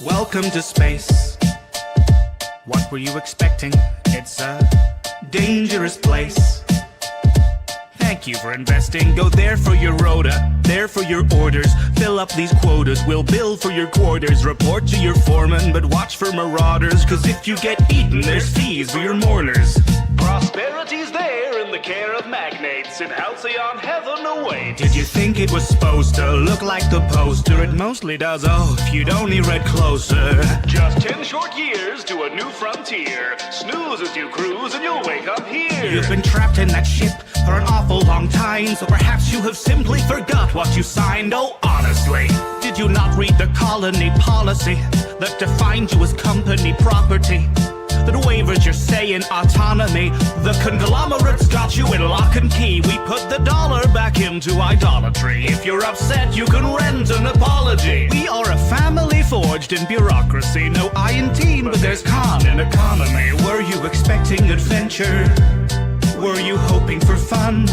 Welcome to space. What were you expecting? It's a dangerous place. Thank you for investing. Go there for your rota, there for your orders. Fill up these quotas, we'll bill for your quarters. Report to your foreman, but watch for marauders. Cause if you get eaten, there's fees for your mourners. Prosperity's there in the care of magnates. In halcyon heaven away. Did you think it was supposed to look like the poster? It mostly does, oh, if you'd only read closer. Just 10 short years to a new frontier. Snooze as you cruise and you'll wake up here. You've been trapped in that ship for an awful long time, so perhaps you have simply forgot what you signed. Oh, honestly, did you not read the colony policy that defined you as company property? That waivers your say in autonomy. The conglomerates got you in lock and key. We put the dollar back into idolatry. If you're upset, you can rent an apology. We are a family forged in bureaucracy. No I in team, but there's con in economy. Were you expecting adventure? Were you hoping for fun?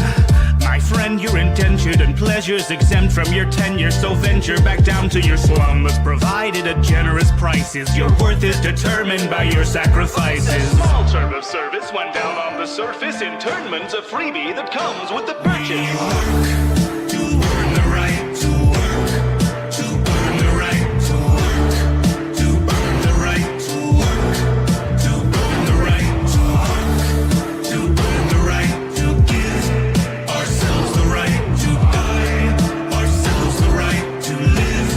My friend, you're indentured and pleasures exempt from your tenure. So venture back down to your slum that's provided at generous prices. Your worth is determined by your sacrifices. A small term of service went down on the surface. Internment's a freebie that comes with the purchase. We work to earn the right to work, to earn the right to work, to earn the right to work, to earn the right to work, to earn the right to give ourselves the right to die, ourselves the right to live,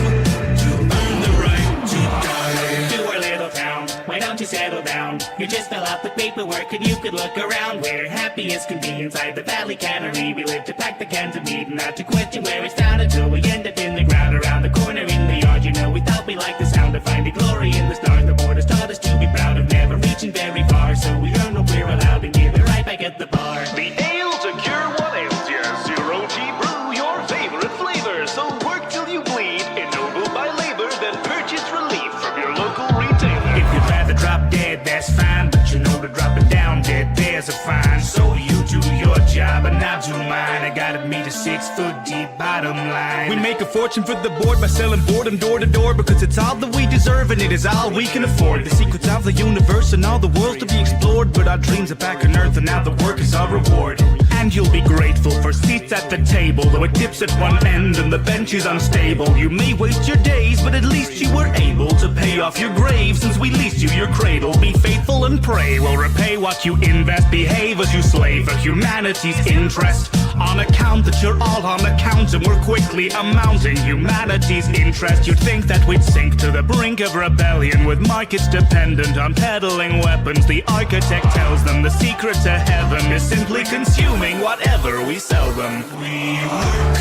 to earn the right to die. To our little town, why don't you settle down? You just fill out the paperwork and you could look around. We're happy as can be inside the Valley Cannery. We live to pack the cans of meat and not to question where it's found until we end up in the ground around the corner in the yard. You know, we thought we liked the sound of finding glory in the stars. The borders taught us to be proud of never reaching very far. So we earn what we're allowed and give it right back at the bar. The ale to cure what ails you. Zero G brew, your favorite flavor. So work till you bleed, ennobled by labor, then purchase relief from your local retailer. If you'd rather drop dead, that's fine, but you know to drop it down dead, there's a fine. So you do your job and I'll do mine. I gotta meet a 6 foot deep bottom line. We make a fortune for the board by selling boredom door to door, because it's all that we deserve and it is all we can afford. The secrets of the universe and all the worlds to be explored, but our dreams are back on earth and now the work is our reward. And you'll be grateful for seats at the table, though it dips at one end and the bench is unstable. You may waste your days, but at least you were able to pay off your grave since we leased you your cradle. Be faithful and pray we'll repay what you invest. Behave as you slave for humanity's interest. On account that you're all on account and we're quickly amounting humanity's interest. You'd think that we'd sink to the brink of rebellion with markets dependent on peddling weapons. The architect tells them the secret to heaven is simply consuming whatever we sell them. We work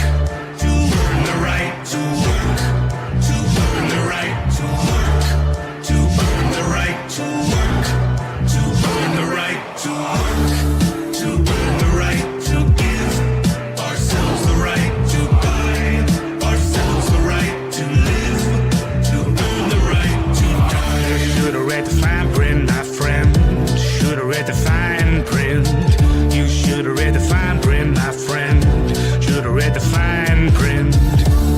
to earn the right to work, to earn the right to work, to earn the right to work, to earn the right to work, to earn the right to give ourselves the right to die, ourselves the right to live, to earn the right to die. You should have read the fine print, my friend. Should have read the fine print. You should have read the fine print, my friend. Should have read the fine print.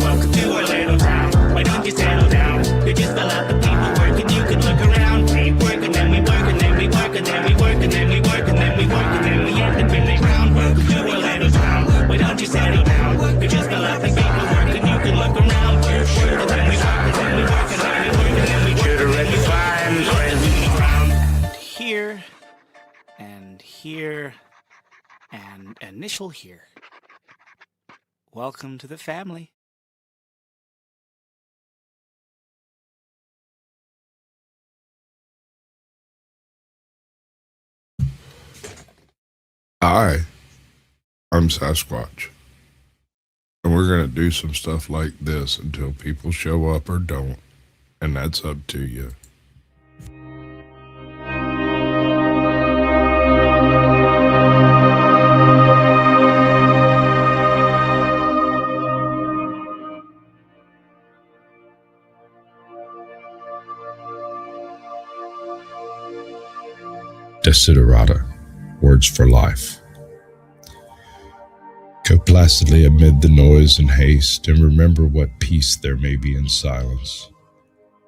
Welcome to our little town. Why don't you settle down? You just fill out the paperwork and you can look around. We work and then we work and then we work and then we work and then we work and then we work and then we end up in the ground. Welcome to our little town. Why don't you settle down? You just fill out the paperwork and you can look around. We work and then we work and then we work and then we work and then we work. Should have read the fine print. Here and here and initial here. Welcome to the family. Hi, I'm Sasquatch. And we're going to do some stuff like this until people show up or don't. And that's up to you. Desiderata, words for life. Go placidly amid the noise and haste, and remember what peace there may be in silence.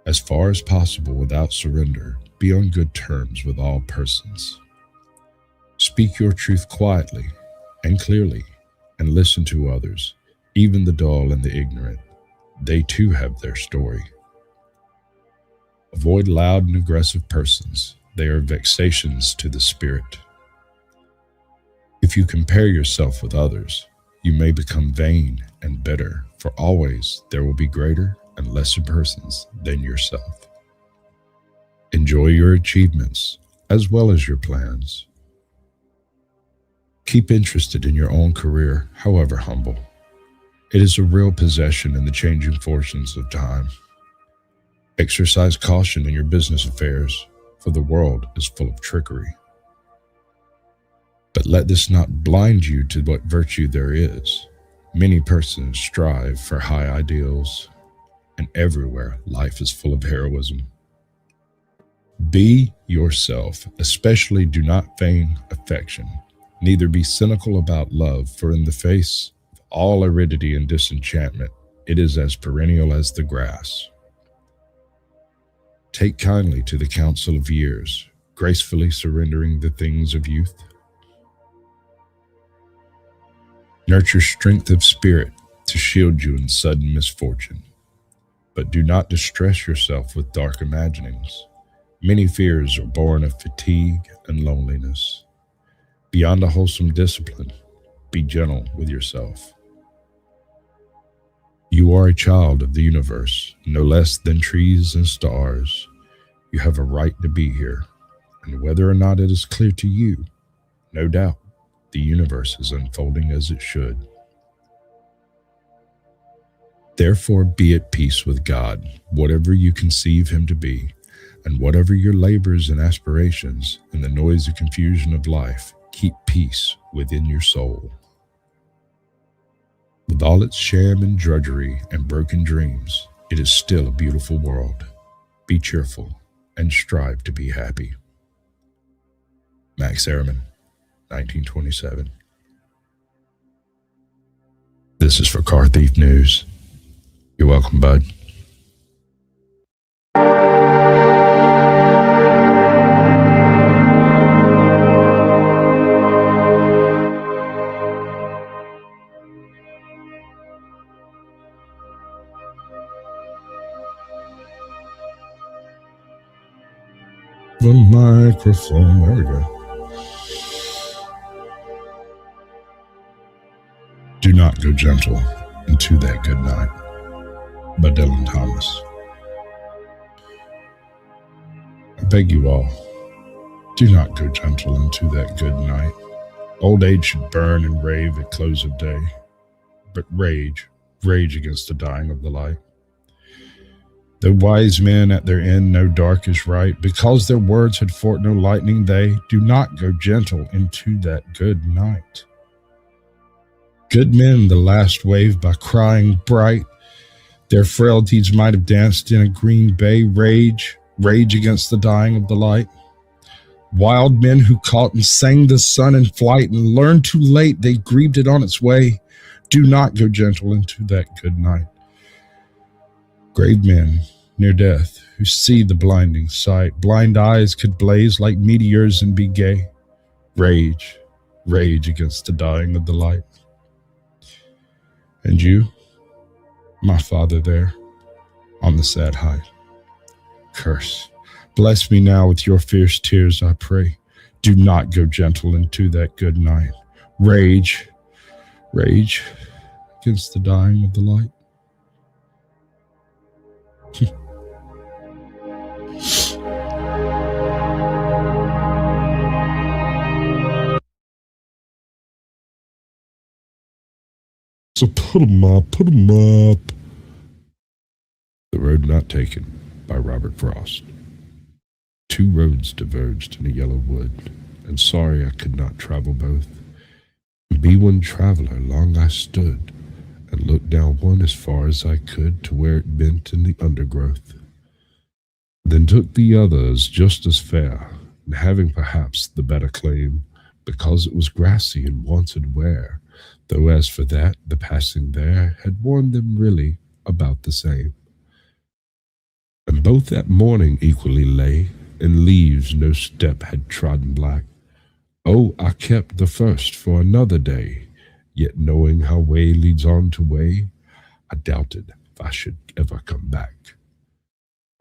As far as possible without surrender, be on good terms with all persons. Speak your truth quietly and clearly, and listen to others, even the dull and the ignorant. They too have their story. Avoid loud and aggressive persons. They are vexations to the spirit. If you compare yourself with others, you may become vain and bitter, for always there will be greater and lesser persons than yourself. Enjoy your achievements as well as your plans. Keep interested in your own career, however humble. It is a real possession in the changing fortunes of time. Exercise caution in your business affairs, for the world is full of trickery. But let this not blind you to what virtue there is. Many persons strive for high ideals, and everywhere life is full of heroism. Be yourself, especially do not feign affection, neither be cynical about love, for in the face of all aridity and disenchantment, it is as perennial as the grass. Take kindly to the counsel of years, gracefully surrendering the things of youth. Nurture strength of spirit to shield you in sudden misfortune, but do not distress yourself with dark imaginings. Many fears are born of fatigue and loneliness. Beyond a wholesome discipline, be gentle with yourself. You are a child of the universe, no less than trees and stars. You have a right to be here, and whether or not it is clear to you, no doubt, the universe is unfolding as it should. Therefore, be at peace with God, whatever you conceive him to be, and whatever your labors and aspirations in the noisy confusion of life, keep peace within your soul. With all its sham and drudgery and broken dreams, it is still a beautiful world. Be cheerful and strive to be happy. Max Ehrmann, 1927. This is for Car Thief News. You're welcome, bud. The microphone, there we go. Do not go gentle into that good night, by Dylan Thomas. I beg you all, do not go gentle into that good night. Old age should burn and rave at close of day, but rage against the dying of the light. Though wise men at their end know dark is right, because their words had forked no lightning, they do not go gentle into that good night. Good men the last wave by crying bright, their frailties might have danced in a green bay, rage against the dying of the light. Wild men who caught and sang the sun in flight and learned too late they grieved it on its way, do not go gentle into that good night. Grave men near death who see the blinding sight, blind eyes could blaze like meteors and be gay, rage against the dying of the light. And you, my father there, on the sad height, curse, bless me now with your fierce tears, I pray. Do not go gentle into that good night. Rage against the dying of the light. So put 'em up. The Road Not Taken by Robert Frost. Two roads diverged in a yellow wood, and sorry I could not travel both. And be one traveler, long I stood, and looked down one as far as I could to where it bent in the undergrowth. Then took the other as just as fair, and having perhaps the better claim, because it was grassy and wanted wear, though as for that, the passing there had worn them really about the same. And both that morning equally lay, in leaves no step had trodden black. Oh, I kept the first for another day, yet knowing how way leads on to way, I doubted if I should ever come back.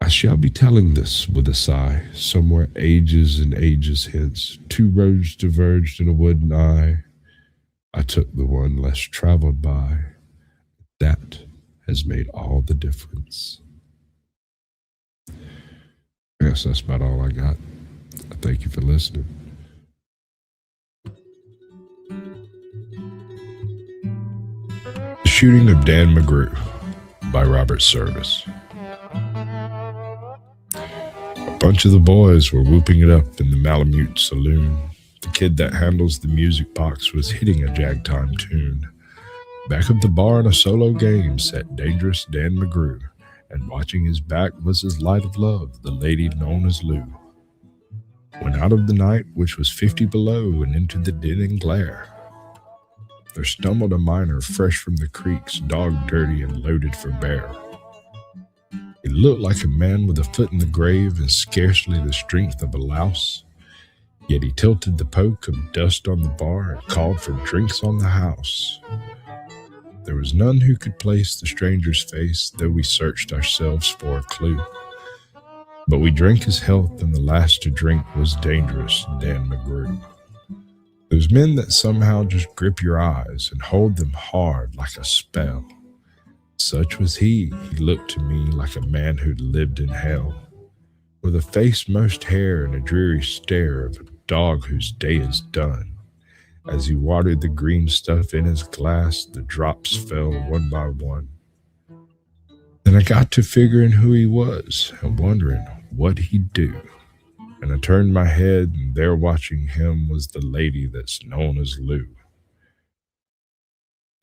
I shall be telling this with a sigh, somewhere ages and ages hence, two roads diverged in a wood, and I took the one less traveled by. That has made all the difference. I guess that's about all I got. Thank you for listening. The Shooting of Dan McGrew by Robert Service. A bunch of the boys were whooping it up in the Malamute saloon. The kid that handles the music box was hitting a jagtime tune. Back of the bar in a solo game sat Dangerous Dan McGrew, and watching his back was his light of love, the lady known as Lou. When out of the night, which was 50 below, and into the din and glare, there stumbled a miner fresh from the creeks, dog dirty and loaded for bear. He looked like a man with a foot in the grave and scarcely the strength of a louse, yet he tilted the poke of dust on the bar and called for drinks on the house. There was none who could place the stranger's face, though we searched ourselves for a clue. But we drank his health, and the last to drink was Dangerous Dan McGrew. Those men that somehow just grip your eyes and hold them hard like a spell. Such was he. He looked to me like a man who'd lived in hell, with a face most hair and a dreary stare of a dog whose day is done. As he watered the green stuff in his glass, the drops fell one by one. Then I got to figuring who he was and wondering what he'd do. And I turned my head, and there watching him was the lady that's known as Lou.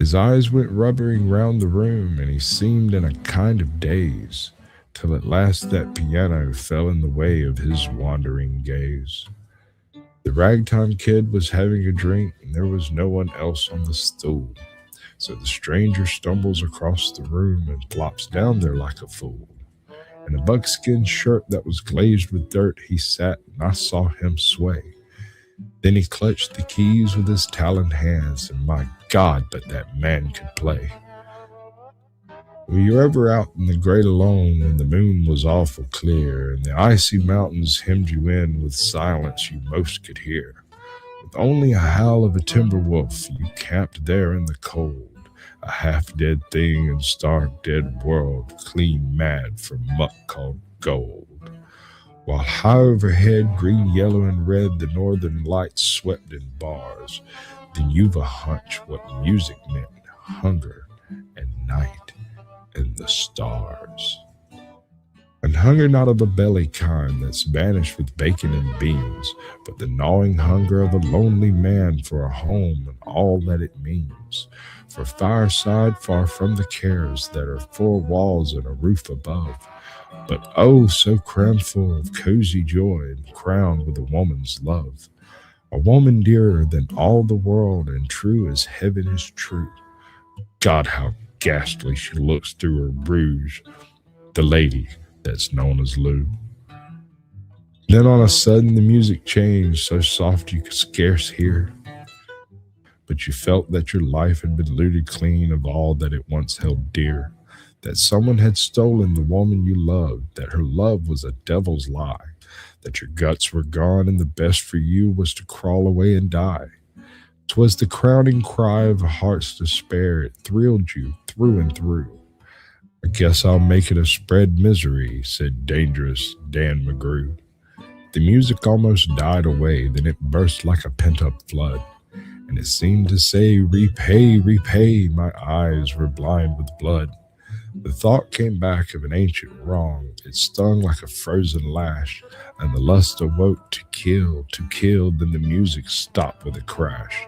His eyes went rubbering round the room, and he seemed in a kind of daze, till at last that piano fell in the way of his wandering gaze. The ragtime kid was having a drink, and there was no one else on the stool. So the stranger stumbles across the room and plops down there like a fool. In a buckskin shirt that was glazed with dirt, he sat, and I saw him sway. Then he clutched the keys with his taloned hands, and my God, but that man could play. Were you ever out in the great alone when the moon was awful clear, and the icy mountains hemmed you in with silence you most could hear? With only a howl of a timber wolf, you camped there in the cold, a half-dead thing in stark dead world, clean mad for muck called gold. While high overhead, green, yellow, and red, the northern lights swept in bars, then you've a hunch what music meant, hunger and night and the stars. And hunger not of a belly kind that's banished with bacon and beans, but the gnawing hunger of a lonely man for a home and all that it means, for fireside far from the cares that are four walls and a roof above, but oh so crammed full of cozy joy and crowned with a woman's love, a woman dearer than all the world and true as heaven is true. God, how ghastly she looks through her rouge, the lady that's known as Lou. Then on a sudden the music changed, so soft you could scarce hear, but you felt that your life had been looted clean of all that it once held dear, that someone had stolen the woman you loved, that her love was a devil's lie, that your guts were gone and the best for you was to crawl away and die. 'Twas the crowning cry of a heart's despair. It thrilled you through and through. I guess I'll make it a spread misery, said Dangerous Dan McGrew. The music almost died away, then it burst like a pent-up flood, and it seemed to say, repay, repay, my eyes were blind with blood. The thought came back of an ancient wrong, it stung like a frozen lash, and the lust awoke to kill, then the music stopped with a crash.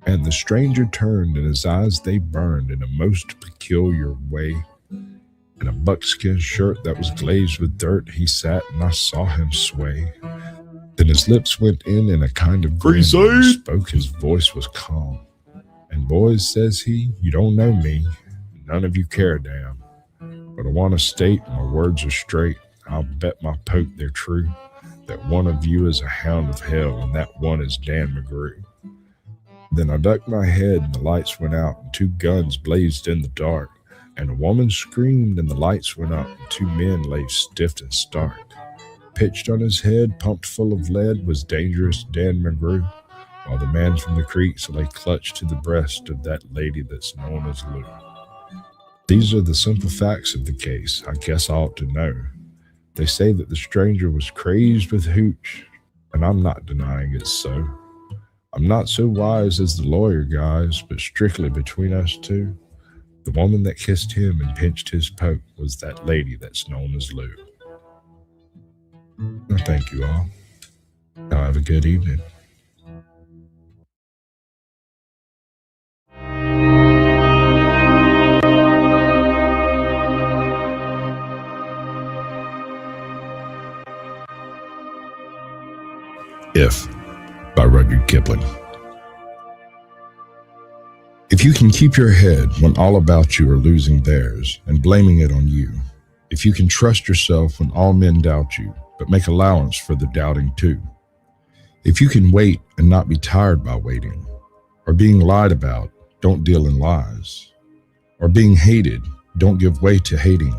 And the stranger turned, and his eyes they burned in a most peculiar way. In a buckskin shirt that was glazed with dirt, he sat, and I saw him sway. Then his lips went in a kind of grin, and he spoke, his voice was calm. And boys, says he, you don't know me, none of you care a damn. But I want to state my words are straight. I'll bet my poke they're true, that one of you is a hound of hell, and that one is Dan McGrew. Then I ducked my head, and the lights went out, and 2 guns blazed in the dark, and a woman screamed, and the lights went up, and 2 men lay stiff and stark. Pitched on his head, pumped full of lead, was dangerous Dan McGrew, while the man from the creeks lay clutched to the breast of that lady that's known as Lou. These are the simple facts of the case. I guess I ought to know. They say that the stranger was crazed with hooch, and I'm not denying it's so. I'm not so wise as the lawyer guys, but strictly between us two, the woman that kissed him and pinched his poke was that lady that's known as Lou. Well, thank you all. Now have a good evening. If by Rudyard Kipling. If you can keep your head when all about you are losing theirs and blaming it on you, if you can trust yourself when all men doubt you, but make allowance for the doubting too, if you can wait and not be tired by waiting, or being lied about, don't deal in lies, or being hated, don't give way to hating,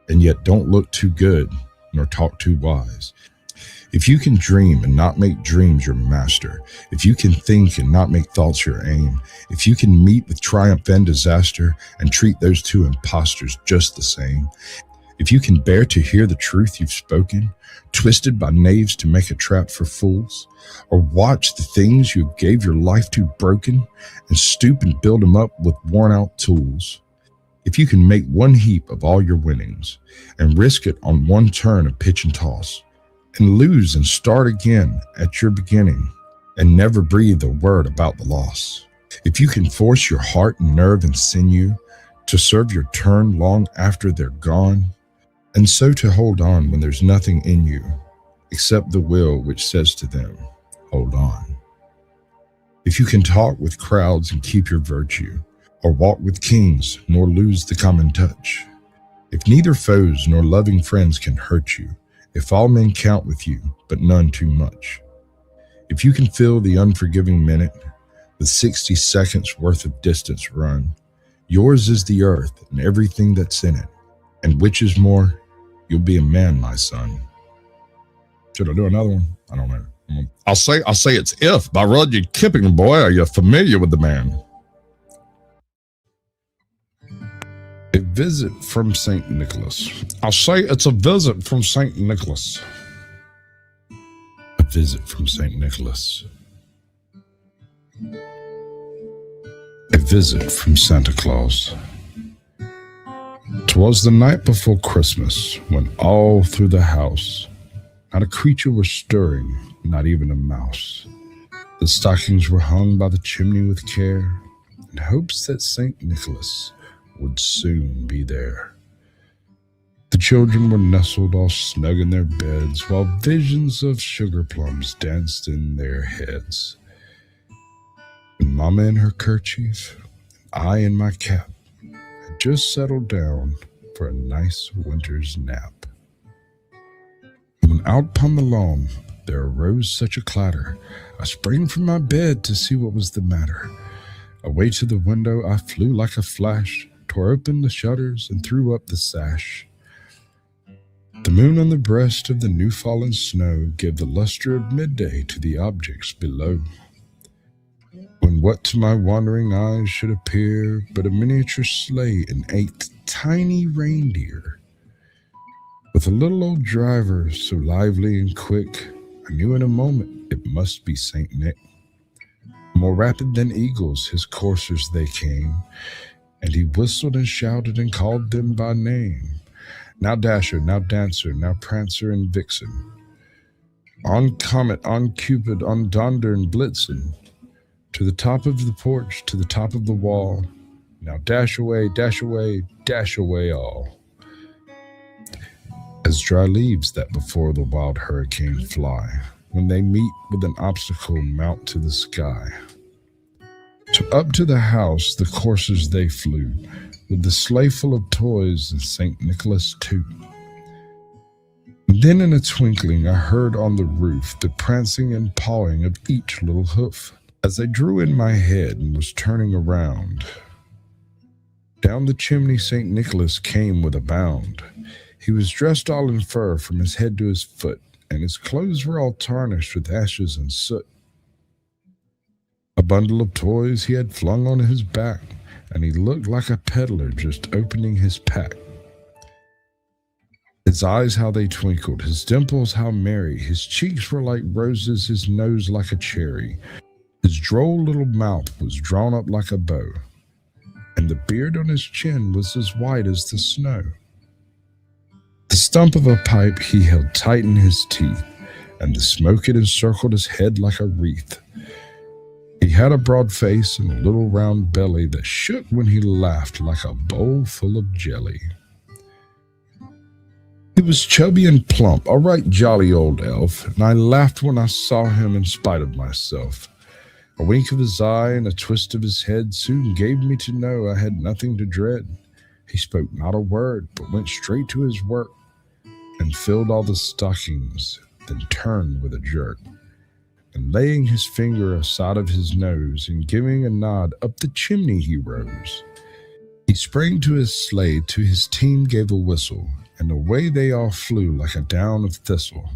and yet don't look too good nor talk too wise. If you can dream and not make dreams your master, if you can think and not make thoughts your aim, if you can meet with triumph and disaster and treat those 2 impostors just the same, if you can bear to hear the truth you've spoken, twisted by knaves to make a trap for fools, or watch the things you gave your life to broken and stoop and build them up with worn out tools, if you can make one heap of all your winnings and risk it on one turn of pitch and toss, and lose and start again at your beginning and never breathe a word about the loss. If you can force your heart and nerve and sinew to serve your turn long after they're gone, and so to hold on when there's nothing in you except the will which says to them, hold on. If you can talk with crowds and keep your virtue, or walk with kings nor lose the common touch, if neither foes nor loving friends can hurt you, if all men count with you, but none too much, if you can fill the unforgiving minute with 60 seconds worth of distance run, yours is the earth and everything that's in it, and which is more, you'll be a man, my son. Should I do another one? I don't know. I'll say it's If by Rudyard Kipling. Boy, are you familiar with the man? A visit from St. Nicholas. I'll say it's a visit from St. Nicholas. A visit from St. Nicholas. A visit from Santa Claus. 'Twas the night before Christmas, when all through the house not a creature was stirring, not even a mouse. The stockings were hung by the chimney with care, in hopes that St. Nicholas would soon be there. The children were nestled all snug in their beds, while visions of sugar plums danced in their heads. And Mama in her kerchief, and I in my cap, had just settled down for a nice winter's nap. When out upon the lawn there arose such a clatter, I sprang from my bed to see what was the matter. Away to the window I flew like a flash, tore open the shutters and threw up the sash. The moon on the breast of the new-fallen snow gave the luster of midday to the objects below. When what to my wandering eyes should appear but a miniature sleigh and 8 tiny reindeer, with a little old driver so lively and quick, I knew in a moment it must be Saint Nick. More rapid than eagles his coursers they came, and he whistled and shouted and called them by name. Now Dasher, now Dancer, now Prancer and Vixen, on Comet, on Cupid, on Donder and Blitzen, to the top of the porch, to the top of the wall. Now dash away, dash away, dash away all. As dry leaves that before the wild hurricane fly, when they meet with an obstacle mount to the sky. So up to the house the coursers they flew, with the sleigh full of toys and St. Nicholas too. And then in a twinkling I heard on the roof the prancing and pawing of each little hoof. As I drew in my head and was turning around, down the chimney St. Nicholas came with a bound. He was dressed all in fur from his head to his foot, and his clothes were all tarnished with ashes and soot. A bundle of toys he had flung on his back, and he looked like a peddler just opening his pack. His eyes how they twinkled, his dimples how merry, his cheeks were like roses, his nose like a cherry. His droll little mouth was drawn up like a bow, and the beard on his chin was as white as the snow. The stump of a pipe he held tight in his teeth, and the smoke it encircled his head like a wreath. He had a broad face and a little round belly that shook when he laughed like a bowl full of jelly. He was chubby and plump, a right jolly old elf, and I laughed when I saw him in spite of myself. A wink of his eye and a twist of his head soon gave me to know I had nothing to dread. He spoke not a word, but went straight to his work, and filled all the stockings, then turned with a jerk. And laying his finger aside of his nose, and giving a nod, up the chimney he rose. He sprang to his sleigh, to his team gave a whistle, and away they all flew like a down of thistle.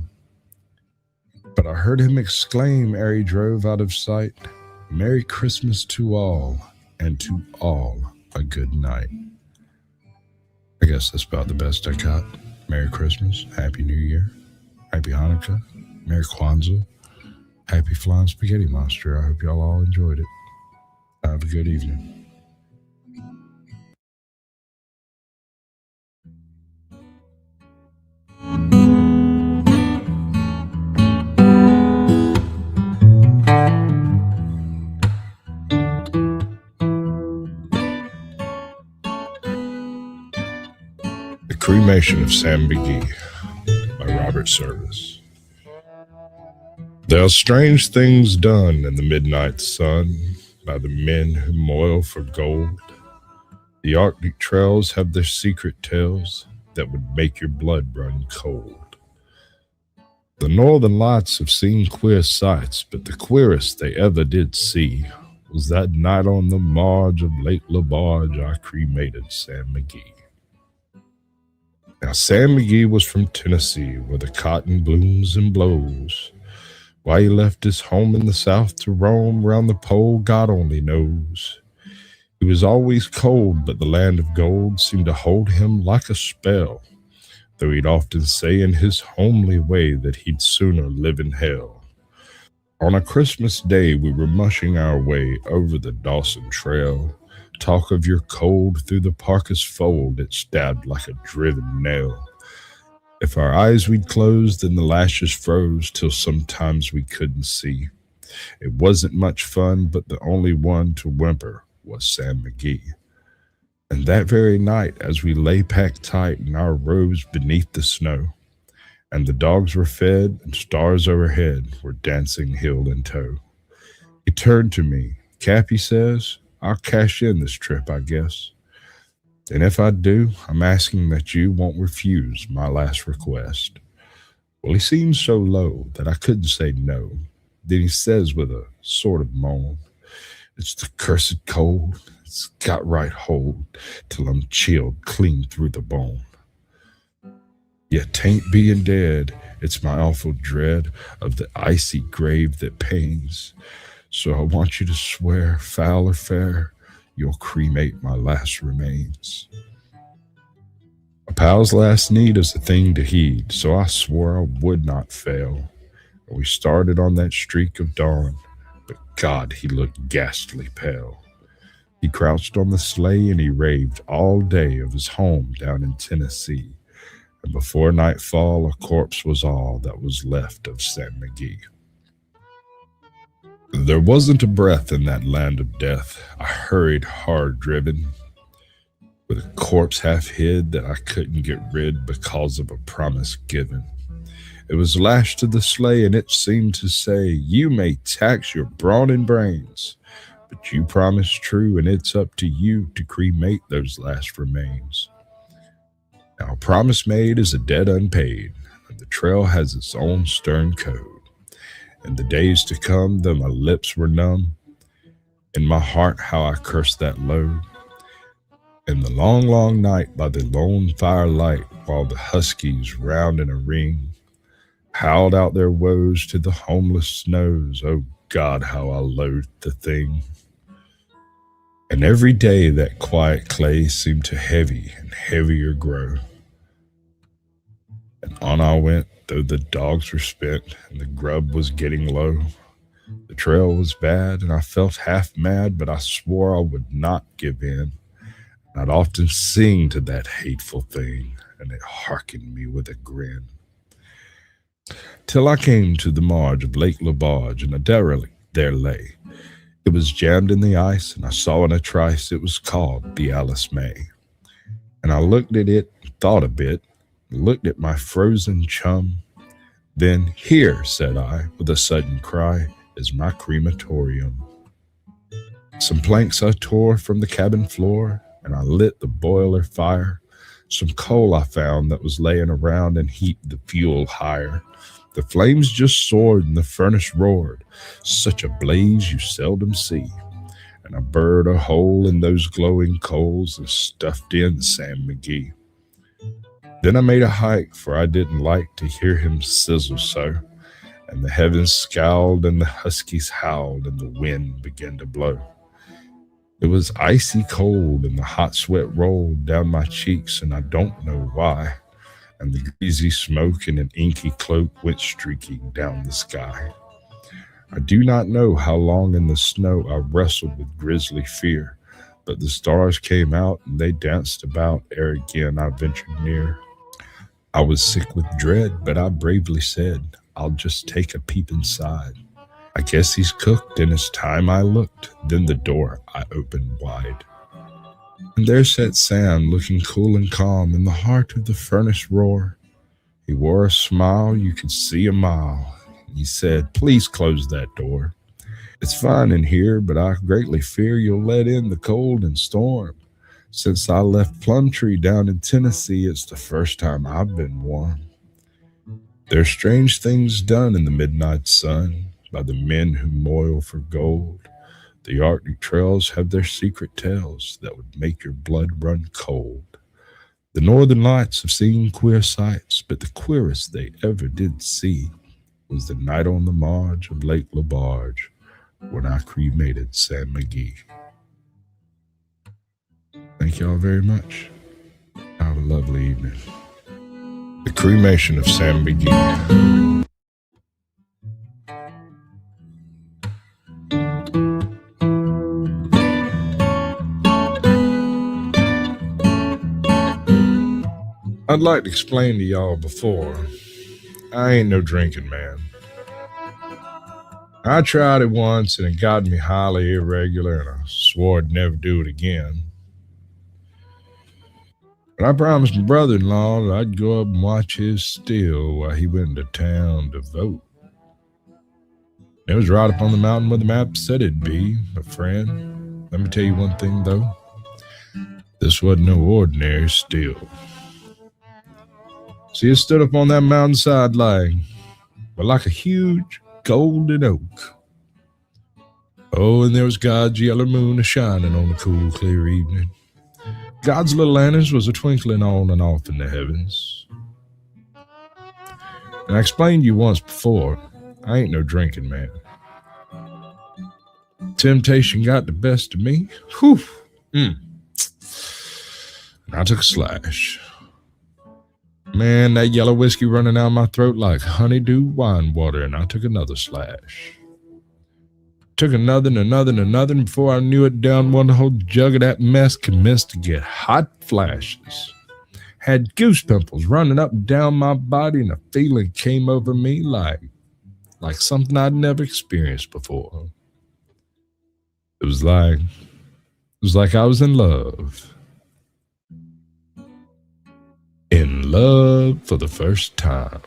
But I heard him exclaim ere he drove out of sight, "Merry Christmas to all, and to all a good night." I guess that's about the best I got. Merry Christmas, Happy New Year, Happy Hanukkah, Merry Kwanzaa, Happy Flying Spaghetti Monster. I hope y'all all enjoyed it. Have a good evening. The Cremation of Sam McGee by Robert Service. There are strange things done in the midnight sun by the men who moil for gold. The Arctic trails have their secret tales that would make your blood run cold. The Northern Lights have seen queer sights, but the queerest they ever did see was that night on the marge of Lake LaBarge I cremated Sam McGee. Now Sam McGee was from Tennessee, where the cotton blooms and blows. Why he left his home in the South to roam round the pole, God only knows. He was always cold, but the land of gold seemed to hold him like a spell, though he'd often say in his homely way that he'd sooner live in hell. On a Christmas day we were mushing our way over the Dawson Trail. Talk of your cold through the parka's fold, it stabbed like a driven nail. If our eyes we'd closed, then the lashes froze till sometimes we couldn't see. It wasn't much fun, but the only one to whimper was Sam McGee. And that very night, as we lay packed tight in our robes beneath the snow, and the dogs were fed and stars overhead were dancing heel and toe, he turned to me. "Cap," he says, "I'll cash in this trip, I guess. And if I do, I'm asking that you won't refuse my last request." Well, he seemed so low that I couldn't say no. Then he says with a sort of moan, "It's the cursed cold. It's got right hold till I'm chilled clean through the bone. Yet 'tain't being dead, it's my awful dread of the icy grave that pains. So I want you to swear, foul or fair, you'll cremate my last remains." A pal's last need is a thing to heed, so I swore I would not fail. And we started on that streak of dawn, but God, he looked ghastly pale. He crouched on the sleigh and he raved all day of his home down in Tennessee. And before nightfall, a corpse was all that was left of Sam McGee. There wasn't a breath in that land of death. I hurried hard driven, with a corpse half hid that I couldn't get rid because of a promise given. It was lashed to the sleigh and it seemed to say, "You may tax your brawn and brains, But you promised true, and it's up to you to cremate those last remains. Now, a promise made is a debt unpaid, and the trail has its own stern code. In the days to come, though my lips were numb, in my heart how I cursed that load. In the long, long night by the lone firelight, while the huskies round in a ring howled out their woes to the homeless snows, oh God, how I loathed the thing. And every day that quiet clay seemed to heavy and heavier grow. And on I went, though the dogs were spent and the grub was getting low. The trail was bad and I felt half mad, but I swore I would not give in. And I'd often sing to that hateful thing, and it hearkened me with a grin. Till I came to the marge of Lake Lebarge, and a derelict there lay. It was jammed in the ice, and I saw in a trice it was called the Alice May. And I looked at it, and thought a bit, looked at my frozen chum. Then, here, said I, with a sudden cry, is my crematorium. Some planks I tore from the cabin floor, and I lit the boiler fire. Some coal I found that was laying around and heaped the fuel higher. The flames just soared and the furnace roared, such a blaze you seldom see. And I burrowed a hole in those glowing coals and stuffed in Sam McGee. Then I made a hike, for I didn't like to hear him sizzle so. And the heavens scowled and the huskies howled and the wind began to blow. It was icy cold and the hot sweat rolled down my cheeks, and I don't know why. And the greasy smoke in an inky cloak went streaking down the sky. I do not know how long in the snow I wrestled with grisly fear, but the stars came out and they danced about ere again I ventured near. I was sick with dread, but I bravely said, I'll just take a peep inside. I guess he's cooked, and it's time I looked. Then the door I opened wide. And there sat Sam, looking cool and calm in the heart of the furnace roar. He wore a smile you could see a mile. He said, please close that door. It's fine in here, but I greatly fear you'll let in the cold and storm. Since I left Plumtree down in Tennessee, it's the first time I've been warm. There's strange things done in the midnight sun by the men who moil for gold. The Arctic trails have their secret tales that would make your blood run cold. The Northern Lights have seen queer sights, but the queerest they ever did see was the night on the marge of Lake Lebarge when I cremated Sam McGee. Thank you all very much. Have a lovely evening. The cremation of Sam McGee. I'd like to explain to y'all before, I ain't no drinking man. I tried it once and it got me highly irregular, and I swore I'd never do it again. But I promised my brother-in-law that I'd go up and watch his still while he went to town to vote. It was right up on the mountain where the map said it'd be, my friend. Let me tell you one thing, though. This wasn't no ordinary still. See, it stood up on that mountainside like a huge golden oak. Oh, and there was God's yellow moon a-shining on the cool, clear evening. God's little lanterns was a-twinkling on and off in the heavens. And I explained to you once before, I ain't no drinking man. Temptation got the best of me. Whew. And I took a slash. Man, that yellow whiskey running down my throat like honeydew wine water, and I took another slash. Took another and another and another, and before I knew it, down one whole jug of that mess commenced to get hot flashes. Had goose pimples running up and down my body, and a feeling came over me like something I'd never experienced before. It was like I was in love. In love for the first time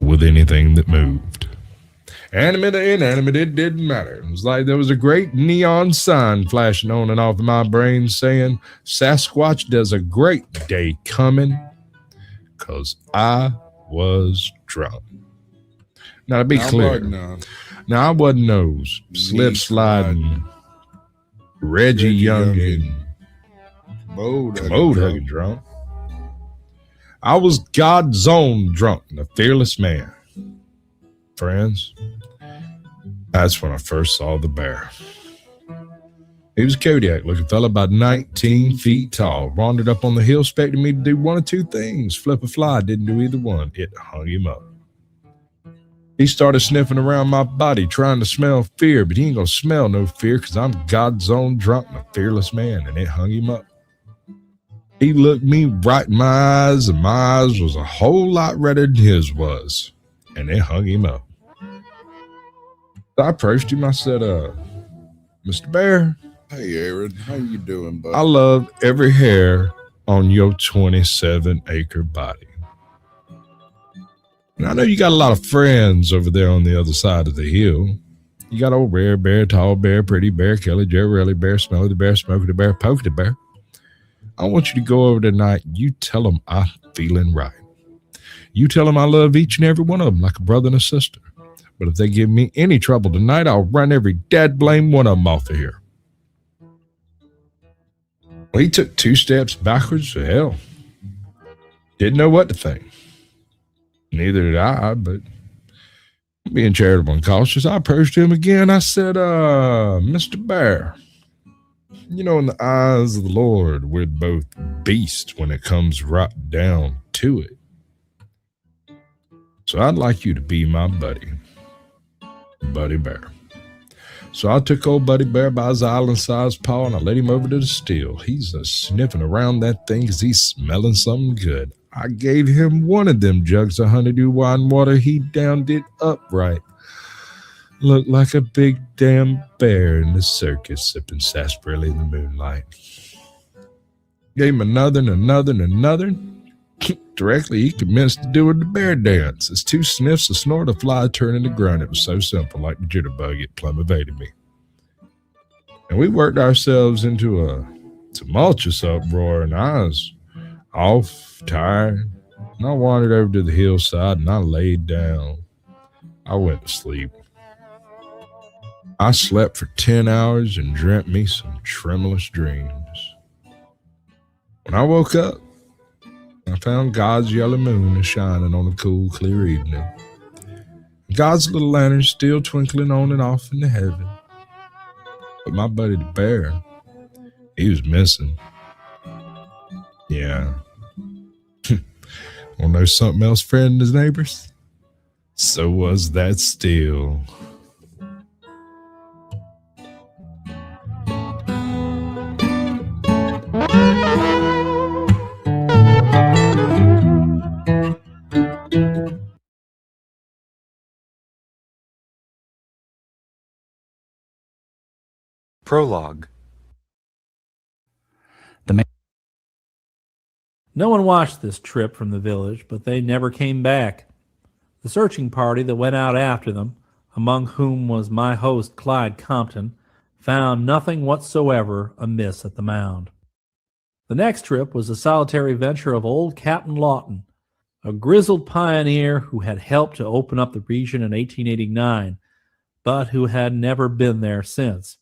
with anything that moved. Animate or inanimate, it didn't matter. It was like there was a great neon sign flashing on and off in my brain saying, Sasquatch, there's a great day coming, because I was drunk. Now, to be clear, now I wasn't no slip sliding Reggie Youngin commode hugging drunk. I was God's own drunk and a fearless man. Friends, that's when I first saw the bear. He was a Kodiak-looking fella about 19 feet tall, wandered up on the hill expecting me to do one of two things. Flip a fly, didn't do either one. It hung him up. He started sniffing around my body, trying to smell fear, but he ain't gonna smell no fear because I'm God's own drunk and a fearless man, and it hung him up. He looked me right in my eyes, and my eyes was a whole lot redder than his was, and it hung him up. So I approached him. I said, Mr. Bear. Hey, Aaron. How you doing, bud? I love every hair on your 27-acre body. And I know you got a lot of friends over there on the other side of the hill. You got old Rare Bear, Tall Bear, Pretty Bear, Kelly, Jerry Bear, Smelly the Bear, Smokey the Bear, Pokey the Bear. I want you to go over tonight. You tell them I'm feeling right. You tell them I love each and every one of them like a brother and a sister. But if they give me any trouble tonight, I'll run every dad blame one of them off of here. Well, he took 2 steps backwards to hell. Didn't know what to think. Neither did I, but being charitable and cautious, I approached him again. I said, Mr. Bear, you know, in the eyes of the Lord, we're both beasts when it comes right down to it. So I'd like you to be my buddy, Buddy Bear. So I took old Buddy Bear by his island-sized paw and I led him over to the still. He's sniffing around that thing because he's smelling something good. I gave him one of them jugs of honeydew wine water. He downed it upright. Looked like a big damn bear in the circus sipping sarsaparilla in the moonlight. Gave him another and another and another. Directly, he commenced to do the bear dance. His 2 sniffs, a snort, a fly, turn, and a grunt. It was so simple, like the jitterbug, it plumb evaded me. And we worked ourselves into a tumultuous uproar, and I was off, tired, and I wandered over to the hillside, and I laid down. I went to sleep. I slept for 10 hours and dreamt me some tremulous dreams. When I woke up, I found God's yellow moon shining on a cool, clear evening. God's little lantern still twinkling on and off in the heaven. But my buddy the bear, he was missing. Yeah. Wanna know something else, friend and his neighbors? So was that still. Prologue. No one watched this trip from the village, but they never came back. The searching party that went out after them, among whom was my host Clyde Compton, found nothing whatsoever amiss at the mound. The next trip was the solitary venture of old Captain Lawton, a grizzled pioneer who had helped to open up the region in 1889, but who had never been there since.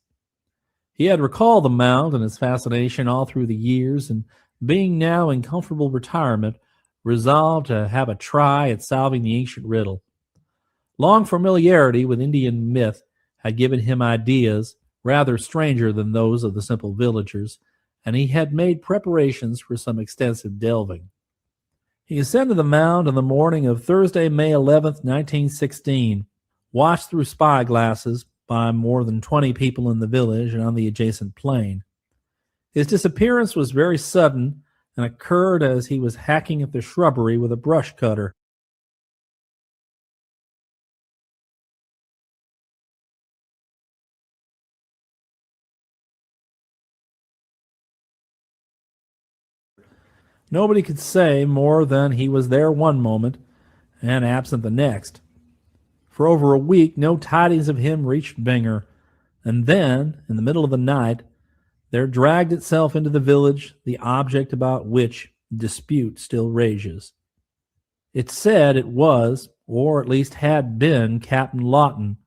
He had recalled the mound and its fascination all through the years, and being now in comfortable retirement, resolved to have a try at solving the ancient riddle. Long familiarity with Indian myth had given him ideas rather stranger than those of the simple villagers, and he had made preparations for some extensive delving. He ascended the mound on the morning of Thursday, May 11th, 1916, watched through spyglasses by more than 20 people in the village and on the adjacent plain. His disappearance was very sudden and occurred as he was hacking at the shrubbery with a brush cutter. Nobody could say more than he was there one moment and absent the next. For over a week, no tidings of him reached Binger, and then, in the middle of the night, there dragged itself into the village the object about which dispute still rages. It's said it was, or at least had been, Captain Lawton,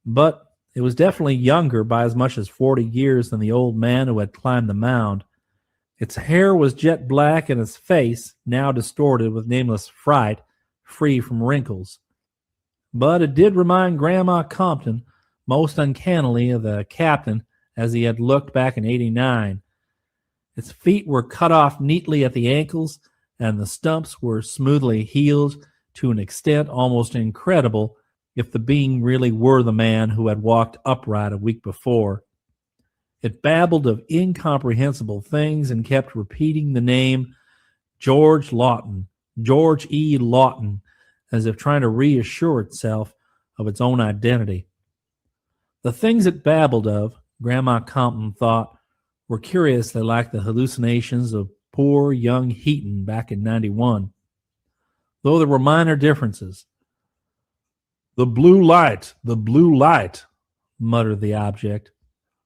but it was definitely younger by as much as 40 years than the old man who had climbed the mound. Its hair was jet black, and its face, now distorted with nameless fright, free from wrinkles. But it did remind Grandma Compton most uncannily of the captain as he had looked back in '89. Its feet were cut off neatly at the ankles, and the stumps were smoothly healed to an extent almost incredible if the being really were the man who had walked upright a week before. It babbled of incomprehensible things and kept repeating the name George Lawton, George E. Lawton, as if trying to reassure itself of its own identity. The things it babbled of, Grandma Compton thought, were curiously like the hallucinations of poor young Heaton back in '91, though there were minor differences. The blue light, muttered the object.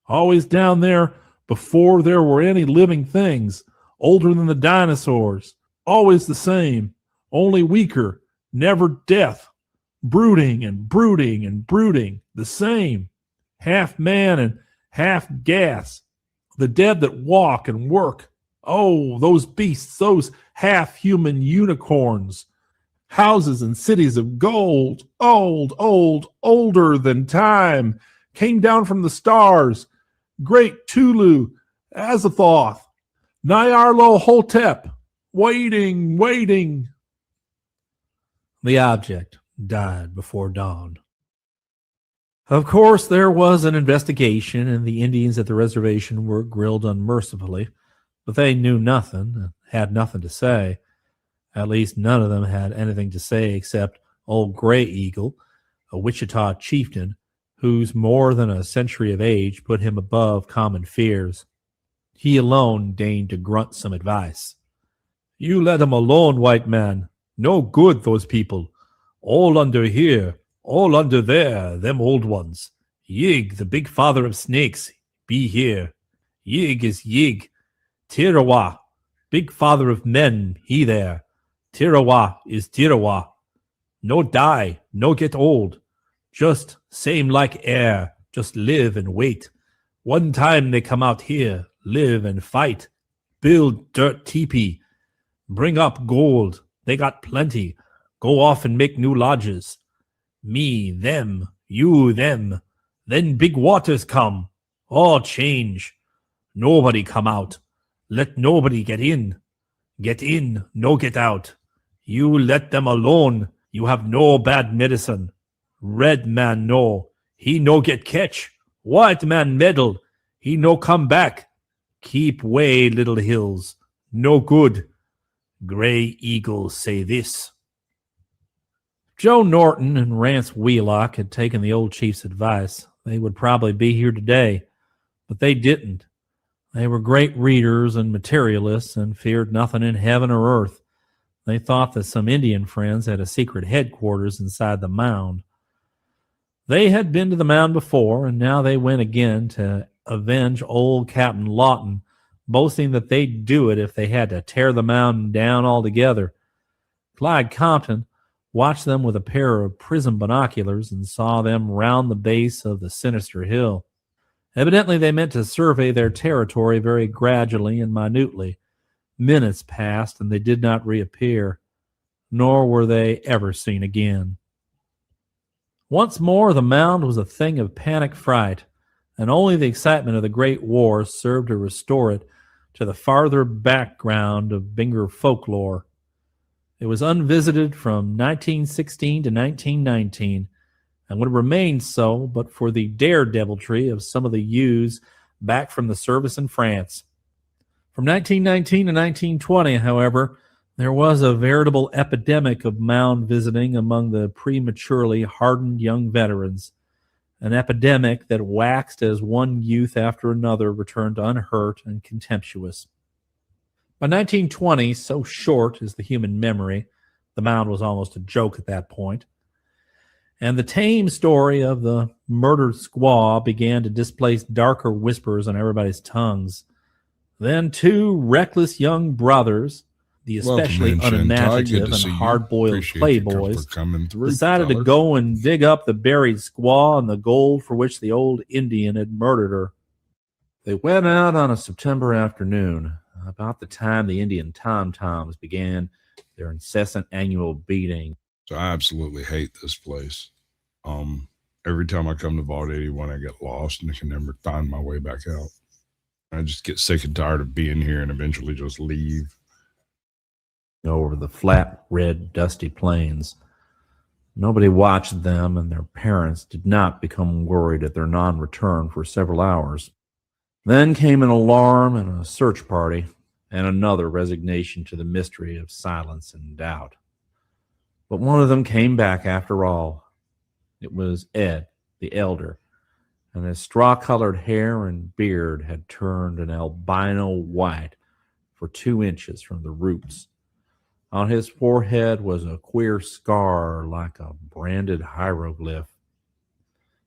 Always down there before there were any living things, older than the dinosaurs. Always the same, only weaker, never death. Brooding and brooding and brooding, the same. Half man and half gas. The dead that walk and work. Oh, those beasts, those half-human unicorns. Houses and cities of gold, older than time, came down from the stars. Great Tulu, Azathoth, Nyarlathotep, waiting. The object died before dawn. Of course, there was an investigation, and the Indians at the reservation were grilled unmercifully, but they knew nothing and had nothing to say. At least none of them had anything to say except old Gray Eagle, a Wichita chieftain, whose more than a century of age put him above common fears. He alone deigned to grunt some advice. You let 'em alone, white man. No good, those people. All under here, all under there, them old ones. Yig, the big father of snakes, be here. Yig is Yig. Tirawa, big father of men, he there. Tirawa is Tirawa. No die, no get old. Just same like air, just live and wait. One time they come out here, live and fight. Build dirt teepee. Bring up gold. They got plenty. Go off and make new lodges. Me, them, you, them. Then big waters come. All change. Nobody come out. Let nobody get in. Get in, no get out. You let them alone. You have no bad medicine. Red man no. He no get catch. White man meddle. He no come back. Keep way, little hills. No good. Gray Eagle say this. Joe Norton and Rance Wheelock had taken the old chief's advice. They would probably be here today, but they didn't. They were great readers and materialists and feared nothing in heaven or earth. They thought that some Indian friends had a secret headquarters inside the mound. They had been to the mound before, and now they went again to avenge old Captain Lawton, boasting that they'd do it if they had to tear the mountain down altogether. Clyde Compton watched them with a pair of prism binoculars and saw them round the base of the sinister hill. Evidently, they meant to survey their territory very gradually and minutely. Minutes passed, and they did not reappear, nor were they ever seen again. Once more, the mound was a thing of panic fright, and only the excitement of the Great War served to restore it to the farther background of Binger folklore. It was unvisited from 1916 to 1919, and would have remained so but for the daredeviltry of some of the youths back from the service in France. From 1919 to 1920, however, there was a veritable epidemic of mound visiting among the prematurely hardened young veterans, an epidemic that waxed as one youth after another returned unhurt and contemptuous. By 1920, so short is the human memory, the mound was almost a joke at that point, And the tame story of the murdered squaw began to displace darker whispers on everybody's tongues. Then two reckless young brothers, the especially Welcome in, Shantai. Good unimaginative to and see you. hard-boiled Appreciate you playboys, for coming through, decided to fellas. go and dig up the buried squaw and the gold for which the old Indian had murdered her. They went out on a September afternoon, about the time the Indian tom-toms began their incessant annual beating. So I absolutely hate this place. Every time I come to Vault 81, I get lost and I can never find my way back out. I just get sick and tired of being here and eventually just leave. Over the flat, red, dusty plains. Nobody watched them, and their parents did not become worried at their non-return for several hours. Then came an alarm and a search party, and another resignation to the mystery of silence and doubt. But one of them came back after all. It was Ed, the elder, and his straw-colored hair and beard had turned an albino white for 2 inches from the roots. On his forehead was a queer scar like a branded hieroglyph.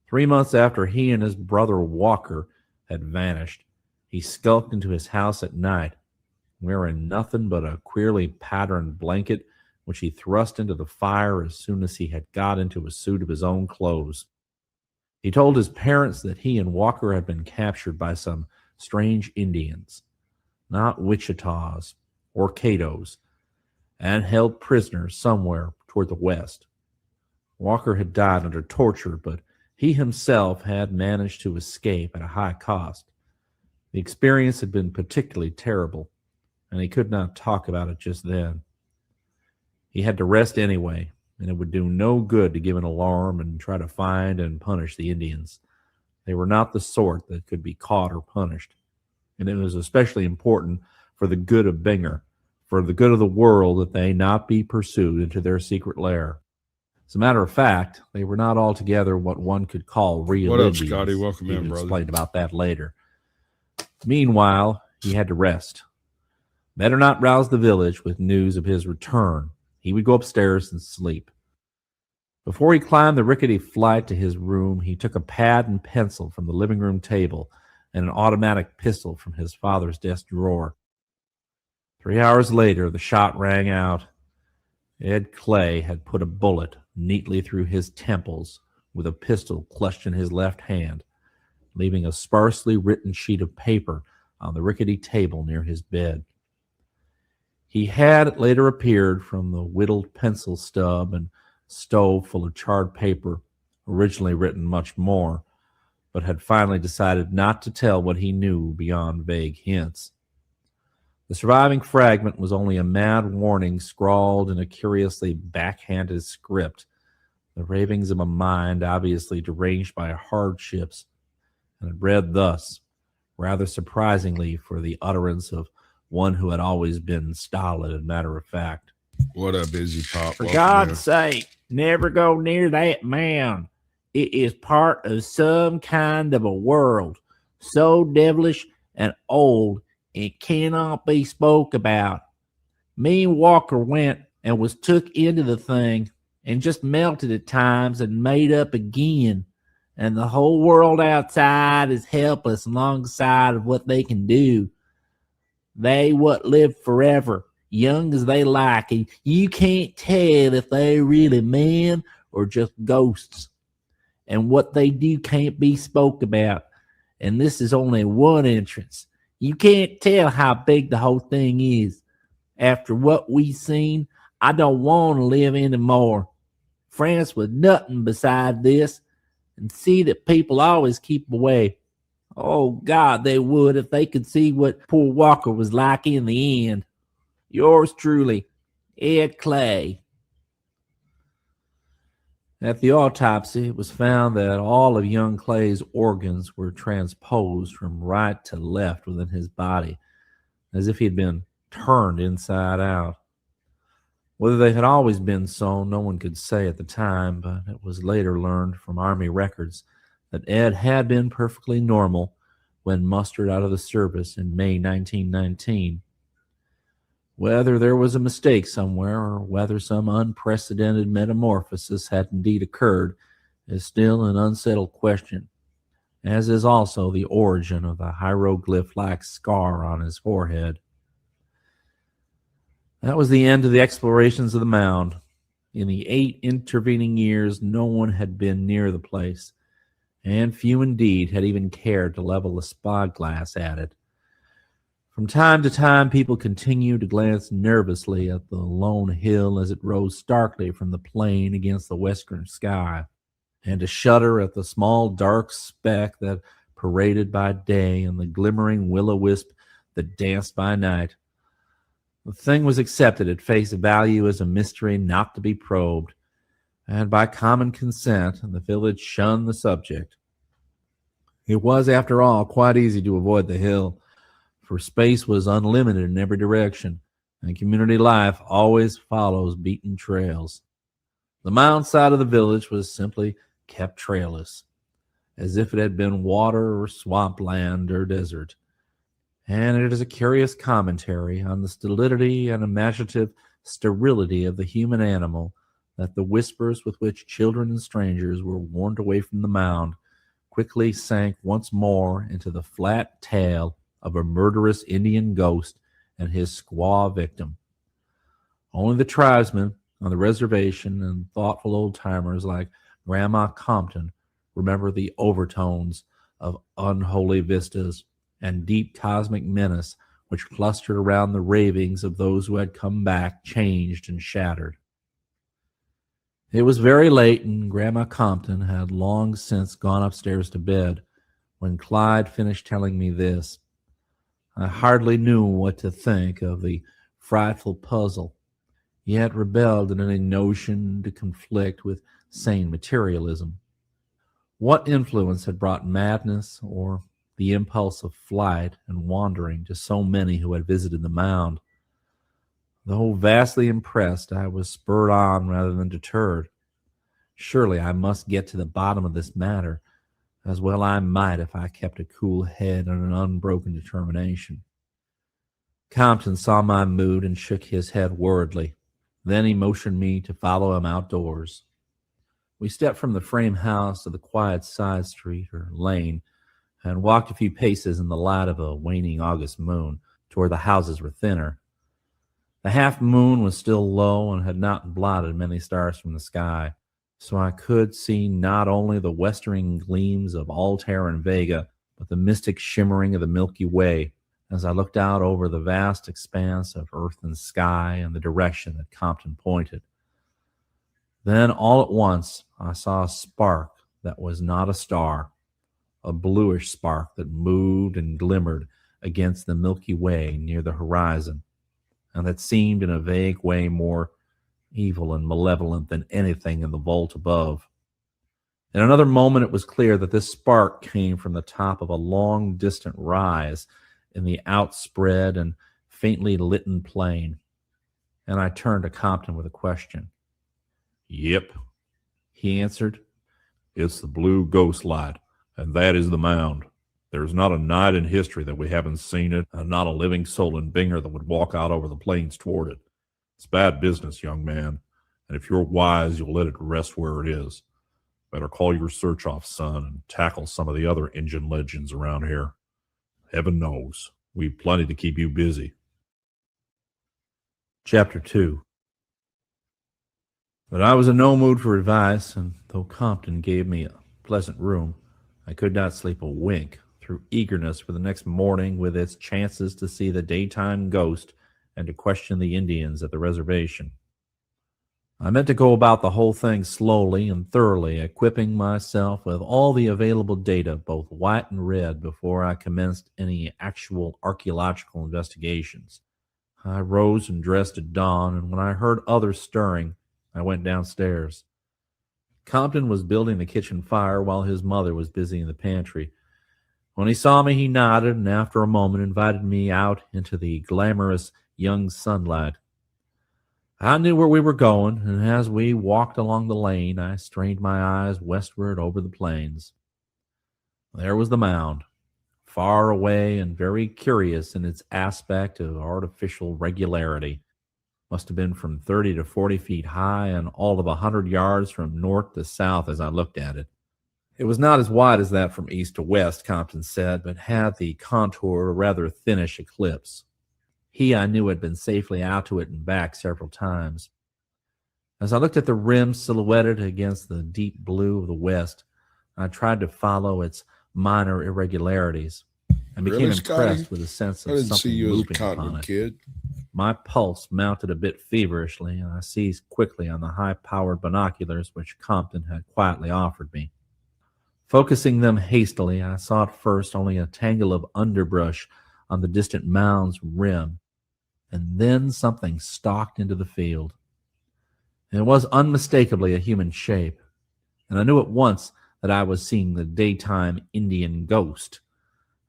3 months after he and his brother Walker had vanished, he skulked into his house at night, wearing nothing but a queerly patterned blanket, which he thrust into the fire as soon as he had got into a suit of his own clothes. He told his parents that he and Walker had been captured by some strange Indians, not Wichitas or Catos, and held prisoners somewhere toward the west. Walker had died under torture, but he himself had managed to escape at a high cost. The experience had been particularly terrible, and he could not talk about it just then. He had to rest anyway, and it would do no good to give an alarm and try to find and punish the Indians. They were not the sort that could be caught or punished, and it was especially important for the good of Binger, for the good of the world, that they not be pursued into their secret lair. As a matter of fact, they were not altogether what one could call real What up, Indians. Scotty? Welcome He in, brother. explained about that later. Meanwhile, he had to rest. Better not rouse the village with news of his return. He would go upstairs and sleep. Before he climbed the rickety flight to his room, he took a pad and pencil from the living room table and an automatic pistol from his father's desk drawer. 3 hours later, the shot rang out. Ed Clay had put a bullet neatly through his temples with a pistol clutched in his left hand, leaving a sparsely written sheet of paper on the rickety table near his bed. He had, it later appeared, from the whittled pencil stub and stove full of charred paper, originally written much more, but had finally decided not to tell what he knew beyond vague hints. The surviving fragment was only a mad warning scrawled in a curiously backhanded script, the ravings of a mind obviously deranged by hardships, and it read thus, rather surprisingly for the utterance of one who had always been stolid and matter-of-fact. What up, Busy Pop? For Welcome God's in. sake, never go near that mound. It is part of some kind of a world, so devilish and old it cannot be spoke about. Me and Walker went and was took into the thing and just melted at times and made up again. And the whole world outside is helpless alongside of what they can do. They what live forever, young as they like, and you can't tell if they're really men or just ghosts. And what they do can't be spoke about. And this is only one entrance. You can't tell how big the whole thing is. After what we've seen, I don't want to live anymore. France was nothing beside this. And see that people always keep away. Oh, God, they would if they could see what poor Walker was like in the end. Yours truly, Ed Clay. At the autopsy, it was found that all of young Clay's organs were transposed from right to left within his body, as if he had been turned inside out. Whether they had always been so, no one could say at the time, but it was later learned from Army records that Ed had been perfectly normal when mustered out of the service in May 1919. Whether there was a mistake somewhere or whether some unprecedented metamorphosis had indeed occurred is still an unsettled question, as is also the origin of the hieroglyph-like scar on his forehead. That was the end of the explorations of the mound. In the 8 intervening years, no one had been near the place, and few indeed had even cared to level a spyglass at it. From time to time, people continued to glance nervously at the lone hill as it rose starkly from the plain against the western sky, and to shudder at the small dark speck that paraded by day and the glimmering will-o'-wisp that danced by night. The thing was accepted at face value as a mystery not to be probed, and by common consent the village shunned the subject. It was, after all, quite easy to avoid the hill, for space was unlimited in every direction, and community life always follows beaten trails. The mound side of the village was simply kept trailless, as if it had been water or swampland or desert. And it is a curious commentary on the stolidity and imaginative sterility of the human animal that the whispers with which children and strangers were warned away from the mound quickly sank once more into the flat tale of a murderous Indian ghost and his squaw victim. Only the tribesmen on the reservation and thoughtful old-timers like Grandma Compton remember the overtones of unholy vistas and deep cosmic menace which clustered around the ravings of those who had come back changed and shattered. It was very late, and Grandma Compton had long since gone upstairs to bed when Clyde finished telling me this. I hardly knew what to think of the frightful puzzle, yet rebelled at any notion to conflict with sane materialism. What influence had brought madness or the impulse of flight and wandering to so many who had visited the mound? Though vastly impressed, I was spurred on rather than deterred. Surely I must get to the bottom of this matter, as well I might if I kept a cool head and an unbroken determination. Compton saw my mood and shook his head worriedly. Then he motioned me to follow him outdoors. We stepped from the frame house to the quiet side street or lane and walked a few paces in the light of a waning August moon to where the houses were thinner. The half moon was still low and had not blotted many stars from the sky, so I could see not only the westering gleams of Altair and Vega, but the mystic shimmering of the Milky Way as I looked out over the vast expanse of earth and sky in the direction that Compton pointed. Then all at once I saw a spark that was not a star, a bluish spark that moved and glimmered against the Milky Way near the horizon, and that seemed in a vague way more evil and malevolent than anything in the vault above. In another moment it was clear that this spark came from the top of a long distant rise in the outspread and faintly litten plain, and I turned to Compton with a question. "Yep," he answered. "It's the blue ghost light, and that is the mound. There's not a night in history that we haven't seen it, and not a living soul in Binger that would walk out over the plains toward it. It's bad business, young man, and if you're wise, you'll let it rest where it is. Better call your search off, son, and tackle some of the other Injun legends around here. Heaven knows, we've plenty to keep you busy." Chapter 2. But I was in no mood for advice, and though Compton gave me a pleasant room, I could not sleep a wink through eagerness for the next morning with its chances to see the daytime ghost and to question the Indians at the reservation. I meant to go about the whole thing slowly and thoroughly, equipping myself with all the available data, both white and red, before I commenced any actual archaeological investigations. I rose and dressed at dawn, and when I heard others stirring, I went downstairs. Compton was building the kitchen fire while his mother was busy in the pantry. When he saw me, he nodded, and after a moment invited me out into the glamorous young sunlight. I knew where we were going, and as we walked along the lane, I strained my eyes westward over the plains. There was the mound, far away and very curious in its aspect of artificial regularity. Must have been from 30 to 40 feet high and all of 100 yards from north to south as I looked at it. It was not as wide as that from east to west, Compton said, but had the contour of a rather thinnish eclipse. He, I knew, had been safely out to it and back several times. As I looked at the rim silhouetted against the deep blue of the west, I tried to follow its minor irregularities and became Really, Scotty? impressed with a sense I of didn't see something you as a moving upon cotton it. kid. My pulse mounted a bit feverishly, and I seized quickly on the high-powered binoculars which Compton had quietly offered me. Focusing them hastily, I saw at first only a tangle of underbrush on the distant mound's rim, and then something stalked into the field. It was unmistakably a human shape, and I knew at once that I was seeing the daytime Indian ghost.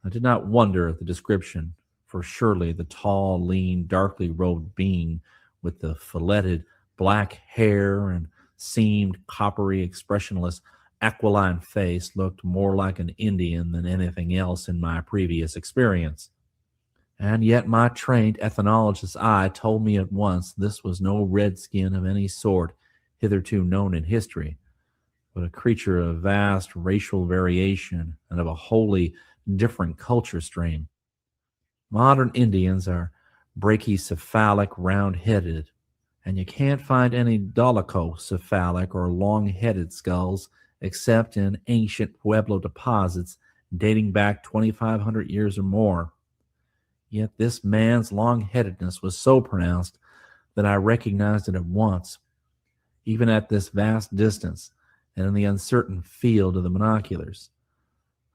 I did not wonder at the description, for surely the tall, lean, darkly robed being with the filletted black hair and seamed, coppery, expressionless, aquiline face looked more like an Indian than anything else in my previous experience. And yet my trained ethnologist's eye told me at once this was no redskin of any sort hitherto known in history, but a creature of vast racial variation and of a wholly different culture stream. Modern Indians are brachycephalic, round-headed, and you can't find any dolichocephalic or long-headed skulls except in ancient Pueblo deposits dating back 2,500 years or more. Yet this man's long-headedness was so pronounced that I recognized it at once, even at this vast distance and in the uncertain field of the binoculars.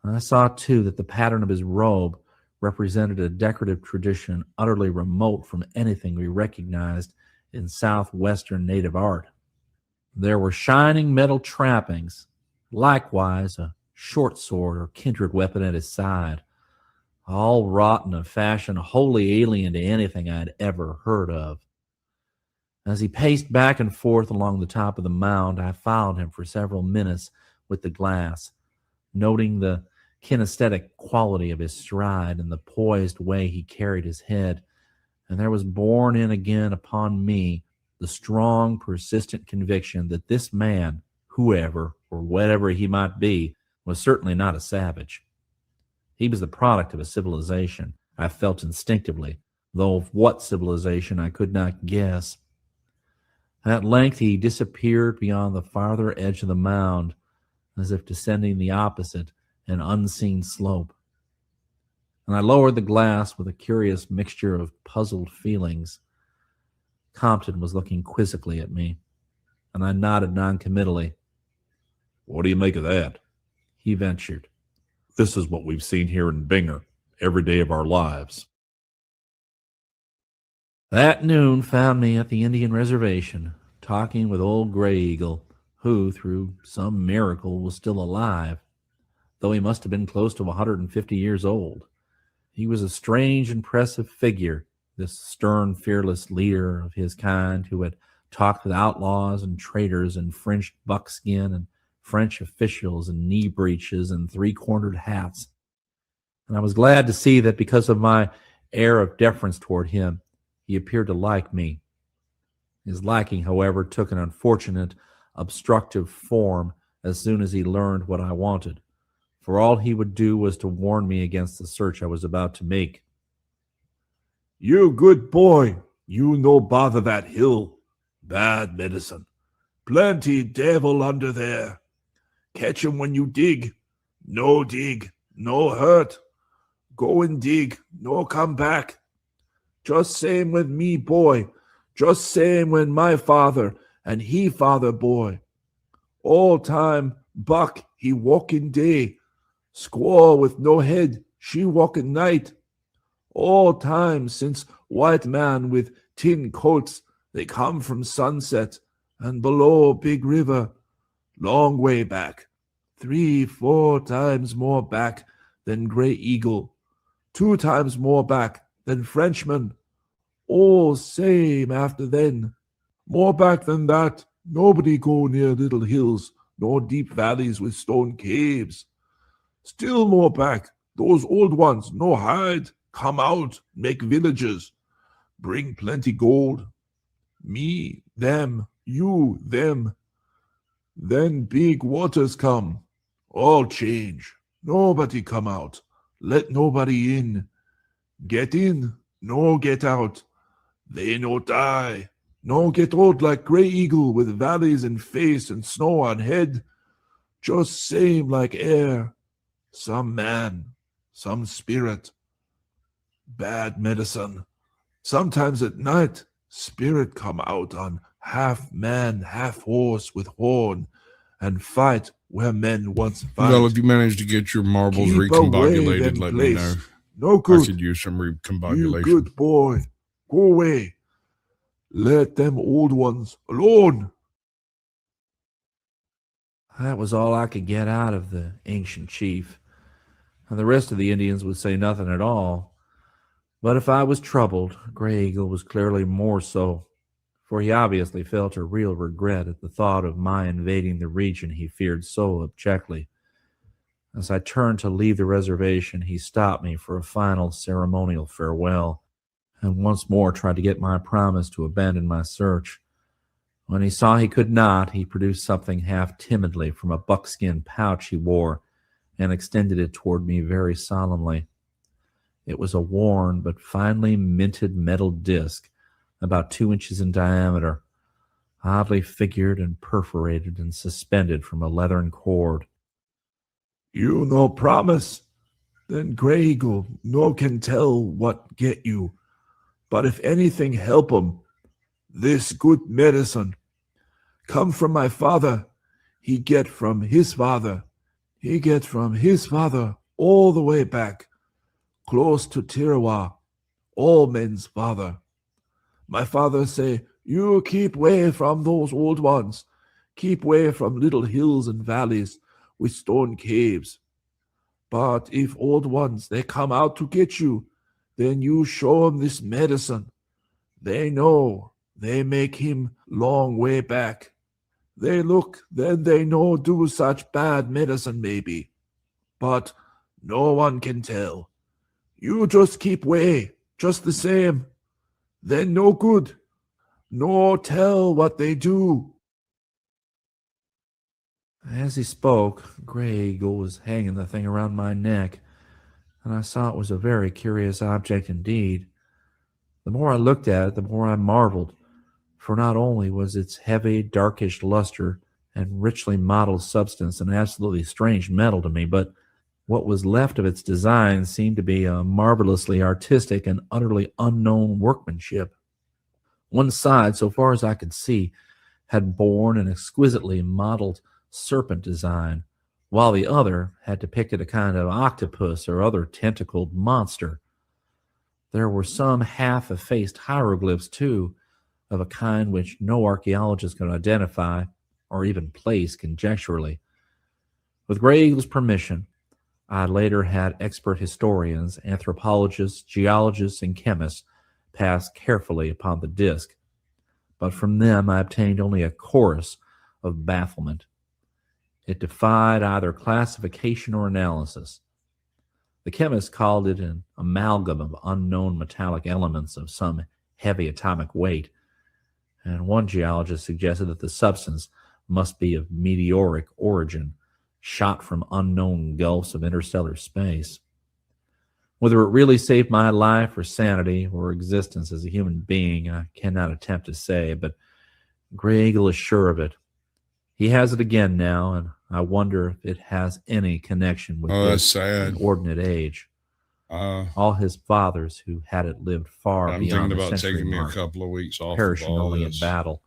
I saw, too, that the pattern of his robe represented a decorative tradition utterly remote from anything we recognized in southwestern native art. There were shining metal trappings, likewise a short sword or kindred weapon at his side, all wrought in a fashion wholly alien to anything I had ever heard of. As he paced back and forth along the top of the mound, I followed him for several minutes with the glass, noting the kinesthetic quality of his stride and the poised way he carried his head, and there was borne in again upon me the strong, persistent conviction that this man, whoever or whatever he might be, was certainly not a savage. He was the product of a civilization, I felt instinctively, though of what civilization I could not guess. At length he disappeared beyond the farther edge of the mound, as if descending the opposite and unseen slope. And I lowered the glass with a curious mixture of puzzled feelings. Compton was looking quizzically at me, and I nodded noncommittally. What do you make of that? He ventured. This is what we've seen here in Binger every day of our lives. That noon found me at the Indian reservation, talking with old Gray Eagle, who, through some miracle, was still alive, though he must have been close to 150 years old. He was a strange, impressive figure, this stern, fearless leader of his kind who had talked with outlaws and traitors in fringed buckskin and French officials in knee breeches and three-cornered hats. And I was glad to see that because of my air of deference toward him, he appeared to like me. His liking, however, took an unfortunate, obstructive form as soon as he learned what I wanted, for all he would do was to warn me against the search I was about to make. You good boy. You no bother that hill. Bad medicine. Plenty devil under there. Catch 'em when you dig. No dig. No hurt. Go and dig. No come back. Just same with me, boy. Just same when my father and he father, boy. All time, buck, he walking day. Squaw with no head, she walking night. All time since white man with tin coats, they come from sunset and below big river. Long way back. 3-4 times more back than Gray Eagle. 2 times more back than Frenchman. All same after then. More back than that, nobody go near little hills nor deep valleys with stone caves. Still more back, Those old ones, no hide. Come out, make villages. Bring plenty gold. Me, them, you, them. Then big waters come. All change. Nobody come out. Let nobody in. Get in, no get out. They no die. No get old like Grey Eagle with valleys in face and snow on head. Just same like air. Some man, some spirit. Bad medicine. Sometimes at night, spirit come out on half man, half horse with horn and fight where men once fight. Well, if you manage to get your marbles Keep away recombobulated, them let me know. place. No I good. could use some You recombobulation. good boy. Go away. Let them old ones alone. That was all I could get out of the ancient chief, and the rest of the Indians would say nothing at all. But if I was troubled, Grey Eagle was clearly more so, for he obviously felt a real regret at the thought of my invading the region he feared so abjectly. As I turned to leave the reservation, he stopped me for a final ceremonial farewell, and once more tried to get my promise to abandon my search. When he saw he could not, he produced something half timidly from a buckskin pouch he wore and extended it toward me very solemnly. It was a worn but finely minted metal disc, about 2 inches in diameter, oddly figured and perforated and suspended from a leathern cord. You no promise? Then Grey Eagle no can tell what get you. But if anything help 'em, this good medicine come from my father. He get from his father. He get from his father all the way back, close to Tirawa, all men's father. My father say, you keep way from those old ones. Keep way from little hills and valleys with stone caves. But if old ones, they come out to get you, then you show 'em this medicine. They know, they make him long way back. They look, then they no do such bad medicine maybe. But no one can tell. You just keep way, just the same. Then no good. No tell what they do. As he spoke, Grey Eagle was hanging the thing around my neck, and I saw it was a very curious object indeed. The more I looked at it, the more I marveled, for not only was its heavy, darkish luster and richly modeled substance an absolutely strange metal to me, but what was left of its design seemed to be a marvelously artistic and utterly unknown workmanship. One side, so far as I could see, had borne an exquisitely modeled serpent design, while the other had depicted a kind of octopus or other tentacled monster. There were some half-effaced hieroglyphs, too, of a kind which no archaeologist could identify or even place conjecturally. With Grey Eagle's permission, I later had expert historians, anthropologists, geologists, and chemists pass carefully upon the disk, but from them I obtained only a chorus of bafflement. It defied either classification or analysis. The chemists called it an amalgam of unknown metallic elements of some heavy atomic weight, and one geologist suggested that the substance must be of meteoric origin, shot from unknown gulfs of interstellar space. Whether it really saved my life or sanity or existence as a human being, I cannot attempt to say, but Grey Eagle is sure of it. He has it again now, and I wonder if it has any connection with That's this sad. inordinate age. All his fathers who had it lived far I'm beyond thinking the about century taking me a mark, couple of weeks off. perishing of all only in this. battle.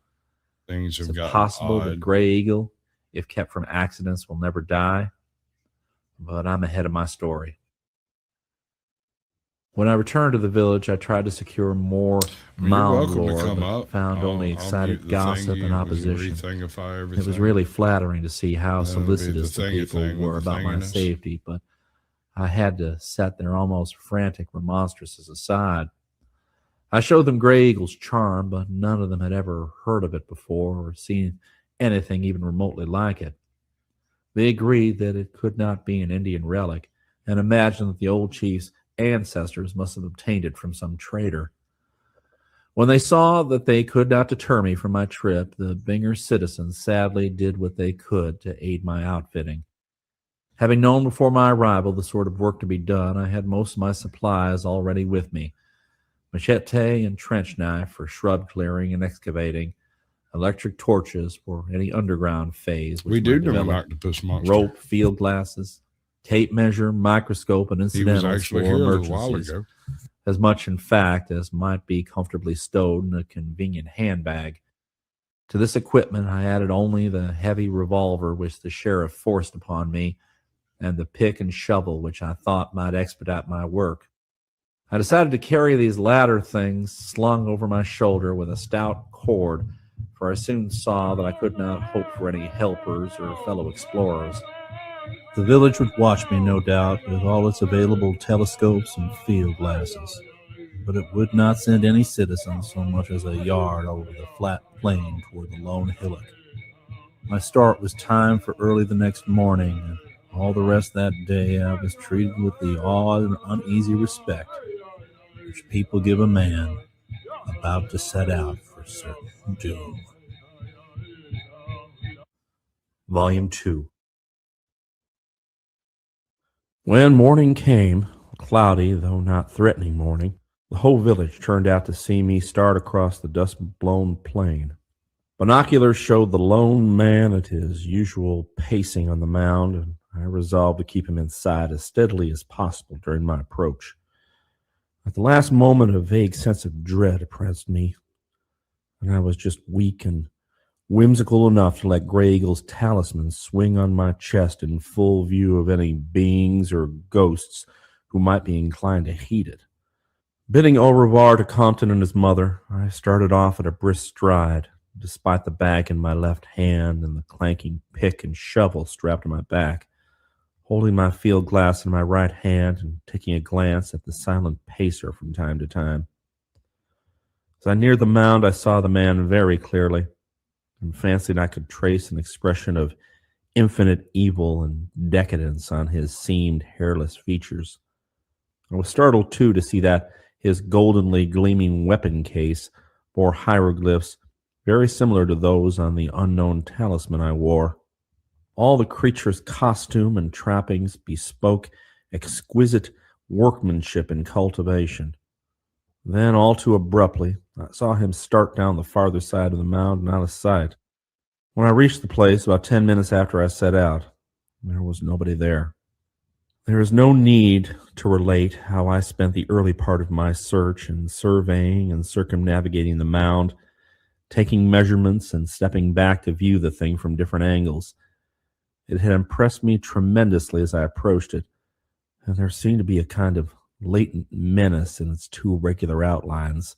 Things Is have it gotten possible that odd. Grey Eagle, if kept from accidents, will never die? But I'm ahead of my story. When I returned to the village, I tried to secure more You're mound welcome lore, to come but up. found only I'll excited mute the gossip thingy. and It was opposition. rethingify It was everything. really flattering to see how That'll be solicitous the the thingy people thing were with the about my thinginess. safety, but I had to set their almost frantic remonstrances aside. I showed them Grey Eagle's charm, but none of them had ever heard of it before or seen anything even remotely like it. They agreed that it could not be an Indian relic and imagined that the old chief's ancestors must have obtained it from some trader. When they saw that they could not deter me from my trip, the Bingor citizens sadly did what they could to aid my outfitting. Having known before my arrival the sort of work to be done, I had most of my supplies already with me: machete and trench knife for shrub clearing and excavating, electric torches for any underground phase which We do might know an develop, octopus monster. rope, field glasses, tape measure, microscope, and He was incidentals actually for here a little while emergencies. ago. As much, in fact, as might be comfortably stowed in a convenient handbag. To this equipment I added only the heavy revolver which the sheriff forced upon me, and the pick and shovel which I thought might expedite my work. I decided to carry these latter things slung over my shoulder with a stout cord, for I soon saw that I could not hope for any helpers or fellow explorers. The village would watch me, no doubt, with all its available telescopes and field glasses, but it would not send any citizens so much as a yard over the flat plain toward the lone hillock. My start was timed for early the next morning, and all the rest that day I was treated with the awed and uneasy respect which people give a man about to set out for certain doom. Volume 2. When morning came, a cloudy though not threatening morning, the whole village turned out to see me start across the dust-blown plain. Binoculars showed the lone man at his usual pacing on the mound, and I resolved to keep him in sight as steadily as possible during my approach. At the last moment, a vague sense of dread oppressed me, and I was just weak and whimsical enough to let Grey Eagle's talisman swing on my chest in full view of any beings or ghosts who might be inclined to heed it. Bidding au revoir to Compton and his mother, I started off at a brisk stride, despite the bag in my left hand and the clanking pick and shovel strapped to my back, holding my field glass in my right hand and taking a glance at the silent pacer from time to time. As I neared the mound, I saw the man very clearly, and fancied I could trace an expression of infinite evil and decadence on his seamed, hairless features. I was startled, too, to see that his goldenly gleaming weapon case bore hieroglyphs very similar to those on the unknown talisman I wore. All the creature's costume and trappings bespoke exquisite workmanship and cultivation. Then, all too abruptly, I saw him start down the farther side of the mound and out of sight. When I reached the place, about 10 minutes after I set out, there was nobody there. There is no need to relate how I spent the early part of my search in surveying and circumnavigating the mound, taking measurements and stepping back to view the thing from different angles. It had impressed me tremendously as I approached it, and there seemed to be a kind of latent menace in its two regular outlines.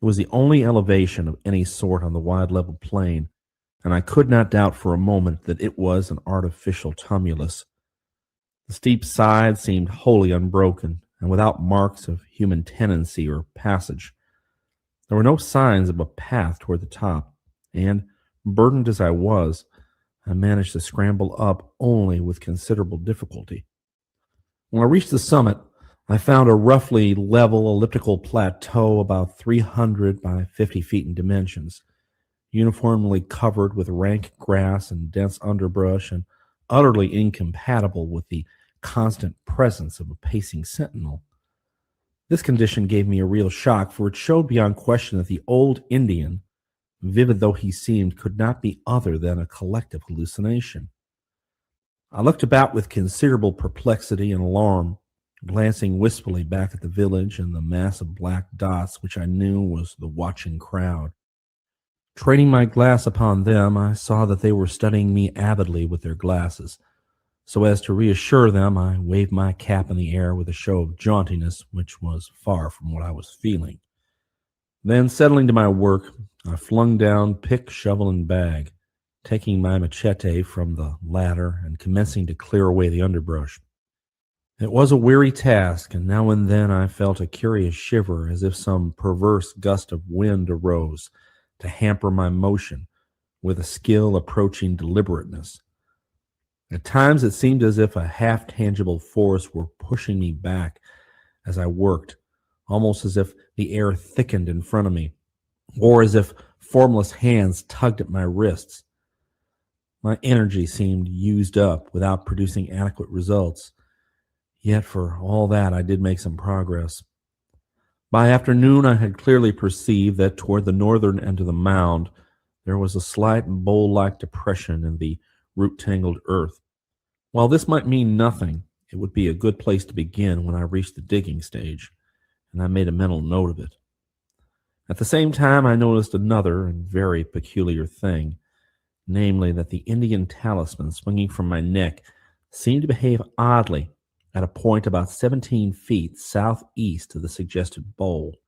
It was the only elevation of any sort on the wide level plain, and I could not doubt for a moment that it was an artificial tumulus. The steep side seemed wholly unbroken, and without marks of human tenancy or passage. There were no signs of a path toward the top, and, burdened as I was, I managed to scramble up only with considerable difficulty. When I reached the summit, I found a roughly level elliptical plateau about 300 by 50 feet in dimensions, uniformly covered with rank grass and dense underbrush, and utterly incompatible with the constant presence of a pacing sentinel. This condition gave me a real shock, for it showed beyond question that the old Indian, vivid though he seemed, could not be other than a collective hallucination. I looked about with considerable perplexity and alarm, glancing wistfully back at the village and the mass of black dots which I knew was the watching crowd. Training my glass upon them, I saw that they were studying me avidly with their glasses. So as to reassure them, I waved my cap in the air with a show of jauntiness which was far from what I was feeling. Then, settling to my work, I flung down pick, shovel, and bag, taking my machete from the latter and commencing to clear away the underbrush. It was a weary task, and now and then I felt a curious shiver as if some perverse gust of wind arose to hamper my motion with a skill approaching deliberateness. At times it seemed as if a half-tangible force were pushing me back as I worked, almost as if the air thickened in front of me, or as if formless hands tugged at my wrists. My energy seemed used up without producing adequate results. Yet for all that, I did make some progress. By afternoon, I had clearly perceived that toward the northern end of the mound, there was a slight bowl-like depression in the root-tangled earth. While this might mean nothing, it would be a good place to begin when I reached the digging stage, and I made a mental note of it. At the same time, I noticed another and very peculiar thing, namely that the Indian talisman swinging from my neck seemed to behave oddly at a point about 17 feet southeast of the suggested bowl.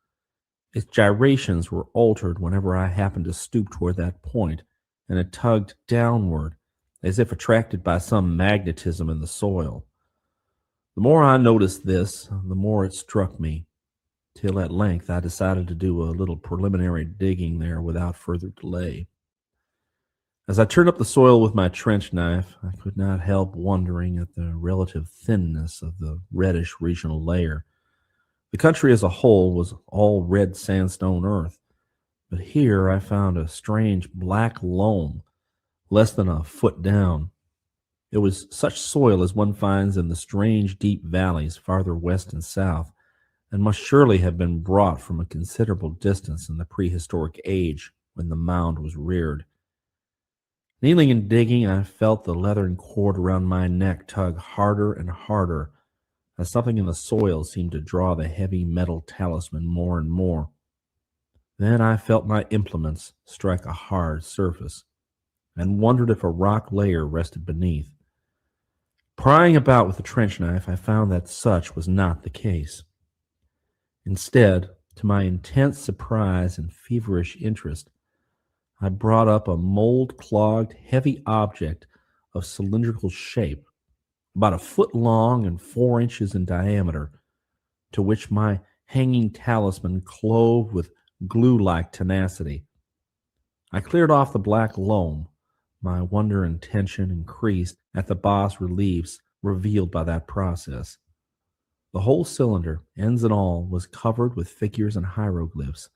Its gyrations were altered whenever I happened to stoop toward that point, and it tugged downward, as if attracted by some magnetism in the soil. The more I noticed this, the more it struck me, till at length I decided to do a little preliminary digging there without further delay. As I turned up the soil with my trench knife, I could not help wondering at the relative thinness of the reddish regional layer. The country as a whole was all red sandstone earth, but here I found a strange black loam, less than a foot down. It was such soil as one finds in the strange deep valleys farther west and south, and must surely have been brought from a considerable distance in the prehistoric age when the mound was reared. Kneeling and digging, I felt the leathern cord around my neck tug harder and harder, as something in the soil seemed to draw the heavy metal talisman more and more. Then I felt my implements strike a hard surface, and wondered if a rock layer rested beneath. Prying about with the trench knife, I found that such was not the case. Instead, to my intense surprise and feverish interest, I brought up a mold-clogged, heavy object of cylindrical shape, about a foot long and 4 inches in diameter, to which my hanging talisman clove with glue-like tenacity. I cleared off the black loam. My wonder and tension increased at the bas-reliefs revealed by that process. The whole cylinder, ends and all, was covered with figures and hieroglyphs,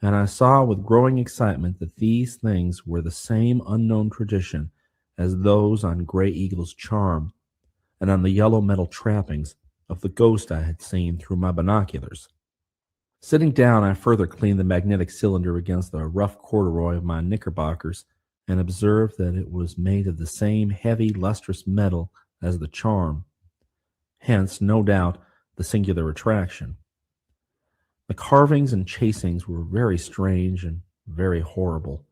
and I saw with growing excitement that these things were the same unknown tradition as those on Gray Eagle's charm and on the yellow metal trappings of the ghost I had seen through my binoculars. Sitting down, I further cleaned the magnetic cylinder against the rough corduroy of my knickerbockers and observed that it was made of the same heavy, lustrous metal as the charm. Hence, no doubt, the singular attraction. The carvings and chasings were very strange and very horrible.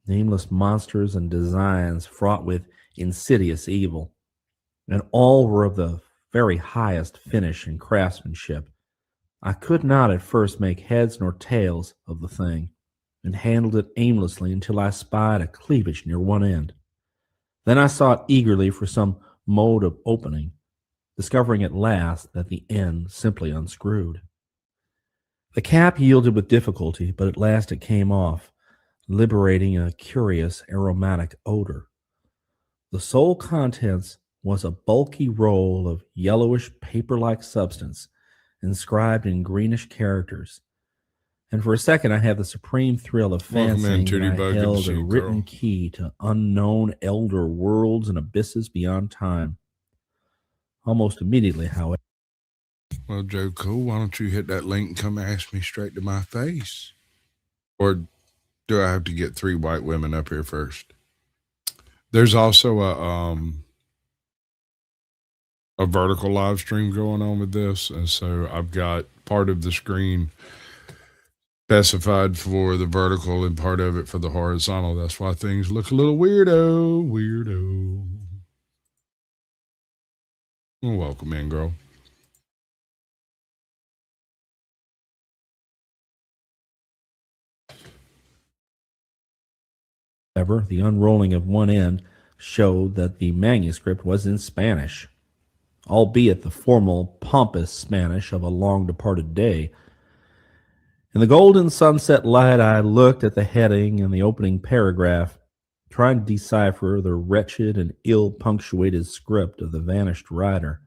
Nameless monsters and designs fraught with insidious evil, and all were of the very highest finish and craftsmanship. I could not at first make heads nor tails of the thing, and handled it aimlessly until I spied a cleavage near one end. Then I sought eagerly for some mode of opening, discovering at last that the end simply unscrewed. The cap yielded with difficulty, but at last it came off, liberating a curious aromatic odor. The sole contents was a bulky roll of yellowish paper-like substance, inscribed in greenish characters, and for a second I had the supreme thrill of Welcome in, fancying Tootie that I Bug. Good to held see a you, written girl. key to unknown elder worlds and abysses beyond time. Almost immediately, however, Well, Joe Cool, why don't you hit that link and come ask me straight to my face? Or do I have to get 3 white women up here first? There's also a vertical live stream going on with this, and so I've got part of the screen specified for the vertical and part of it for the horizontal. That's why things look a little weirdo. Well, welcome in, girl. the unrolling of one end showed that the manuscript was in Spanish, albeit the formal, pompous Spanish of a long-departed day. In the golden sunset light, I looked at the heading and the opening paragraph, trying to decipher the wretched and ill-punctuated script of the vanished writer.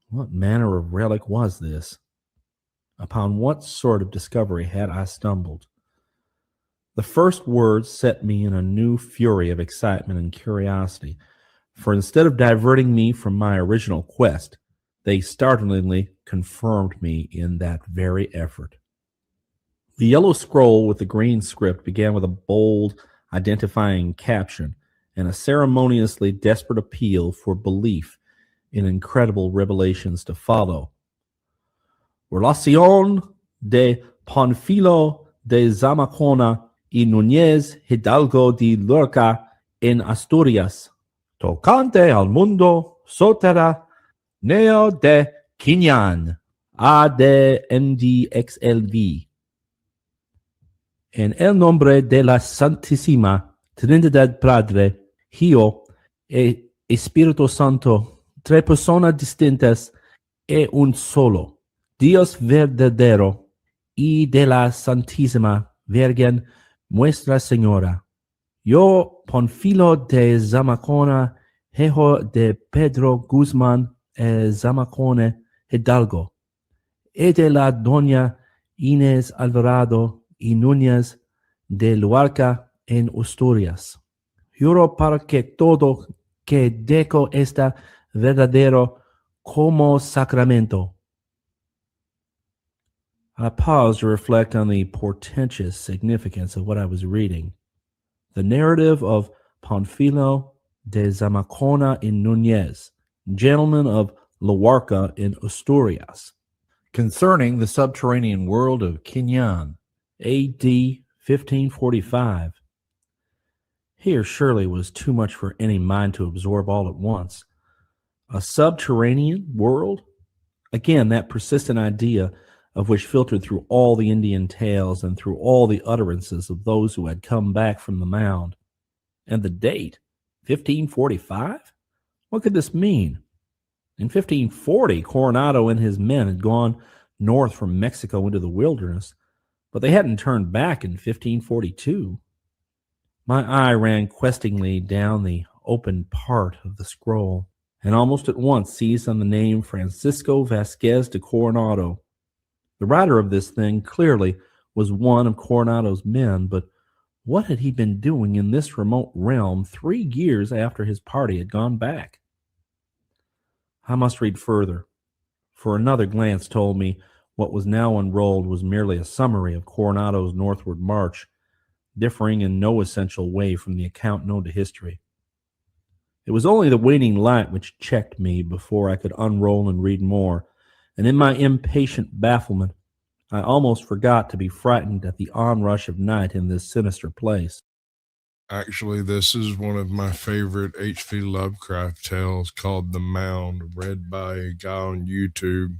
What manner of relic was this? Upon what sort of discovery had I stumbled? The first words set me in a new fury of excitement and curiosity, for instead of diverting me from my original quest, they startlingly confirmed me in that very effort. The yellow scroll with the green script began with a bold, identifying caption and a ceremoniously desperate appeal for belief in incredible revelations to follow. Relación de Panfilo de Zamacona y Núñez Hidalgo de Lorca en Asturias, tocante al mundo soterráneo de Quiñán, ADNDXLV. En el nombre de la Santísima Trinidad Padre, Hijo e Espíritu Santo, tres personas distintas e un solo, Dios verdadero, y de la Santísima Virgen Nuestra Señora. Yo, Panfilo de Zamacona, hijo de Pedro Guzmán Zamacona Hidalgo, y de la doña Inés Alvarado y Núñez de Luarca en Asturias. Juro para que todo que deco está verdadero como sacramento. I paused to reflect on the portentous significance of what I was reading. The narrative of Panfilo de Zamacona y Núñez, gentleman of Luarca in Asturias, concerning the subterranean world of Quiñán, A.D. 1545. Here surely was too much for any mind to absorb all at once. A subterranean world? Again, that persistent idea of which filtered through all the Indian tales and through all the utterances of those who had come back from the mound. And the date, 1545? What could this mean? In 1540, Coronado and his men had gone north from Mexico into the wilderness, but they hadn't turned back in 1542. My eye ran questingly down the open part of the scroll, and almost at once seized on the name Francisco Vasquez de Coronado. The writer of this thing clearly was one of Coronado's men, but what had he been doing in this remote realm 3 years after his party had gone back? I must read further, for another glance told me what was now unrolled was merely a summary of Coronado's northward march, differing in no essential way from the account known to history. It was only the waning light which checked me before I could unroll and read more, and in my impatient bafflement, I almost forgot to be frightened at the onrush of night in this sinister place. Actually, this is one of my favorite H.P. Lovecraft tales called The Mound, read by a guy on YouTube.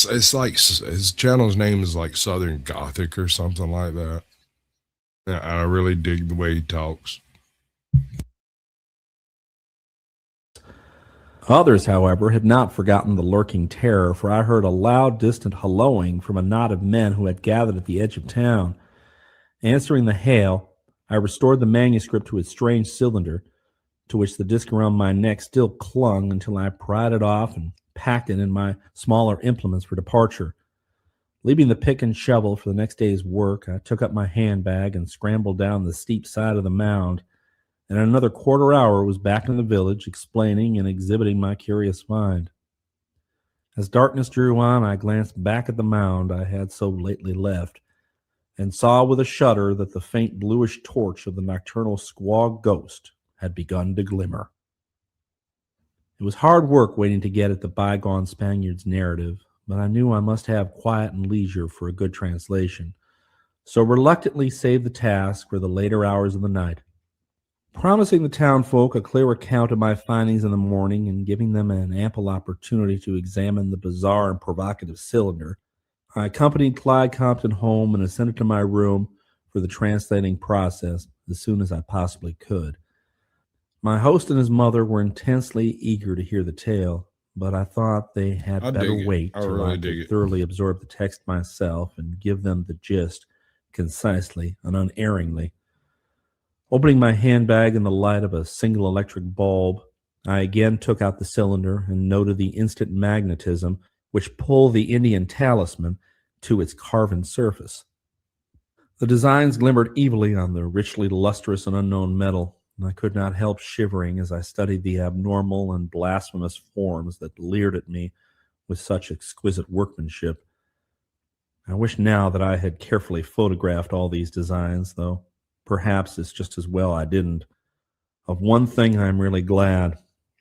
It's like his channel's name is like Southern Gothic or something like that. Yeah, I really dig the way he talks. Others, however, had not forgotten the lurking terror, for I heard a loud, distant hallooing from a knot of men who had gathered at the edge of town. Answering the hail, I restored the manuscript to its strange cylinder, to which the disc around my neck still clung, until I pried it off and packed it in my smaller implements for departure. Leaving the pick and shovel for the next day's work, I took up my handbag and scrambled down the steep side of the mound, and in another quarter hour was back in the village, explaining and exhibiting my curious find. As darkness drew on, I glanced back at the mound I had so lately left, and saw with a shudder that the faint bluish torch of the nocturnal squaw ghost had begun to glimmer. It was hard work waiting to get at the bygone Spaniard's narrative, but I knew I must have quiet and leisure for a good translation, so reluctantly saved the task for the later hours of the night. Promising the townfolk a clear account of my findings in the morning and giving them an ample opportunity to examine the bizarre and provocative cylinder, I accompanied Clyde Compton home and ascended to my room for the translating process as soon as I possibly could. My host and his mother were intensely eager to hear the tale, but I thought they had better wait till I could thoroughly absorb the text myself and give them the gist concisely and unerringly. Opening my handbag in the light of a single electric bulb, I again took out the cylinder and noted the instant magnetism which pulled the Indian talisman to its carven surface. The designs glimmered evilly on the richly lustrous and unknown metal, and I could not help shivering as I studied the abnormal and blasphemous forms that leered at me with such exquisite workmanship. I wish now that I had carefully photographed all these designs, though perhaps it's just as well I didn't. Of one thing I am really glad,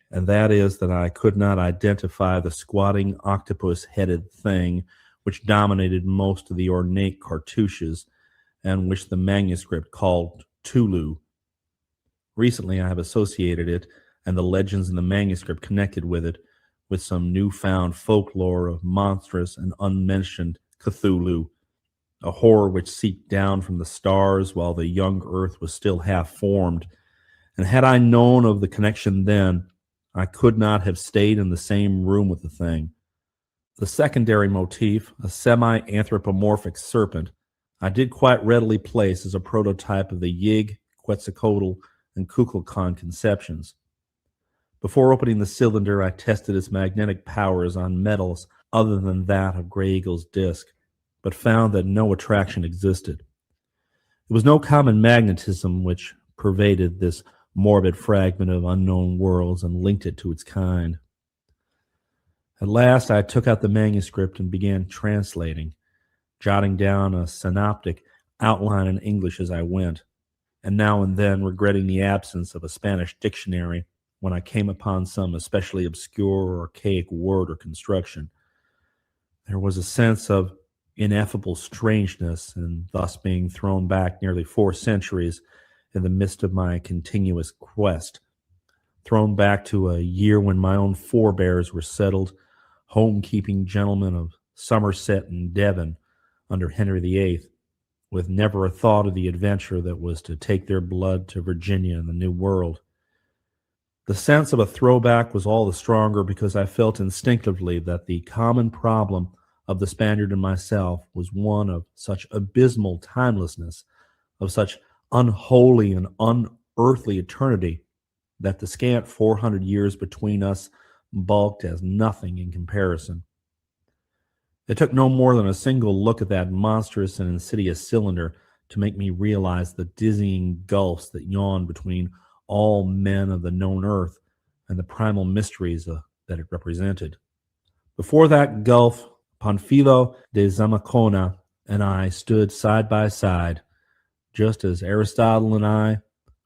and that is that I could not identify the squatting octopus-headed thing which dominated most of the ornate cartouches and which the manuscript called Tulu. Recently I have associated it and the legends in the manuscript connected with it with some newfound folklore of monstrous and unmentioned Cthulhu, a horror which seeped down from the stars while the young earth was still half formed. And had I known of the connection then, I could not have stayed in the same room with the thing. The secondary motif, a semi-anthropomorphic serpent, I did quite readily place as a prototype of the Yig, Quetzalcoatl, and Kukulkan conceptions. Before opening the cylinder, I tested its magnetic powers on metals other than that of Grey Eagle's disc, but found that no attraction existed. It was no common magnetism which pervaded this morbid fragment of unknown worlds and linked it to its kind. At last I took out the manuscript and began translating, jotting down a synoptic outline in English as I went, and now and then regretting the absence of a Spanish dictionary when I came upon some especially obscure or archaic word or construction. There was a sense of ineffable strangeness in thus being thrown back nearly 4 centuries in the midst of my continuous quest, thrown back to a year when my own forebears were settled, home-keeping gentlemen of Somerset and Devon under Henry VIII, with never a thought of the adventure that was to take their blood to Virginia and the New World. The sense of a throwback was all the stronger because I felt instinctively that the common problem of the Spaniard and myself was one of such abysmal timelessness, of such unholy and unearthly eternity, that the scant 400 years between us bulked as nothing in comparison. It took no more than a single look at that monstrous and insidious cylinder to make me realize the dizzying gulfs that yawned between all men of the known earth and the primal mysteries that it represented. Before that gulf, Panfilo de Zamacona and I stood side by side, just as Aristotle and I,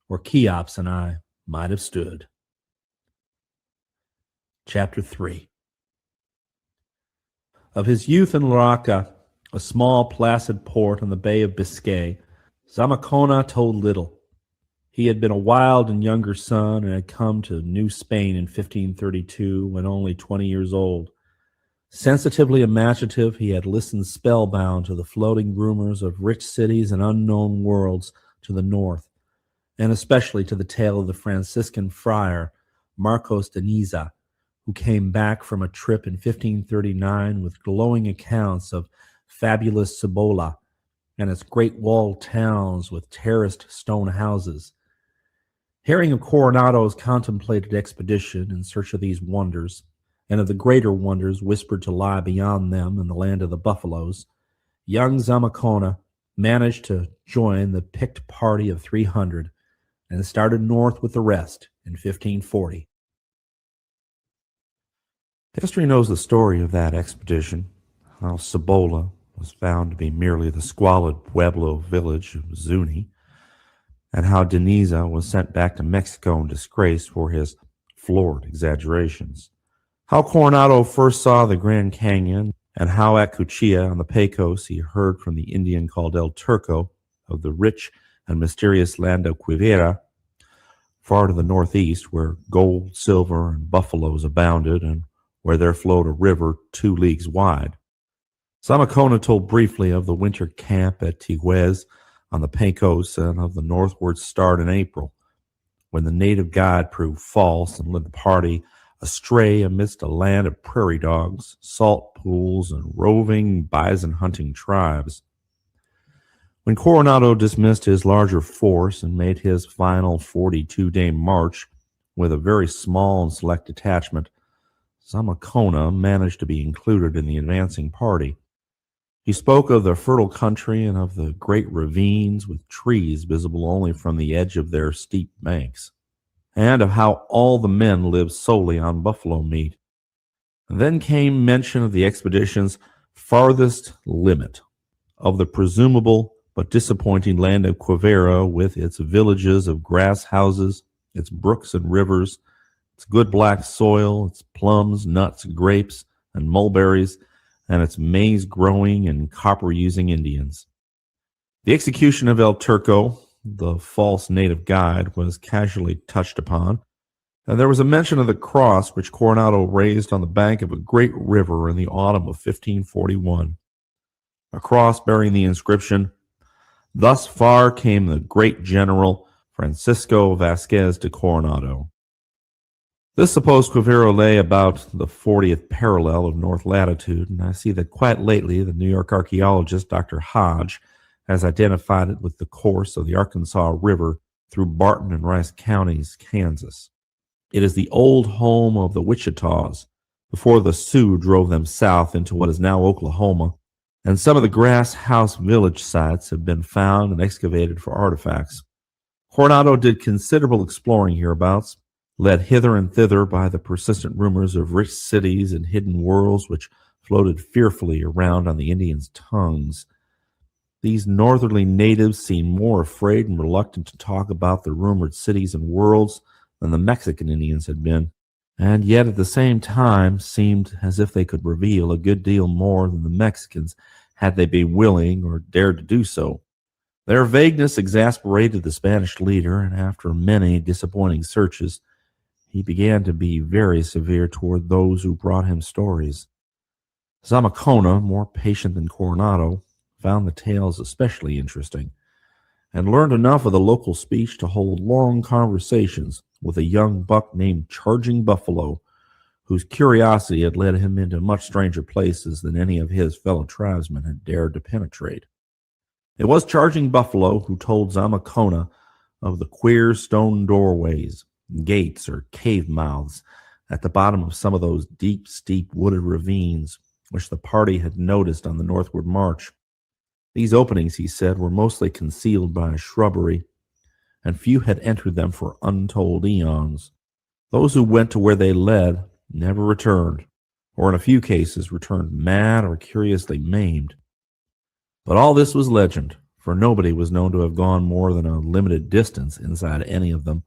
or Cheops and I, might have stood. Chapter 3. Of his youth in Laraca, a small placid port on the Bay of Biscay, Zamacona told little. He had been a wild and younger son and had come to New Spain in 1532 when only 20 years old. Sensitively imaginative, he had listened spellbound to the floating rumors of rich cities and unknown worlds to the north, and especially to the tale of the Franciscan friar Marcos de Niza, who came back from a trip in 1539 with glowing accounts of fabulous Cibola and its great walled towns with terraced stone houses. Hearing of Coronado's contemplated expedition in search of these wonders, and of the greater wonders whispered to lie beyond them in the land of the buffaloes, young Zamacona managed to join the picked party of 300 and started north with the rest in 1540. History knows the story of that expedition, how Cibola was found to be merely the squalid Pueblo village of Zuni, and how de Niza was sent back to Mexico in disgrace for his florid exaggerations. How Coronado first saw the Grand Canyon, and how at Cuchilla on the Pecos he heard from the Indian called El Turco of the rich and mysterious land of Quivira, far to the northeast, where gold, silver, and buffaloes abounded, and where there flowed a river 2 leagues wide. Zamacona told briefly of the winter camp at Teguez on the Pecos and of the northward start in April, when the native guide proved false and led the party astray amidst a land of prairie dogs, salt pools, and roving bison-hunting tribes. When Coronado dismissed his larger force and made his final 42-day march with a very small and select detachment, Zamacona managed to be included in the advancing party. He spoke of the fertile country and of the great ravines with trees visible only from the edge of their steep banks, and of how all the men lived solely on buffalo meat. And then came mention of the expedition's farthest limit, of the presumable but disappointing land of Quivira, with its villages of grass houses, its brooks and rivers, its good black soil, its plums, nuts, grapes, and mulberries, and its maize-growing and copper-using Indians. The execution of El Turco, the false native guide, was casually touched upon, and there was a mention of the cross which Coronado raised on the bank of a great river in the autumn of 1541, a cross bearing the inscription, "Thus far came the great general Francisco Vasquez de Coronado." This supposed Quivira lay about the 40th parallel of north latitude, and I see that quite lately the New York archaeologist Dr. Hodge has identified it with the course of the Arkansas River through Barton and Rice counties, Kansas. It is the old home of the Wichitas before the Sioux drove them south into what is now Oklahoma, and some of the grass house village sites have been found and excavated for artifacts. Coronado did considerable exploring hereabouts, led hither and thither by the persistent rumors of rich cities and hidden worlds which floated fearfully around on the Indians' tongues. These northerly natives seemed more afraid and reluctant to talk about the rumored cities and worlds than the Mexican Indians had been, and yet at the same time seemed as if they could reveal a good deal more than the Mexicans had they been willing or dared to do so. Their vagueness exasperated the Spanish leader, and after many disappointing searches, he began to be very severe toward those who brought him stories. Zamacona, more patient than Coronado, found the tales especially interesting, and learned enough of the local speech to hold long conversations with a young buck named Charging Buffalo, whose curiosity had led him into much stranger places than any of his fellow tribesmen had dared to penetrate. It was Charging Buffalo who told Zamacona of the queer stone doorways, gates, or cave mouths at the bottom of some of those deep, steep wooded ravines which the party had noticed on the northward march. These openings, he said, were mostly concealed by shrubbery, and few had entered them for untold eons. Those who went to where they led never returned, or in a few cases returned mad or curiously maimed. But all this was legend, for nobody was known to have gone more than a limited distance inside any of them,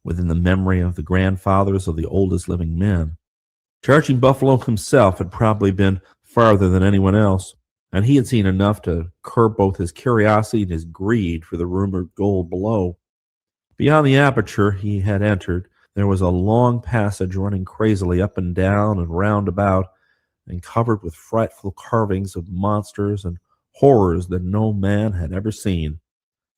within the memory of the grandfathers of the oldest living men. Charging Buffalo himself had probably been farther than anyone else, and he had seen enough to curb both his curiosity and his greed for the rumored gold below. Beyond the aperture he had entered, there was a long passage running crazily up and down and round about, and covered with frightful carvings of monsters and horrors that no man had ever seen.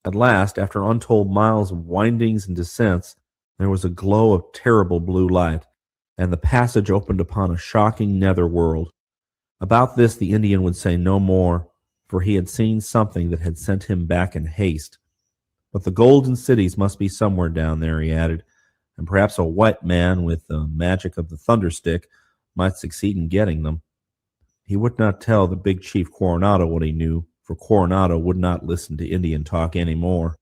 At last, after untold miles of windings and descents, there was a glow of terrible blue light, and the passage opened upon a shocking nether world. About this the Indian would say no more, for he had seen something that had sent him back in haste. But the golden cities must be somewhere down there, he added, and perhaps a white man with the magic of the thunderstick might succeed in getting them. He would not tell the big chief Coronado what he knew, for Coronado would not listen to Indian talk any more.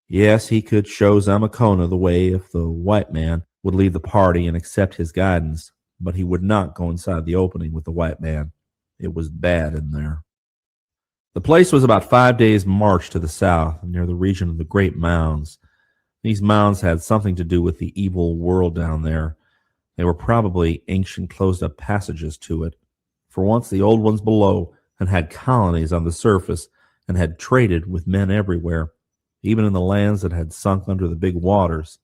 Yes, he could show Zamacona the way if the white man would leave the party and accept his guidance, but he would not go inside the opening with the white man. It was bad in there. The place was about 5 days' march to the south, near the region of the Great Mounds. These mounds had something to do with the evil world down there. They were probably ancient closed-up passages to it, for once the old ones below had had colonies on the surface and had traded with men everywhere, even in the lands that had sunk under the big waters.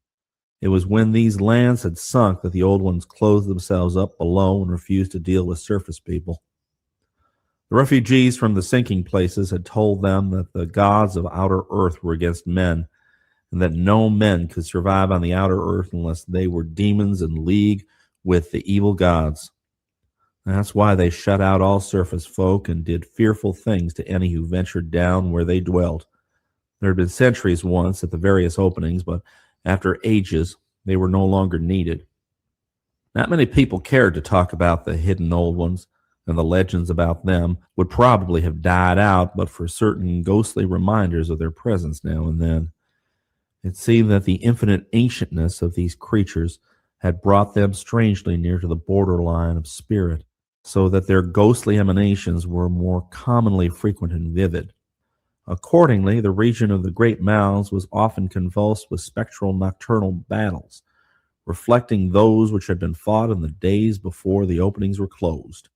It was when these lands had sunk that the old ones closed themselves up below and refused to deal with surface people. The refugees from the sinking places had told them that the gods of outer earth were against men, and that no men could survive on the outer earth unless they were demons in league with the evil gods. That's why they shut out all surface folk and did fearful things to any who ventured down where they dwelt. There had been sentries once at the various openings, but after ages, they were no longer needed. Not many people cared to talk about the hidden old ones, and the legends about them would probably have died out but for certain ghostly reminders of their presence now and then. It seemed that the infinite ancientness of these creatures had brought them strangely near to the borderline of spirit, so that their ghostly emanations were more commonly frequent and vivid. Accordingly, the region of the great mounds was often convulsed with spectral nocturnal battles, reflecting those which had been fought in the days before the openings were closed.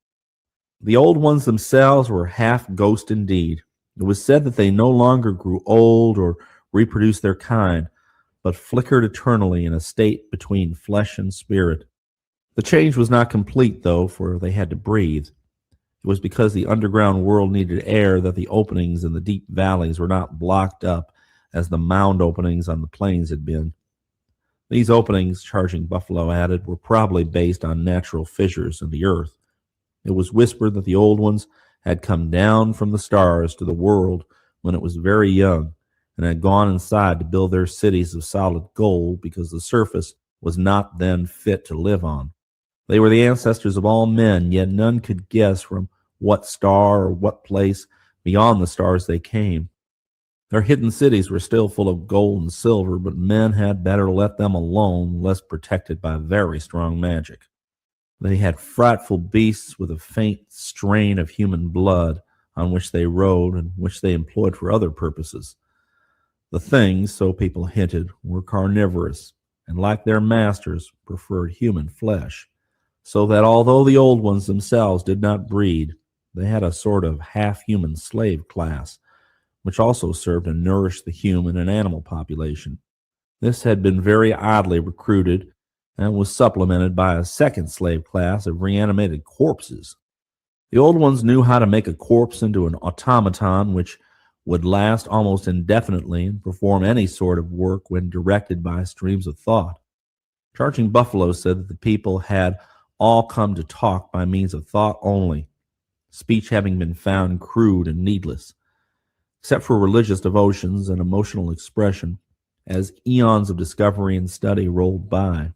The old ones themselves were half ghost indeed. It was said that they no longer grew old or reproduced their kind, but flickered eternally in a state between flesh and spirit. The change was not complete, though, for they had to breathe. It was because the underground world needed air that the openings in the deep valleys were not blocked up as the mound openings on the plains had been. These openings, Charging Buffalo added, were probably based on natural fissures in the earth. It was whispered that the old ones had come down from the stars to the world when it was very young and had gone inside to build their cities of solid gold because the surface was not then fit to live on. They were the ancestors of all men, yet none could guess from what star or what place beyond the stars they came. Their hidden cities were still full of gold and silver, but men had better let them alone, less protected by very strong magic. They had frightful beasts with a faint strain of human blood on which they rode and which they employed for other purposes. The things, so people hinted, were carnivorous, and like their masters, preferred human flesh, so that although the old ones themselves did not breed, they had a sort of half-human slave class, which also served to nourish the human and animal population. This had been very oddly recruited and was supplemented by a second slave class of reanimated corpses. The old ones knew how to make a corpse into an automaton which would last almost indefinitely and perform any sort of work when directed by streams of thought. Charging Buffalo said that the people had all come to talk by means of thought only, speech having been found crude and needless. Except for religious devotions and emotional expression, as eons of discovery and study rolled by.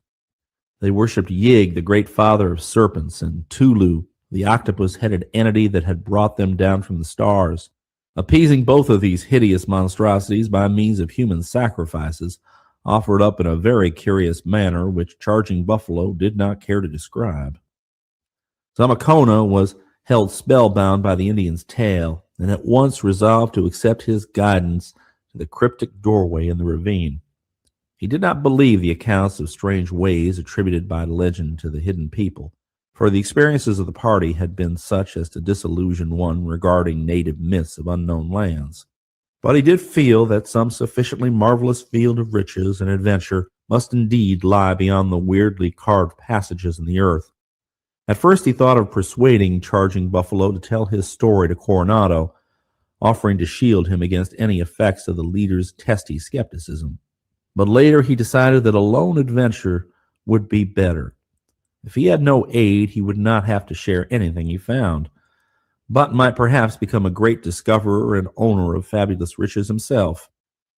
They worshipped Yig, the great father of serpents, and Tulu, the octopus-headed entity that had brought them down from the stars, appeasing both of these hideous monstrosities by means of human sacrifices, offered up in a very curious manner which Charging Buffalo did not care to describe. Zamacona was held spellbound by the Indian's tale, and at once resolved to accept his guidance to the cryptic doorway in the ravine. He did not believe the accounts of strange ways attributed by legend to the hidden people, for the experiences of the party had been such as to disillusion one regarding native myths of unknown lands. But he did feel that some sufficiently marvelous field of riches and adventure must indeed lie beyond the weirdly carved passages in the earth. At first he thought of persuading Charging Buffalo to tell his story to Coronado, offering to shield him against any effects of the leader's testy skepticism. But later he decided that a lone adventure would be better. If he had no aid, he would not have to share anything he found, but might perhaps become a great discoverer and owner of fabulous riches himself.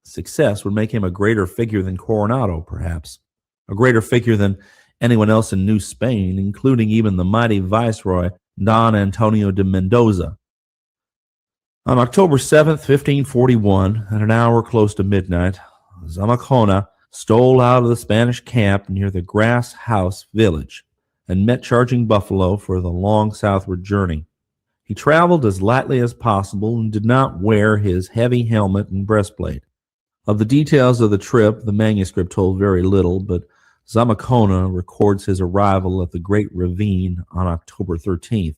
Success would make him a greater figure than Coronado, perhaps, a greater figure than anyone else in New Spain, including even the mighty viceroy Don Antonio de Mendoza. On October 7th, 1541, at an hour close to midnight, Zamacona stole out of the Spanish camp near the Grass House village and met Charging Buffalo for the long southward journey. He traveled as lightly as possible and did not wear his heavy helmet and breastplate. Of the details of the trip, the manuscript told very little, but Zamacona records his arrival at the Great Ravine on October 13th.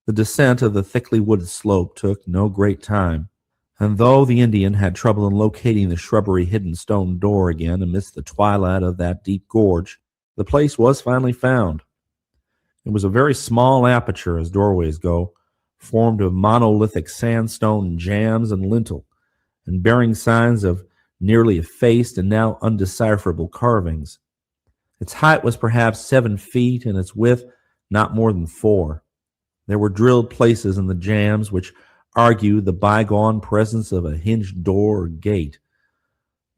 The descent of the thickly wooded slope took no great time, and though the Indian had trouble in locating the shrubbery-hidden stone door again amidst the twilight of that deep gorge, the place was finally found. It was a very small aperture, as doorways go, formed of monolithic sandstone jambs and lintel, and bearing signs of nearly effaced and now undecipherable carvings. Its height was perhaps 7 feet, and its width not more than 4. There were drilled places in the jambs which argued the bygone presence of a hinged door or gate,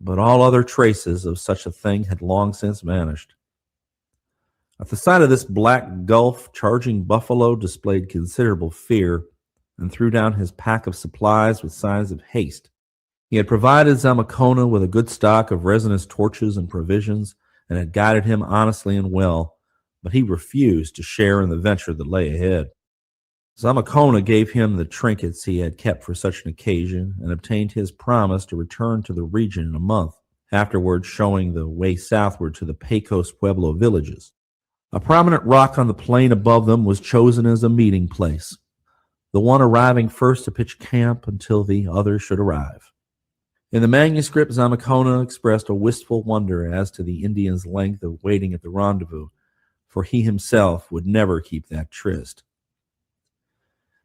but all other traces of such a thing had long since vanished. At the sight of this black gulf, Charging Buffalo displayed considerable fear and threw down his pack of supplies with signs of haste. He had provided Zamacona with a good stock of resinous torches and provisions, and had guided him honestly and well, but he refused to share in the venture that lay ahead. Zamacona gave him the trinkets he had kept for such an occasion, and obtained his promise to return to the region in a month, afterwards showing the way southward to the Pecos Pueblo villages. A prominent rock on the plain above them was chosen as a meeting place, the one arriving first to pitch camp until the other should arrive. In the manuscript, Zamacona expressed a wistful wonder as to the Indians' length of waiting at the rendezvous, for he himself would never keep that tryst.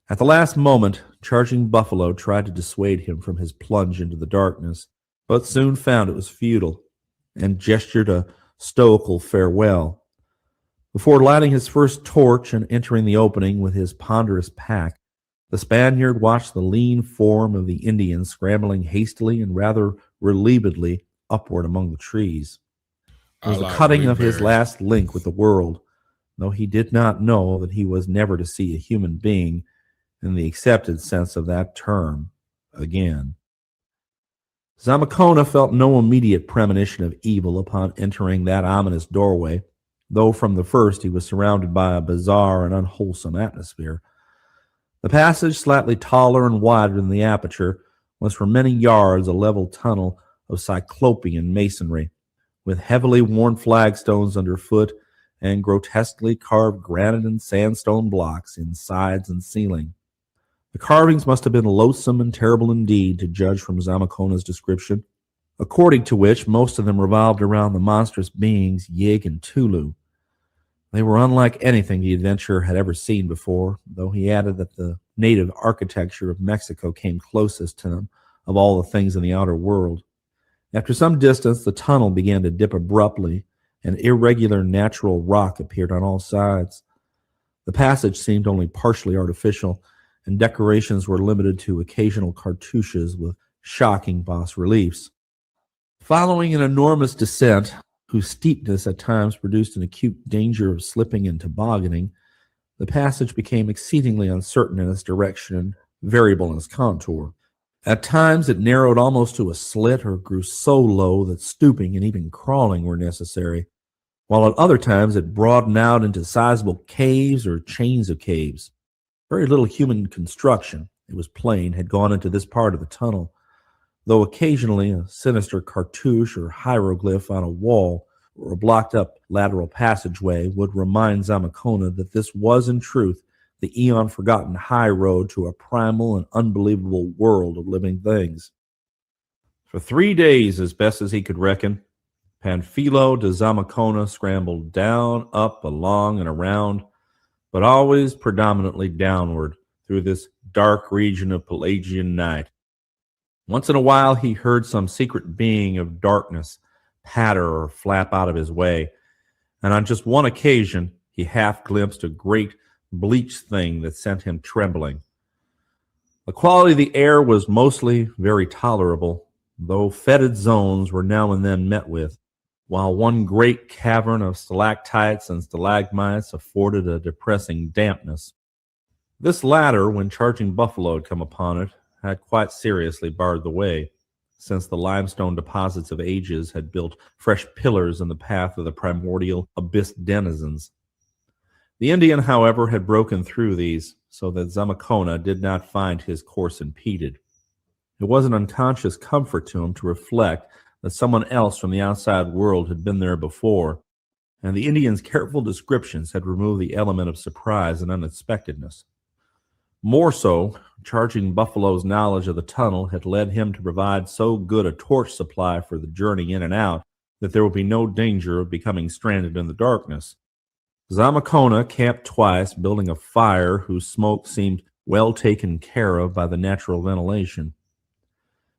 At the last moment, Charging Buffalo tried to dissuade him from his plunge into the darkness, but soon found it was futile, and gestured a stoical farewell. Before lighting his first torch and entering the opening with his ponderous pack, the Spaniard watched the lean form of the Indian scrambling hastily and rather relievedly upward among the trees. It was the cutting of his last link with the world, though he did not know that he was never to see a human being, in the accepted sense of that term, again. Zamacona felt no immediate premonition of evil upon entering that ominous doorway, though from the first he was surrounded by a bizarre and unwholesome atmosphere. The passage, slightly taller and wider than the aperture, was for many yards a level tunnel of cyclopean masonry, with heavily worn flagstones underfoot and grotesquely carved granite and sandstone blocks in sides and ceiling. The carvings must have been loathsome and terrible indeed, to judge from Zamacona's description, according to which most of them revolved around the monstrous beings Yig and Tulu. They were unlike anything the adventurer had ever seen before, though he added that the native architecture of Mexico came closest to them of all the things in the outer world. After some distance, the tunnel began to dip abruptly, and irregular natural rock appeared on all sides. The passage seemed only partially artificial, and decorations were limited to occasional cartouches with shocking bas-reliefs. Following an enormous descent, whose steepness at times produced an acute danger of slipping and tobogganing, the passage became exceedingly uncertain in its direction and variable in its contour. At times it narrowed almost to a slit or grew so low that stooping and even crawling were necessary, while at other times it broadened out into sizable caves or chains of caves. Very little human construction, it was plain, had gone into this part of the tunnel, though occasionally a sinister cartouche or hieroglyph on a wall or a blocked-up lateral passageway would remind Zamacona that this was in truth the eon-forgotten high road to a primal and unbelievable world of living things. For 3 days, as best as he could reckon, Panfilo de Zamacona scrambled down, up, along, and around, but always predominantly downward through this dark region of Pelagian night. Once in a while he heard some secret being of darkness patter or flap out of his way, and on just one occasion he half glimpsed a great bleached thing that sent him trembling. The quality of the air was mostly very tolerable, though fetid zones were now and then met with, while one great cavern of stalactites and stalagmites afforded a depressing dampness. This latter, when Charging Buffalo had come upon it, had quite seriously barred the way, since the limestone deposits of ages had built fresh pillars in the path of the primordial abyss denizens. The Indian, however, had broken through these, so that Zamacona did not find his course impeded. It was an unconscious comfort to him to reflect that someone else from the outside world had been there before, and the Indian's careful descriptions had removed the element of surprise and unexpectedness. More so, Charging Buffalo's knowledge of the tunnel had led him to provide so good a torch supply for the journey in and out that there would be no danger of becoming stranded in the darkness. Zamacona camped twice, building a fire whose smoke seemed well taken care of by the natural ventilation.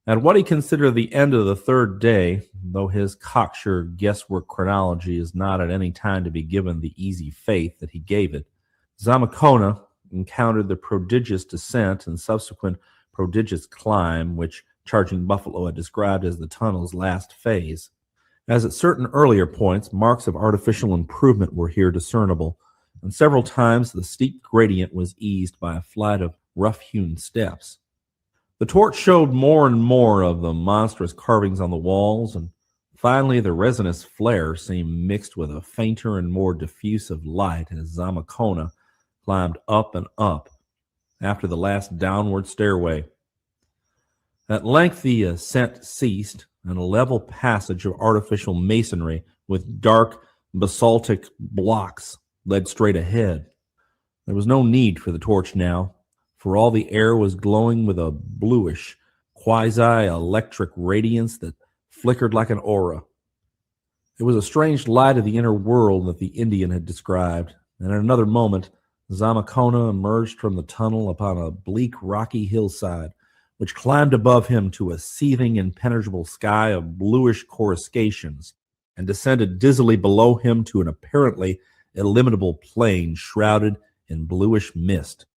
At what he considered the end of the third day, though his cocksure guesswork chronology is not at any time to be given the easy faith that he gave it, Zamacona, encountered the prodigious descent and subsequent prodigious climb, which Charging Buffalo had described as the tunnel's last phase. As at certain earlier points, marks of artificial improvement were here discernible, and several times the steep gradient was eased by a flight of rough-hewn steps. The torch showed more and more of the monstrous carvings on the walls, and finally the resinous flare seemed mixed with a fainter and more diffusive light as Zamacona climbed up and up after the last downward stairway. At length the ascent ceased, and a level passage of artificial masonry with dark basaltic blocks led straight ahead. There was no need for the torch now, for all the air was glowing with a bluish, quasi-electric radiance that flickered like an aura. It was a strange light of the inner world that the Indian had described, and in another moment Zamacona emerged from the tunnel upon a bleak rocky hillside, which climbed above him to a seething impenetrable sky of bluish coruscations, and descended dizzily below him to an apparently illimitable plain shrouded in bluish mist.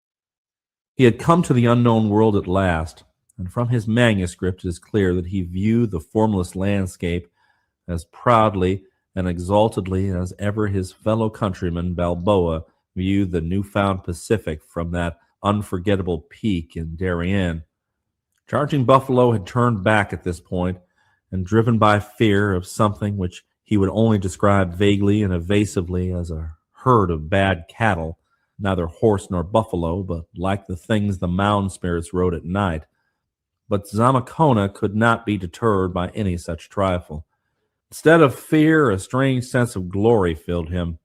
He had come to the unknown world at last, and from his manuscript it is clear that he viewed the formless landscape as proudly and exaltedly as ever his fellow countryman Balboa viewed the newfound Pacific from that unforgettable peak in Darien. Charging Buffalo had turned back at this point, and driven by fear of something which he would only describe vaguely and evasively as a herd of bad cattle, neither horse nor buffalo, but like the things the mound spirits rode at night. But Zamacona could not be deterred by any such trifle. Instead of fear, a strange sense of glory filled him,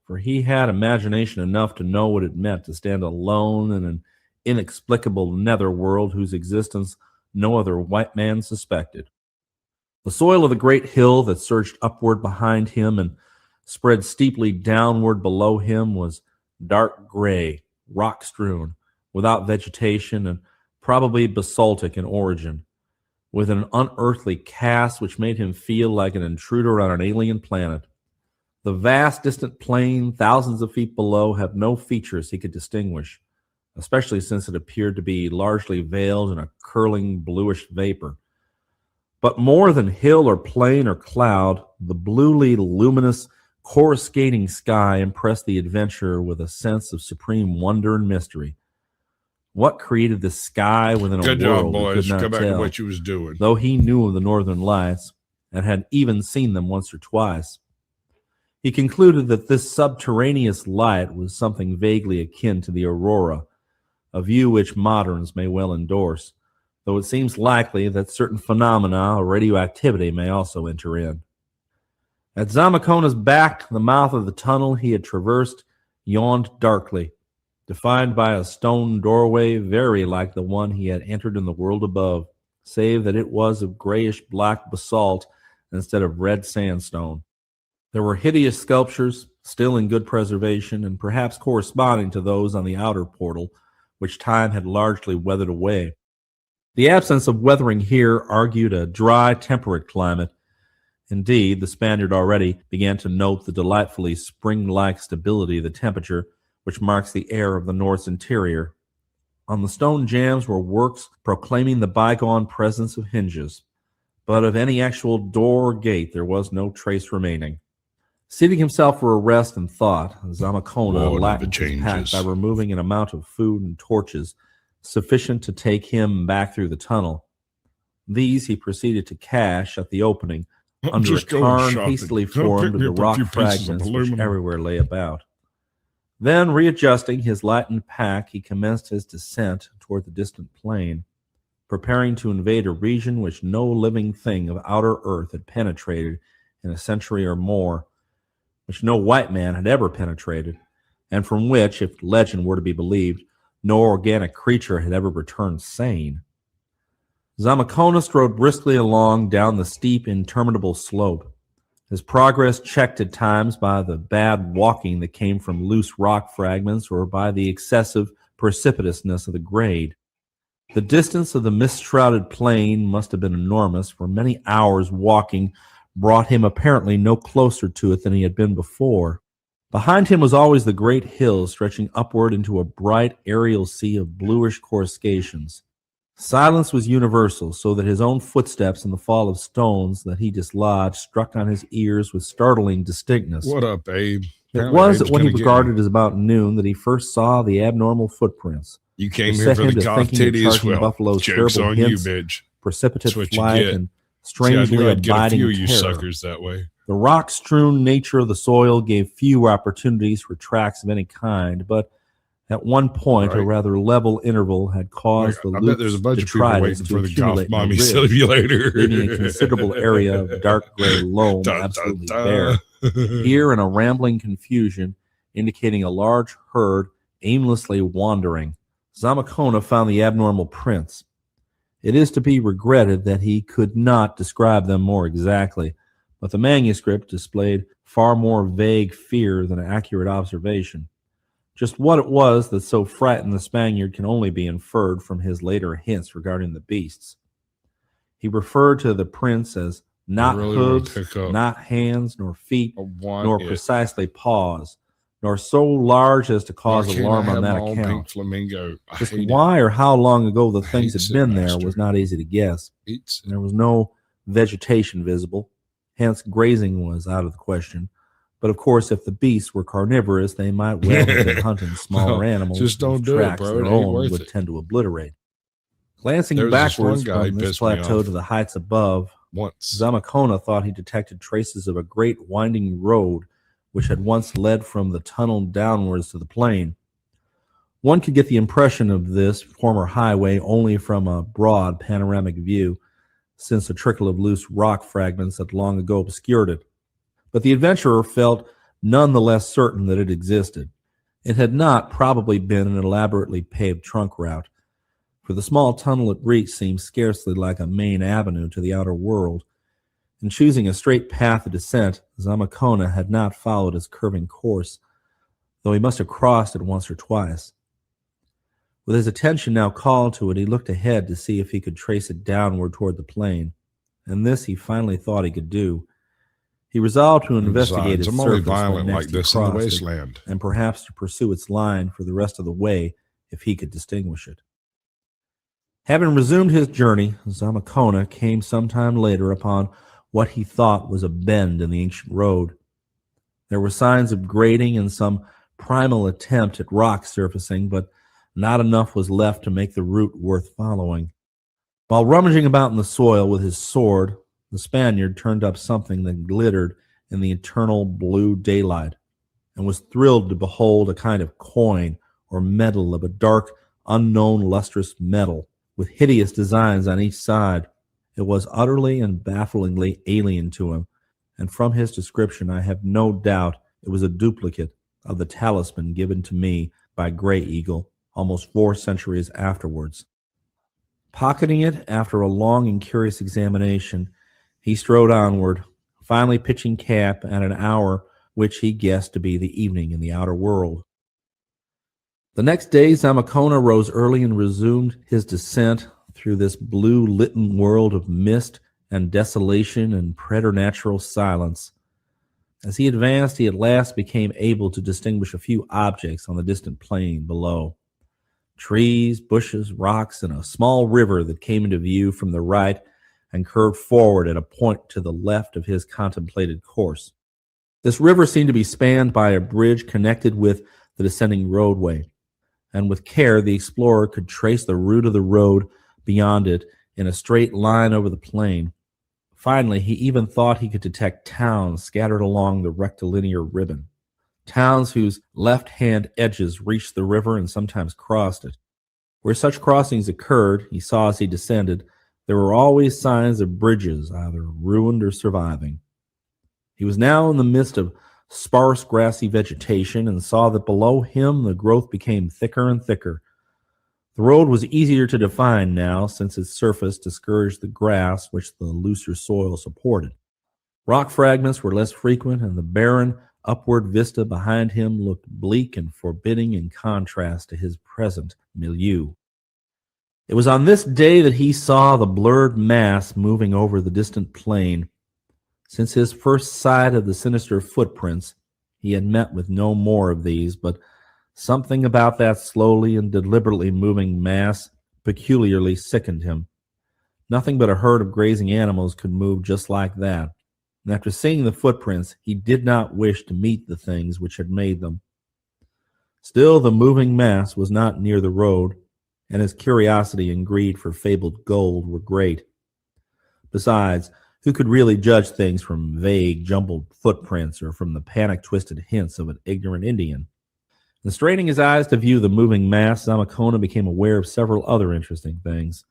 for he had imagination enough to know what it meant to stand alone in an inexplicable nether world whose existence no other white man suspected. The soil of the great hill that surged upward behind him and spread steeply downward below him was dark gray, rock-strewn, without vegetation, and probably basaltic in origin, with an unearthly cast which made him feel like an intruder on an alien planet. The vast distant plain, thousands of feet below, had no features he could distinguish, especially since it appeared to be largely veiled in a curling bluish vapor. But more than hill or plain or cloud, the bluely luminous, coruscating sky impressed the adventurer with a sense of supreme wonder and mystery. What created the sky within a Good world job, he boys. could not Go back to tell, what you was doing. though he knew of the northern lights and had even seen them once or twice. He concluded that this subterraneous light was something vaguely akin to the aurora, a view which moderns may well endorse, though it seems likely that certain phenomena of radioactivity may also enter in. At Zamacona's back, the mouth of the tunnel he had traversed yawned darkly, defined by a stone doorway very like the one he had entered in the world above, save that it was of grayish-black basalt instead of red sandstone. There were hideous sculptures, still in good preservation, and perhaps corresponding to those on the outer portal, which time had largely weathered away. The absence of weathering here argued a dry, temperate climate. Indeed, the Spaniard already began to note the delightfully spring-like stability of the temperature which marks the air of the North's interior. On the stone jambs were works proclaiming the bygone presence of hinges, but of any actual door or gate there was no trace remaining. Seating himself for a rest and thought, Zamacona lightened his pack by removing an amount of food and torches sufficient to take him back through the tunnel. These he proceeded to cache at the opening under a tarn hastily formed of the rock fragments which everywhere lay about. Then, readjusting his lightened pack, he commenced his descent toward the distant plain, preparing to invade a region which no living thing of outer earth had penetrated in a century or more, which no white man had ever penetrated, and from which, if legend were to be believed, no organic creature had ever returned sane. Zamacona strode briskly along down the steep, interminable slope, his progress checked at times by the bad walking that came from loose rock fragments or by the excessive precipitousness of the grade. The distance of the mist-shrouded plain must have been enormous, for many hours walking brought him apparently no closer to it than he had been before. Behind him was always the great hill stretching upward into a bright aerial sea of bluish coruscations. Silence was universal, so that his own footsteps and the fall of stones that he dislodged struck on his ears with startling distinctness. What up, Abe? It Apparently was Abe's at when he gonna get regarded you. as about noon that he first saw the abnormal footprints. You came It here set for him the to goth thinking of titty as charging well. Buffalo's Joke's terrible on you, hints, bitch. precipitate That's what you flight, get. and See, I strangely knew I'd get a abiding few of you terror. suckers that way. The rock-strewn nature of the soil gave few opportunities for tracks of any kind, but at one point, a Right. rather level interval had caused the I bet there's a loops, bunch of people detritus waiting to for the goth accumulate in a mommy ridge, simulator. leaving a considerable area of dark gray loam Dun, dun, absolutely dun. bare. Here, in a rambling confusion, indicating a large herd aimlessly wandering, Zamacona found the abnormal prints. It is to be regretted that he could not describe them more exactly, but the manuscript displayed far more vague fear than accurate observation. Just what it was that so frightened the Spaniard can only be inferred from his later hints regarding the beasts. He referred to the prints as not really wanna hooves, pick up not hands, nor feet, I want nor it. precisely paws, nor so large as to cause Why can't alarm I on have that my own account. pink flamingo. I Just hate why or how long ago the things hate had been there Master. was not easy to guess. it. Eats it. There was no vegetation visible, hence grazing was out of the question. But of course, if the beasts were carnivorous, they might well have been hunting smaller Well, animals. just don't whose do it, tracks bro. their It ain't own worth would it. tend to obliterate. Glancing There was this one backwards guy from who this pissed me plateau off. to the heights above, Once. Zamacona thought he detected traces of a great winding road which had once led from the tunnel downwards to the plain. One could get the impression of this former highway only from a broad panoramic view, since a trickle of loose rock fragments had long ago obscured it. But the adventurer felt none the less certain that it existed. It had not probably been an elaborately paved trunk route, for the small tunnel it reached seemed scarcely like a main avenue to the outer world. In choosing a straight path of descent, Zamacona had not followed its curving course, though he must have crossed it once or twice. With his attention now called to it, he looked ahead to see if he could trace it downward toward the plain, and this he finally thought he could do. He resolved to investigate Besides, its I'm only surface when violent next like he this in the crossed it, wasteland. and perhaps to pursue its line for the rest of the way if he could distinguish it. Having resumed his journey, Zamacona came some time later upon what he thought was a bend in the ancient road. There were signs of grading and some primal attempt at rock surfacing, but not enough was left to make the route worth following. While rummaging about in the soil with his sword, the Spaniard turned up something that glittered in the eternal blue daylight, and was thrilled to behold a kind of coin or medal of a dark, unknown lustrous metal, with hideous designs on each side. It was utterly and bafflingly alien to him, and from his description I have no doubt it was a duplicate of the talisman given to me by Grey Eagle almost 4 centuries afterwards. Pocketing it after a long and curious examination, he strode onward, finally pitching camp at an hour which he guessed to be the evening in the outer world. The next day, Zamacona rose early and resumed his descent through this blue-litten world of mist and desolation and preternatural silence. As he advanced, he at last became able to distinguish a few objects on the distant plain below. Trees, bushes, rocks, and a small river that came into view from the right and curved forward at a point to the left of his contemplated course. This river seemed to be spanned by a bridge connected with the descending roadway, and with care the explorer could trace the route of the road beyond it in a straight line over the plain. Finally, he even thought he could detect towns scattered along the rectilinear ribbon, towns whose left-hand edges reached the river and sometimes crossed it. Where such crossings occurred, he saw as he descended, there were always signs of bridges, either ruined or surviving. He was now in the midst of sparse grassy vegetation and saw that below him the growth became thicker and thicker. The road was easier to define now, since its surface discouraged the grass which the looser soil supported. Rock fragments were less frequent, and the barren upward vista behind him looked bleak and forbidding in contrast to his present milieu. It was on this day that he saw the blurred mass moving over the distant plain. Since his first sight of the sinister footprints, He had met with no more of these, but something about that slowly and deliberately moving mass peculiarly sickened him. Nothing but a herd of grazing animals could move just like that, and after seeing the footprints, he did not wish to meet the things which had made them. Still, the moving mass was not near the road, and his curiosity and greed for fabled gold were great. Besides, who could really judge things from vague, jumbled footprints or from the panic-twisted hints of an ignorant Indian? And straining his eyes to view the moving mass, Zamacona became aware of several other interesting things.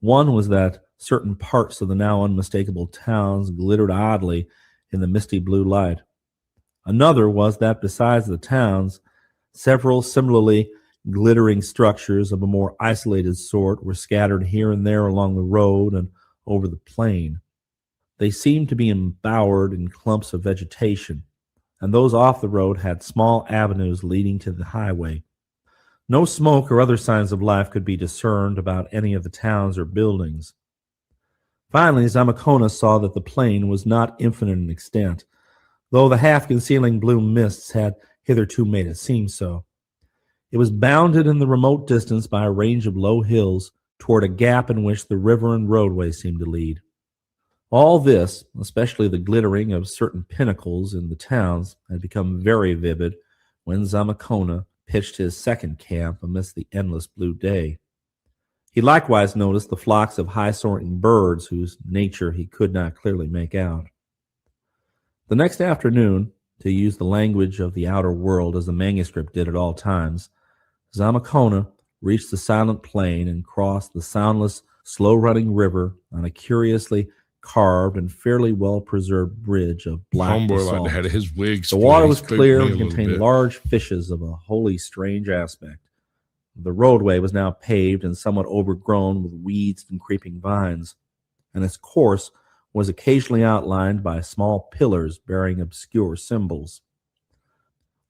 One was that certain parts of the now unmistakable towns glittered oddly in the misty blue light. Another was that besides the towns, several similarly glittering structures of a more isolated sort were scattered here and there along the road and over the plain. They seemed to be embowered in clumps of vegetation, and those off the road had small avenues leading to the highway. No smoke or other signs of life could be discerned about any of the towns or buildings. Finally, Zamacona saw that the plain was not infinite in extent, though the half-concealing blue mists had hitherto made it seem so. It was bounded in the remote distance by a range of low hills toward a gap in which the river and roadway seemed to lead. All this, especially the glittering of certain pinnacles in the towns, had become very vivid when Zamacona pitched his second camp amidst the endless blue day. He likewise noticed the flocks of high-soaring birds whose nature he could not clearly make out. The next afternoon, to use the language of the outer world as the manuscript did at all times, Zamacona reached the silent plain and crossed the soundless, slow-running river on a curiously carved and fairly well-preserved bridge of black Homeboy basalt. like to had his wig The water was spooked clear me a and little contained bit. large fishes of a wholly strange aspect. The roadway was now paved and somewhat overgrown with weeds and creeping vines, and its course was occasionally outlined by small pillars bearing obscure symbols.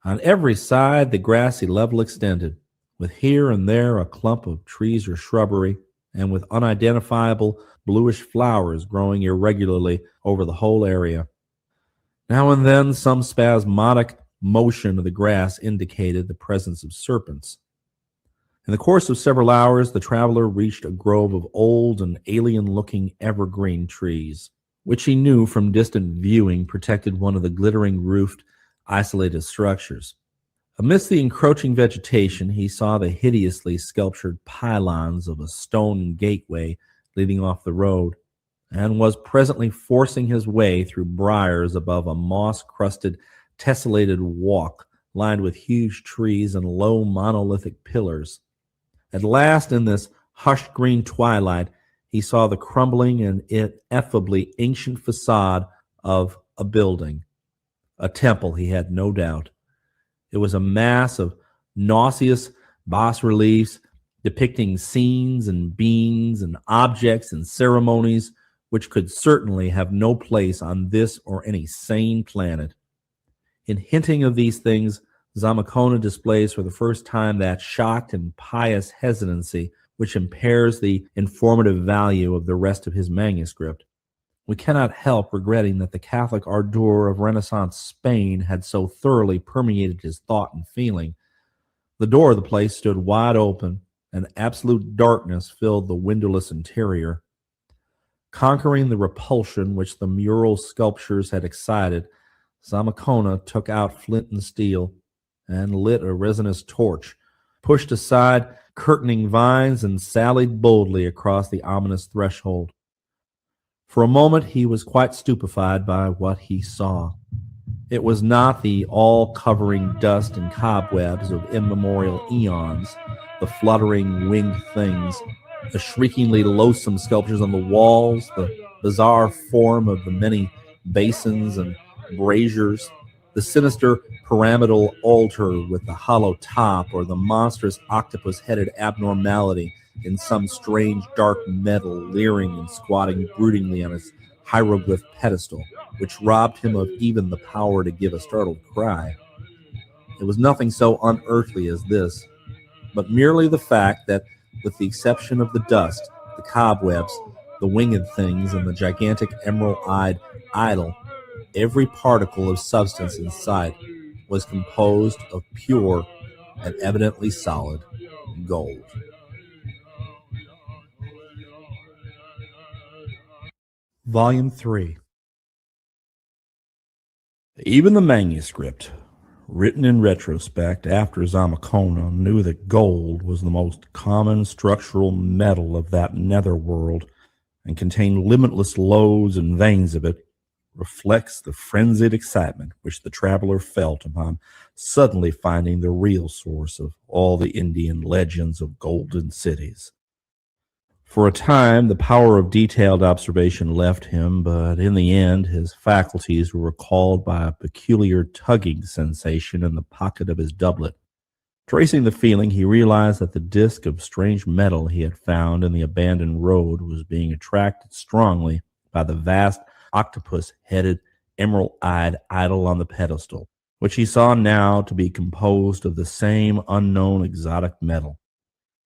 On every side the grassy level extended, with here and there a clump of trees or shrubbery, and with unidentifiable bluish flowers growing irregularly over the whole area. Now and then some spasmodic motion of the grass indicated the presence of serpents. In the course of several hours, the traveler reached a grove of old and alien-looking evergreen trees, which he knew from distant viewing protected one of the glittering roofed, isolated structures. Amidst the encroaching vegetation, he saw the hideously sculptured pylons of a stone gateway leading off the road, and was presently forcing his way through briars above a moss-crusted, tessellated walk lined with huge trees and low monolithic pillars. At last, in this hushed green twilight, he saw the crumbling and ineffably ancient facade of a building. A temple, he had no doubt. It was a mass of nauseous bas-reliefs depicting scenes and beings and objects and ceremonies which could certainly have no place on this or any sane planet. In hinting of these things, Zamacona displays for the first time that shocked and pious hesitancy which impairs the informative value of the rest of his manuscript. We cannot help regretting that the Catholic ardor of Renaissance Spain had so thoroughly permeated his thought and feeling. The door of the place stood wide open, and absolute darkness filled the windowless interior. Conquering the repulsion which the mural sculptures had excited, Zamacona took out flint and steel and lit a resinous torch, pushed aside curtaining vines, and sallied boldly across the ominous threshold. For a moment he was quite stupefied by what he saw. It was not the all-covering dust and cobwebs of immemorial eons, the fluttering winged things, the shriekingly loathsome sculptures on the walls, the bizarre form of the many basins and braziers, the sinister pyramidal altar with the hollow top, or the monstrous octopus-headed abnormality in some strange dark metal leering and squatting broodingly on its hieroglyph pedestal, which robbed him of even the power to give a startled cry. It was nothing so unearthly as this, but merely the fact that, with the exception of the dust, the cobwebs, the winged things, and the gigantic emerald-eyed idol, every particle of substance in sight was composed of pure and evidently solid gold. Volume 3. Even the manuscript, written in retrospect after Zamacona knew that gold was the most common structural metal of that netherworld and contained limitless lodes and veins of it, reflects the frenzied excitement which the traveler felt upon suddenly finding the real source of all the Indian legends of golden cities. For a time, the power of detailed observation left him, but in the end, his faculties were recalled by a peculiar tugging sensation in the pocket of his doublet. Tracing the feeling, he realized that the disk of strange metal he had found in the abandoned road was being attracted strongly by the vast octopus-headed, emerald-eyed idol on the pedestal, which he saw now to be composed of the same unknown exotic metal.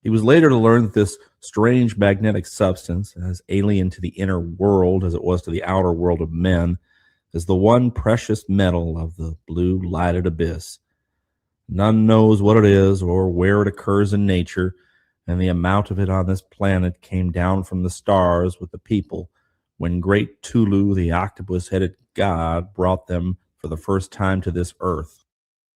He was later to learn that this strange magnetic substance, as alien to the inner world as it was to the outer world of men, is the one precious metal of the blue lighted abyss. None knows what it is or where it occurs in nature, and the amount of it on this planet came down from the stars with the people when great Tulu, the octopus-headed god, brought them for the first time to this earth.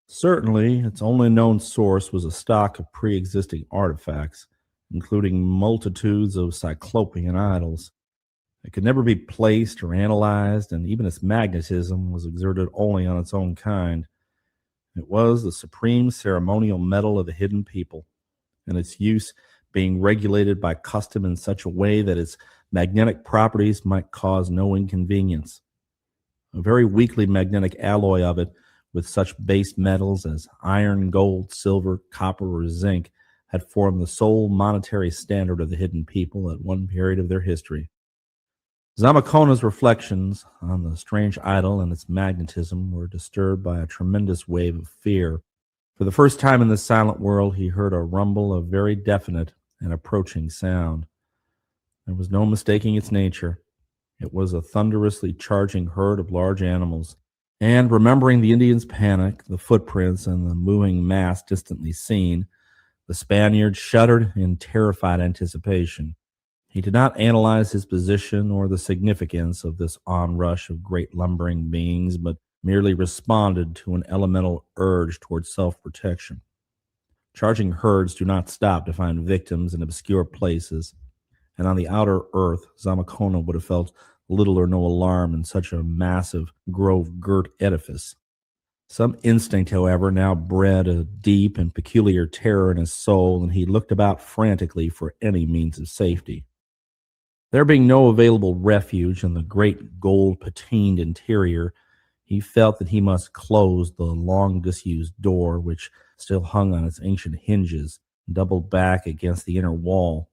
Certainly, its only known source was a stock of pre-existing artifacts, including multitudes of cyclopean idols. It could never be placed or analyzed, and even its magnetism was exerted only on its own kind. It was the supreme ceremonial metal of the hidden people, and its use being regulated by custom in such a way that its magnetic properties might cause no inconvenience. A very weakly magnetic alloy of it, with such base metals as iron, gold, silver, copper, or zinc, had formed the sole monetary standard of the hidden people at one period of their history. Zamacona's reflections on the strange idol and its magnetism were disturbed by a tremendous wave of fear. For the first time in this silent world, he heard a rumble of very definite and approaching sound. There was no mistaking its nature. It was a thunderously charging herd of large animals. And remembering the Indians' panic, the footprints, and the moving mass distantly seen, the Spaniard shuddered in terrified anticipation. He did not analyze his position or the significance of this onrush of great lumbering beings, but merely responded to an elemental urge toward self-protection. Charging herds do not stop to find victims in obscure places, and on the outer earth, Zamacona would have felt little or no alarm in such a massive, grove-girt edifice. Some instinct, however, now bred a deep and peculiar terror in his soul, and he looked about frantically for any means of safety. There being no available refuge in the great gold-patined interior, he felt that he must close the long-disused door, which still hung on its ancient hinges, doubled back against the inner wall.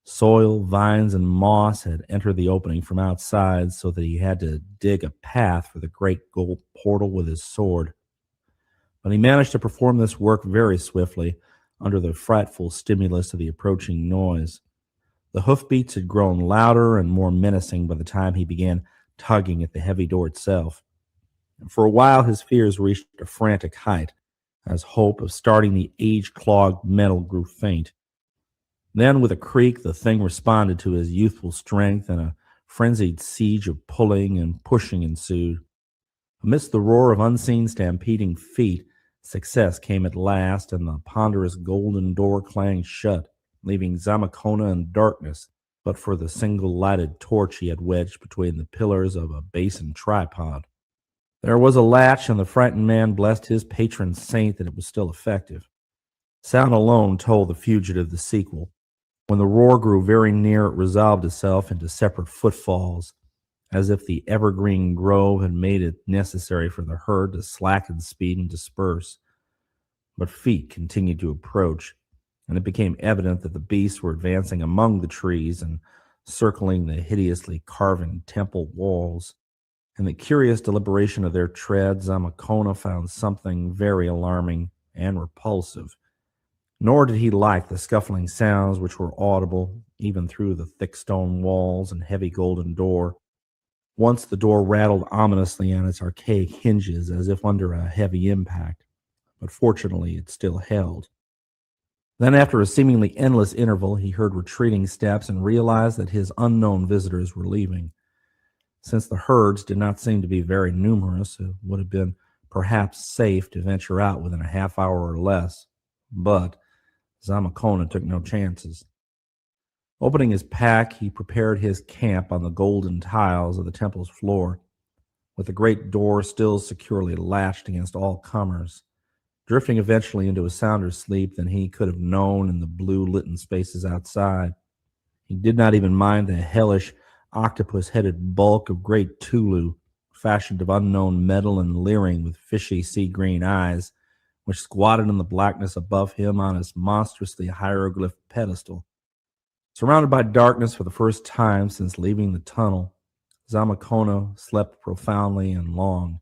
Soil, vines, and moss had entered the opening from outside, so that he had to dig a path for the great gold portal with his sword. But he managed to perform this work very swiftly, under the frightful stimulus of the approaching noise. The hoofbeats had grown louder and more menacing by the time he began tugging at the heavy door itself. And for a while his fears reached a frantic height, as hope of starting the age-clogged metal grew faint. Then, with a creak, the thing responded to his youthful strength, and a frenzied siege of pulling and pushing ensued. Amidst the roar of unseen stampeding feet, success came at last, and the ponderous golden door clanged shut, leaving Zamacona in darkness but for the single lighted torch he had wedged between the pillars of a basin tripod. There was a latch, and the frightened man blessed his patron saint that it was still effective. Sound alone told the fugitive the sequel. When the roar grew very near, it resolved itself into separate footfalls, as if the evergreen grove had made it necessary for the herd to slacken speed and disperse. But feet continued to approach, and it became evident that the beasts were advancing among the trees and circling the hideously carven temple walls. In the curious deliberation of their tread, Zamacona found something very alarming and repulsive. Nor did he like the scuffling sounds which were audible even through the thick stone walls and heavy golden door. Once the door rattled ominously on its archaic hinges as if under a heavy impact, but fortunately it still held. Then, after a seemingly endless interval, he heard retreating steps and realized that his unknown visitors were leaving. Since the herds did not seem to be very numerous, it would have been perhaps safe to venture out within a half hour or less, but Zamacona took no chances. Opening his pack, he prepared his camp on the golden tiles of the temple's floor, with the great door still securely latched against all comers, drifting eventually into a sounder sleep than he could have known in the blue-litten spaces outside. He did not even mind the hellish, octopus-headed bulk of great Tulu, fashioned of unknown metal and leering with fishy sea-green eyes, which squatted in the blackness above him on its monstrously hieroglyph pedestal. Surrounded by darkness for the first time since leaving the tunnel, Zamacona slept profoundly and long.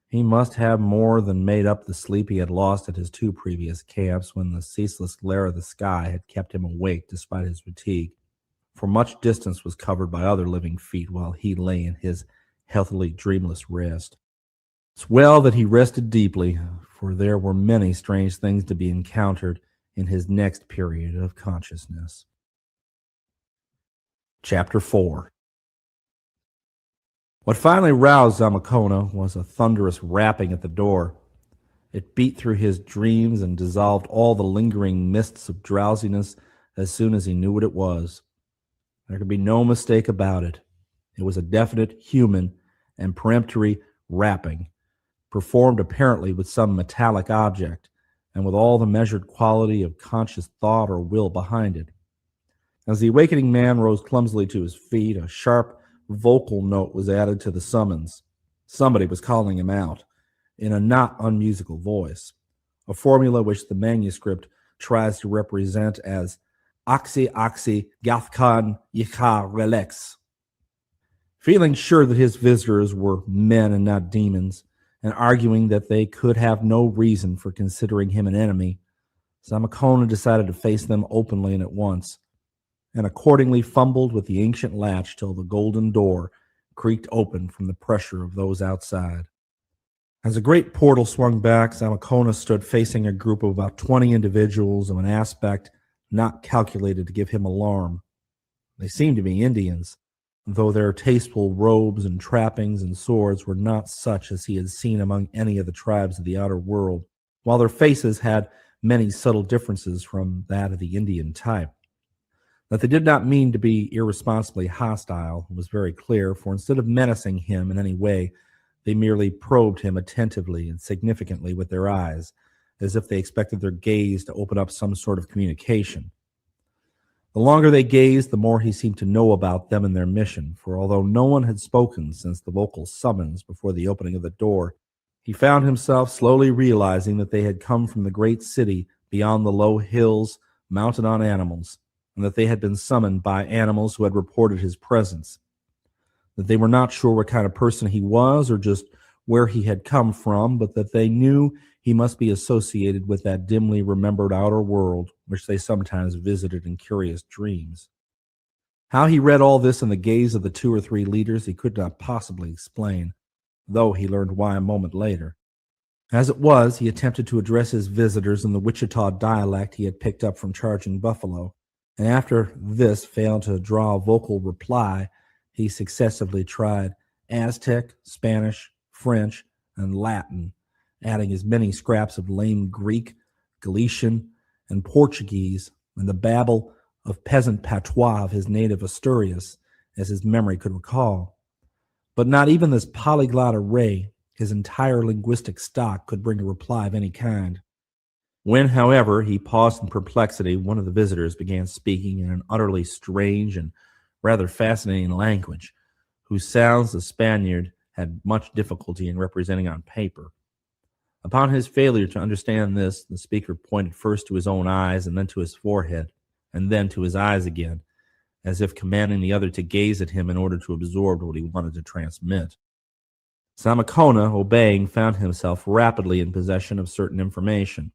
He must have more than made up the sleep he had lost at his two previous camps when the ceaseless glare of the sky had kept him awake despite his fatigue, for much distance was covered by other living feet while he lay in his healthily dreamless rest. It's well that he rested deeply, for there were many strange things to be encountered in his next period of consciousness. Chapter 4. What finally roused Zamacona was a thunderous rapping at the door. It beat through his dreams and dissolved all the lingering mists of drowsiness as soon as he knew what it was. There could be no mistake about it. It was a definite human and peremptory rapping, performed apparently with some metallic object, and with all the measured quality of conscious thought or will behind it. As the awakening man rose clumsily to his feet, a sharp vocal note was added to the summons. Somebody was calling him out, in a not unmusical voice, a formula which the manuscript tries to represent as Oxy Oxy Gathkan Yika Relax. Feeling sure that his visitors were men and not demons, and arguing that they could have no reason for considering him an enemy, Zamacona decided to face them openly and at once, and accordingly fumbled with the ancient latch till the golden door creaked open from the pressure of those outside. As the great portal swung back, Zamacona stood facing a group of about 20 individuals of an aspect not calculated to give him alarm. They seemed to be Indians, though their tasteful robes and trappings and swords were not such as he had seen among any of the tribes of the outer world, while their faces had many subtle differences from that of the Indian type. That they did not mean to be irresponsibly hostile was very clear, for instead of menacing him in any way, they merely probed him attentively and significantly with their eyes, as if they expected their gaze to open up some sort of communication. The longer they gazed, the more he seemed to know about them and their mission, for although no one had spoken since the vocal summons before the opening of the door, he found himself slowly realizing that they had come from the great city beyond the low hills mounted on animals, and that they had been summoned by animals who had reported his presence, that they were not sure what kind of person he was or just where he had come from, but that they knew he must be associated with that dimly remembered outer world which they sometimes visited in curious dreams. How he read all this in the gaze of the 2 or 3 leaders he could not possibly explain, though he learned why a moment later. As it was, he attempted to address his visitors in the Wichita dialect he had picked up from Charging Buffalo, and after this failed to draw a vocal reply, he successively tried Aztec, Spanish, French, and Latin, adding as many scraps of lame Greek, Galician, and Portuguese, and the babble of peasant patois of his native Asturias as his memory could recall. But not even this polyglot array, his entire linguistic stock, could bring a reply of any kind. When, however, he paused in perplexity, one of the visitors began speaking in an utterly strange and rather fascinating language, whose sounds the Spaniard had much difficulty in representing on paper. Upon his failure to understand this, the speaker pointed first to his own eyes and then to his forehead, and then to his eyes again, as if commanding the other to gaze at him in order to absorb what he wanted to transmit. Zamacona, obeying, found himself rapidly in possession of certain information.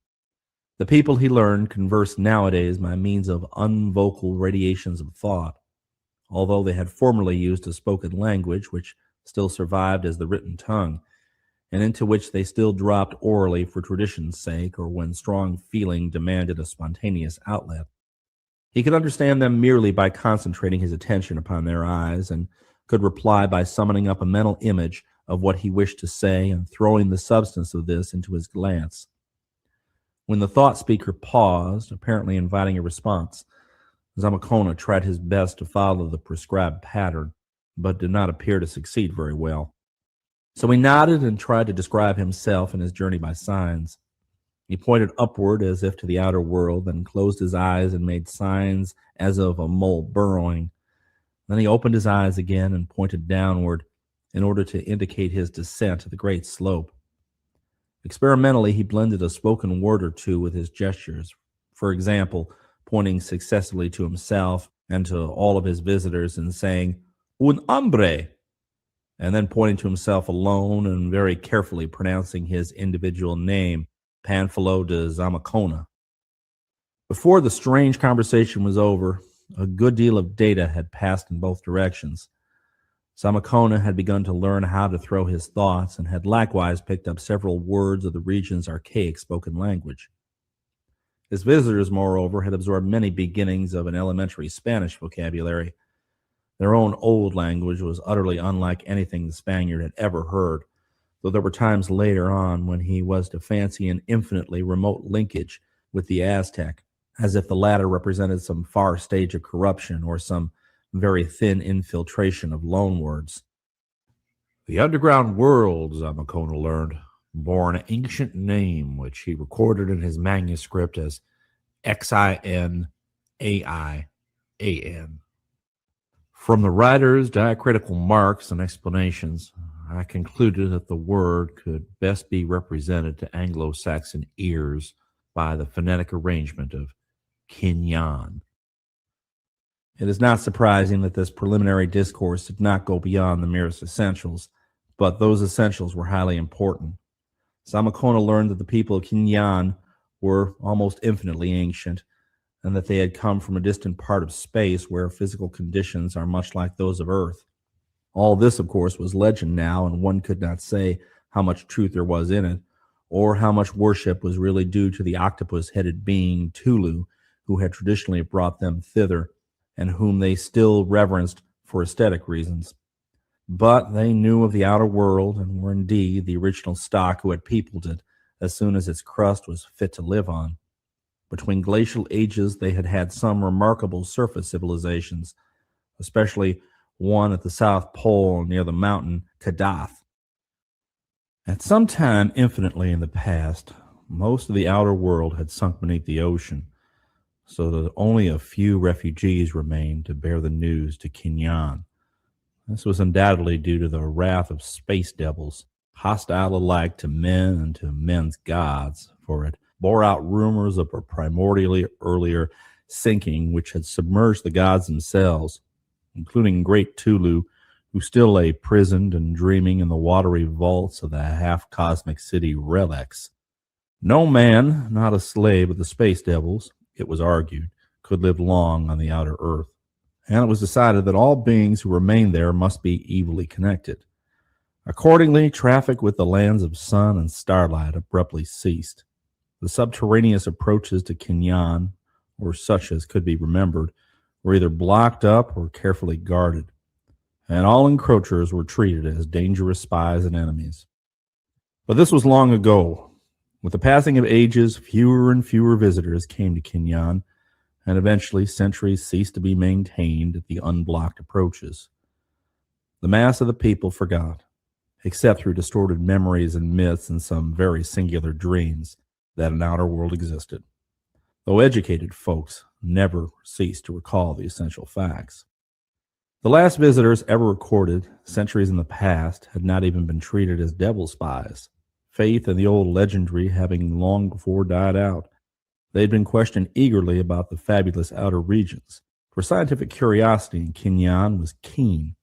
The people, he learned, conversed nowadays by means of unvocal radiations of thought, although they had formerly used a spoken language which still survived as the written tongue, and into which they still dropped orally for tradition's sake or when strong feeling demanded a spontaneous outlet. He could understand them merely by concentrating his attention upon their eyes, and could reply by summoning up a mental image of what he wished to say and throwing the substance of this into his glance. When the thought speaker paused, apparently inviting a response, Zamakona tried his best to follow the prescribed pattern, but did not appear to succeed very well. So he nodded and tried to describe himself and his journey by signs. He pointed upward as if to the outer world, then closed his eyes and made signs as of a mole burrowing. Then he opened his eyes again and pointed downward in order to indicate his descent to the great slope. Experimentally, he blended a spoken word or two with his gestures. For example, pointing successively to himself and to all of his visitors and saying, "Un hombre," and then pointing to himself alone and very carefully pronouncing his individual name, Panfilo de Zamakona. Before the strange conversation was over, a good deal of data had passed in both directions. Zamakona had begun to learn how to throw his thoughts and had likewise picked up several words of the region's archaic spoken language. His visitors, moreover, had absorbed many beginnings of an elementary Spanish vocabulary. Their own old language was utterly unlike anything the Spaniard had ever heard, though there were times later on when he was to fancy an infinitely remote linkage with the Aztec, as if the latter represented some far stage of corruption or some very thin infiltration of loanwords. The underground world, Zamakona learned, bore an ancient name which he recorded in his manuscript as Xinaian. From the writer's diacritical marks and explanations, I concluded that the word could best be represented to Anglo-Saxon ears by the phonetic arrangement of Kinyan. It is not surprising that this preliminary discourse did not go beyond the merest essentials, but those essentials were highly important. Zamakona learned that the people of Kinyan were almost infinitely ancient, and that they had come from a distant part of space where physical conditions are much like those of Earth. All this, of course, was legend now, and one could not say how much truth there was in it, or how much worship was really due to the octopus-headed being Tulu, who had traditionally brought them thither, and whom they still reverenced for aesthetic reasons. But they knew of the outer world, and were indeed the original stock who had peopled it as soon as its crust was fit to live on. Between glacial ages, they had had some remarkable surface civilizations, especially one at the South Pole near the mountain Kadath. At some time infinitely in the past, most of the outer world had sunk beneath the ocean, so that only a few refugees remained to bear the news to Kinyan. This was undoubtedly due to the wrath of space devils, hostile alike to men and to men's gods, for it bore out rumors of a primordially earlier sinking which had submerged the gods themselves, including great Tulu, who still lay prisoned and dreaming in the watery vaults of the half-cosmic city Relax. No man, not a slave of the space devils, it was argued, could live long on the outer earth, and it was decided that all beings who remained there must be evilly connected. Accordingly, traffic with the lands of sun and starlight abruptly ceased. The subterraneous approaches to Kinyan, or such as could be remembered, were either blocked up or carefully guarded, and all encroachers were treated as dangerous spies and enemies. But this was long ago. With the passing of ages, fewer and fewer visitors came to Kinyan, and eventually sentries ceased to be maintained at the unblocked approaches. The mass of the people forgot, except through distorted memories and myths and some very singular dreams, that an outer world existed, though educated folks never ceased to recall the essential facts. The last visitors ever recorded, centuries in the past, had not even been treated as devil spies. Faith in the old legendary having long before died out, they had been questioned eagerly about the fabulous outer regions, for scientific curiosity in Kinyan was keen,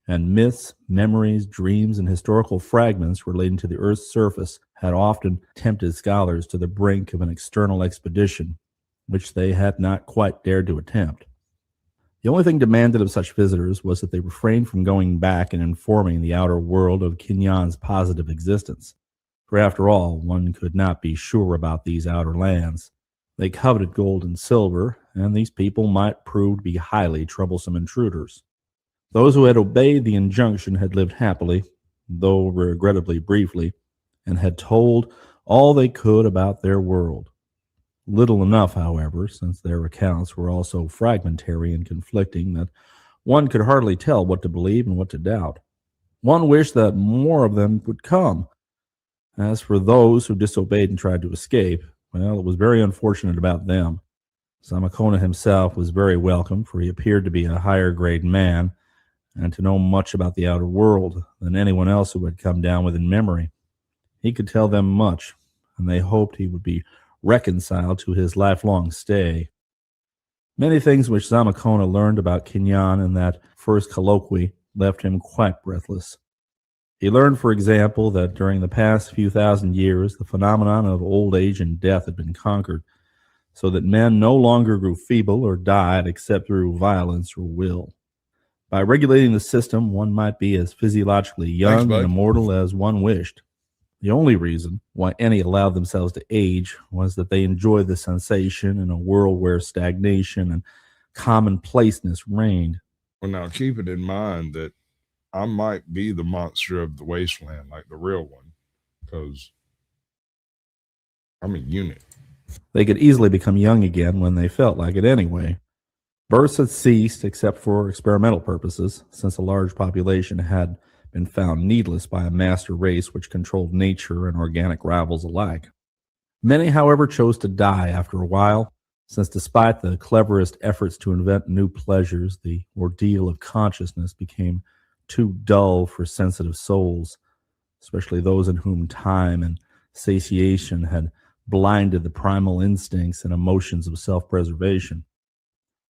and myths, memories, dreams, and historical fragments relating to the Earth's surface had often tempted scholars to the brink of an external expedition, which they had not quite dared to attempt. The only thing demanded of such visitors was that they refrain from going back and informing the outer world of Kinyan's positive existence. For after all, one could not be sure about these outer lands. They coveted gold and silver, and these people might prove to be highly troublesome intruders. Those who had obeyed the injunction had lived happily, though regrettably briefly, and had told all they could about their world. Little enough, however, since their accounts were all so fragmentary and conflicting that one could hardly tell what to believe and what to doubt. One wished that more of them would come. As for those who disobeyed and tried to escape, well, it was very unfortunate about them. Zamakona himself was very welcome, for he appeared to be a higher grade man and to know much about the outer world than anyone else who had come down within memory. He could tell them much, and they hoped he would be reconciled to his lifelong stay. Many things which Zamakona learned about Kinyan in that first colloquy left him quite breathless. He learned, for example, that during the past few thousand years, the phenomenon of old age and death had been conquered, so that men no longer grew feeble or died except through violence or will. By regulating the system, one might be as physiologically young and immortal as one wished. The only reason why any allowed themselves to age was that they enjoyed the sensation in a world where stagnation and commonplaceness reigned. Well, now keep it in mind that I might be the monster of the wasteland, like the real one, because I'm a unit. They could easily become young again when they felt like it anyway. Births had ceased except for experimental purposes, since a large population had been found needless by a master race which controlled nature and organic rivals alike. Many, however, chose to die after a while, since despite the cleverest efforts to invent new pleasures, the ordeal of consciousness became too dull for sensitive souls, especially those in whom time and satiation had blinded the primal instincts and emotions of self-preservation.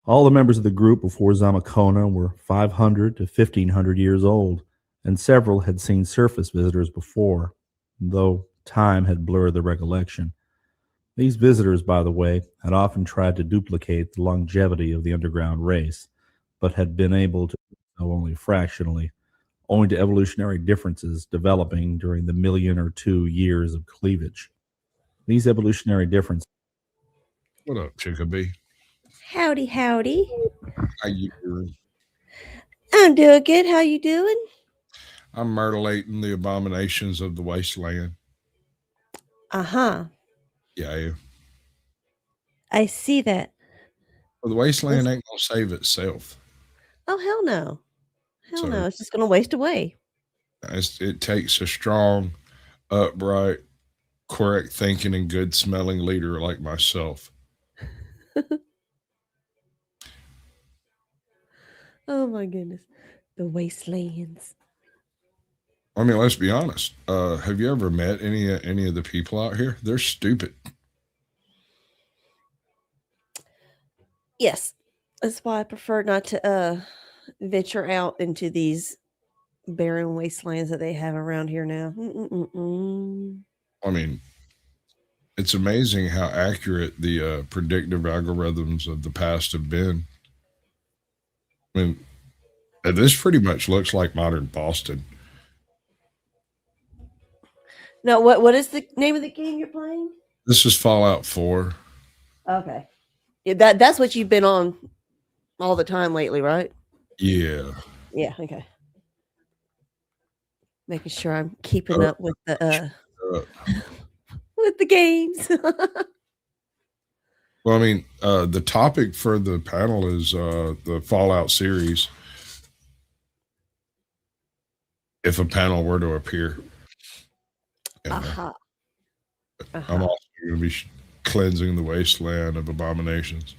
All the members of the group before Zamakona were 500 to 1,500 years old, and several had seen surface visitors before, though time had blurred the recollection. These visitors, by the way, had often tried to duplicate the longevity of the underground race, but had been able to do so only fractionally, owing to evolutionary differences developing during the 1,000,000 or 2 years of cleavage. These evolutionary differences. What up, Chickabee? Howdy, howdy. How you doing? I'm doing good. How you doing? I'm mutilating the abominations of the wasteland. Uh-huh. Yeah, yeah. I see that. Well, the wasteland ain't gonna save itself. Oh, hell no. Hell So- no. It's just going to waste away. It takes a strong, upright, correct thinking, and good smelling leader like myself. Oh, my goodness. The wastelands. I mean, let's be honest. Have you ever met any of the people out here? They're stupid. Yes. That's why I prefer not to venture out into these barren wastelands that they have around here now. Mm-mm-mm-mm. I mean, it's amazing how accurate the predictive algorithms of the past have been. I mean, this pretty much looks like modern Boston. Now, what is the name of the game you're playing? This is Fallout 4. Okay. Yeah, that's what you've been on all the time lately, right? Yeah. Yeah, okay. Making sure I'm keeping up with the with the games. Well, I mean, the topic for the panel is the Fallout series. If a panel were to appear. And, Uh-huh. I'm also going to be cleansing the wasteland of abominations.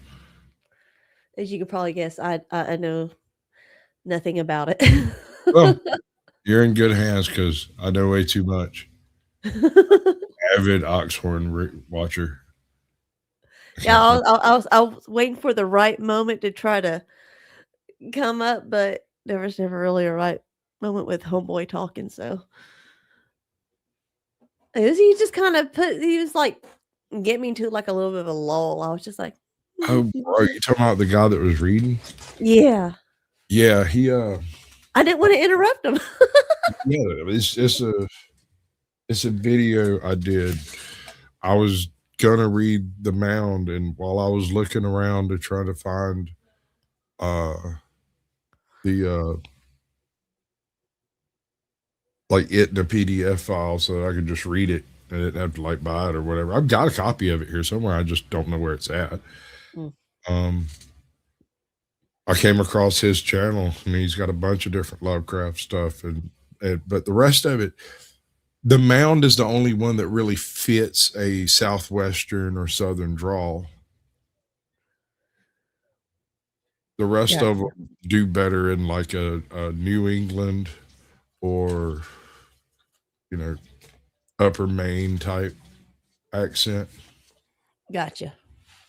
As you could probably guess, I know nothing about it. Well, you're in good hands because I know way too much. Avid Oxhorn watcher. Yeah, I was waiting for the right moment to try to come up, but there was never really a right moment with Homeboy talking. So he just kind of he was like, get me into like a little bit of a lull. I was just like, Oh, bro, you talking about the guy that was reading? Yeah. Yeah, he I didn't want to interrupt him. yeah, it's a video I did. I was gonna read The Mound, and while I was looking around to try to find the like it in a PDF file so that I could just read it and didn't have to like buy it or whatever. I've got a copy of it here somewhere. I just don't know where it's at. Mm. I came across his channel. I mean, he's got a bunch of different Lovecraft stuff, and but the rest of it, The Mound is the only one that really fits a Southwestern or Southern drawl. The rest Gotcha. of them do better in like a New England or, you know, Upper Maine type accent. Gotcha.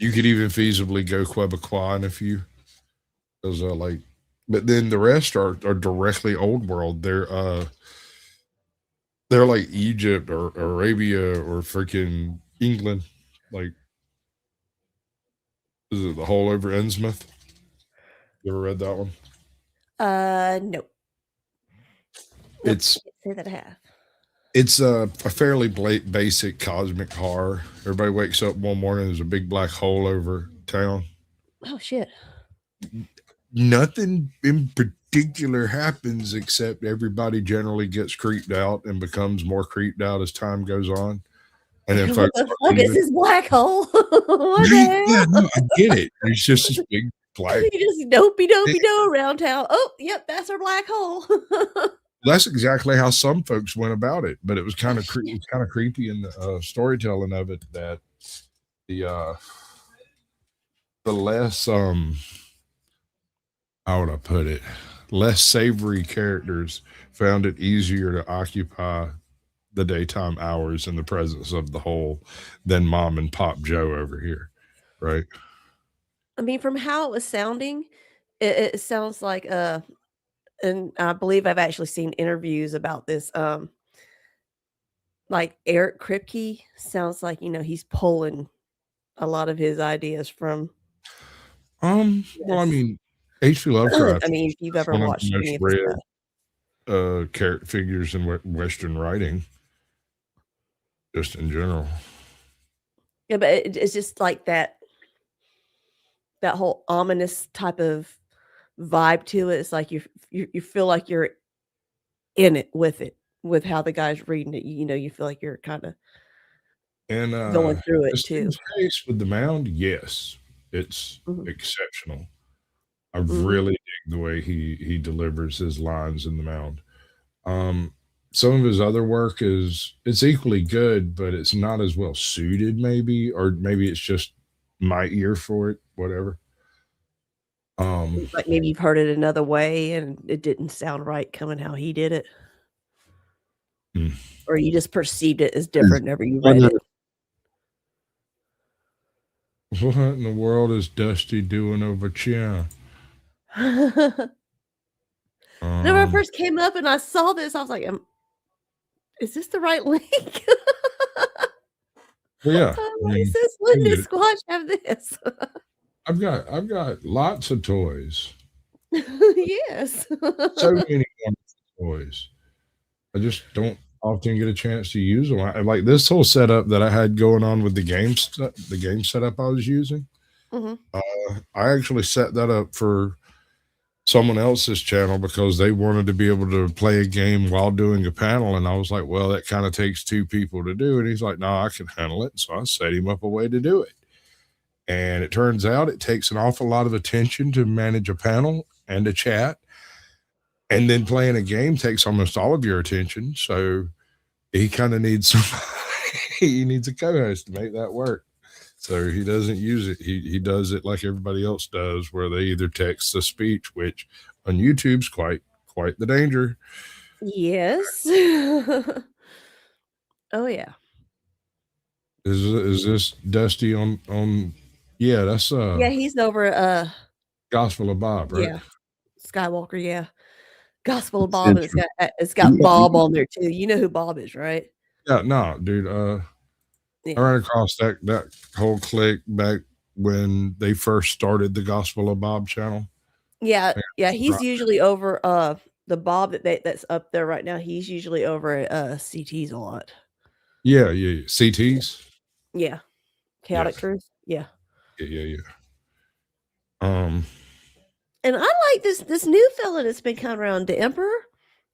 You could even feasibly go Quebecois in a few. Those are like, but then the rest are directly old world. They're like Egypt or Arabia or freaking England. Like, is it The Hole Over Innsmouth? You ever read that one? No. It's Say that I have. It's a fairly basic cosmic horror. Everybody wakes up one morning, there's a big black hole over town. Oh shit. Nothing in particular happens except everybody generally gets creeped out and becomes more creeped out as time goes on. And then What folks the start fuck is leaving. this black hole? What the Yeah, hell? no, I get it. It's just this big black. You just dopey do around town. Oh, yep, that's our black hole. That's exactly how some folks went about it, but it was kind of creepy in the storytelling of it that the less how would I put it, less savory characters found it easier to occupy the daytime hours in the presence of the whole than Mom and Pop Joe over here, right? I mean, from how it was sounding, it sounds like and I believe I've actually seen interviews about this. Like Eric Kripke sounds like, he's pulling a lot of his ideas from Well, I this. mean, H.P. Lovecraft I mean, if you've ever one of watched the any most of his read stuff. character figures in Western writing, just in general. Yeah, but it's just like that whole ominous type of vibe to it. It's like you feel like you're in it with how the guy's reading it. You feel like you're kind of And going through it this too. dude's case with the Mound, yes, it's Mhm. exceptional. I Mhm. really dig the way he delivers his lines in the Mound. Some of his other work it's equally good, but it's not as well suited, maybe, or maybe it's just my ear for it, whatever. Like maybe you've heard it another way and it didn't sound right coming how he did it. Hmm. Or you just perceived it as different whenever you Well, read no, it. What in the world is Dusty doing over here? Whenever I Um, first came up and I saw this, I was like, is this the right link? well, yeah, Why says I when get did it. Squatch have this? I've got lots of toys, Yes. so many wonderful toys. I just don't often get a chance to use them. Like this whole setup that I had going on with the game setup I was using. Mhm. I actually set that up for someone else's channel because they wanted to be able to play a game while doing a panel, and I was like, well, that kind of takes two people to do. And he's like, no, I can handle it. So I set him up a way to do it. And it turns out it takes an awful lot of attention to manage a panel and a chat. And then playing a game takes almost all of your attention. So he kind of needs somebody, he needs a co-host to make that work. So he doesn't use it. He does it like everybody else does, where they either text the speech, which on YouTube's quite the danger. Yes. Oh yeah. Is this Dusty on? Yeah, that's Yeah, he's over Gospel of Bob, right? yeah. Skywalker, yeah. Gospel of it's Bob, and it's got Bob on there too. You know who Bob is, right? Yeah, no, dude. I Yeah. ran across that whole clique back when they first started the Gospel of Bob channel. Yeah, Yeah, he's right. usually over the Bob that's up there right now. He's usually over at CT's a lot. Yeah. CTs. Yeah, Chaotic Yes. Truth. Yeah, Yeah. and I like this new fella that's been coming around, the Emperor.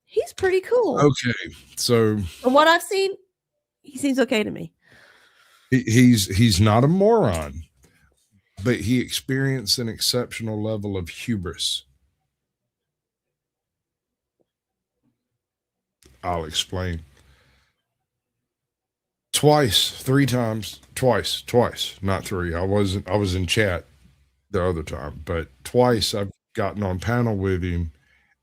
He's pretty cool. Okay. So From what I've seen, he seems okay to me. he's not a moron, but he experienced an exceptional level of hubris. I'll explain. Three times, not three. I was in chat the other time, but twice I've gotten on panel with him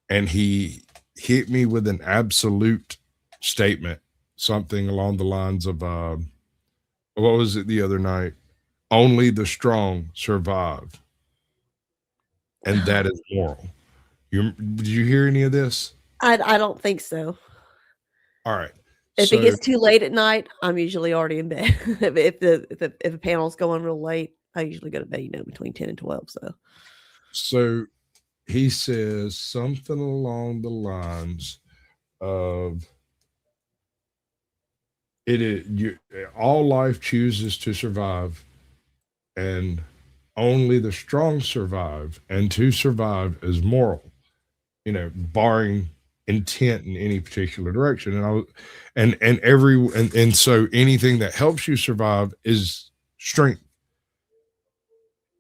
and he hit me with an absolute statement, something along the lines of what was it the other night? Only the strong survive. And that is moral. Did you hear any of this? I don't think so. All right. If it gets too late at night, I'm usually already in bed. if the panel's going real late, I usually go to bed, between 10 and 12. So he says something along the lines of all life chooses to survive, and only the strong survive, and to survive is moral, barring intent in any particular direction. And so anything that helps you survive is strength.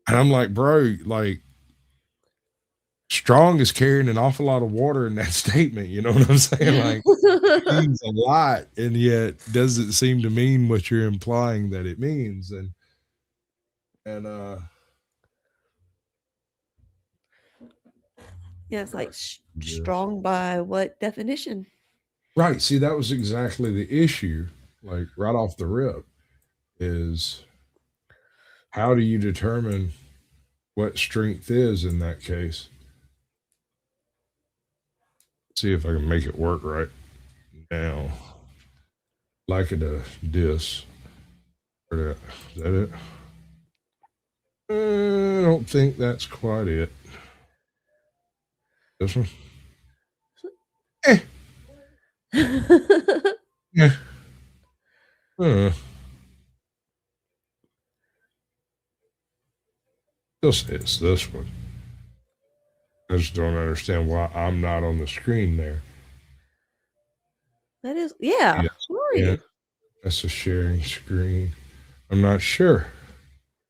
And I'm like, bro, like, strong is carrying an awful lot of water in that statement. You know what I'm saying? Like, it means a lot, and yet doesn't seem to mean what you're implying that it means. And yeah, it's like strong by what definition? Right. See, that was exactly the issue. Like, right off the rip, is how do you determine what strength is in that case? See if I can make it work right now. Like it a dis. Is that it? I don't think that's quite it. This one? Yeah. It's this one. I just don't understand why I'm not on the screen there. That is, yeah. Yes. Who are you? That's a sharing screen. I'm not sure.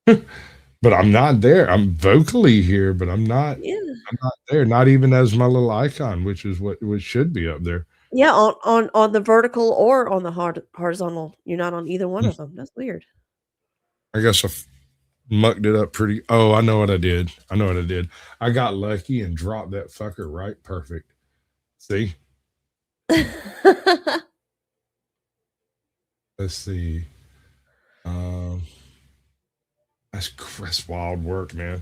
But I'm not there. I'm vocally here, but I'm not. Yeah. I'm not there. Not even as my little icon, which is what should be up there. Yeah, on the vertical or on the horizontal. You're not on either one of them. That's weird. I guess I mucked it up pretty. Oh, I know what I did. I got lucky and dropped that fucker right perfect. See? Let's see. That's wild work, man.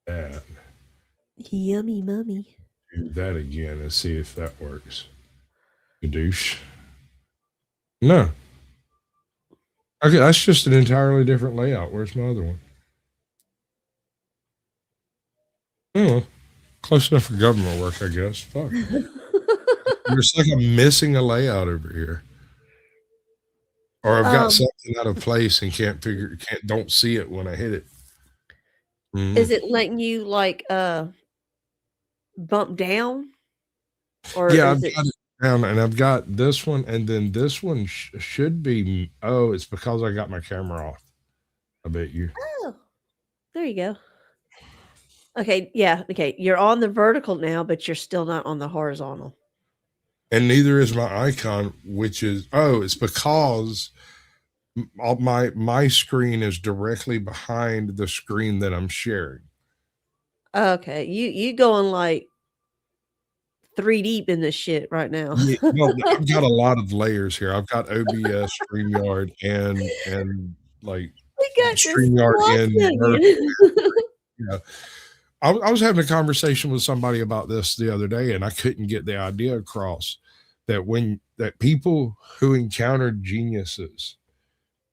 That. Yummy mummy. Do that again and see if that works. Douche. No. Okay, that's just an entirely different layout. Where's my other one? Oh, close enough for government work, I guess. Fuck. It's like I'm missing a layout over here. Or I've got something out of place and don't see it when I hit it. Mm-hmm. Is it letting you like bump down? Or yeah, I've got it down, and I've got this one, and then this one should be. Oh, it's because I got my camera off. I bet you. Oh, there you go. Okay, yeah, okay. You're on the vertical now, but you're still not on the horizontal. And neither is my icon, which is it's because my screen is directly behind the screen that I'm sharing. Okay, you going like 3 deep in this shit right now. Yeah, well, I've got a lot of layers here. I've got OBS, StreamYard, and like StreamYard and I was having a conversation with somebody about this the other day, and I couldn't get the idea across that people who encountered geniuses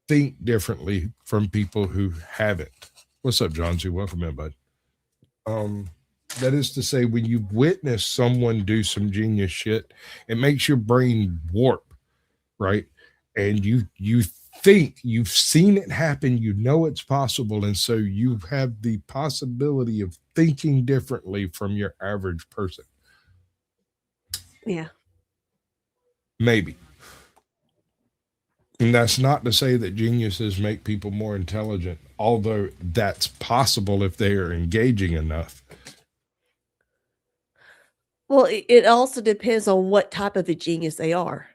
think differently from people who haven't. What's up, John Z? Welcome in, bud. That is to say, when you witness someone do some genius shit, it makes your brain warp, right? And you think you've seen it happen, you know it's possible, and so you have the possibility of thinking differently from your average person. Yeah. Maybe. And that's not to say that geniuses make people more intelligent, although that's possible if they are engaging enough. Well, it also depends on what type of a genius they are.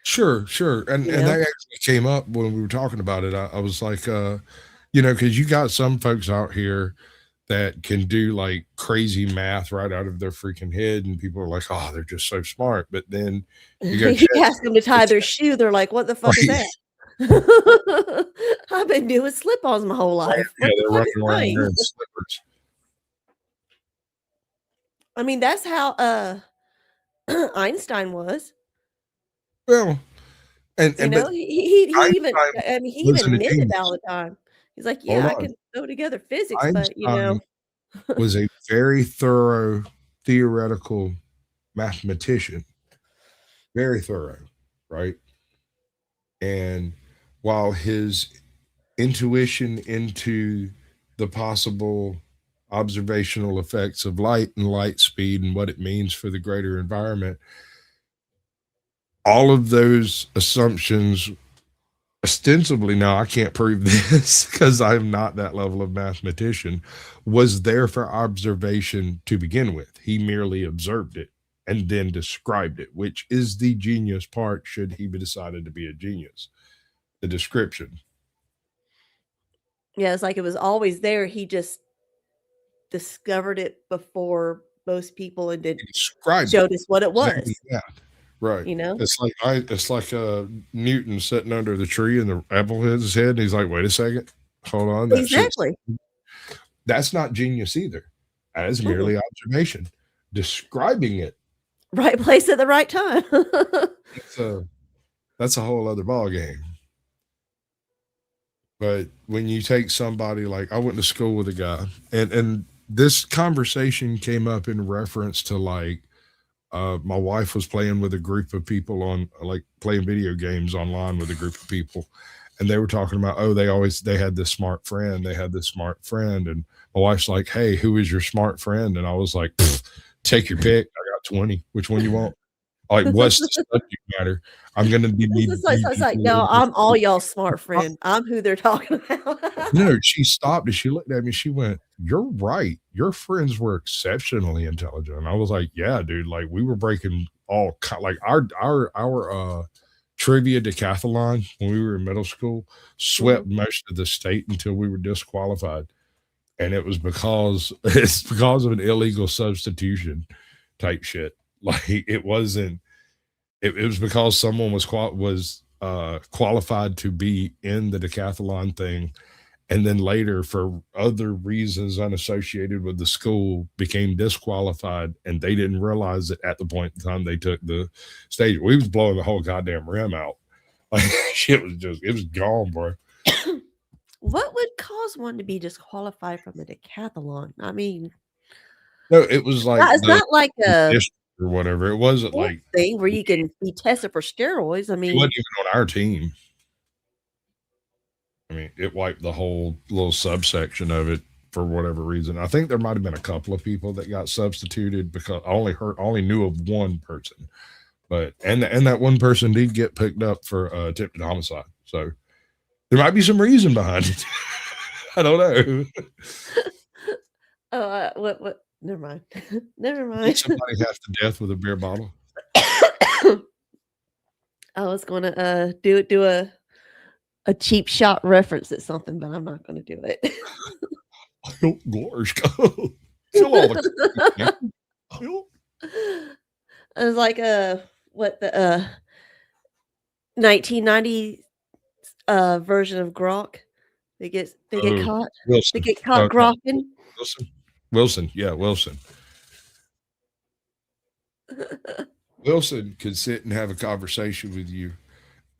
Sure. And You and know? that actually came up when we were talking about it. I was like, because you got some folks out here that can do like crazy math right out of their freaking head, and people are like, oh, they're just so smart. But then you go You check ask them to tie their shoe, they're like, "What the fuck is Right. that?" I've been doing slip-ons my whole life. Yeah, What they're the fuck running is around tying? there in slippers. I mean, that's how Einstein was. Well, You and know, but he even Einstein I mean, he wasn't even a admitted genius. all the time. He's like, Hold "Yeah, I on. can throw together physics, but Einstein was a very thorough theoretical mathematician, very thorough, right? And while his intuition into the possible observational effects of light and light speed and what it means for the greater environment, all of those assumptions ostensibly, now I can't prove this because I'm not that level of mathematician, was there for observation to begin with. He merely observed it and then described it, which is the genius part should he be decided to be a genius. The description. yeah, it's like it was always there. He just discovered it before most people and He described it. showed us what it Exactly, was. yeah. Right. You know? It's like Newton sitting under the tree and the apple hits his head and he's like, wait a second, hold on. That shit's Exactly. that's not genius either. That is merely observation. Describing it, Right place at the right time. that's a whole other ball game. But when you take somebody like I went to school with a guy, and this conversation came up in reference to like my wife was playing with a group of people on like playing video games online with a group of people, and they were talking about they had this smart friend, and my wife's like, hey, who is your smart friend? And I was like, take your pick, I got 20, which one you want? Like, what's the subject matter? I'm gonna need It's like, no, I'm all y'all smart friend. I'm who they're talking about. No, she stopped and she looked at me. She went, you're right. Your friends were exceptionally intelligent. And I was like, yeah, dude. Like we were breaking like our trivia decathlon when we were in middle school swept most of the state until we were disqualified. And it was because it's because of an illegal substitution type shit. Like it wasn't. It was because someone was qualified to be in the decathlon thing, and then later for other reasons unassociated with the school became disqualified, and they didn't realize it at the point in time they took the stage. We was blowing the whole goddamn rim out. Like shit it was gone, bro. What would cause one to be disqualified from a decathlon? I mean, No, it was like it's not like a or whatever. It wasn't sports like thing where you can be tested for steroids. I he mean, wasn't even on our team. I mean, it wiped the whole little subsection of it for whatever reason. I think there might have been a couple of people that got substituted because I only knew of one person, but and that one person did get picked up for attempted homicide. So there might be some reason behind it. I don't know. what? Never mind. Never Did mind. somebody half to death with a beer bottle? I was gonna do a cheap shot reference at something, but I'm not gonna do it. Oh, gosh, go. Kill all the It was like what the 1990 version of Grok. They get caught. Wilson. They get caught grokking. Wilson. Yeah, Wilson. Wilson could sit and have a conversation with you,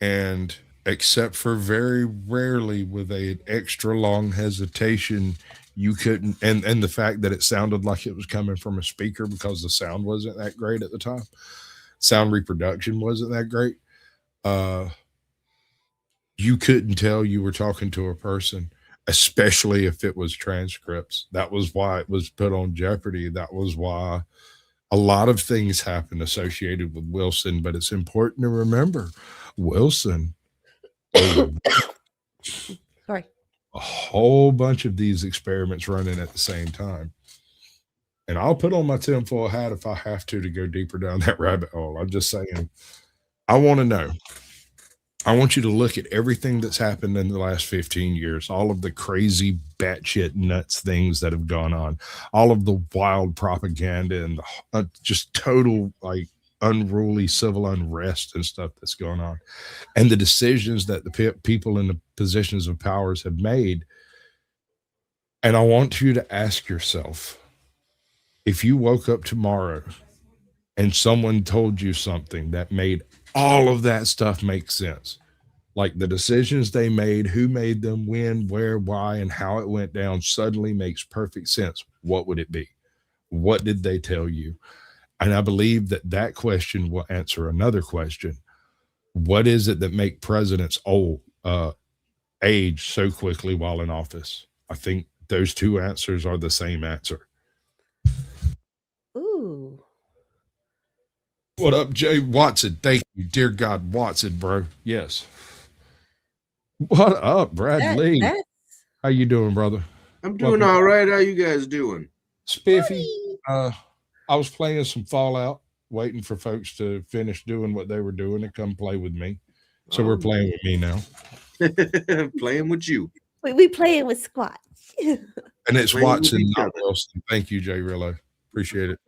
and except for very rarely with an extra long hesitation, you couldn't. And the fact that it sounded like it was coming from a speaker because the sound wasn't that great at the time, sound reproduction wasn't that great. You couldn't tell you were talking to a person, especially if it was transcripts. That was why it was put on Jeopardy. That was why a lot of things happen associated with Wilson. But it's important to remember Wilson was Sorry. a whole bunch of these experiments running at the same time. And I'll put on my tinfoil hat if I have to go deeper down that rabbit hole. I'm just saying, I want to know. I want you to look at everything that's happened in the last 15 years, all of the crazy batshit nuts things that have gone on, all of the wild propaganda and the just total like unruly civil unrest and stuff that's going on, and the decisions that the people in the positions of powers have made. And I want you to ask yourself, if you woke up tomorrow and someone told you something that made all of that stuff make sense, like the decisions they made, who made them, when, where, why, and how it went down suddenly makes perfect sense, what would it be? What did they tell you? And I believe that that question will answer another question. What is it that make presidents age so quickly while in office? I think those two answers are the same answer. Ooh. What up, Jay Watson? Thank you, dear God, Watson, bro. Yes. What up, Brad Lee? How you doing, brother? I'm doing all right. How you guys doing? Spiffy. I was playing some Fallout, waiting for folks to finish doing what they were doing and come play with me. So we're playing with me now. Playing with you. We playing with Squat. And it's Playing with Watson, each not other. Wilson. Thank you, Jay Rillo. Appreciate it.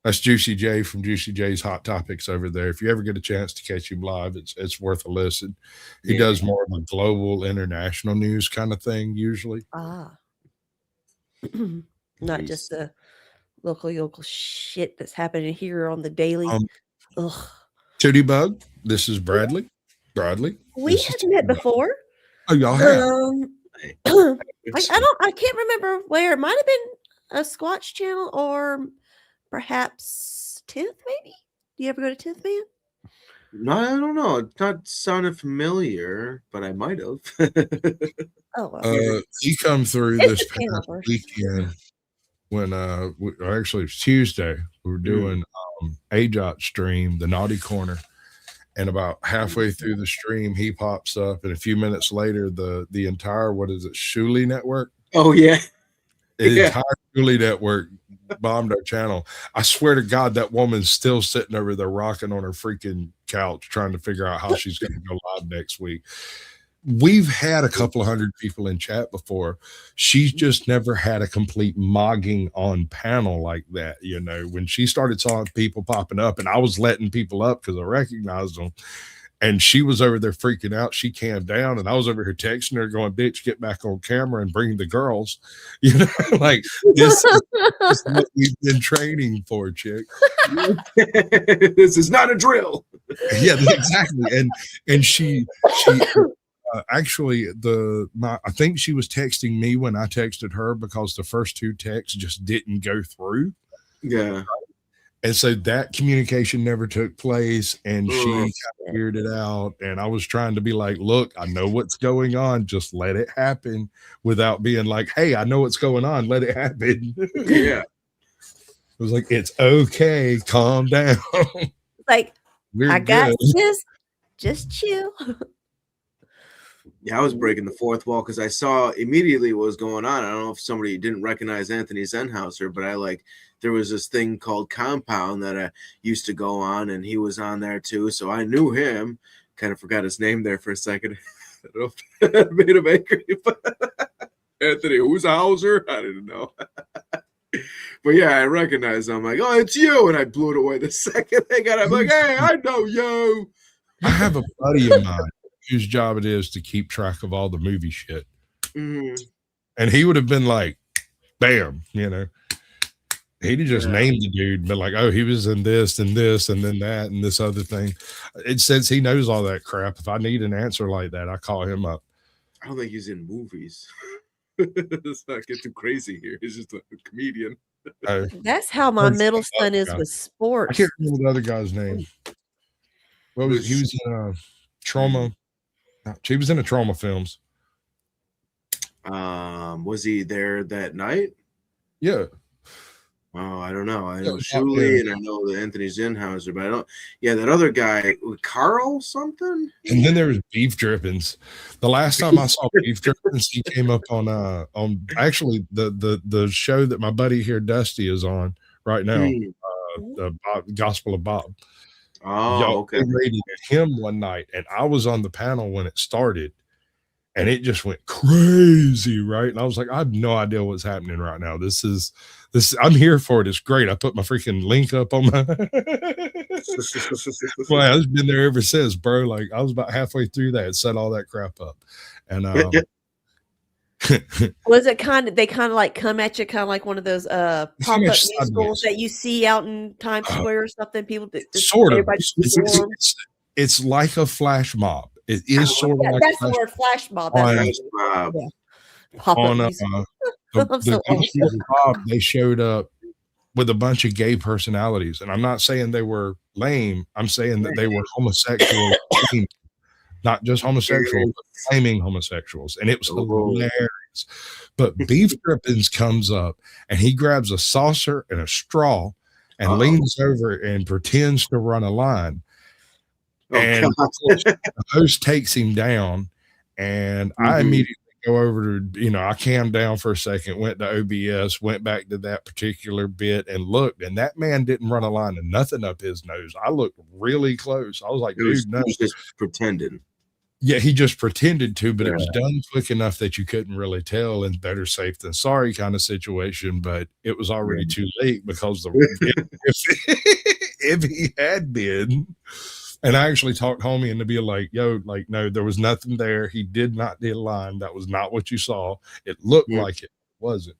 That's Juicy J from Juicy J's Hot Topics over there. If you ever get a chance to catch him live, it's worth a listen. He does more of a global, international news kind of thing usually. Ah. Not just the local shit that's happening here on the daily. Ugh. Tootie Bug, this is Bradley. Bradley. We this had is met Tootie Bug. before. Oh, y'all have. I can't remember where. It might have been a Squatch channel or perhaps 10th, maybe. Do you ever go to 10th Man? No, I don't know. It's not sounded familiar, but I might have. Oh, well. He come through It's this a channel past verse. weekend when actually it was Tuesday. We were doing AJOT stream, the Naughty Corner, and about halfway through the stream, he pops up, and a few minutes later, the entire Shuli network. Oh yeah, The entire Shuli network bombed our channel. I swear to God, that woman's still sitting over there rocking on her freaking couch, trying to figure out how she's going to go live next week. We've had a couple of hundred people in chat before. She's just never had a complete mogging on panel like that. You know, when she started saw people popping up, and I was letting people up because I recognized them, and she was over there freaking out. She calmed down, and I was over here texting her, going, "Bitch, get back on camera and bring the girls." You know, like this is what we've been training for, chick. This is not a drill. Yeah, exactly. And she actually I think she was texting me when I texted her, because the first two texts just didn't go through. Yeah. And so that communication never took place, and she kind of figured it out. And I was trying to be like, look, I know what's going on. Just let it happen, without being like, hey, I know what's going on. Let it happen. Yeah. It was like, it's okay. Calm down. Like, We're I got good. this. Just chill. Yeah, I was breaking the fourth wall because I saw immediately what was going on. I don't know if somebody didn't recognize Anthony Zenhauser, but there was this thing called Compound that I used to go on, and he was on there too. So I knew him. Kind of forgot his name there for a second. I don't know if that made him angry, but Anthony Hauser? I didn't know. But yeah, I recognized him. I'm like, oh, it's you. And I blew it away the second they got it. I'm like, hey, I know you. I have a buddy of mine whose job it is to keep track of all the movie shit. Mm-hmm. And he would have been like, bam, you know. He'd have just Yeah. named the dude, but like, oh, he was in this and this and then that and this other thing. It says he knows all that crap. If I need an answer like that, I call him up. I don't think he's in movies. Let's not get too crazy here. He's just a comedian. That's how my That's middle the son other is guy. with I sports. can't remember the other guy's name. What was he was in trauma? She was in the trauma films. Was he there that night? Yeah. Oh, I don't know. I know Yeah, Shuley yeah. and I know the Anthony Zinhauser, but I don't. Yeah, that other guy, Carl something. And then there was Beef Drippings. The last time I saw Beef Drippings, he came up on actually the show that my buddy here, Dusty, is on right now. The Gospel of Bob. Oh, Y'all okay. rated him one night, and I was on the panel when it started, and it just went crazy, right? And I was like, I have no idea what's happening right now. This is I'm here for it. It's great. I put my freaking link up on my well, I've been there ever since, bro. Like I was about halfway through that, set all that crap up. And Was it they kind of like come at you kind of like one of those pop-up much musicals sideways. that you see out in Times Square or something? People just sort of. everybody perform. It's like a flash mob. It is sort of Yeah, like that's a the flash word, flash mob. on- That's pop-up on music. the I'm so old. Gospel of Bob, they showed up with a bunch of gay personalities, and I'm not saying they were lame. I'm saying that they were homosexual, not just homosexual, but claiming homosexuals, and it was hilarious. But Beef Drippings comes up, and he grabs a saucer and a straw, and leans over and pretends to run a line. And of course, the host takes him down, and I immediately go over to, I calmed down for a second, went to OBS, went back to that particular bit and looked, and that man didn't run a line of nothing up his nose. I looked really close. I was like, He was dude, no. just pretending. Yeah, he just pretended to, but it was done quick enough that you couldn't really tell, and better safe than sorry kind of situation, but it was already too late because if he had been. And I actually talked homie into be like, yo, like, no, there was nothing there. He did not do a line. That was not what you saw. It looked like it wasn't.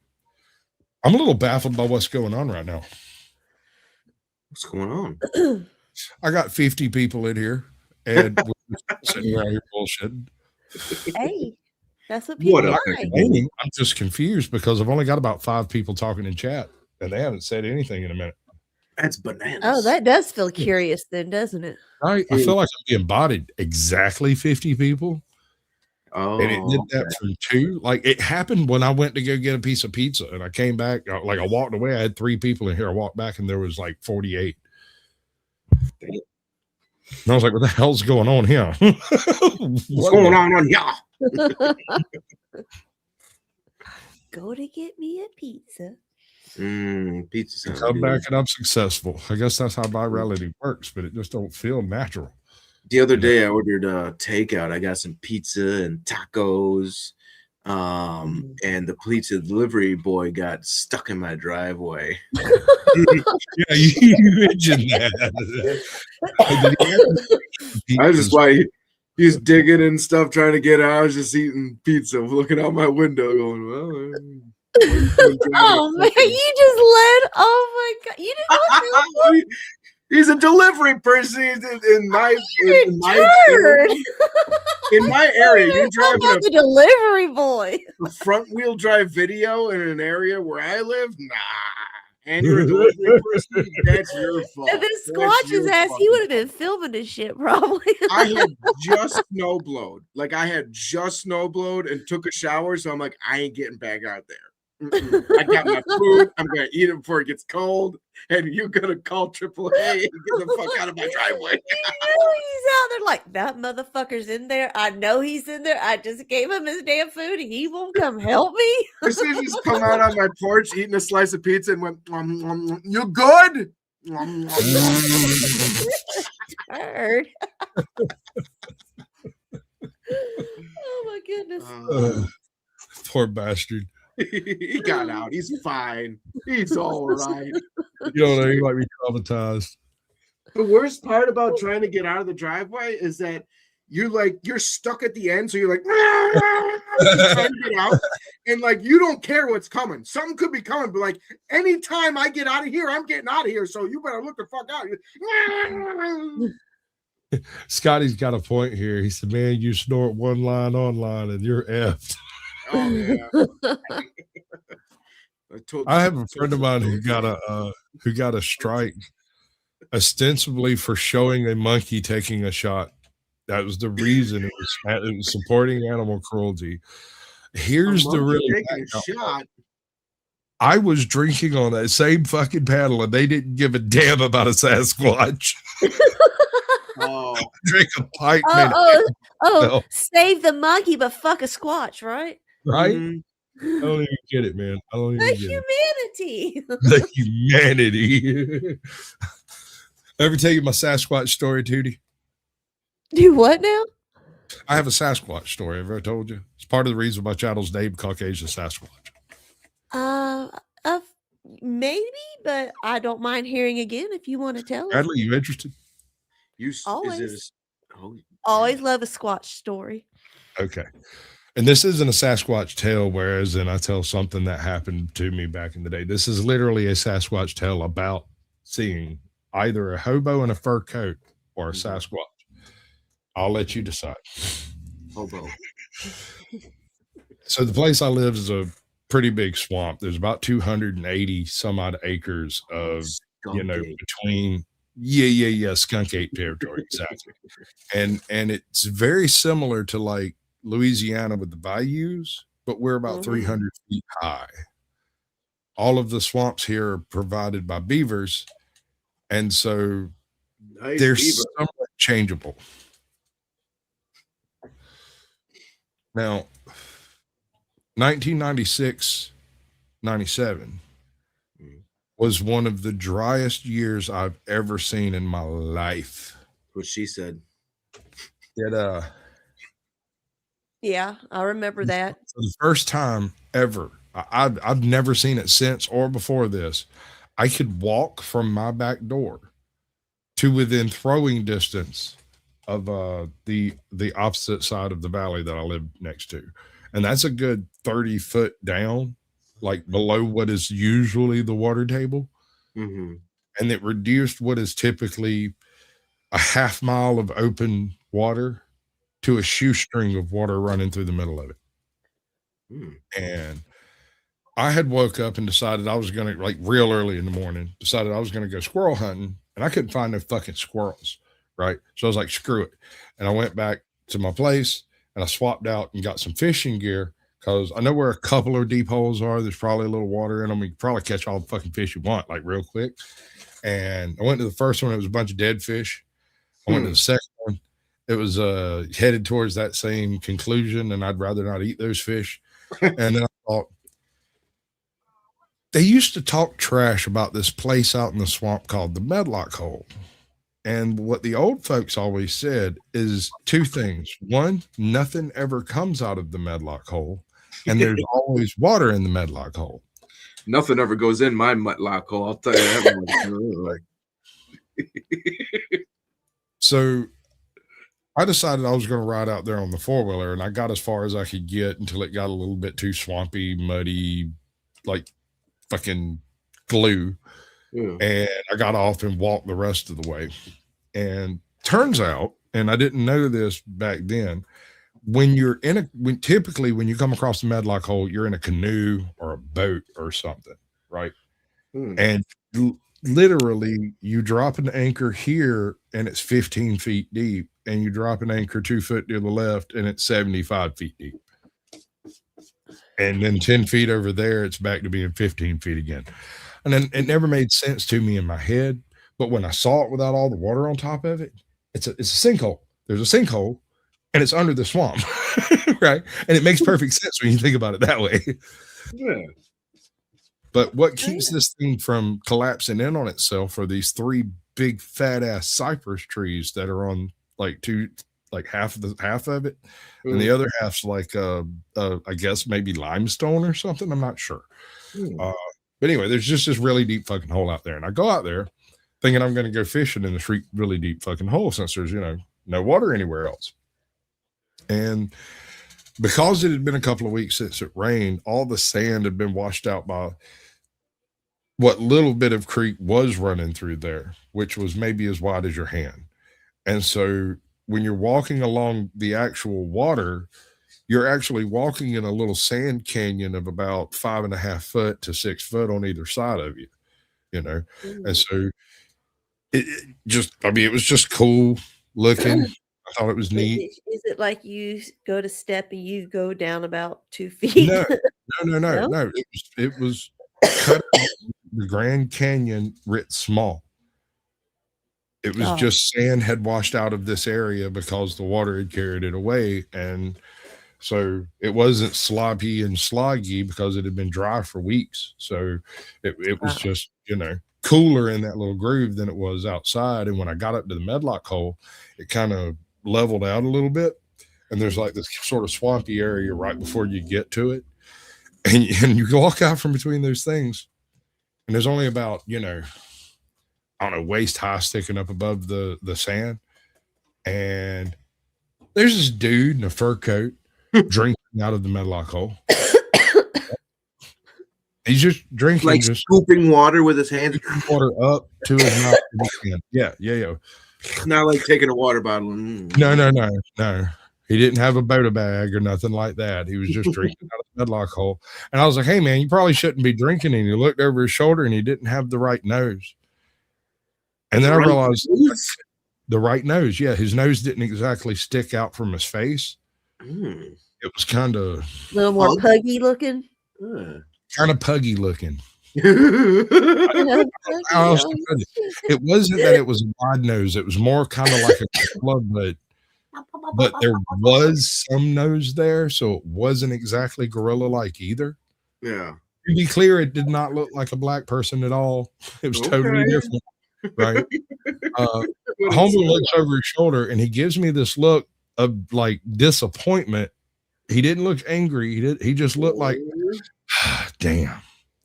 I'm a little baffled by what's going on right now. What's going on? I got 50 people in here, and we're sitting around here bullshitting. Hey, that's what people like. I'm just confused because I've only got about 5 people talking in chat, and they haven't said anything in a minute. That's bananas. Oh, that does feel curious then, doesn't it? I feel like I'm being bodied exactly 50 people. Oh, and it did that from 2. Like it happened when I went to go get a piece of pizza, and I came back. Like I walked away, I had 3 people in here. I walked back, and there was like 48. And I was like, "What the hell's going on here? What's going on here?" Go to get me a pizza. Pizza. Come back and I'm successful. I guess that's how virality works, but it just don't feel natural. The other day I ordered takeout. I got some pizza and tacos. And the pizza delivery boy got stuck in my driveway. Yeah, you mentioned that. I was just like, he's digging and stuff, trying to get out. I was just eating pizza, looking out my window, going, well. Oh man, you just led. Oh my god, you didn't want to. He's a delivery person in my area. You're driving a delivery boy. A front wheel drive video in an area where I live. Nah, and you're a delivery person. That's your fault. And then Squatch's ass, he would have been filming this shit probably. I had just snowblowed. I had just snowblowed and took a shower, so I'm like, I ain't getting back out there. I got my food. I'm gonna eat it before it gets cold, and you're gonna call AAA and get the fuck out of my driveway. He's out there like that motherfucker's in there. I know he's in there. I just gave him his damn food, and he won't come help me. As soon as he just come out on my porch eating a slice of pizza and went, "You good?" Heard. Oh my goodness. Poor bastard. He got out. He's fine. He's all right. He might be traumatized. The worst part about trying to get out of the driveway is that you're stuck at the end, so you're like trying to get out, and like you don't care what's coming. Something could be coming, but like anytime I get out of here, I'm getting out of here. So you better look the fuck out. Scotty's got a point here. He said, "Man, you snort one line online, and you're effed." Oh yeah. I have a friend of mine who got a strike, ostensibly for showing a monkey taking a shot. That was the reason. It was supporting animal cruelty. Here's the really taking a shot. I was drinking on that same fucking paddle, and they didn't give a damn about a Sasquatch. Oh, Drink a pint. Save the monkey, but fuck a squatch, right? Right? Mhm. I don't even get it, man. I don't even The get humanity. it. The humanity. Ever tell you my Sasquatch story, Tootie? Do what now? I have a Sasquatch story. Have I ever told you? It's part of the reason my channel's named Caucasian Sasquatch. Maybe, but I don't mind hearing again if you want to tell it. Bradley, you interested? Always. Always love a squatch story. Okay. And this isn't a Sasquatch tale, whereas then I tell something that happened to me back in the day. This is literally a Sasquatch tale about seeing either a hobo in a fur coat or a Sasquatch. I'll let you decide. Hobo. So the place I live is a pretty big swamp. There's about 280 some odd acres of, between skunk ape territory, exactly. And it's very similar to like Louisiana with the bayous, but we're about 300 feet high. All of the swamps here are provided by beavers, and so they're somewhat changeable. Now, 1996, 97 was one of the driest years I've ever seen in my life. What she said. Yeah, I remember that. For the first time ever, I've never seen it since or before this. I could walk from my back door to within throwing distance of the opposite side of the valley that I live next to. And that's a good 30 foot down, like below what is usually the water table. Mm-hmm. And it reduced what is typically a half mile of open water to a shoestring of water running through the middle of it. And I had woke up and decided I was going to, like real early in the morning, decided I was going to go squirrel hunting, and I couldn't find no fucking squirrels. Right. So I was like, screw it. And I went back to my place and I swapped out and got some fishing gear because I know where a couple of deep holes are. There's probably a little water in them. You can probably catch all the fucking fish you want, like real quick. And I went to the first one. It was a bunch of dead fish. I went to the second one. It was headed towards that same conclusion, and I'd rather not eat those fish. And then I thought, they used to talk trash about this place out in the swamp called the Medlock Hole. And what the old folks always said is two things. One, nothing ever comes out of the Medlock Hole, and there's always water in the Medlock Hole. Nothing ever goes in my Medlock Hole, I'll tell you that. So I decided I was going to ride out there on the four-wheeler, and I got as far as I could get until it got a little bit too swampy, muddy, like fucking glue. And I got off and walked the rest of the way. And turns out, and I didn't know this back then, typically when you come across the Medlock Hole, you're in a canoe or a boat or something, right? And literally you drop an anchor here and it's 15 feet deep, and you drop an anchor 2 foot to the left and it's 75 feet deep. And then 10 feet over there, it's back to being 15 feet again. And then it never made sense to me in my head. But when I saw it without all the water on top of it, it's a sinkhole. There's a sinkhole and it's under the swamp. Right. And it makes perfect sense when you think about it that way. Yeah. But what keeps this thing from collapsing in on itself are these three big fat ass cypress trees that are on half of it. And the other half's like I guess maybe limestone or something. I'm not sure. But anyway, there's just this really deep fucking hole out there. And I go out there thinking I'm going to go fishing in this really deep fucking hole since there's, no water anywhere else. And because it had been a couple of weeks since it rained, all the sand had been washed out by what little bit of creek was running through there, which was maybe as wide as your hand. And so when you're walking along the actual water, you're actually walking in a little sand canyon of about 5.5 foot to 6 foot on either side of you, you know. And so it just, I mean, it was just cool looking. I thought it was neat. Is it like you go to step and you go down about 2 feet? No, no. No? It was cut out the Grand Canyon writ small. It was Oh. just sand had washed out of this area because the water had carried it away. And so it wasn't sloppy and sloggy because it had been dry for weeks. So it was Wow. just, you know, cooler in that little groove than it was outside. And when I got up to the Medlock hole, it kind of leveled out a little bit. And there's like this sort of swampy area right before you get to it. And you walk out from between those things. And there's only about, you know, I don't know, waist high sticking up above the sand. And there's this dude in a fur coat drinking out of the Medlock hole. He's just drinking, Like just scooping water with his hands. water up to his mouth. Yeah. Not like taking a water bottle. No. He didn't have a Boda bag or nothing like that. He was just drinking out of the Medlock hole. And I was like, hey, man, you probably shouldn't be drinking. And he looked over his shoulder and he didn't have the right nose. And then I realized the right nose. Yeah, his nose didn't exactly stick out from his face. Mm. It was kind of A little more puggy looking. puggy looking. Yeah, How else to put it? It wasn't that it was a wide nose. It was more kind of like a club, but there was some nose there, so it wasn't exactly gorilla-like either. Yeah. To be clear, it did not look like a black person at all. It was totally Okay. different, right? Homeboy looks over his shoulder and he gives me this look of like disappointment. He didn't look angry. He just looked like, damn.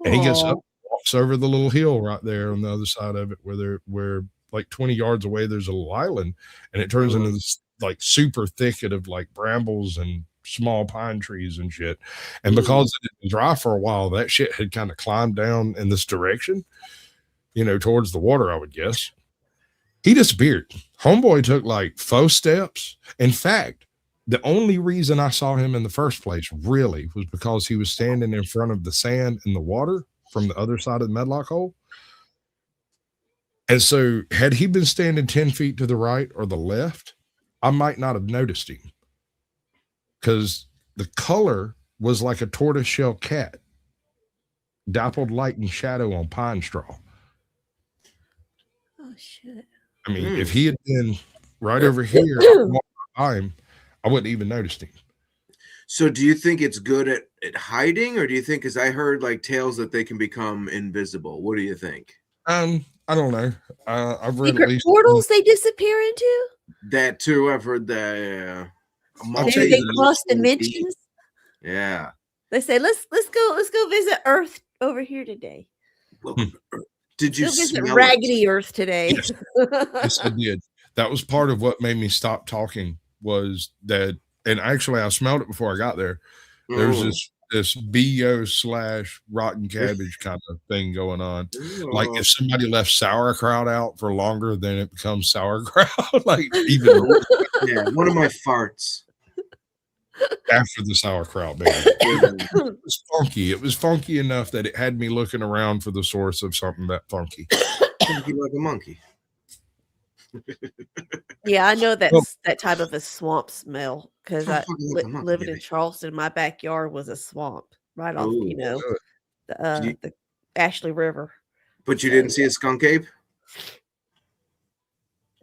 And he gets up, walks over the little hill right there on the other side of it, where like 20 yards away there's a little island, and it turns into this like super thicket of like brambles and small pine trees and shit. And because it had been dry for a while, that shit had kind of climbed down in this direction, you know, towards the water, I would guess. He disappeared. Homeboy took like 4 steps. In fact, the only reason I saw him in the first place really was because he was standing in front of the sand and the water from the other side of the Medlock hole. And so had he been standing 10 feet to the right or the left, I might not have noticed him, because the color was like a tortoiseshell cat, dappled light and shadow on pine straw. Oh shit. I mean, if he had been right over here walking by him, I wouldn't even noticed him. So do you think it's good at hiding, or do you think, because I heard like tales that they can become invisible? What do you think? I don't know. I've read at Secret least portals they disappear into? That too, I've heard that. Yeah. I'll Maybe tell you they this. cross dimensions. Yeah. They say let's go visit Earth over here today. Did you Go visit smell Raggedy Earth today. Yes. Yes, I did. That was part of what made me stop talking, was that, and actually I smelled it before I got there. There's this BO / rotten cabbage kind of thing going on. Like if somebody left sauerkraut out for longer, then it becomes sauerkraut. Like even Yeah, one of my farts. after the sauerkraut, baby. It was funky. It was funky enough that it had me looking around for the source of something that funky. Funky like a monkey. Yeah, I know Well- that type of a swamp smell because I Fucking look 'em up, living in baby. Charleston. My backyard was a swamp right off, Ooh, you know, Did you- the Ashley River. But you didn't see a skunk ape?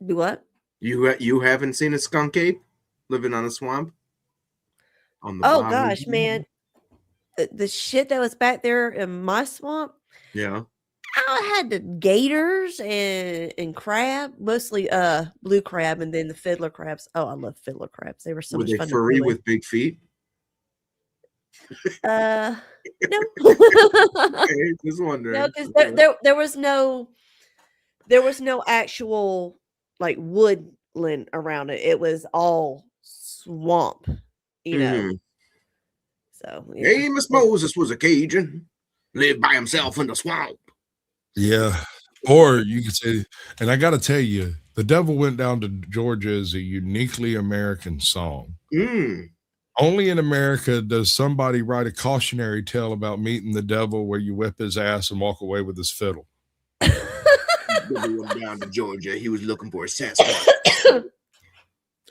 Do what? You haven't seen a skunk ape living on a swamp? On the Oh bottom? gosh, man, the shit that was back there in my swamp. Yeah. I had the gators and crab, mostly blue crab, and then the fiddler crabs. Oh, I love fiddler crabs. They were so Were much they fun. furry to play with big feet? no. Okay, just wondering. No, because there was no actual like woodland around it. It was all swamp, you know. Mhm. So Amos Moses was a Cajun, lived by himself in the swamp. Yeah. Or you could say, and I got to tell you, The Devil Went Down to Georgia is a uniquely American song. Mm. Only in America does somebody write a cautionary tale about meeting the devil where you whip his ass and walk away with his fiddle. Devil went down to Georgia. He was looking for a Sasquatch.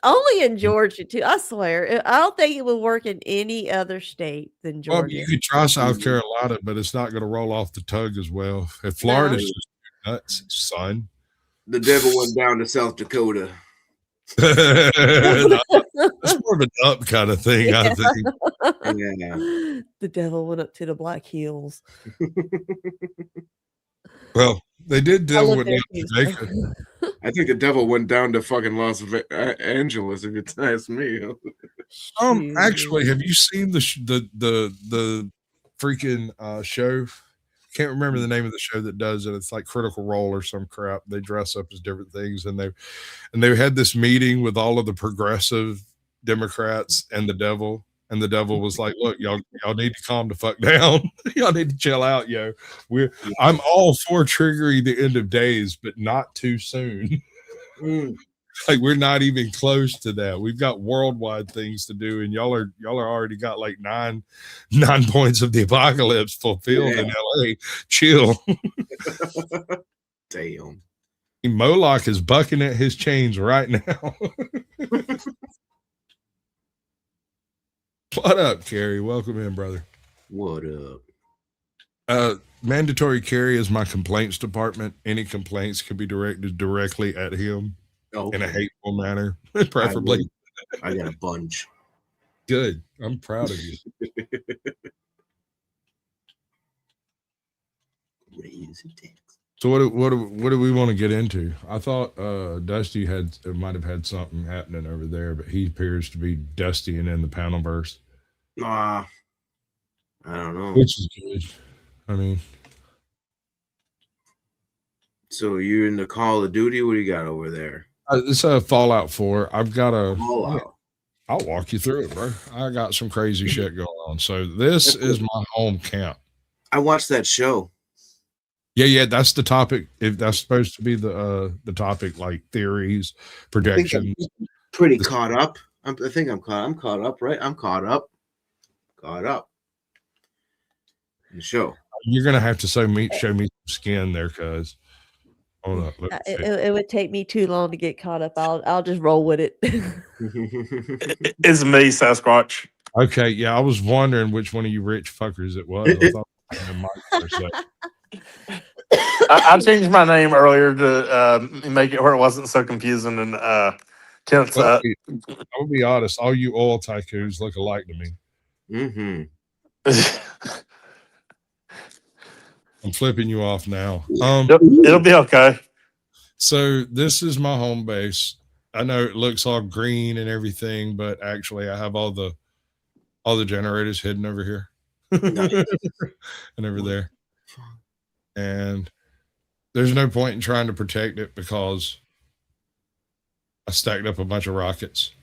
only in Georgia too. I swear, I don't think it would work in any other state than Well, Georgia. you could try South Carolina, but it's not going to roll off the tongue as well. If Florida's No. just nuts, son. The devil went down to South Dakota. It's more of an up kind of thing, I think. Yeah. The devil went up to the Black Hills. Well, they did I Devil looked Went at Down to you. Jamaica. I think the devil went down to fucking Los Angeles, if you ask me. Actually, have you seen the freaking show? Can't remember the name of the show that does it. It's like Critical Role or some crap. They dress up as different things, and they had this meeting with all of the progressive Democrats and the devil. And the devil was like, "Look, y'all need to calm the fuck down. Y'all need to chill out, yo. I'm all for triggering the end of days, but not too soon. Like we're not even close to that. We've got worldwide things to do, and y'all are already got like nine points of the apocalypse fulfilled in LA. Chill." Damn. Moloch is bucking at his chains right now. What up, Carrie? Welcome in, brother. What up? Mandatory carry is my complaints department. Any complaints can be directed directly at him in a hateful manner, preferably. I got a bunch. Good. I'm proud of you. So what do we want to get into? I thought Dusty might have had something happening over there, but he appears to be Dusty and in the Panelverse. I don't know. Which is good. I mean, so you're in the Call of Duty? What do you got over there? it's a Fallout 4. I've got a Fallout. I'll walk you through it, bro. I got some crazy shit going on. So this is my home camp. I watched that show. Yeah, that's the topic. If that's supposed to be the topic, like theories, projections. Pretty caught up. I think I'm caught up, right? I'm caught up. The show. You're gonna have to show me some skin there, cuz. Hold up. It would take me too long to get caught up. I'll just roll with it. It's me, Sasquatch. Okay, yeah, I was wondering which one of you rich fuckers it was. I thought it was Mike for a second. I changed my name earlier to make it where it wasn't so confusing. And Kent's, I'll be honest, all you oil tycoons look alike to me. I'm flipping you off now. It'll be okay. So this is my home base. I know it looks all green and everything, but actually I have all the generators hidden over here and over there. And there's no point in trying to protect it because I stacked up a bunch of rockets.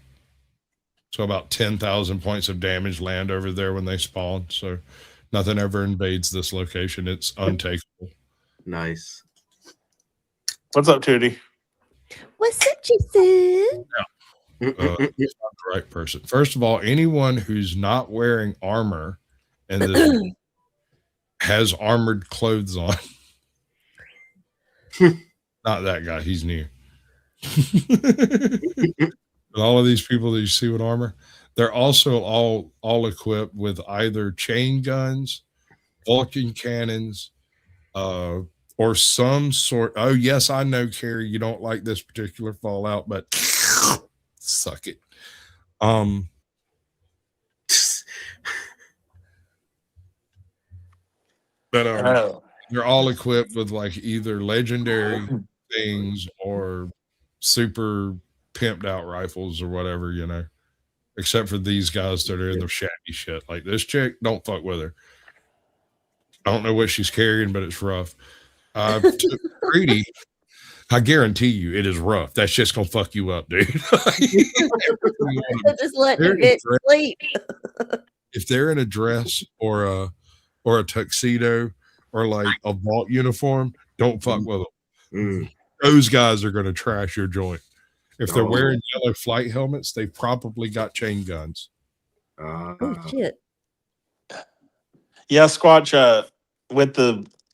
So about 10,000 points of damage land over there when they spawn. So nothing ever invades this location. It's untakeable. Nice. What's up, Tootie? What's up, Jason? It's not the right person. First of all, anyone who's not wearing armor and has armored clothes on. Not that guy. He's new. All of these people that you see with armor, they're also all equipped with either chain guns, Vulcan cannons, or some sort. Oh, yes, I know, Carrie, you don't like this particular Fallout, but suck it. But they're all equipped with like either legendary things or super pimped out rifles or whatever, you know, except for these guys that are in the shabby shit. Like this chick, don't fuck with her. I don't know what she's carrying, but it's rough. Greedy. I guarantee you it is rough. That's just gonna fuck you up, dude. Just let the bitch sleep. If they're in a dress or a tuxedo or like a vault uniform, don't fuck with them. Those guys are gonna trash your joint. If they're wearing yellow flight helmets, they've probably got chain guns. Oh shit. Yeah, Squatch,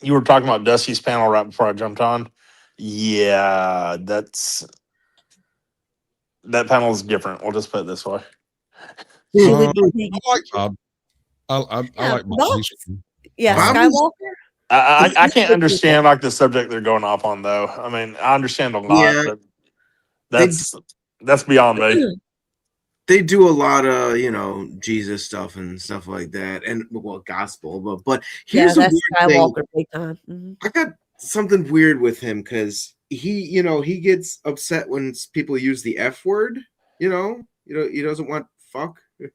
you were talking about Dusty's panel right before I jumped on. Yeah, that panel is different. We'll just put it this way. She would I be like Bob. I like Bob. Bob's- yeah, Bob's- Skywalker. I can't understand like the subject they're going off on though. I mean, I understand a lot, Yeah. but that's beyond me. They do a lot of, Jesus stuff and stuff like that, and well, gospel. But Yeah, here's a that's weird thing. Skywalker big time. Mhm. I got something weird with him because he gets upset when people use the F word. He doesn't want fuck. You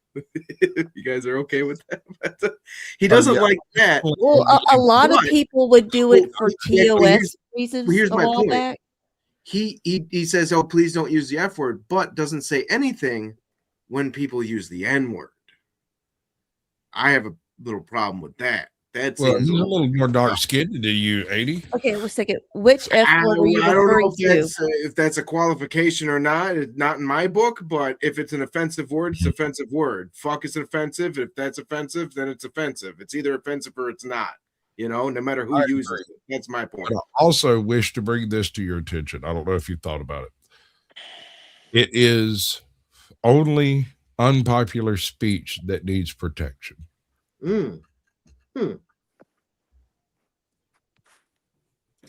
guys are okay with that? He doesn't like that. Well, a lot of But- people would do it for Yeah, but TOS reasons here's a my while point. back. He says, "Oh, please don't use the F word," but doesn't say anything when people use the N word. I have a little problem with that. That Well, seems he's a little more dark skinned than you, 80. Okay, wait a second. Which F word are you I don't know referring to? if that's a qualification or not. It's not in my book, but if it's an offensive word, it's an offensive word. Fuck is offensive. If that's offensive, then it's offensive. It's either offensive or it's not. No matter who I uses agree. it. That's my point. But I also wish to bring this to your attention. I don't know if you thought about it. It is only unpopular speech that needs protection.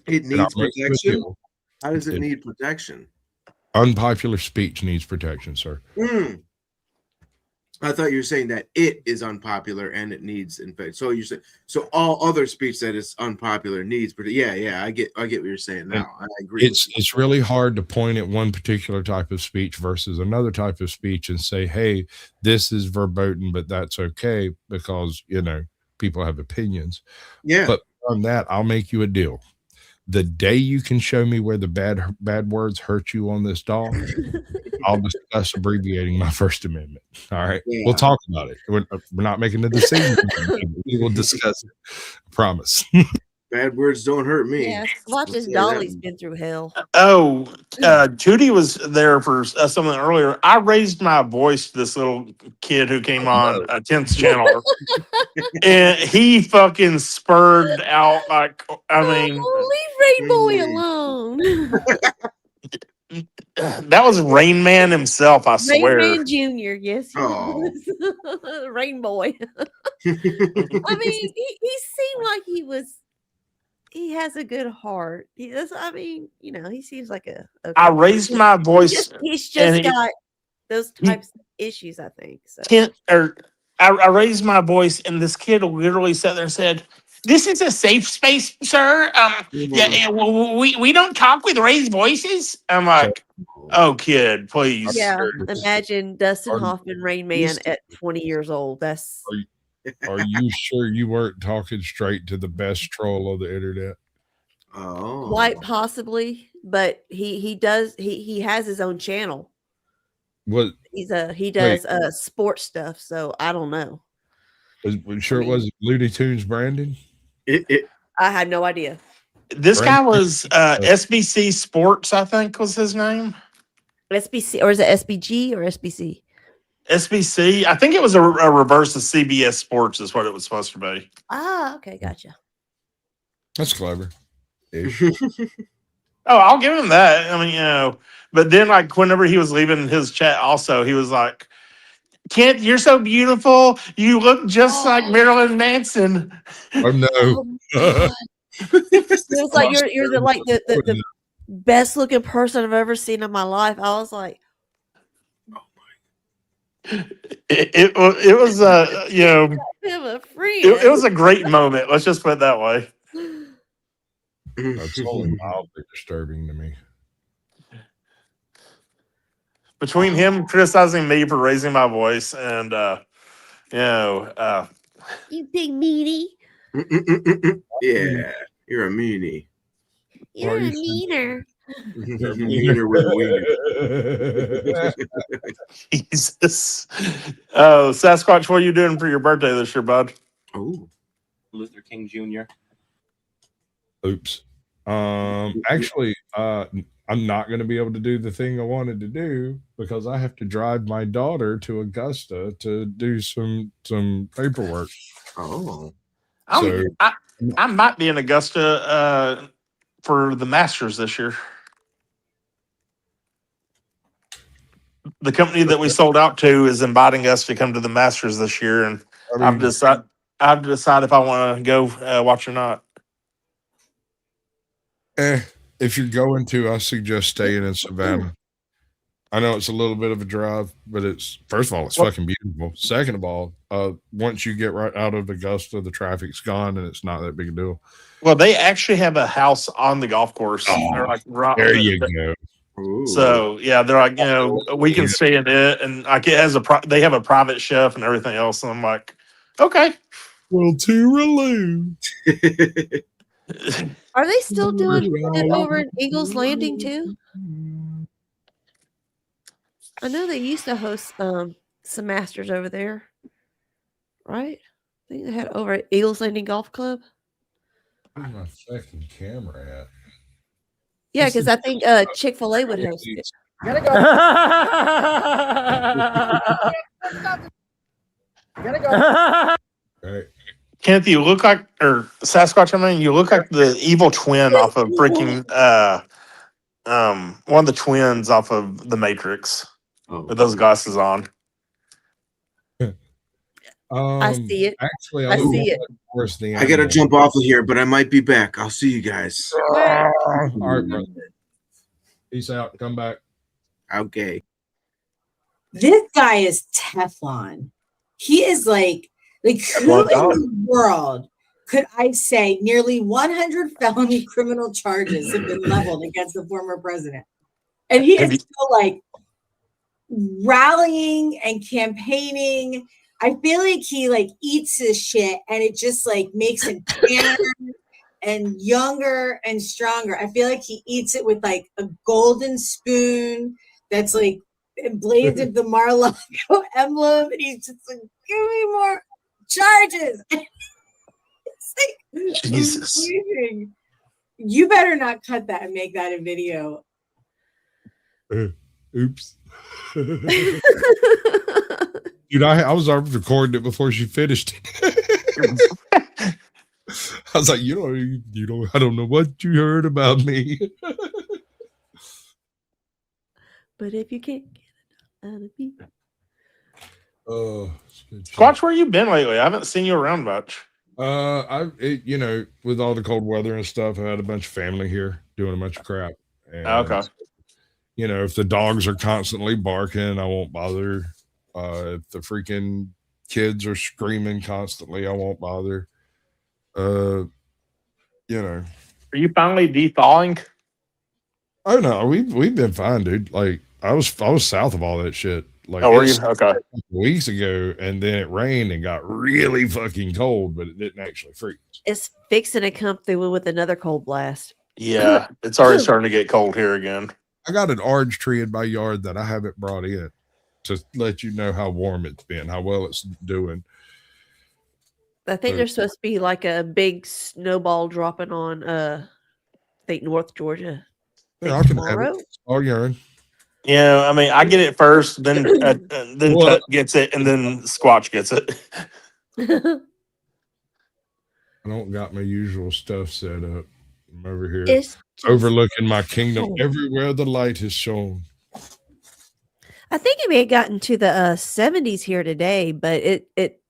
It And I'll needs make you a protection. deal. How does it It- need protection? Unpopular speech needs protection, sir. I thought you were saying that it is unpopular and it needs, in fact. So you say all other speech that is unpopular needs, but yeah, I get what you're saying now. I agree. It's really hard to point at one particular type of speech versus another type of speech and say, hey, this is verboten, but that's okay because people have opinions. Yeah. But on that, I'll make you a deal. The day you can show me where the bad words hurt you on this doll, I'll discuss abbreviating my First Amendment. All right. Yeah. We'll talk about it. We're not making a decision. We will discuss it. I promise. Bad words don't hurt me. Yeah, watch Let's as say Dolly's that. been through hell. Oh, Tootie was there for something earlier. I raised my voice to this little kid who came on 10th channel, and he fucking spurred out like, Leave Rainbow alone. that was Rain Man himself. I swear. Rainman Jr. Yes, he Oh. was. Rainbow. I mean, he seemed like he has a good heart. He seems like a I raised my voice. He's and just he- got those types of issues, I think. So. I raised my voice, and this kid literally sat there and said, "This is a safe space, sir. We don't talk with raised voices." I'm like, "Oh, kid, please." Yeah, imagine Dustin Hoffman, Rain Man, at 20 years old. That's Are you sure you weren't talking straight to the best troll on the internet? Oh. quite possibly, but he has his own channel. What? He does sports stuff, so I don't know. It was Looney Tunes Brandon? I had no idea. This guy was SBC Sports, I think was his name. SBC, or is it SBG or SBC? SBC. I think it was a reverse of CBS Sports is what it was supposed to be. Ah, okay, gotcha. That's clever. Oh, I'll give him that. I mean, but then like whenever he was leaving his chat also, he was like, "Kent, you're so beautiful. You look just like Marilyn Manson." Oh no. It was like you're the best looking person I've ever seen in my life. I was like, It was I'm a friend. it was a great moment. Let's just put it that way. That's only mildly disturbing to me. Between him criticizing me for raising my voice and you big meanie. Yeah, you're a meanie. You're a meaner. Wiener with wiener. Jesus. Oh, Sasquatch, what are you doing for your birthday this year, bud? Oh, Luther King Jr. Oops. Actually, I'm not going to be able to do the thing I wanted to do because I have to drive my daughter to Augusta to do some paperwork. oh. I might be in Augusta for the Masters this year. The company that we sold out to is inviting us to come to the Masters this year, and I have to decide if I want to go watch or not. If you're going to, I suggest staying in Savannah. I know it's a little bit of a drive, but it's first of all, it's fucking beautiful. Second of all, once you get right out of Augusta, the traffic's gone and it's not that big a deal. Well, they actually have a house on the golf course. They're like, There you go. Ooh. So yeah, they're like, we can stay in it, and like it has they have a private chef and everything else. And I'm like, okay. Well, tooraloo. Are they still doing it over at Eagles Landing too? I know they used to host some Masters over there, right? I think they had over at Eagles Landing Golf Club. Where's my fucking camera at? Yeah, because I think Chick-fil-A would host it. Gotta go. Gotta go. Right. Kenneth, you look like, or Sasquatch, I mean, you look like the evil twin off of freaking one of the twins off of The Matrix with those glasses on. I see it. Actually, I see it. I gotta jump off of here, but I might be back. I'll see you guys. All right, brother. Peace out. Come back. Okay. This guy is Teflon. He is like who in the world could I say nearly 100 felony criminal charges have been leveled against the former president? And he is still like rallying and campaigning. I feel like he like eats his shit and it just like makes him tanner and younger and stronger. I feel like he eats it with like a golden spoon that's like emblazoned of the Mar-a-Lago emblem, and he's just like, give me more charges. It's like, Jesus. amazing. You better not cut that and make that a video. Oops. Dude, I was recording it before she finished. I was like, you know, I don't know what you heard about me. But if you can't get it out of me. Oh, Squatch, where you been lately? I haven't seen you around much. You know, with all the cold weather and stuff, I had a bunch of family here doing a bunch of crap. And, Okay. You know, if the dogs are constantly barking, I won't bother. If the freaking kids are screaming constantly, I won't bother. You know. Are you finally de-thawing? Oh no, we've been fine, dude. Like I was south of all that shit. Like were you? Okay. Weeks ago, and then it rained and got really fucking cold, but it didn't actually freeze. It's fixing to come through with another cold blast. Yeah, it's already starting to get cold here again. I got an orange tree in my yard that I haven't brought in to let you know how warm it's been, how well it's doing. I think there's supposed to be like a big snowball dropping on I think North Georgia. Yeah, I can have it all urine. Yeah, I mean, I get it first, then Tut gets it, and then Squatch gets it. I don't got my usual stuff set up. I'm over here. It's overlooking my kingdom. Everywhere the light is shown. I think it may have gotten to the 70s here today, but it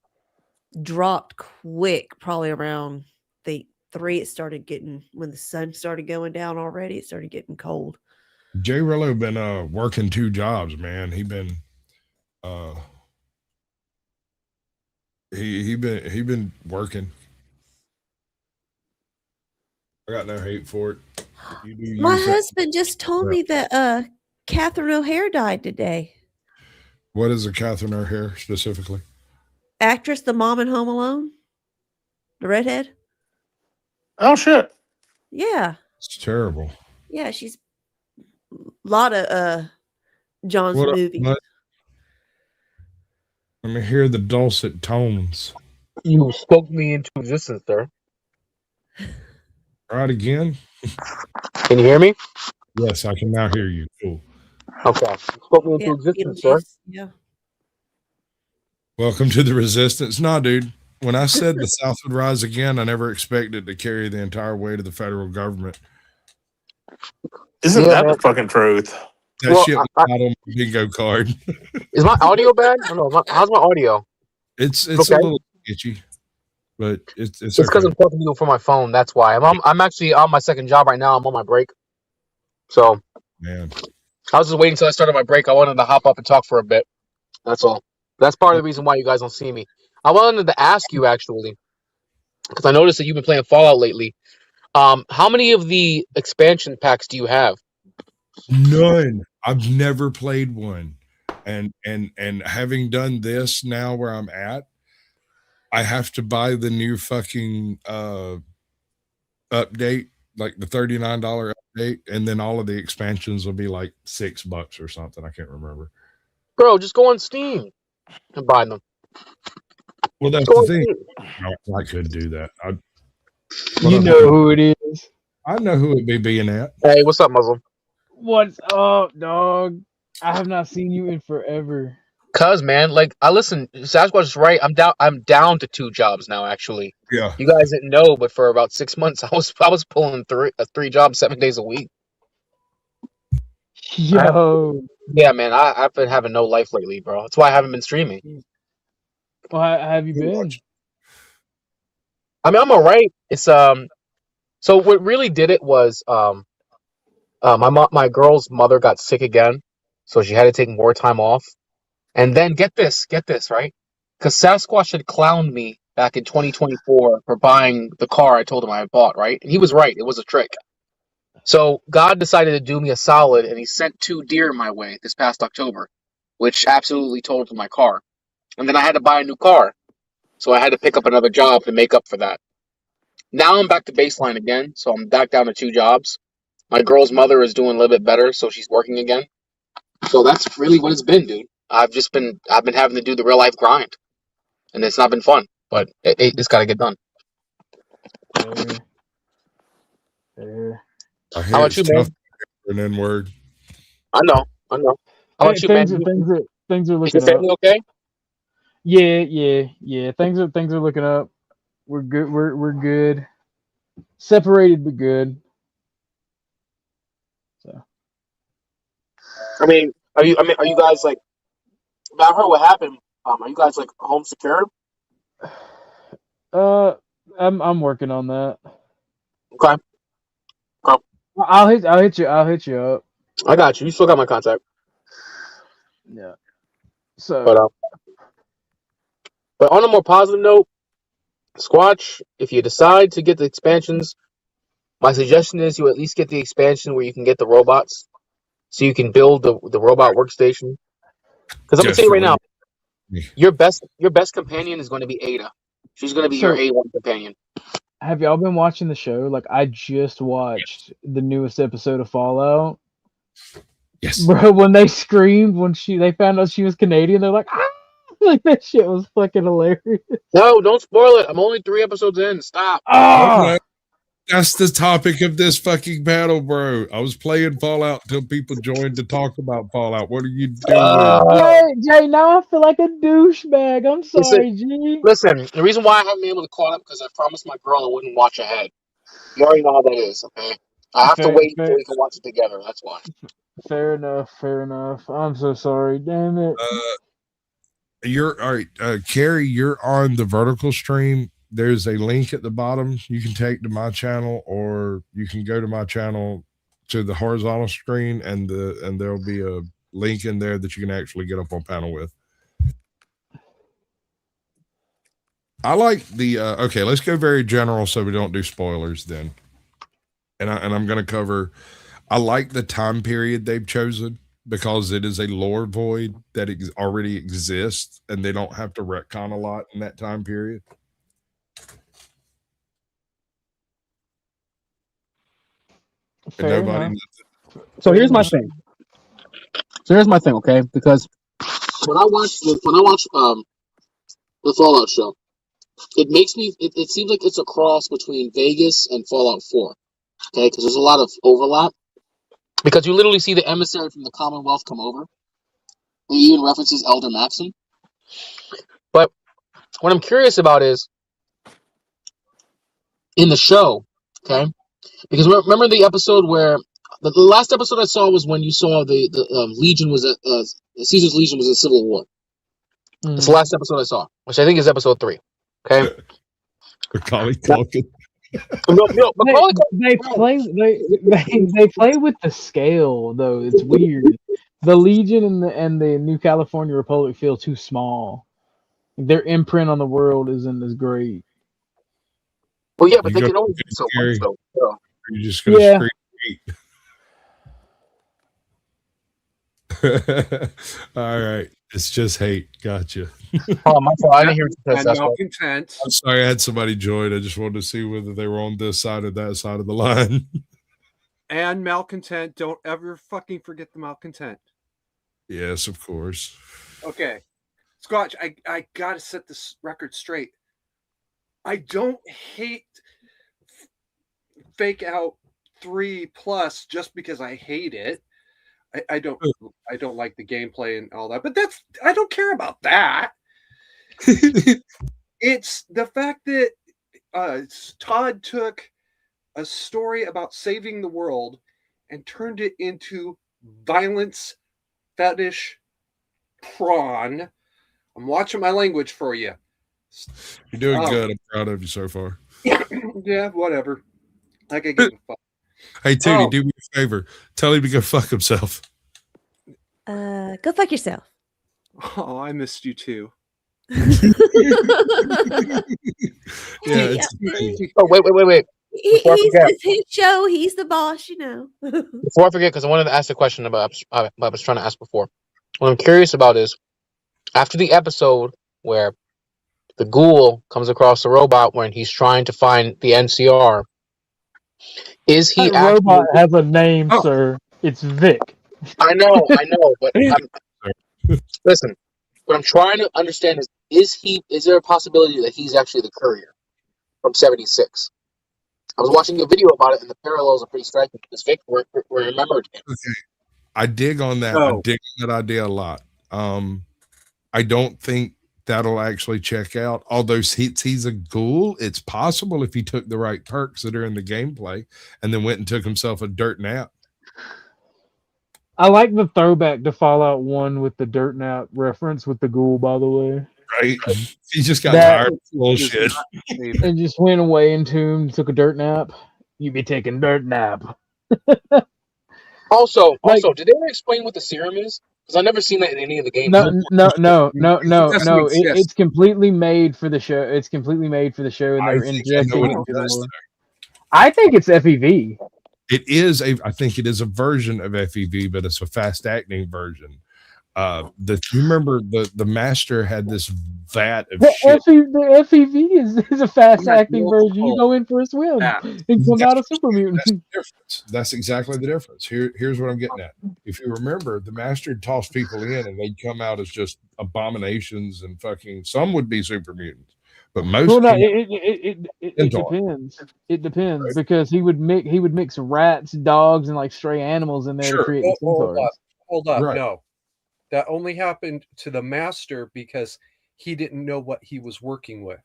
dropped quick, probably around the 3. It started getting, when the sun started going down already, it started getting cold. Jay Rillo been working 2 jobs, man. He been he been working. I got no hate for it. My husband just told me that Catherine O'Hare died today. What is a Catherine O'Hare specifically? Actress, the mom in Home Alone, the redhead. Oh shit! Yeah, It's terrible. yeah, she's lot of John's What up, movies. bud? Let me hear the dulcet tones. You spoke me into existence, sir. Right again? Can you hear me? Yes, I can now hear you. Cool. Okay. You spoke me into Yeah, existence, sir. Beetlejuice. Yeah. Welcome to the resistance. Nah, dude. When I said the South would rise again, I never expected to carry the entire weight of the federal government. Isn't Yeah, that man. the fucking truth? That Well, shit was not on my bingo card. Is my audio bad? I don't know. How's my audio? It's Okay. a little sketchy, but it's It's because okay. I'm talking to you from my phone. That's why. I'm actually on my second job right now. I'm on my break. So Man. I was just waiting until I started my break. I wanted to hop up and talk for a bit. That's all. That's part of the reason why you guys don't see me. I wanted to ask you actually, because I noticed that you've been playing Fallout lately. How many of the expansion packs do you have? None. I've never played one. And having done this now where I'm at, I have to buy the new fucking update, like the $39 update, and then all of the expansions will be like $6 or something. I can't remember. Bro, just go on Steam and buy them. Well, that's Go the on thing. Steam. I could do that. You know who it is. I know who it be being at. Hey, what's up, Muslim? What's up, dog? I have not seen you in forever. Cause man, like I listen, Sasquatch is right. I'm down to 2 jobs now. Actually, Yeah. you guys didn't know, but for about 6 months, I was pulling 3 jobs 7 days a week. Yo. Yeah, man, I've been having no life lately, bro. That's why I haven't been streaming. Well, how have you been? I mean, I'm alright. It's So what really did it was my girl's mother got sick again, so she had to take more time off. And then get this, right? Because Sasquatch had clowned me back in 2024 for buying the car I told him I bought, right? And he was right. It was a trick. So God decided to do me a solid, and he sent 2 deer my way this past October, which absolutely totaled my car. And then I had to buy a new car, so I had to pick up another job to make up for that. Now I'm back to baseline again, so I'm back down to 2 jobs. My girl's mother is doing a little bit better, so she's working again. So that's really what it's been, dude. I've been having to do the real life grind, and it's not been fun, but it's got to get done. I hear How about it's you, tough man? for an N-word. I know. How about you, man? Things are Is looking your family up. okay? Yeah. Things are looking up. We're good. We're good. Separated but good. So. I mean, are you guys like? I heard what happened. Are you guys like home secure? I'm working on that. Okay. I'll hit you up. I got you. You still got my contact. Yeah. So. But on a more positive note, Squatch, if you decide to get the expansions, my suggestion is you at least get the expansion where you can get the robots, so you can build the robot workstation. Because I'm gonna tell you right now, your best companion is going to be Ada. She's going to be your A1 companion. Have y'all been watching the show? Like, I just watched the newest episode of Fallout. Yes. Bro, when they screamed when they found out she was Canadian, they're like, ah! Like, that shit was fucking hilarious. No, don't spoil it. I'm only 3 episodes in. Stop. Ah! That's the topic of this fucking battle, bro. I was playing Fallout until people joined to talk about Fallout. What are you doing? Jay, now I feel like a douchebag. I'm sorry, G. Listen, the reason why I haven't been able to call up because I promised my girl I wouldn't watch ahead. You already know how that is, okay? I have to wait until we can watch it together. That's why. Fair enough. I'm so sorry. Damn it. You're all right, Carrie. You're on the vertical stream. There's a link at the bottom you can take to my channel, or you can go to my channel to the horizontal screen, and there'll be a link in there that you can actually get up on panel with. I like the okay. Let's go very general so we don't do spoilers then. And I'm going to cover. I like the time period they've chosen because it is a lore void that already exists, and they don't have to retcon a lot in that time period. So here's my thing. So here's my thing, okay? Because when I watch the Fallout show, it makes me it seems like it's a cross between Vegas and Fallout 4. Okay, because there's a lot of overlap. Because you literally see the emissary from the Commonwealth come over. He even references Elder Maxim. But what I'm curious about is in the show, okay? Because remember the episode where the last episode I saw was when you saw the Legion was at Caesar's Legion was in Civil War. It's the last episode I saw, which I think is episode 3. Okay. Macaulay Culkin. No, Macaulay They play with the scale though. It's weird. The Legion and the New California Republic feel too small. Their imprint on the world isn't as great. Well, yeah, but they can only do so much. So. You're just gonna scream. All right, it's just hate. Gotcha. Oh, my fault. I didn't hear what you said. Malcontent. I'm sorry, I had somebody join. I just wanted to see whether they were on this side or that side of the line. And malcontent. Don't ever fucking forget the malcontent. Yes, of course. Okay. Scotch, I gotta set this record straight. I don't hate Fake Out 3+ just because I hate it. I don't like the gameplay and all that, but I don't care about that. It's the fact that Todd took a story about saving the world and turned it into violence fetish prawn. I'm watching my language for you. You're doing good. I'm proud of you so far. Yeah, whatever. I can give a fuck. Hey, Tootie, do me a favor. Tell him to go fuck himself. Go fuck yourself. Oh, I missed you too. Yeah. Oh, wait. It's his show. He's the boss, you know. Before I forget, because I wanted to ask a question about I was trying to ask before. What I'm curious about is after the episode where the ghoul comes across the robot when he's trying to find the NCR, is he That robot has a name, sir. It's Vic. I know, but listen. What I'm trying to understand is there a possibility that he's actually the courier from 76? I was watching a video about it, and the parallels are pretty striking because Vic were remembered him. Okay. I dig on that. I dig that idea a lot. I don't think that'll actually check out. Although he's a ghoul, it's possible if he took the right perks that are in the gameplay and then went and took himself a dirt nap. I like the throwback to Fallout 1 with the dirt nap reference with the ghoul, by the way. Right? He just got tired of bullshit. And just went away into him, took a dirt nap. You be taking dirt nap. Also, did they ever explain what the serum is? Because I've never seen that in any of the games. No. It's completely made for the show. It's completely made for the show, and they're injecting it into the world. I think it's FEV. It is I think it is a version of FEV, but it's a fast acting version. You remember the master had this vat of shit. The FEV is a fast acting version. You go in for a swim and come out a super mutant. That's exactly the difference. Here's what I'm getting at. If you remember, the master would toss people in and they'd come out as just abominations and fucking. Some would be super mutants. But most it depends. It depends because he would mix rats, dogs, and like stray animals in there to create the centaurs. Hold up. Right. No, that only happened to the master because he didn't know what he was working with.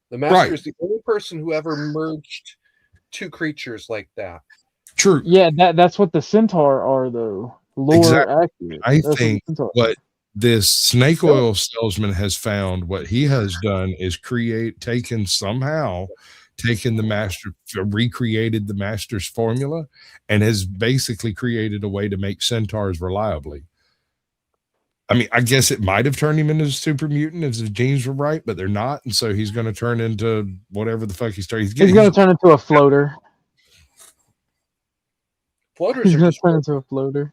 The master is the only person who ever merged two creatures like that. True. Yeah, that's what the centaur are though. Lore accurate. I think what this snake oil salesman has found, what he has done is taken the master, recreated the master's formula, and has basically created a way to make centaurs reliably. I mean, I guess it might have turned him into a super mutant if the genes were right, but they're not, and so he's going to turn into whatever the fuck he's going to turn into a floater. Floaters are going to turn into a floater.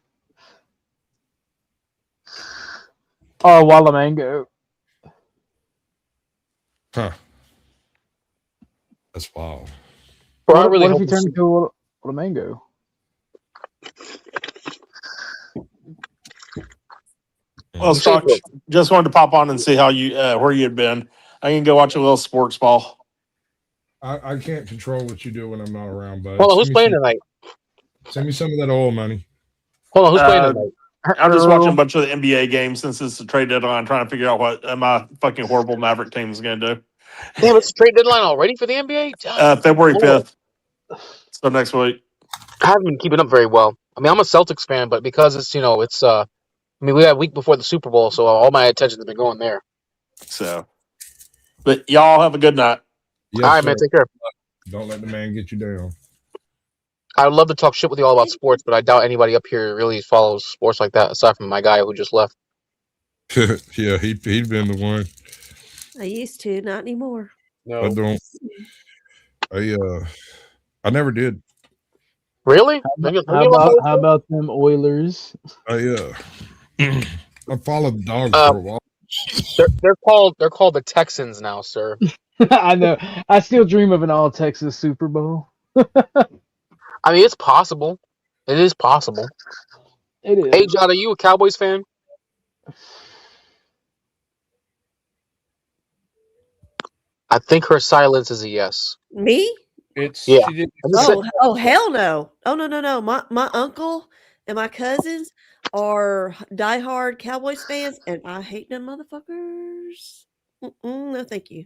Or Wallamango. Huh. That's wild. What if you turn into a Wallamango? Well, Scott, just wanted to pop on and see how you where you had been. I can go watch a little sports ball. I can't control what you do when I'm not around, but Hold on, who's playing tonight? Send me some of that oil money. Hold on, who's playing tonight? I'm just watching a bunch of the NBA games since it's the trade deadline, trying to figure out what my fucking horrible Maverick team is going to do. Damn, it's trade deadline already for the NBA? February 5th. So next week. I haven't been keeping up very well. I mean, I'm a Celtics fan, but because it's, it's I mean, we had a week before the Super Bowl, so all my attention's been going there. So, but y'all have a good night. Yes, all right, sir. man, take care. Don't let the man get you down. I would love to talk shit with you all about sports, but I doubt anybody up here really follows sports like that, aside from my guy who just left. Yeah, he'd been the one. I used to, not anymore. I don't. I never did. Really? How about them Oilers? I followed the dogs for a while. They're called the Texans now, sir. I know. I still dream of an all Texas Super Bowl. I mean, it's possible. It is possible. It is. Hey, John, are you a Cowboys fan? I think her silence is a yes. Me? It's Yeah. Oh hell no! Oh no! My uncle and my cousins are diehard Cowboys fans, and I hate them motherfuckers. No, thank you.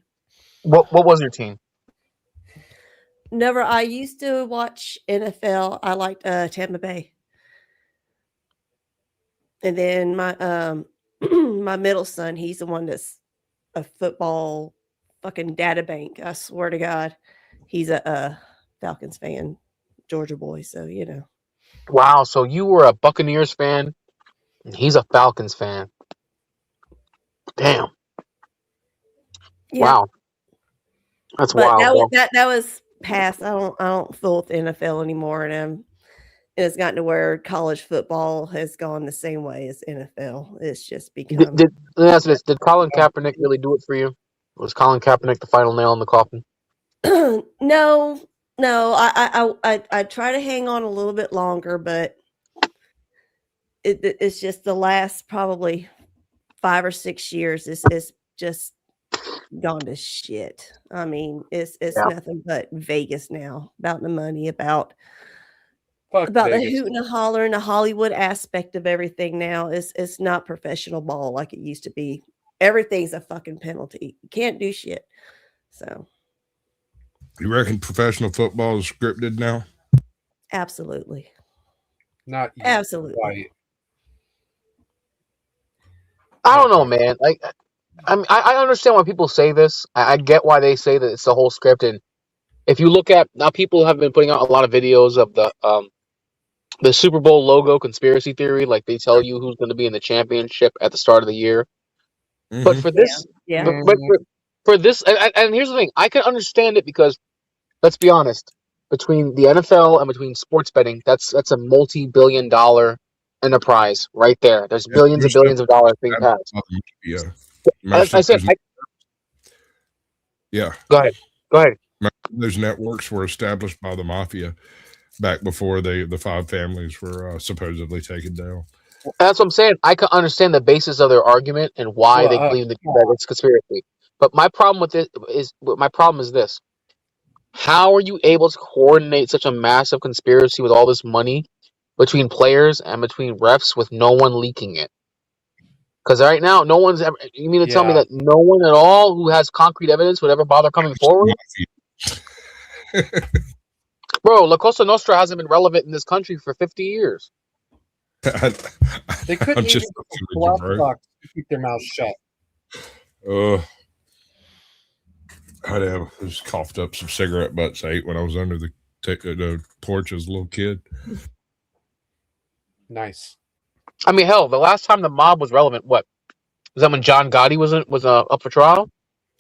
What was your team? Never. I used to watch NFL. I liked Tampa Bay, and then my my middle son. He's the one that's a football fucking data bank. I swear to God, he's a Falcons fan, Georgia boy. So Wow, so you were a Buccaneers fan, and he's a Falcons fan. Damn. Yeah. Wow. That's But wild. that was past. I don't fool with the NFL anymore, and it's gotten to where college football has gone the same way as NFL. It's just become. Let me ask you this: did Colin Kaepernick really do it for you? Was Colin Kaepernick the final nail in the coffin? No. I try to hang on a little bit longer, but it's just the last probably 5 or 6 years. It's just gone to shit. I mean, it's nothing but Vegas now, about the money, about the hoot and the holler and the Hollywood aspect of everything now. It's not professional ball like it used to be. Everything's a fucking penalty. You can't do shit. So You reckon professional football is scripted now? absolutely. Not yet. Absolutely. Right. I don't know, man. Like, I understand why people say this. I get why they say that it's the whole script. And if you look at now, people have been putting out a lot of videos of the Super Bowl logo conspiracy theory. Like they tell you who's going to be in the championship at the start of the year. But for this, but for this, and here's the thing: I can understand it because, let's be honest, between the NFL and between sports betting, that's a multi-billion-dollar enterprise right there. There's billions and billions of dollars being passed. Yeah. I said, yeah. Go ahead. Those networks were established by the mafia back before the 5 families were supposedly taken down. That's what I'm saying. I can understand the basis of their argument and why they claim that it's conspiracy. But my problem with this is this: how are you able to coordinate such a massive conspiracy with all this money between players and between refs with no one leaking it? Because right now, no one's ever. You mean to tell me that no one at all who has concrete evidence would ever bother coming forward? Bro, La Cosa Nostra hasn't been relevant in this country for 50 years. They couldn't even box to keep their mouths shut. I just coughed up some cigarette butts I ate when I was under the porch as a little kid. Nice. I mean, hell, the last time the mob was relevant, what was that when John Gotti was up for trial?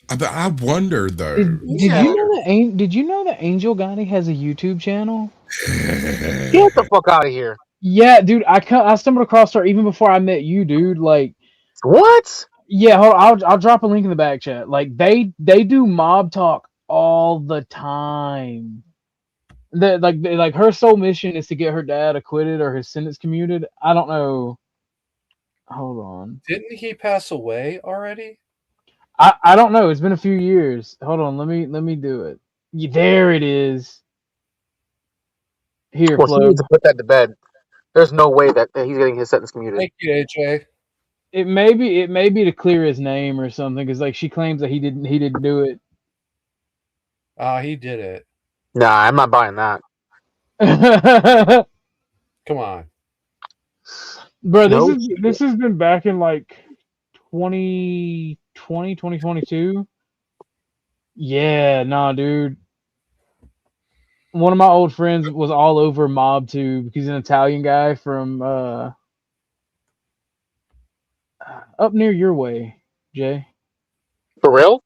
I wonder though. Did you know that Angel Gotti has a YouTube channel? Get the fuck out of here! Yeah, dude, I stumbled across her even before I met you, dude. Like, what? Yeah, hold on, I'll drop a link in the back chat. Like, they do mob talk all the time. Like her sole mission is to get her dad acquitted or his sentence commuted. I don't know. Hold on. Didn't he pass away already? I don't know. It's been a few years. Hold on. Let me do it. There it is. Here, Well, she Flo. needs to put that to bed. There's no way that he's getting his sentence commuted. Thank you, AJ. It may be to clear his name or something, because like she claims that he didn't do it. He did it. Nah, I'm not buying that. Come on. Bro, Nope. this has been back in like 2020, 2022. Yeah, nah, dude. One of my old friends was all over MobTube. He's an Italian guy from up near your way, Jay. For real?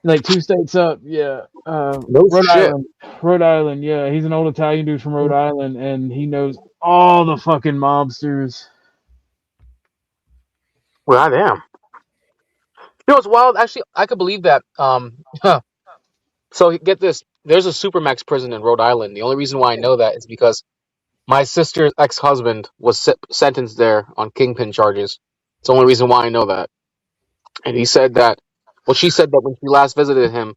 Like 2 states up, yeah. No Rhode shit. Island. Rhode Island, yeah. He's an old Italian dude from Rhode Island, and he knows all the fucking mobsters. Well, I am. You know, it's wild. Actually, I could believe that. So get this. There's a Supermax prison in Rhode Island. The only reason why I know that is because my sister's ex-husband was sentenced there on kingpin charges. It's the only reason why I know that. And he said that, well, she said that when she last visited him,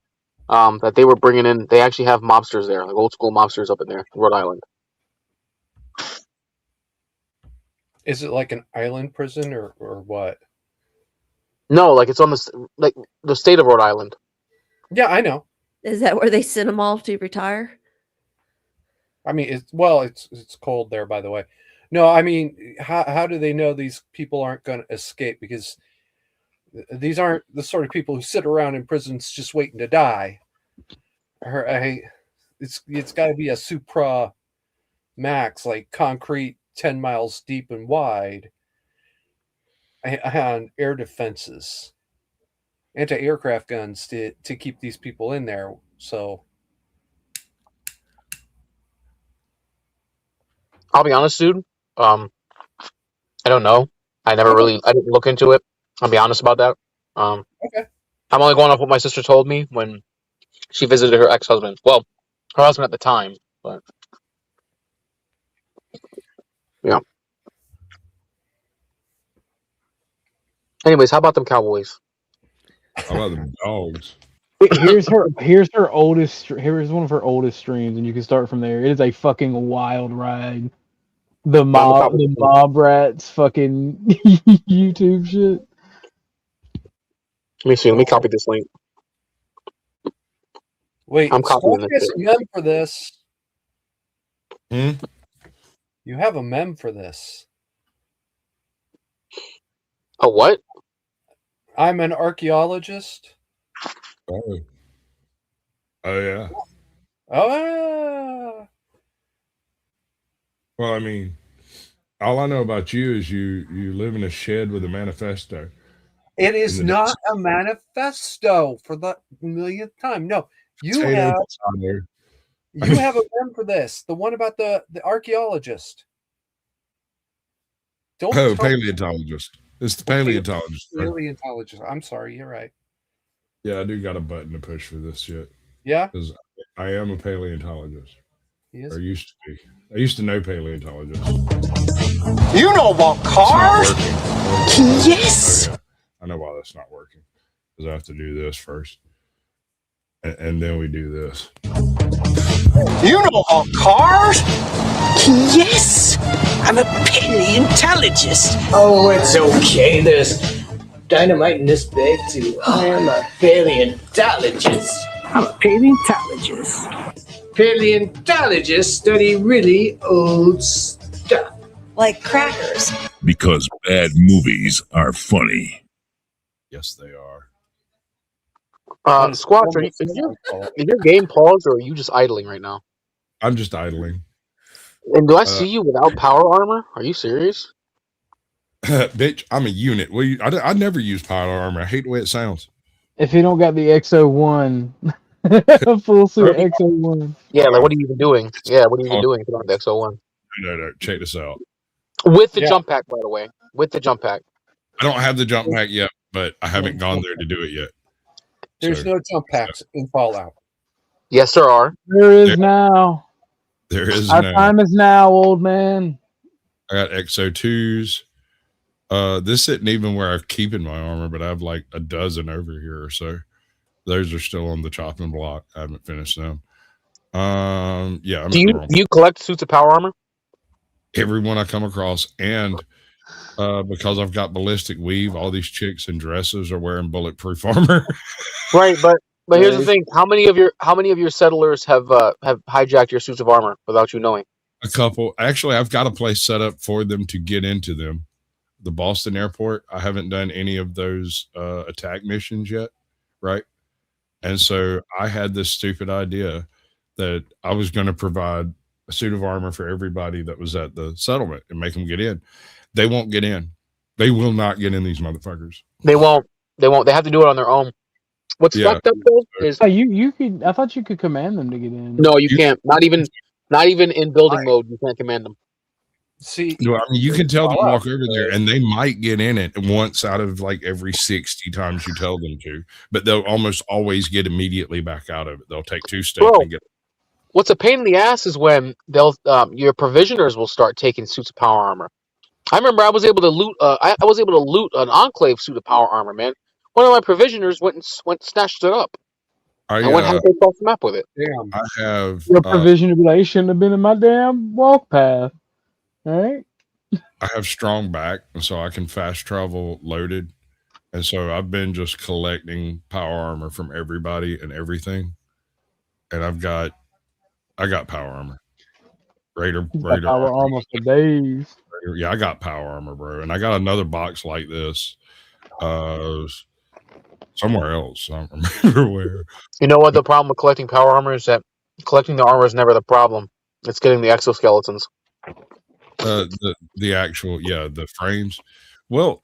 that they were bringing in, they actually have mobsters there, like old school mobsters up in there, in Rhode Island. Is it like an island prison or what? No, like it's on the state of Rhode Island. Yeah, I know. Is that where they sent them off to retire? I mean, it's cold there, by the way. No, I mean, how do they know these people aren't going to escape? Because these aren't the sort of people who sit around in prisons just waiting to die. It's got to be a Supra Max, like concrete, 10 miles deep and wide, and air defenses, anti-aircraft guns to keep these people in there. So I'll be honest, dude. I don't know. I didn't look into it. I'll be honest about that. Okay. I'm only going off what my sister told me when she visited her ex-husband. Well, her husband at the time, but yeah. Anyways, how about them Cowboys? How about them dogs? Here's her oldest. Here's one of her oldest streams, and you can start from there. It is a fucking wild ride. The mob rats, fucking YouTube shit. Let me see. Let me copy this link. wait, I'm copying Squawk this has a shit. mem for this. Hmm? You have a mem for this. A what? I'm an archaeologist. Oh. Oh yeah. Oh, Well, I mean, all I know about you is you live in a shed with a manifesto. it is And the not a manifesto for the millionth time. No, you potato have potato. you have a mem for this. The one about the archaeologist. Don't Oh, tell me- paleontologist. It's the paleontologist. right? Paleontologist. I'm sorry, you're right. Yeah, I do got a button to push for this shit. Yeah, Because I am a paleontologist. he is. Or used to be. I used to know paleontologists. You know about cars? Yes. Oh, yeah. I know why that's not working. Because I have to do this first. And then we do this. You know about cars? Yes, I'm a paleontologist. Oh, it's okay. There's dynamite in this bag too. I am a paleontologist. I'm a paleontologist. Paleontologists study really old stuff. Like crackers. Because bad movies are funny. Yes, they are. Squatch, is your game paused or are you just idling right now? I'm just idling. And do I see you without power armor? Are you serious? Bitch, I'm a unit. Well, I never use power armor. I hate the way it sounds. If he don't got the XO1, full suit XO1. Yeah, like what are you even doing? Yeah, what are you even doing if you don't have the XO1? No. Check this out. With the jump pack, by the way. With the jump pack. I don't have the jump pack yet, but I haven't gone there to do it yet. There's no jump packs in Fallout. Yes, there are. There is now. There is Our now. time is now, old man. I got XO2s. This isn't even where I'm keeping my armor, but I have like a dozen over here or so. Those are still on the chopping block. I haven't finished them. Yeah. I'm Do you collect suits of power armor? Every one I come across, and because I've got ballistic weave, all these chicks in dresses are wearing bulletproof armor. Right, but here's the thing: how many of your settlers have hijacked your suits of armor without you knowing? A couple. Actually, I've got a place set up for them to get into them. The Boston airport. I haven't done any of those attack missions yet, right? And so I had this stupid idea that I was going to provide a suit of armor for everybody that was at the settlement and make them get in. They won't get in. They will not get in, these motherfuckers. They won't. They have to do it on their own. What's fucked up though is you could. I thought you could command them to get in. no, you can't. Not even in building mode. You can't command them. See, No, I mean, you can tell them to walk over there, and they might get in it once out of like every 60 times you tell them to, but they'll almost always get immediately back out of it. They'll take 2 steps Bro, and get. what's a pain in the ass is when they'll your provisioners will start taking suits of power armor. I remember I was able to loot. I was able to loot an Enclave suit of power armor. Man, one of my provisioners went and snatched it up. I went halfway across the map with it. Damn. I have Your provision would be like, shouldn't have been in my damn walk path. All right. I have strong back, and so I can fast travel loaded. And so I've been just collecting power armor from everybody and everything. And I got power armor. Raider Power armor for days. Yeah, I got power armor, bro. And I got another box like this somewhere else. I don't remember where. You know what the problem with collecting power armor is? That collecting the armor is never the problem. It's getting the exoskeletons. The actual, the frames. Well,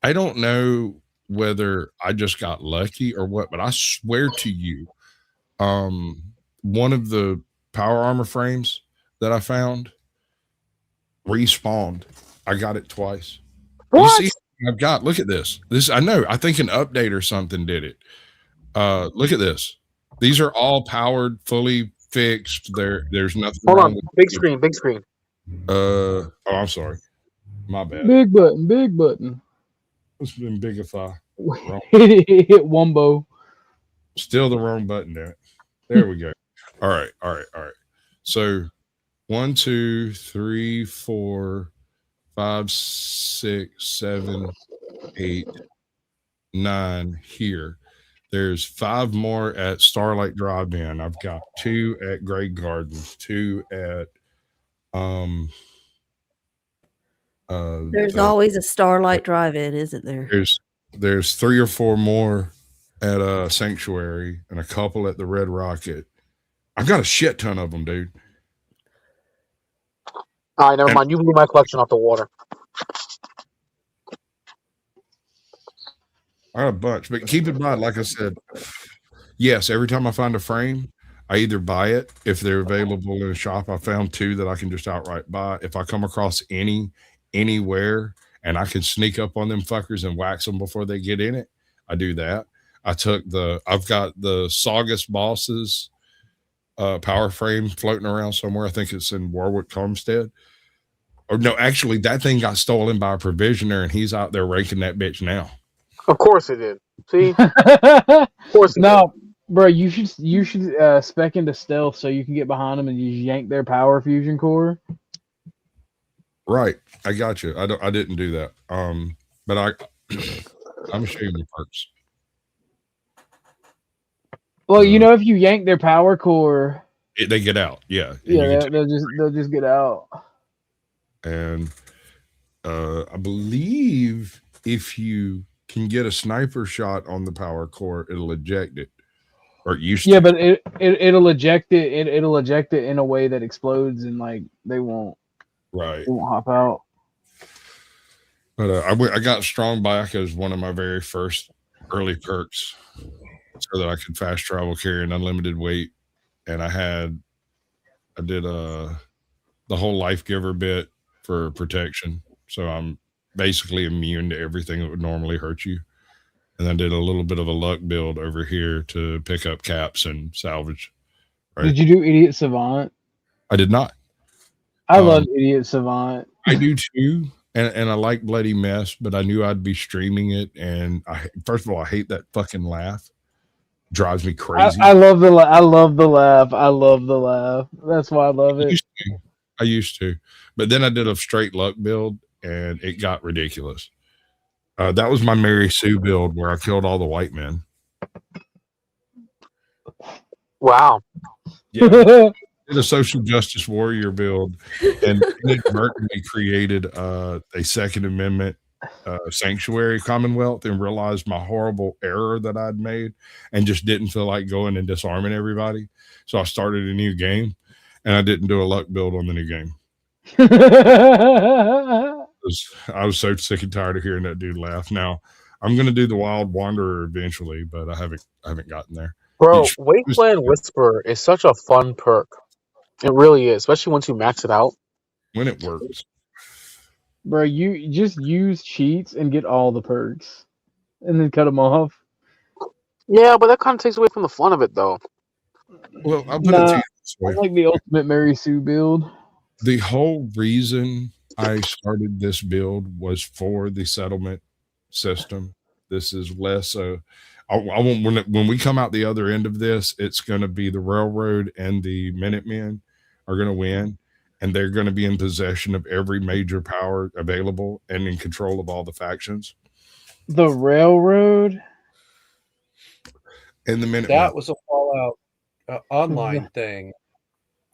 I don't know whether I just got lucky or what, but I swear to you, one of the power armor frames that I found respawned. I got it twice. What? You see, I've got, look at this. I know, I think an update or something did it. Look at this. These are all powered, fully fixed. There's nothing Hold wrong on. with Big screen. Oh, I'm sorry. My bad. Big button. It's been bigify. Hit Wumbo. Still the wrong button there. There we go. All right. So 1, 2, 3, 4, 5, 6, 7, 8, 9 here. There's 5 more at Starlight Drive-In. I've got 2 at Grey Gardens, 2 at There's always a Starlight Drive-In, isn't there? There's 3 or 4 more at Sanctuary and a couple at the Red Rocket. I've got a shit ton of them, dude. All right, never mind. You blew my collection off the water. I got a bunch, but keep in mind, like I said, yes, every time I find a frame, I either buy it if they're available in a shop. I found 2 that I can just outright buy. If I come across anywhere and I can sneak up on them fuckers and wax them before they get in it, I do that. I've got the Saugus Bosses power frame floating around somewhere. I think it's in Warwick Homestead. Or no, actually, that thing got stolen by a provisioner, and he's out there raking that bitch now. Of course it did. See? Of course it No, bro, you should spec into stealth so you can get behind them and just yank their power fusion core. Right, I got you. I didn't do that. But I'm showing the perks. Well, if you yank their power core, They get out. Yeah. yeah, they'll just get out. And I believe if you can get a sniper shot on the power core, it'll eject it. Or it used to. Yeah, but it'll eject it. It'll eject it in a way that explodes, and like they won't. Right. They won't hop out. But I got strong back as one of my very first early perks, so that I could fast travel, carry an unlimited weight, and I did the whole life giver bit for protection, so I'm basically immune to everything that would normally hurt you. And I did a little bit of a luck build over here to pick up caps and salvage. Right? Did you do Idiot Savant? I did not. I love Idiot Savant. I do too. and I like Bloody Mess, but I knew I'd be streaming it. And first of all, I hate that fucking laugh. Drives me crazy. I love the I love the laugh. I love the laugh. That's why I love it. I used to, but then I did a straight luck build, and it got ridiculous. That was my Mary Sue build where I killed all the white men. Wow. Yeah. Did a social justice warrior build, and inadvertently created a Second Amendment sanctuary commonwealth, and realized my horrible error that I'd made, and just didn't feel like going and disarming everybody. So I started a new game, and I didn't do a luck build on the new game. I was so sick and tired of hearing that dude laugh. Now I'm going to do the Wild Wanderer eventually, but I haven't gotten there. Bro, Wasteland Whisperer is such a fun perk. It really is, especially once you max it out. When it works. Bro, you just use cheats and get all the perks, and then cut them off. Yeah, but that kind of takes away from the fun of it, though. Well, I'll put it to you this way. I like the ultimate Mary Sue build. The whole reason I started this build was for the settlement system. This is less I want when we come out the other end of this, it's going to be the railroad and the Minutemen are going to win, and they're going to be in possession of every major power available and in control of all the factions. The railroad and the Minutemen. That was a Fallout online thing.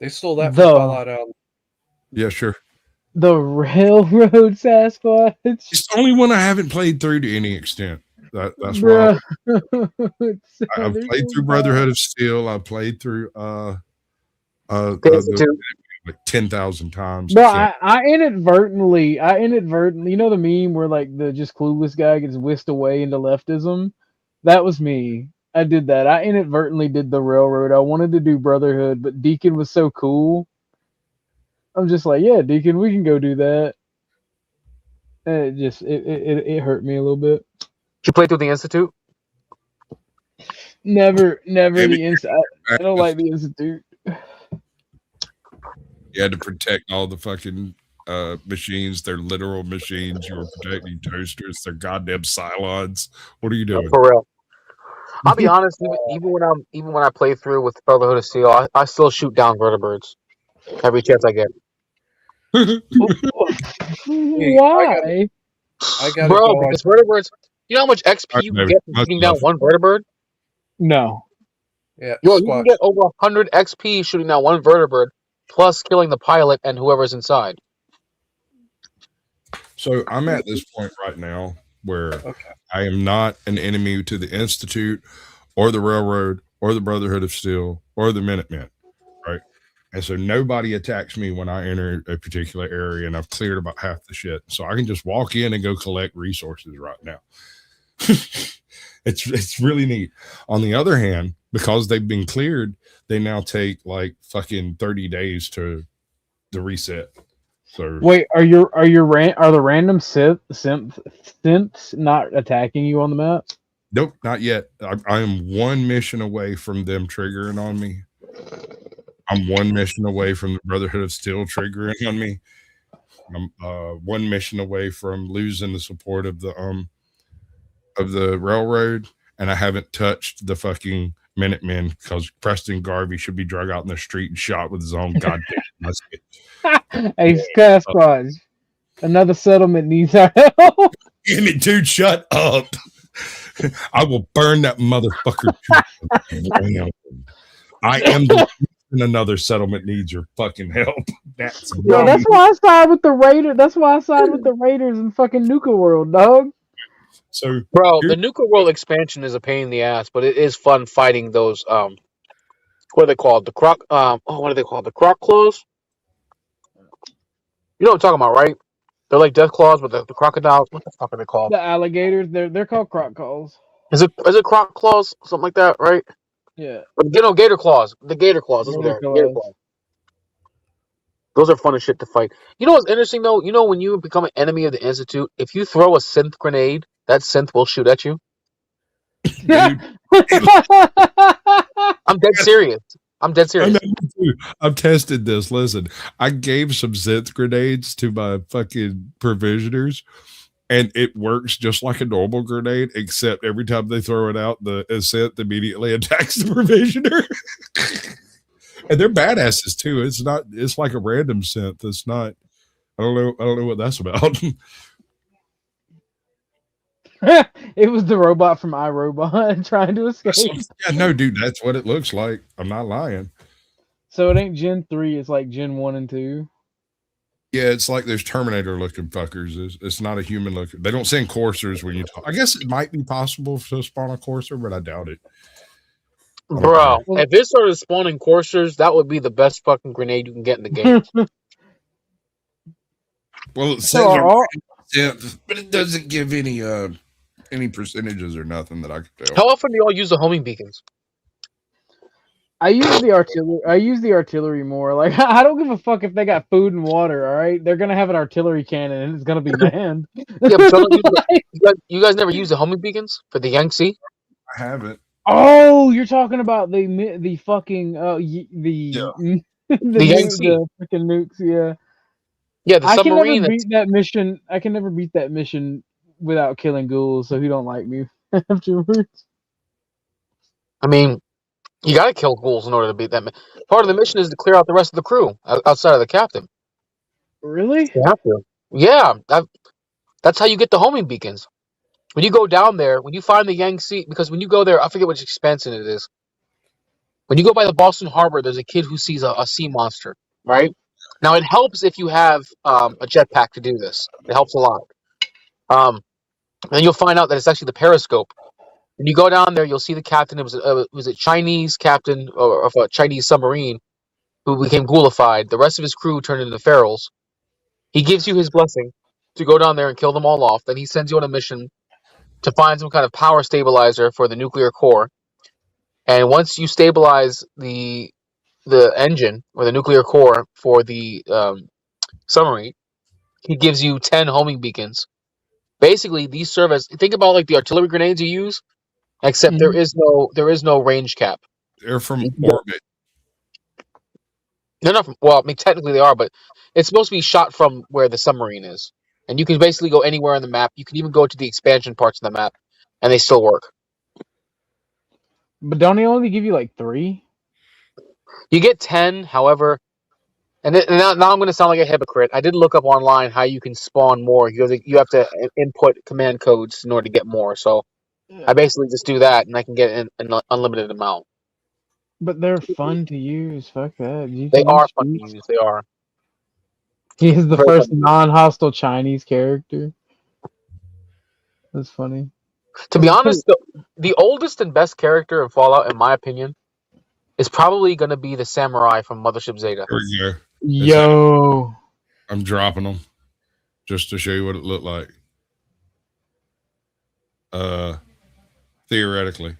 They stole that from The- Fallout Online. Yeah, sure. The railroad Sasquatch. It's the only one I haven't played through to any extent. That's why Bruh. I've played through Brotherhood of Steel. I played through like 10,000 times. Bro, I inadvertently, you know the meme where like the just clueless guy gets whisked away into leftism? That was me. I did that. I inadvertently did the railroad. I wanted to do Brotherhood, but Deacon was so cool. I'm just like, yeah, Deacon, we can go do that. And it hurt me a little bit. Did you play through the Institute? Never the Institute. I don't like the Institute. You had to protect all the fucking machines. They're literal machines. You were protecting toasters. They're goddamn Cylons. What are you doing? For real. I'll be honest. Even when I play through with Brotherhood of Steel, I still shoot down vertebrates every chance I get. Why? I got Bro, because vertebrates. You know how much XP you can get from shooting down one vertebrate? No. Yeah. Yo, you can get over 100 XP shooting down one vertebrate, plus killing the pilot and whoever's inside. So I'm at this point right now where I am not an enemy to the Institute or the Railroad or the Brotherhood of Steel or the Minutemen, right? And so nobody attacks me when I enter a particular area, and I've cleared about half the shit. So I can just walk in and go collect resources right now. It's really neat. On the other hand, because they've been cleared, they now take like fucking 30 days to reset. So Wait, are the random synths not attacking you on the map? nope, not yet. I am one mission away from them triggering on me. I'm one mission away from the Brotherhood of Steel triggering on me. I'm one mission away from losing the support of the railroad, and I haven't touched the fucking Minutemen because Preston Garvey should be dragged out in the street and shot with his own goddamn musket. Hey, Sasquatch, another settlement needs our help. Damn it, dude, shut up. I will burn that motherfucker to the ground. I am the reason another settlement needs your fucking help. That's Bro, that's why I side with the Raiders. That's why I side with the Raiders in fucking Nuka World, dog. So, bro, the Nuka World expansion is a pain in the ass, but it is fun fighting those what are they called? The croc what are they called? The croc claws? You know what I'm talking about, right? They're like death claws, but the crocodiles. What the fuck are they called? The alligators, they're called croc calls. Is it croc claws? Something like that, right? Yeah. You know, gator claws. The gator claws. That's what Gator they are. Gator claws. claws. Those are fun as shit to fight. You know what's interesting though? You know when you become an enemy of the Institute, if you throw a synth grenade, that synth will shoot at you. I'm dead serious. I'm dead I serious. know, me too. I've tested this. Listen, I gave some synth grenades to my fucking provisioners, and it works just like a normal grenade, except every time they throw it out, the synth immediately attacks the provisioner. And they're badasses too. It's like a random synth. It's not, I don't know what that's about. It was the robot from iRobot trying to escape. Yeah, no, dude, that's what it looks like. I'm not lying. So it ain't Gen 3, it's like Gen 1 and 2. Yeah, it's like those Terminator looking fuckers. It's not a human looking. They don't send coursers when you talk. I guess it might be possible to spawn a courser, but I doubt it. Bro, if it started spawning coursers, that would be the best fucking grenade you can get in the game. Well, it says So are all- synth, but it doesn't give any percentages or nothing that I could tell. How often do y'all use the homing beacons? I use the artillery. I use the artillery more. Like I don't give a fuck if they got food and water. All right, they're gonna have an artillery cannon and it's gonna be manned. Yeah, but you guys never use the homing beacons for the Yangtze? I haven't. Oh, you're talking about the fucking the Yangtze. the freaking nukes. Yeah. Yeah, the I can submarine. never beat that mission. I can never beat that mission without killing ghouls. So he don't like me afterwards. I mean, you gotta kill ghouls in order to beat that. Part of the mission is to clear out the rest of the crew outside of the captain. Really? You have to. Yeah, that's how you get the homing beacons. When you go down there, when you find the Yangtze, because when you go there, I forget which expansion it is. When you go by the Boston Harbor, there's a kid who sees a sea monster, right? Now, it helps if you have a jetpack to do this. It helps a lot. Then you'll find out that it's actually the periscope. When you go down there, you'll see the captain. It was a Chinese captain of a Chinese submarine who became ghoulified. The rest of his crew turned into ferals. He gives you his blessing to go down there and kill them all off. Then he sends you on a mission to find some kind of power stabilizer for the nuclear core. And once you stabilize the engine or the nuclear core for the submarine, he gives you 10 homing beacons. Basically, these serve as, think about like the artillery grenades you use, except there is no range cap. They're from orbit. They're not from, well, I mean technically they are, but it's supposed to be shot from where the submarine is. And you can basically go anywhere on the map. You can even go to the expansion parts of the map, and they still work. But don't they only give you like 3? You get 10, however, and now I'm going to sound like a hypocrite. I did look up online how you can spawn more. You have to input command codes in order to get more. So I basically just do that, and I can get an unlimited amount. But they're fun to use. Fuck that. They are fun to use. They are. He is the Very first fun. non-hostile Chinese character. That's funny. To be honest, the oldest and best character in Fallout, in my opinion, is probably going to be the samurai from Mothership Zeta. Here we go. Yo. I'm dropping them just to show you what it looked like. Theoretically.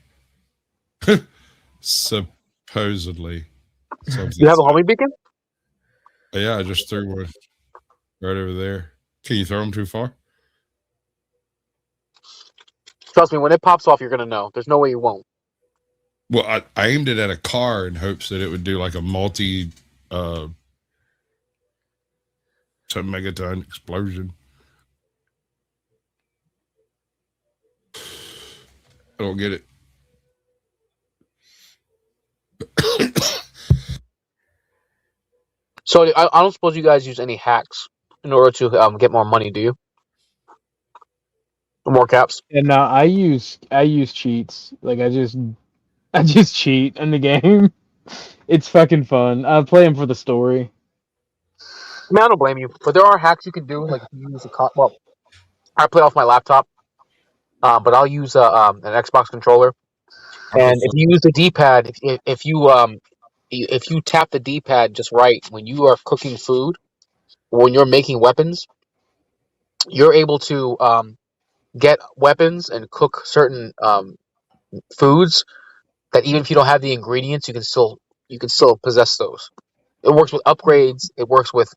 Supposedly. You have a homing beacon? Yeah, I just threw one right over there. Can you throw them too far? Trust me, when it pops off, you're going to know. There's no way you won't. Well, I aimed it at a car in hopes that it would do like a some megaton explosion. I don't get it. So I don't suppose you guys use any hacks in order to get more money, do you? More caps? And now I use cheats. Like I just cheat in the game. It's fucking fun. I play them for the story. I mean, I don't blame you, but there are hacks you can do. Like if you use well, I play off my laptop, but I'll use an Xbox controller. And if you use the D-pad, if you tap the D-pad just right when you are cooking food, or when you're making weapons, you're able to get weapons and cook certain foods that even if you don't have the ingredients, you can still possess those. It works with upgrades. It works with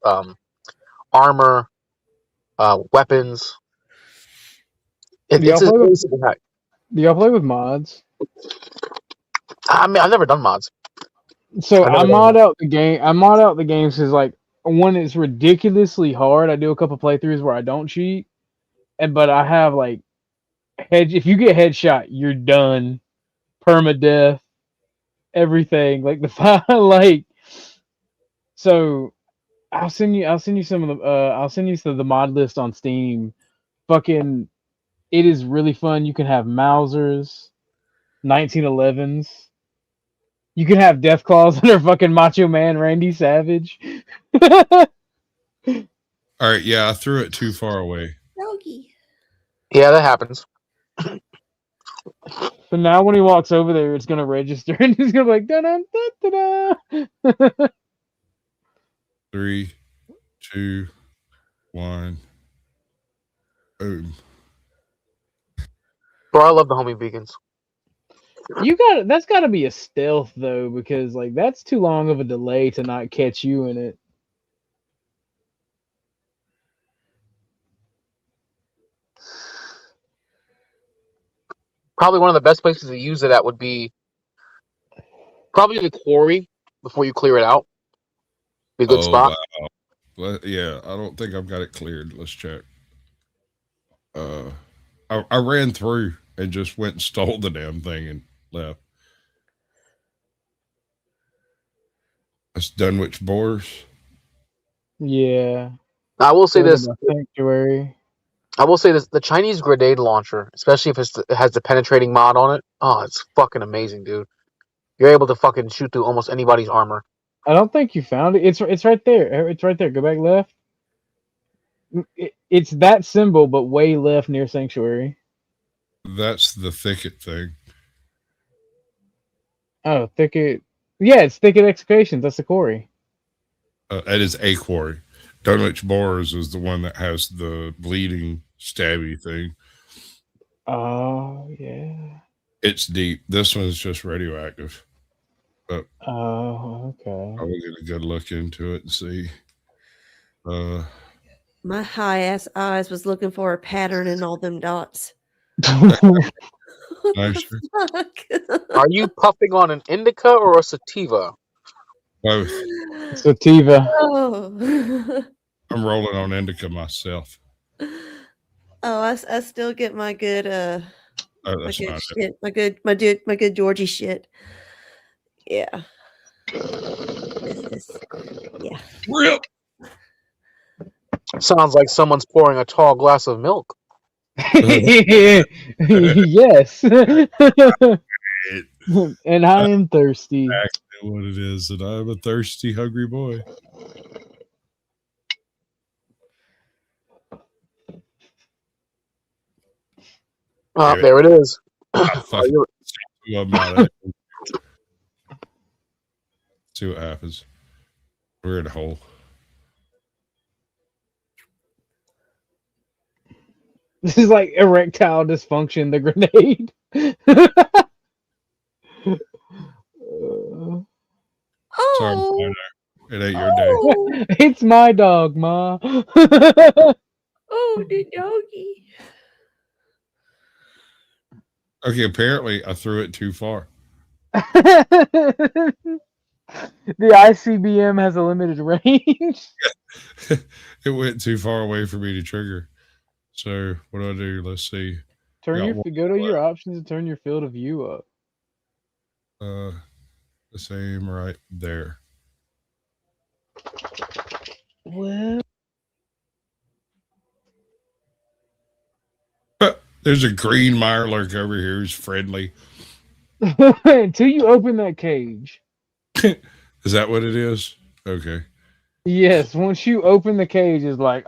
armor, weapons. Do y'all play with mods? I mean, I've never done mods. So I I never mod out the game. I mod out the games because like when it's ridiculously hard, I do a couple playthroughs where I don't cheat, but I have like head. If you get headshot, you're done, permadeath, everything. Like the like. So I'll send you some of the I'll send you some of the mod list on Steam. Fucking, it is really fun. You can have Mausers, 1911s. You can have Death Claws under fucking Macho Man Randy Savage. All right, yeah, I threw it too far away. Doggy. Yeah, that happens. So now when he walks over there, it's gonna register and he's gonna be like da da da da. 3, 2, 1. Boom. Bro, I love the homing beacons. That's gotta be a stealth though, because like that's too long of a delay to not catch you in it. Probably one of the best places to use it at would be probably the quarry before you clear it out. Be a good spot. Wow. Yeah, I don't think I've got it cleared. Let's check. I ran through and just went and stole the damn thing and left. That's Dunwich Boars. Yeah. I will say this. Sanctuary. I will say this: the Chinese grenade launcher, especially if it has the penetrating mod on it, oh, it's fucking amazing, dude. You're able to fucking shoot through almost anybody's armor. I don't think you found it. It's right there. It's right there. Go back left. It's that symbol, but way left near Sanctuary. That's the thicket thing. Oh, thicket. Yeah, it's thicket excavations. That's the quarry. That is a quarry. Dunwich Boars is the one that has the bleeding stabby thing. Oh yeah. It's deep. This one's just radioactive. But oh, okay. I will get a good look into it and see. My high ass eyes was looking for a pattern in all them dots. Nice. Are you puffing on an indica or a sativa? Both. Sativa. Oh. I'm rolling on indica myself. I still get my good Oh, my that's good not shit. My good Georgie shit. Yeah. Yeah. Rip. Sounds like someone's pouring a tall glass of milk. Yes. And I am thirsty. Exactly what it is, and I'm a thirsty, hungry boy. There it is. See what happens. We're in a hole. This is like erectile dysfunction, the grenade. Sorry, Bono. It ain't your day. It's my dog, Ma. Oh, the doggy. Okay, apparently I threw it too far. The ICBM has a limited range. It went too far away for me to trigger. So what do I do? Let's see. Go to your options and turn your field of view up. The same right there. Well, there's a green Mirelurk over here who's friendly. until you open that cage. Is that what it is? Okay. Yes, once you open the cage, it's like,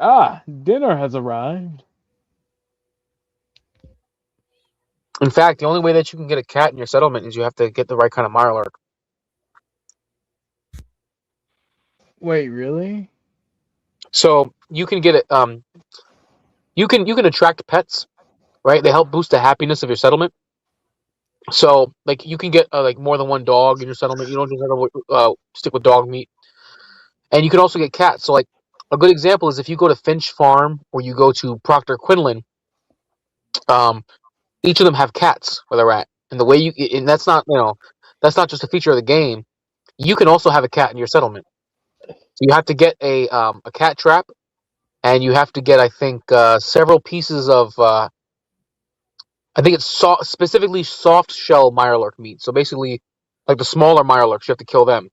dinner has arrived. In fact, the only way that you can get a cat in your settlement is you have to get the right kind of Mirelurk. Wait, really? So you can get it. You can attract pets, right? They help boost the happiness of your settlement. So, like, you can get like more than one dog in your settlement. You don't just have to stick with dog meat. And you can also get cats. So, like, a good example is if you go to Finch Farm or you go to Proctor Quinlan, each of them have cats where they're at. And the way and that's not just a feature of the game. you can also have a cat in your settlement. So you have to get a cat trap, and you have to get, I think, several pieces of I think it's specifically soft shell mirelurk meat. So basically, like the smaller mirelurks, you have to kill them.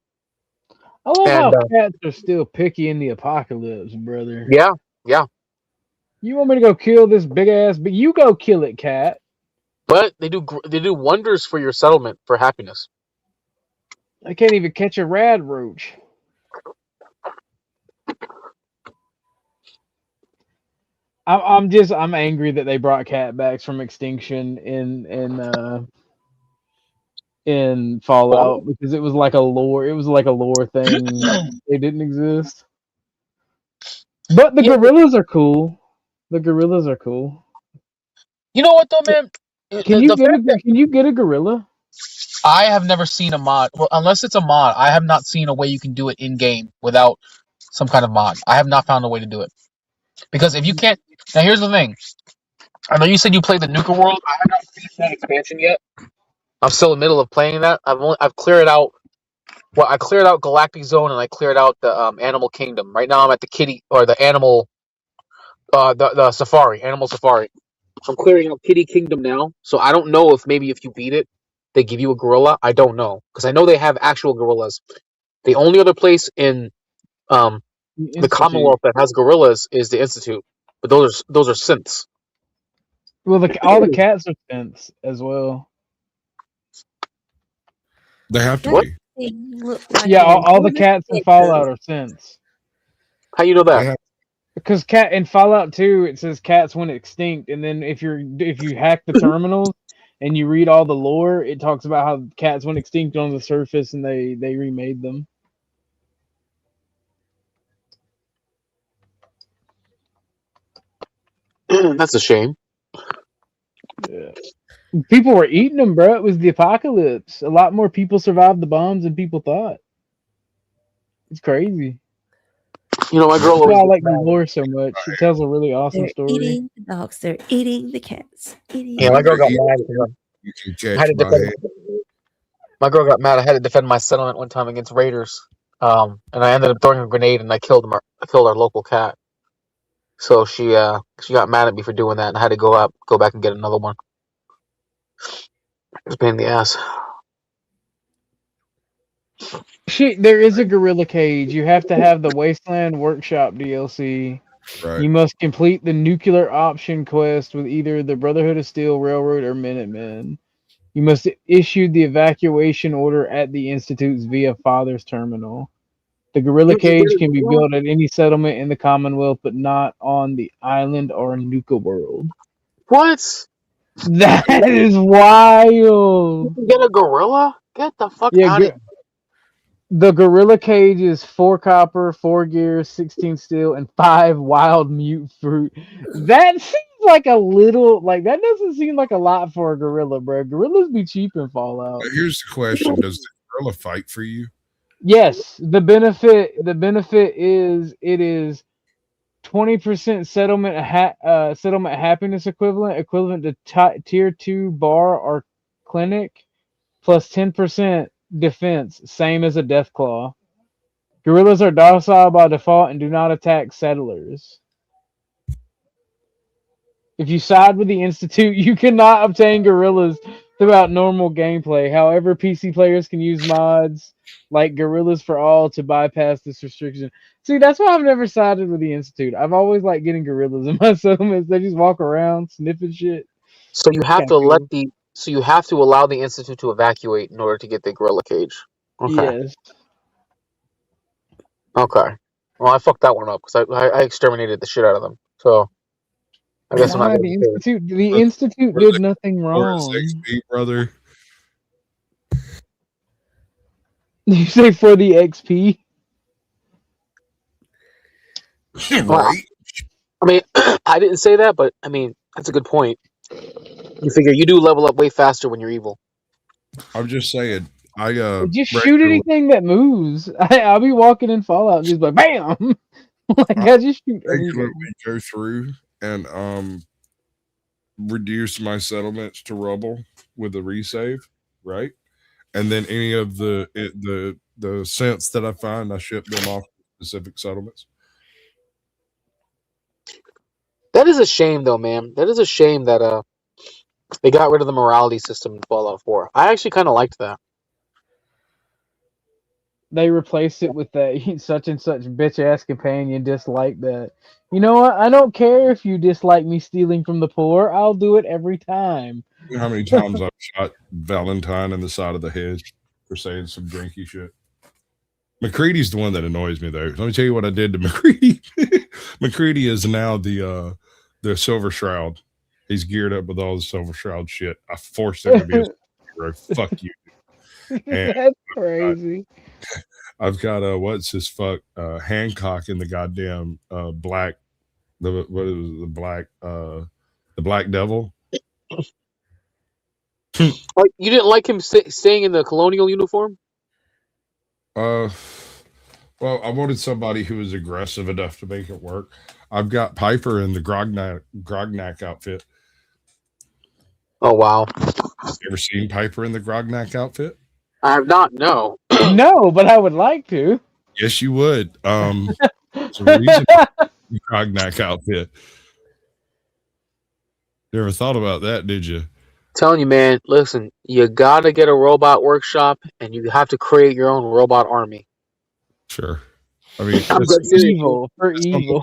I love And how cats are still picky in the apocalypse, brother. yeah. You want me to go kill this big ass? But you go kill it, cat. But they do wonders for your settlement for happiness. I can't even catch a rad roach. I'm angry that they brought catbacks from extinction in Fallout because it was like a lore thing. They didn't exist. But the gorillas are cool. The gorillas are cool. You know what though, man? Can you get a gorilla? I have never seen a mod. Well, unless it's a mod, I have not seen a way you can do it in game without some kind of mod. I have not found a way to do it. Because if you can't, now here's the thing. I know you said you played the Nuka World. I have not finished that expansion yet. I'm still in the middle of playing that. I've cleared out. Well, I cleared out Galactic Zone and I cleared out the Animal Kingdom. Right now, I'm at the animal, the Safari, Animal Safari. I'm clearing out Kitty Kingdom now, so I don't know if maybe if you beat it, they give you a gorilla. I don't know because I know they have actual gorillas. The only other place in the Commonwealth that has gorillas is the Institute, but those are synths. Well, all the cats are synths as well. They have to What? be. Yeah, all the cats in Fallout are synths. How you know that? Because in Fallout 2 it says cats went extinct, and then if you hack the terminals and you read all the lore, it talks about how cats went extinct on the surface and they remade them. That's a shame. Yeah. People were eating them, bro. It was the apocalypse. A lot more people survived the bombs than people thought. It's crazy. You know, my girl That's why I always like the lore so much. It tells a really awesome They're story. eating the dogs. They're eating the cats. Yeah, my girl got mad because You can I had catch to my defend. head. My girl got mad. I had to defend my settlement one time against raiders, and I ended up throwing a grenade and I killed our local cat. So she got mad at me for doing that, and I had to go back and get another one. It was a pain in the ass. Shit, there is a gorilla cage. You have to have the Wasteland Workshop DLC. Right. You must complete the nuclear option quest with either the Brotherhood of Steel, Railroad, or Minutemen. You must issue the evacuation order at the Institute's via Father's Terminal. The gorilla cage can be built at any settlement in the Commonwealth, but not on the island or Nuka World. What? That is wild. You can get a gorilla? Get the fuck out of here. The gorilla cage is 4 copper, 4 gears, 16 steel, and 5 wild mute fruit. That seems like a little, that doesn't seem like a lot for a gorilla, bro. Gorillas be cheap in Fallout. But here's the question: does the gorilla fight for you? Yes, the benefit is it is 20% settlement happiness equivalent to tier 2 bar or clinic, plus 10% defense, same as a death claw. Gorillas are docile by default and do not attack settlers. If you side with the Institute, you cannot obtain gorillas throughout normal gameplay. However, PC players can use mods like Gorillas for All to bypass this restriction. See, that's why I've never sided with the Institute. I've always liked getting gorillas in my settlements. They just walk around sniffing shit. So you have to you have to allow the Institute to evacuate in order to get the gorilla cage. Okay. Yes. Okay. Well, I fucked that one up because I exterminated the shit out of them. So I guess I'm not. The Institute did nothing wrong. XP, brother. You say for the XP? Well, I mean, I didn't say that, but I mean that's a good point. You figure you do level up way faster when you're evil. I'm just saying. Just shoot anything that moves. I'll be walking in Fallout and just like bam. I just shoot everything. Go through and reduce my settlements to rubble with a resave, right? And then any of the the cents that I find, I ship them off to specific settlements. That is a shame, though, man. That is a shame that they got rid of the morality system in Fallout 4. I actually kind of liked that. They replaced it with that such and such bitch ass companion dislike that. You know what? I don't care if you dislike me stealing from the poor. I'll do it every time. You know how many times I've shot Valentine in the side of the head for saying some drinky shit? McCready's the one that annoys me, though. Let me tell you what I did to McCready. McCready is now the Silver Shroud. He's geared up with all the Silver Shroud shit. I forced him to be a hero. Fuck you. And That's crazy. I've got what's his fuck Hancock in the goddamn black the Black Devil. Like, you didn't like him staying in the colonial uniform? Well, I wanted somebody who was aggressive enough to make it work. I've got Piper in the Grognak outfit. Oh wow! You ever seen Piper in the Grognak outfit? I have not. No. No, but I would like to. Yes, you would. There's a reason for the Grognak outfit. You ever thought about that? Did you? Telling you, man. Listen, you gotta get a robot workshop, and you have to create your own robot army. Sure. I mean, evil for evil.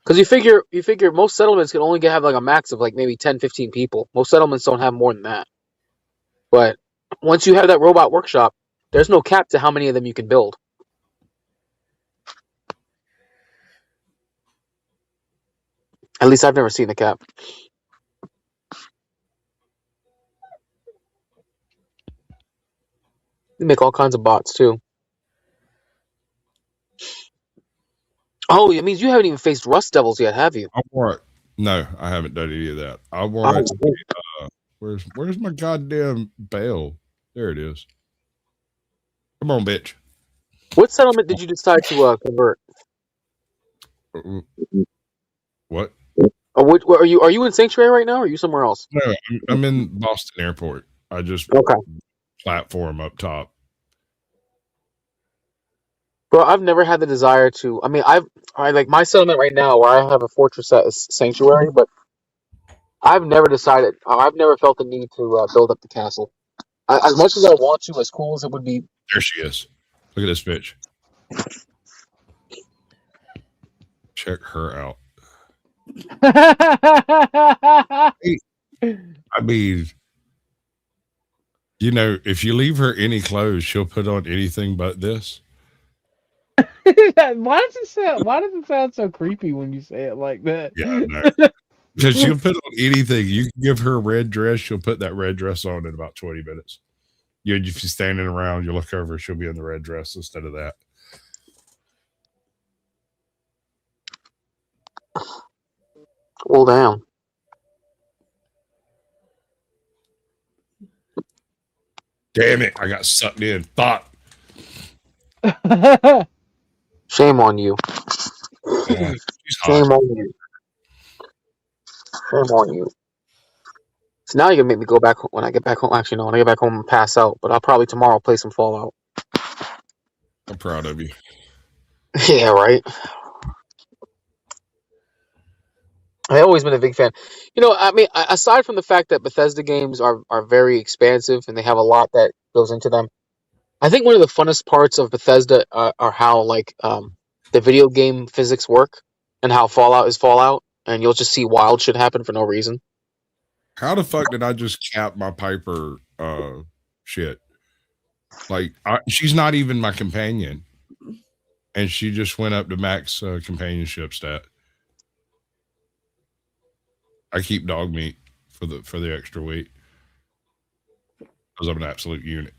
Because you figure most settlements can only have like a max of like maybe 10, 15 people. Most settlements don't have more than that. But once you have that robot workshop, there's no cap to how many of them you can build. At least I've never seen a cap. They make all kinds of bots too. Oh, it means you haven't even faced Rust Devils yet, have you? I want. No, I haven't done any of that. I want. Where's my goddamn bell? There it is. Come on, bitch. What settlement did you decide to convert? What? Are you in Sanctuary right now, or are you somewhere else? No, I'm in Boston Airport. I just platform up top. Bro, I've never had the desire to. I mean, I like my settlement right now, where I have a fortress that is Sanctuary, but I've never decided. I've never felt the need to build up the castle. As much as I want to, as cool as it would be. There she is. Look at this bitch. Check her out. I mean, you know, if you leave her any clothes, she'll put on anything but this. Why does it sound so creepy when you say it like that? Yeah, no. Because she'll put on anything. You can give her a red dress, she'll put that red dress on in about 20 minutes. If you're standing around, you look over, she'll be in the red dress instead of that. Well, damn. Damn it, I got sucked in. Thought. Shame on you. Shame on you. Shame on you. So now you're gonna make me go back when I get back home. Actually, no, when I get back home and pass out. But I'll probably tomorrow play some Fallout. I'm proud of you. Yeah, right. I've always been a big fan. You know, I mean, aside from the fact that Bethesda games are very expansive and they have a lot that goes into them, I think one of the funnest parts of Bethesda are how like the video game physics work and how Fallout is Fallout, and you'll just see wild shit happen for no reason. How the fuck did I just cap my Piper shit? Like, she's not even my companion, and she just went up to max companionship stat. I keep dog meat for the extra weight because I'm an absolute unit.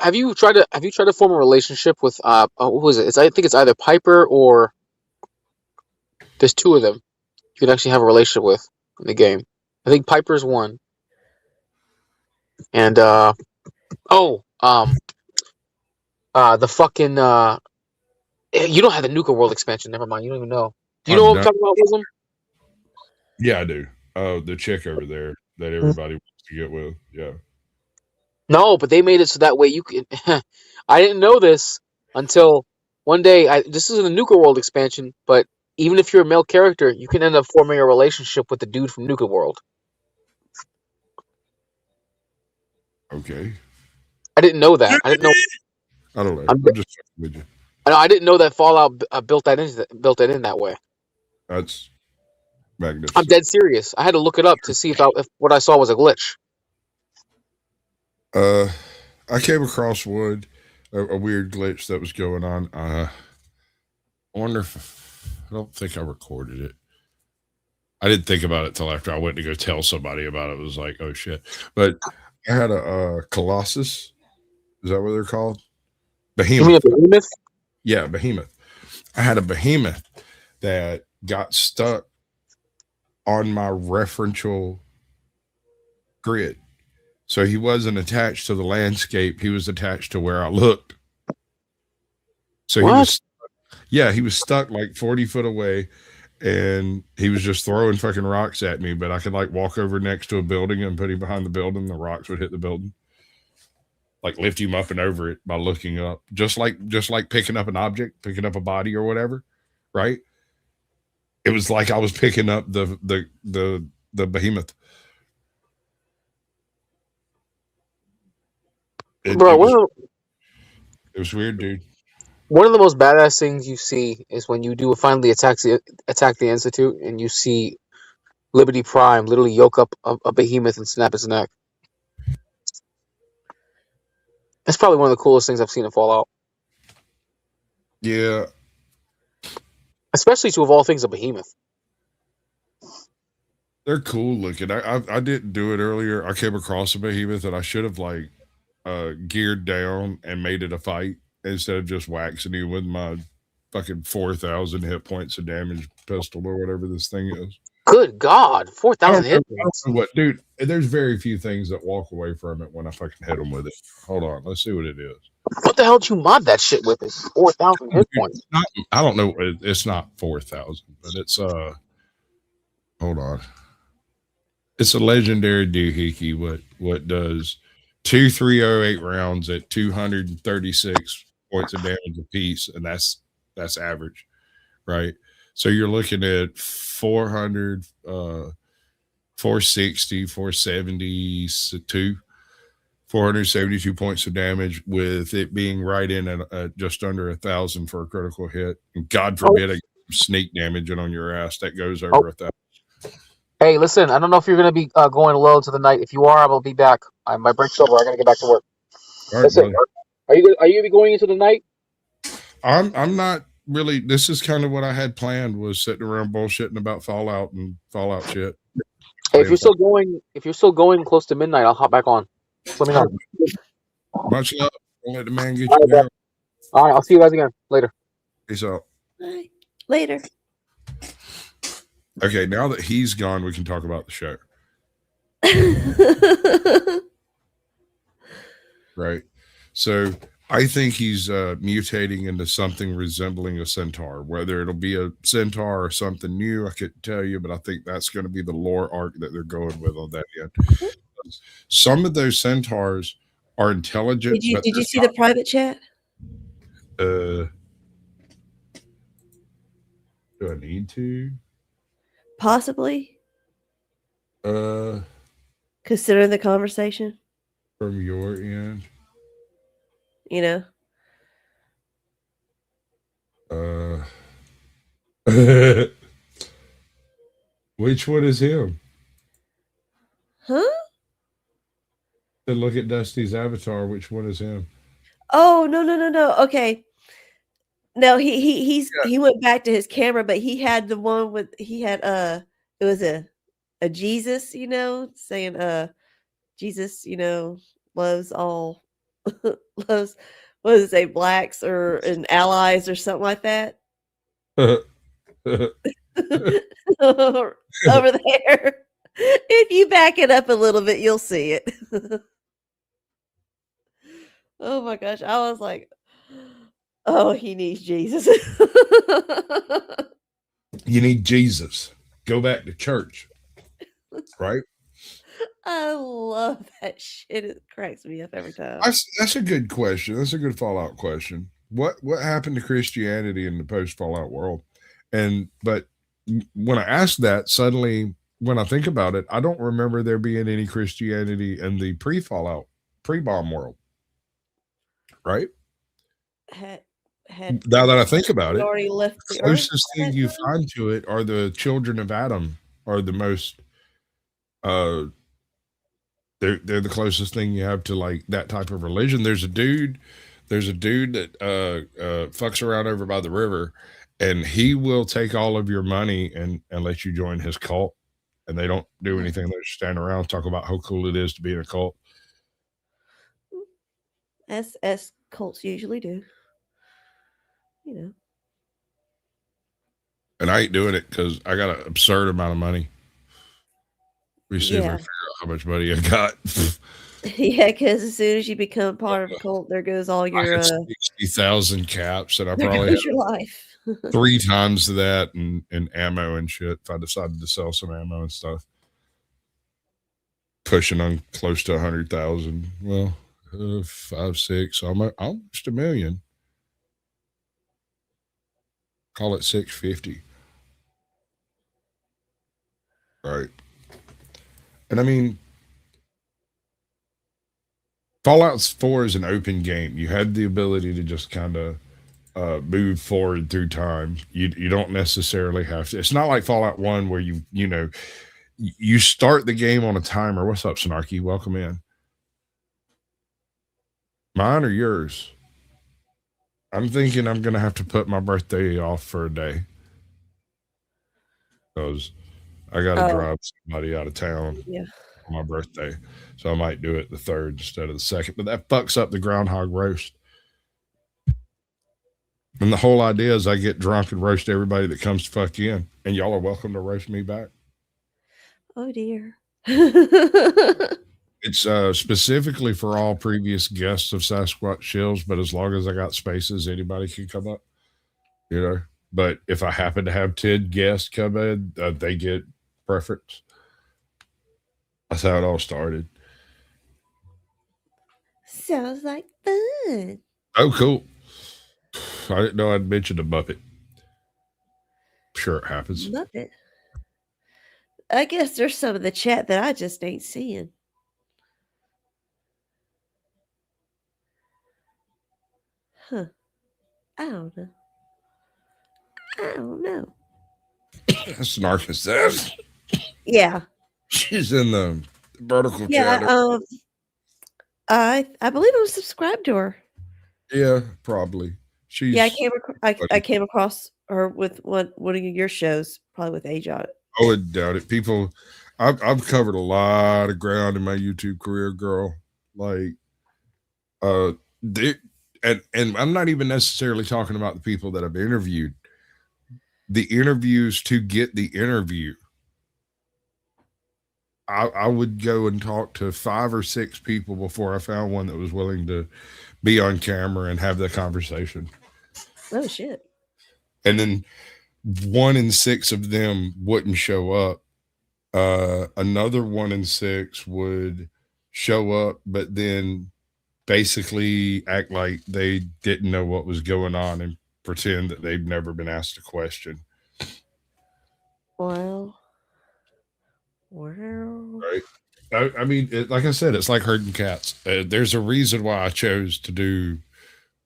Have you tried to form a relationship with what was it? I think it's either Piper or there's two of them you can actually have a relationship with in the game. I think Piper's one, and the fucking you don't have the Nuka World expansion. Never mind. You don't even know. Do you know what I'm talking about, Wisdom? Yeah, I do. The chick over there that everybody wants to get with. Yeah. No, but they made it so that way you can. I didn't know this until one day. This is in the Nuka World expansion, but even if you're a male character, you can end up forming a relationship with the dude from Nuka World. Okay. I didn't know that. I didn't know. I don't know. I'm just fucking with you. I didn't know that Fallout built that in that way. That's magnificent. I'm dead serious. I had to look it up to see if what I saw was a glitch. I came across a weird glitch that was going on. I wonder if I don't think I recorded it. I didn't think about it till after I went to go tell somebody about it. It was like, oh shit! But I had a Colossus. Is that what they're called? Behemoth. You mean a behemoth? Yeah, behemoth. I had a behemoth that got stuck on my referential grid. So he wasn't attached to the landscape. He was attached to where I looked. So he was stuck like 40 foot away, and he was just throwing fucking rocks at me. But I could like walk over next to a building and put him behind the building. The rocks would hit the building. Like lift him up and over it by looking up, just like picking up an object, picking up a body or whatever, right? It was like I was picking up the behemoth. It was weird, dude. One of the most badass things you see is when you do finally attack the Institute, and you see Liberty Prime literally yoke up a behemoth and snap its neck. That's probably one of the coolest things I've seen in Fallout. Yeah. Especially to, of all things, a behemoth. They're cool looking. I didn't do it earlier. I came across a behemoth and I should have like geared down and made it a fight instead of just waxing you with my fucking 4,000 hit points of damage pistol or whatever this thing is. Good God, 4,000 hit points. What, dude? There's very few things that walk away from it when I fucking hit them with it. Hold on, let's see what it is. What the hell did you mod that shit with? It's 4,000 hit points. I don't know. It's not 4,000, but it's Hold on. It's a legendary doohickey. What does 2,308 rounds at 236 points of damage apiece, and that's average, right? So you're looking at 400, 460, 472, 472 points of damage, with it being right in at just under 1,000 for a critical hit. And God forbid a sneak damage on your ass that goes over 1,000. Hey, listen, I don't know if you're going to be going low into the night. If you are, I will be back. My break's over. I got to get back to work. All right, listen, are you going to be going into the night? I'm not really. This is kind of what I had planned, was sitting around bullshitting about Fallout and Fallout shit. Hey, if you're still going close to midnight, I'll hop back on. Let me know. Much love. Don't let the man get you down. All right, I'll see you guys again later. Peace out. Bye. Later. Okay, now that he's gone, we can talk about the show. Right. So I think he's mutating into something resembling a centaur. Whether it'll be a centaur or something new, I couldn't tell you, but I think that's going to be the lore arc that they're going with on that end. Some of those centaurs are intelligent. Did you see the private chat? Do I need to? Possibly. Considering the conversation. From your end. You know. Which one is him? Huh? To look at Dusty's avatar, which one is him? Oh, no. Okay. No, he went back to his camera, but he had the one with it was a Jesus, saying Jesus, loves all loves, what does it say, blacks and allies or something like that. Over there. If you back it up a little bit, you'll see it. Oh my gosh. I was like, oh, he needs Jesus. You need Jesus. Go back to church. Right? I love that shit. It cracks me up every time. That's a good question. That's a good Fallout question. What happened to Christianity in the post Fallout world? But when I asked that, suddenly when I think about it, I don't remember there being any Christianity in the pre-Fallout, pre-bomb world. Right? Had Now that I think about it, already left the the earth. closest thing you find to it are the children of Adam are the most they're the closest thing you have to like that type of religion. There's a dude that fucks around over by the river, and he will take all of your money and let you join his cult. And they don't do anything. They just stand around and talk about how cool it is to be in a cult. As cults usually do. You know. And I ain't doing it because I got an absurd amount of money. We see if I Yeah. figure out how much money I got. Yeah, because as soon as you become part of a cult, there goes all I your have 60,000 caps, and I there probably goes have your life. 3 times that in ammo and shit if I decided to sell some ammo and stuff. Pushing on close to 100,000. Well, 5, 6, almost $1 million. Call it 650. Right. And I mean, Fallout 4 is an open game. You had the ability to just kind of move forward through time. You don't necessarily have to. It's not like Fallout 1 where you start the game on a timer. What's up, Snarky? Welcome in. Mine or yours? I'm thinking I'm going to have to put my birthday off for a day. Because I got to drive somebody out of town on my birthday. So I might do it the 3rd instead of the 2nd. But that fucks up the groundhog roast. And the whole idea is I get drunk and roast everybody that comes to fuck in. And y'all are welcome to roast me back. Oh dear. It's specifically for all previous guests of Sasquatch Chills, but as long as I got spaces, anybody can come up, you know. But if I happen to have 10 guests come in, they get preference. That's how it all started. Sounds like fun. Oh, cool. I didn't know I'd mentioned a Muppet. Sure, it happens. Muppet. I guess there's some of the chat that I just ain't seeing. Huh. I don't know. Snark says. Yeah. She's in the vertical Yeah. chat. I believe I'm subscribed to her. Yeah, probably. She's Yeah, I came across her with one of your shows, probably with Age on it. I would doubt it. People, I've covered a lot of ground in my YouTube career, girl. Like, and I'm not even necessarily talking about the people that I've interviewed. The interviews to get the interview. I would go and talk to 5 or 6 people before I found one that was willing to be on camera and have the conversation. Oh shit. And then 1 in 6 of them wouldn't show up. Another 1 in 6 would show up, but then basically act like they didn't know what was going on and pretend that they've never been asked a question. Well. Right. I mean, like I said, it's like herding cats. There's a reason why I chose to do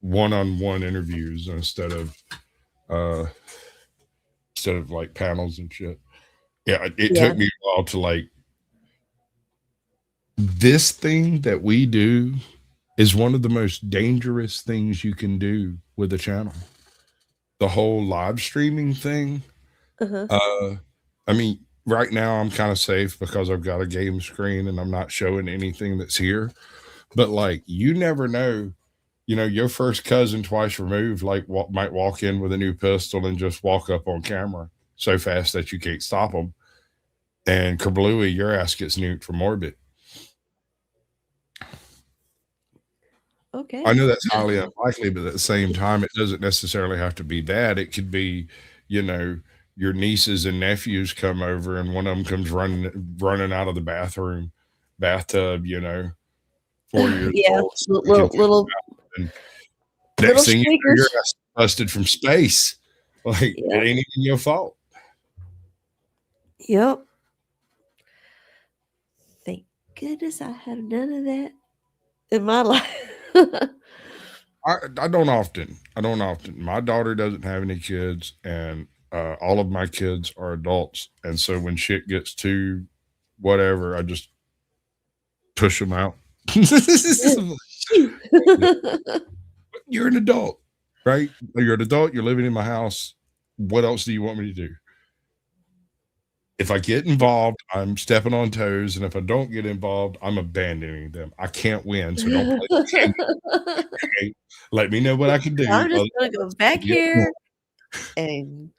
one-on-one interviews instead of like panels and shit. Yeah, it took me a while to like. This thing that we do is one of the most dangerous things you can do with a channel. The whole live streaming thing. I mean, right now I'm kind of safe because I've got a game screen and I'm not showing anything that's here. But like, you never know, you know, your first cousin twice removed, like might walk in with a new pistol and just walk up on camera so fast that you can't stop them. And kablooey, your ass gets nuked from orbit. Okay. I know that's highly unlikely, but at the same time, it doesn't necessarily have to be that. It could be, you know, your nieces and nephews come over, and one of them comes running out of the bathtub, 4 years Yeah, old. little And little next thing you know, you're squeakers. busted from space. Like it Yeah. ain't even your fault. Yep. Thank goodness I have none of that in my life. I don't often. My daughter doesn't have any kids, and all of my kids are adults. And so when shit gets to whatever, I just push them out. You're an adult, right? You're an adult. You're living in my house. What else do you want me to do? If I get involved, I'm stepping on toes, and if I don't get involved, I'm abandoning them. I can't win, so don't play the game. Okay? Let me know what I can do. I'm just gonna go back here and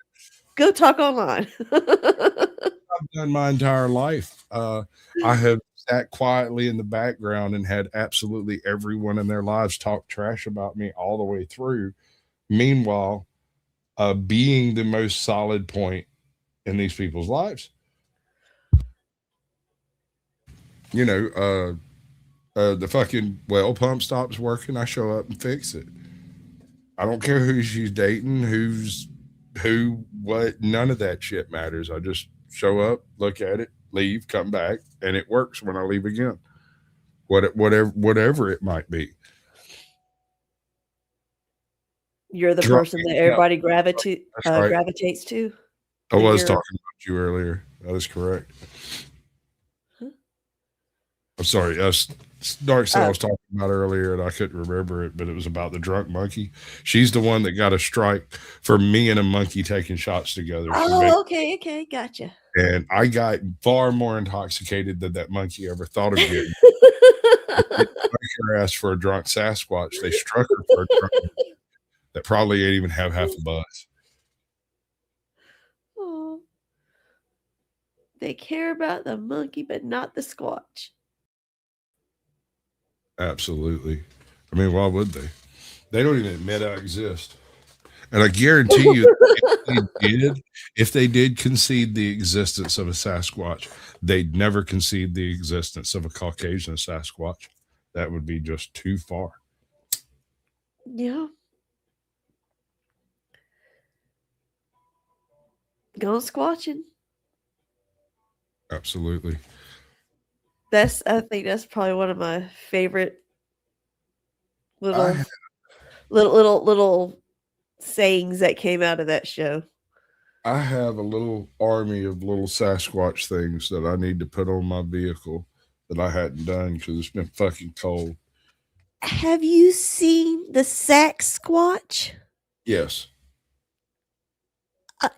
go talk online. I've done my entire life. I have sat quietly in the background and had absolutely everyone in their lives talk trash about me all the way through. Meanwhile, being the most solid point in these people's lives. The fucking well pump stops working. I show up and fix it. I don't care who she's dating, what, none of that shit matters. I just show up, look at it, leave, come back, and it works when I leave again. Whatever it might be. You're the person that everybody gravitates to. I was talking about you earlier. That is correct. I'm sorry. Dark Side I was talking about earlier, and I couldn't remember it, but it was about the drunk monkey. She's the one that got a strike for me and a monkey taking shots together. Oh, okay, gotcha. And I got far more intoxicated than that monkey ever thought of getting. Her ass for a drunk Sasquatch. They struck her for a drunk that probably ain't even have half a buzz. Oh, they care about the monkey, but not the Squatch. Absolutely. I mean, why would they? They don't even admit I exist. And I guarantee you, if they did concede the existence of a Sasquatch, they'd never concede the existence of a Caucasian Sasquatch. That would be just too far. Yeah. Go squatching. Absolutely. I think that's probably one of my favorite little sayings that came out of that show. I have a little army of little Sasquatch things that I need to put on my vehicle that I hadn't done because it's been fucking cold. Have you seen the Sasquatch? Yes. I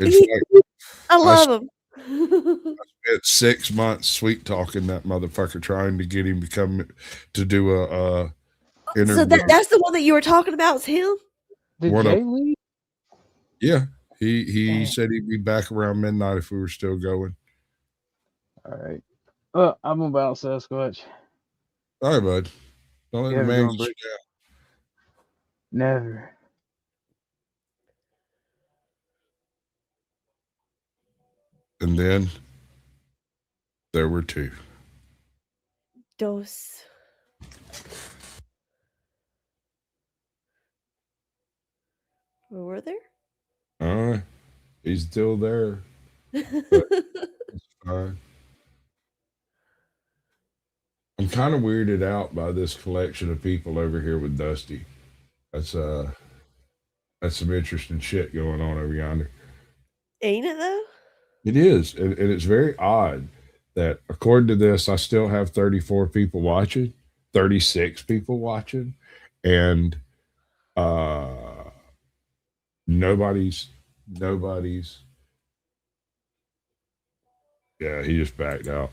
love him. I spent 6 months sweet talking that motherfucker, trying to get him to do a interview. So that's the one that you were talking about, is him? Did Jay leave? Yeah. He said he'd be back around midnight if we were still going. All right. I'm about Sasquatch. All right, bud. Don't let the man get you down. Never. And then there were two. Dos. Were there? He's still there. It's fine. I'm kind of weirded out by this collection of people over here with Dusty. That's some interesting shit going on over yonder. Ain't it though? It is, and it's very odd that according to this, I still have 34 people watching, 36 people watching, and nobody's. Yeah, he just backed out.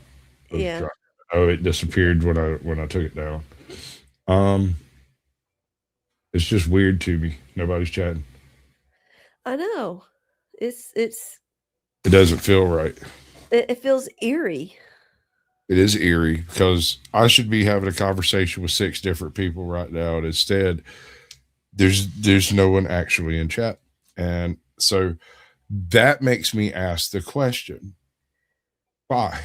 Yeah. Oh, it disappeared when I took it down. It's just weird to me. Nobody's chatting. I know. It doesn't feel right. It feels eerie. It is eerie because I should be having a conversation with 6 different people right now, and instead there's no one actually in chat. And so That makes me ask the question, why?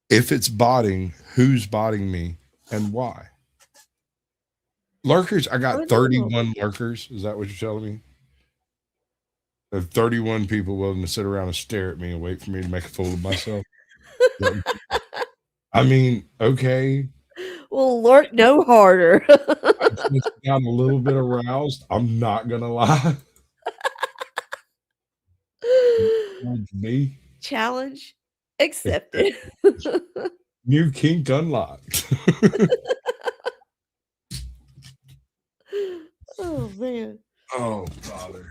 If it's botting, who's botting me and why? Lurkers, I got 31 lurkers. Is that what you're telling me? There are 31 people willing to sit around and stare at me and wait for me to make a fool of myself. I mean, okay. Well, lurk no harder. I just got a little bit aroused. I'm not gonna lie. Me. Challenge accepted. New kink unlocked. Oh man. Oh, Father.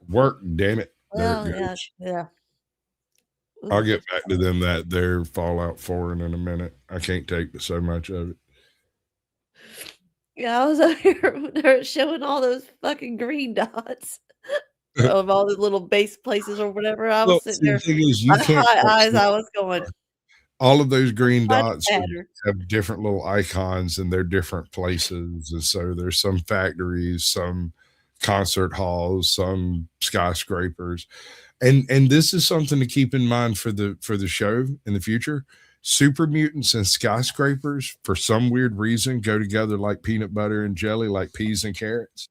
Work, damn it. Well, There it yeah, goes. yeah. I'll get back to them their Fallout 4 in a minute. I can't take so much of it. Yeah, I was over here when they were showing all those fucking green dots of all the little base places or whatever. I was Well, sitting see, the there, thing is, you my can't high touch eyes. the- I was going, all of those green Much dots have, better. have different little icons and they're different places. And so there's some factories, some concert halls, some skyscrapers. And this is something to keep in mind for the show in the future. Super mutants and skyscrapers, for some weird reason, go together like peanut butter and jelly, like peas and carrots.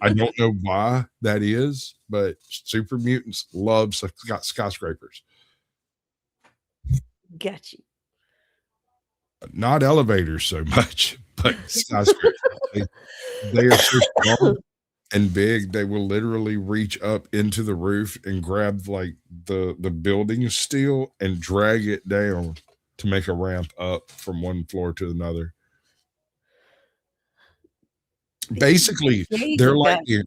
I don't know why that is, but super mutants love skyscrapers. got you. Not elevators so much, but skyscrapers. They are so strong and big, they will literally reach up into the roof and grab like the building steel and drag it down to make a ramp up from one floor to another. Basically, they're like the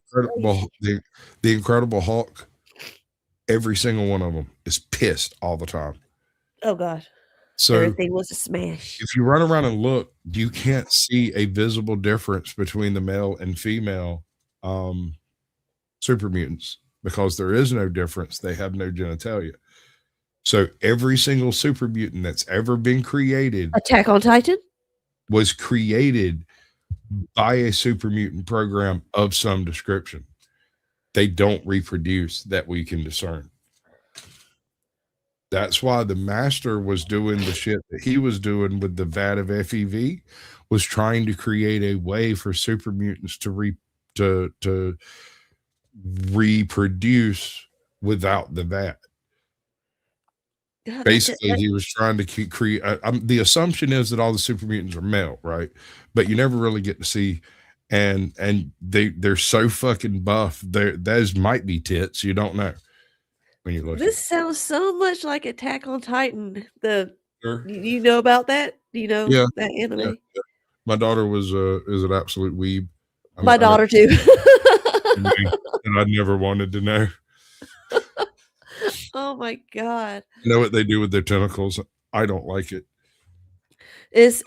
Incredible Hulk. Every single one of them is pissed all the time. Oh God. So Everything was a smash. if you run around and look, you can't see a visible difference between the male and female super mutants because there is no difference. They have no genitalia. So every single super mutant that's ever been created Attack on Titan? was created by a super mutant program of some description. They don't reproduce that we can discern. That's why the master was doing the shit that he was doing with the vat of FEV, was trying to create a way for super mutants to reproduce without the vat. God, Basically, he was trying to create. The assumption is that all the super mutants are male, right? But you never really get to see, and they're so fucking buff. Those might be tits. You don't know when you look. This sounds so much like Attack on Titan. Sure. You know about that? Do you know Yeah, that anime? yeah. My daughter is an absolute weeb. My daughter too. And I never wanted to know. Oh my God. You know what they do with their tentacles? I don't like it. It's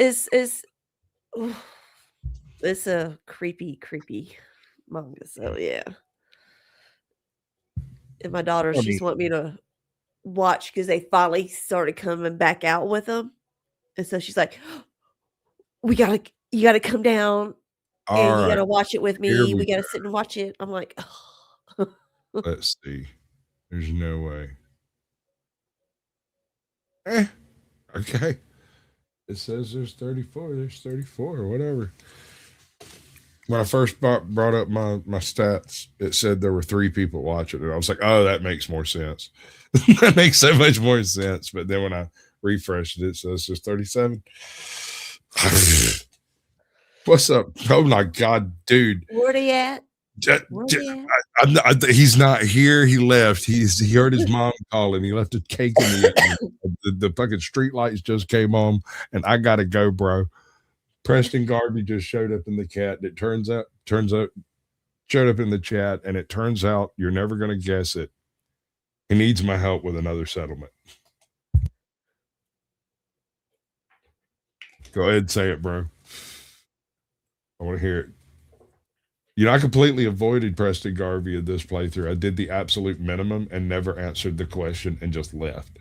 a creepy manga. So yeah. And my daughter, she's want me to watch because they finally started coming back out with them. And so she's like, you gotta come down and All you gotta right. watch it with Here me. we We gotta go. sit and watch it. I'm like, Let's see. There's no way. Okay. It says there's 34. There's 34 or whatever. When I first brought up my stats, it said there were 3 people watching it. I was like, oh, that makes more sense. That makes so much more sense. But then when I refreshed it, it says there's 37. What's up? Oh my God, dude. where they at? Where they at? He's not here. He left. He heard his mom calling. He left a cake in the fucking street lights just came on, and I gotta go, bro. Preston Garvey just showed up in the cat. It turns out showed up in the chat, and it turns out you're never gonna guess it. He needs my help with another settlement. Go ahead and say it, bro. I want to hear it. You know, I completely avoided Preston Garvey in this playthrough. I did the absolute minimum and never answered the question and just left.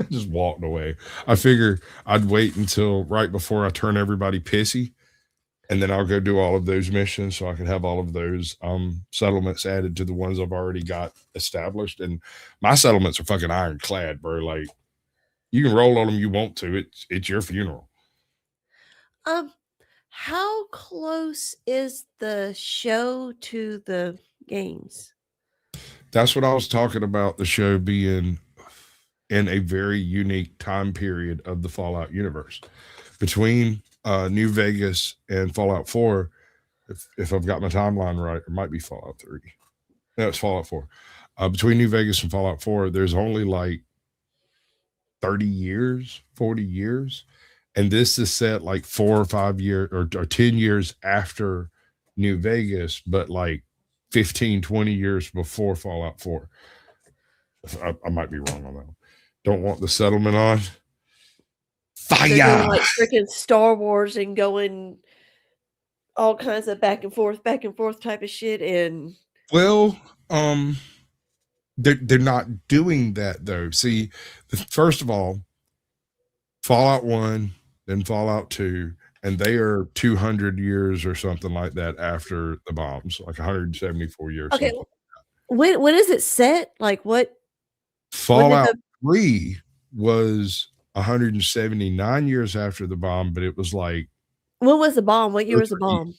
Just walked away. I figure I'd wait until right before I turn everybody pissy And then I'll go do all of those missions so I can have all of those settlements added to the ones I've already got established. And my settlements are fucking ironclad, bro. Like, you can roll on them you want to. It's your funeral. How close is the show to the games? That's what I was talking about, the show being in a very unique time period of the Fallout universe. Between New Vegas and Fallout 4, if I've got my timeline right, it might be Fallout 3. No, it's Fallout 4. Between New Vegas and Fallout 4, there's only like 30 years, 40 years. And this is set like 4 or 5 years or 10 years after New Vegas, but like 15, 20 years before Fallout 4. I might be wrong on that one. Don't want the settlement on. They're doing Fire! like freaking Star Wars and going all kinds of back and forth type of shit. And Well, they're not doing that though. See, first of all, Fallout 1, then Fallout 2, and they are 200 years or something like that after the bombs, like 174 years. okay, something. when is it set? Like what? Fallout 3 was 179 years after the bomb, but it was like When was the bomb? What year was the bomb?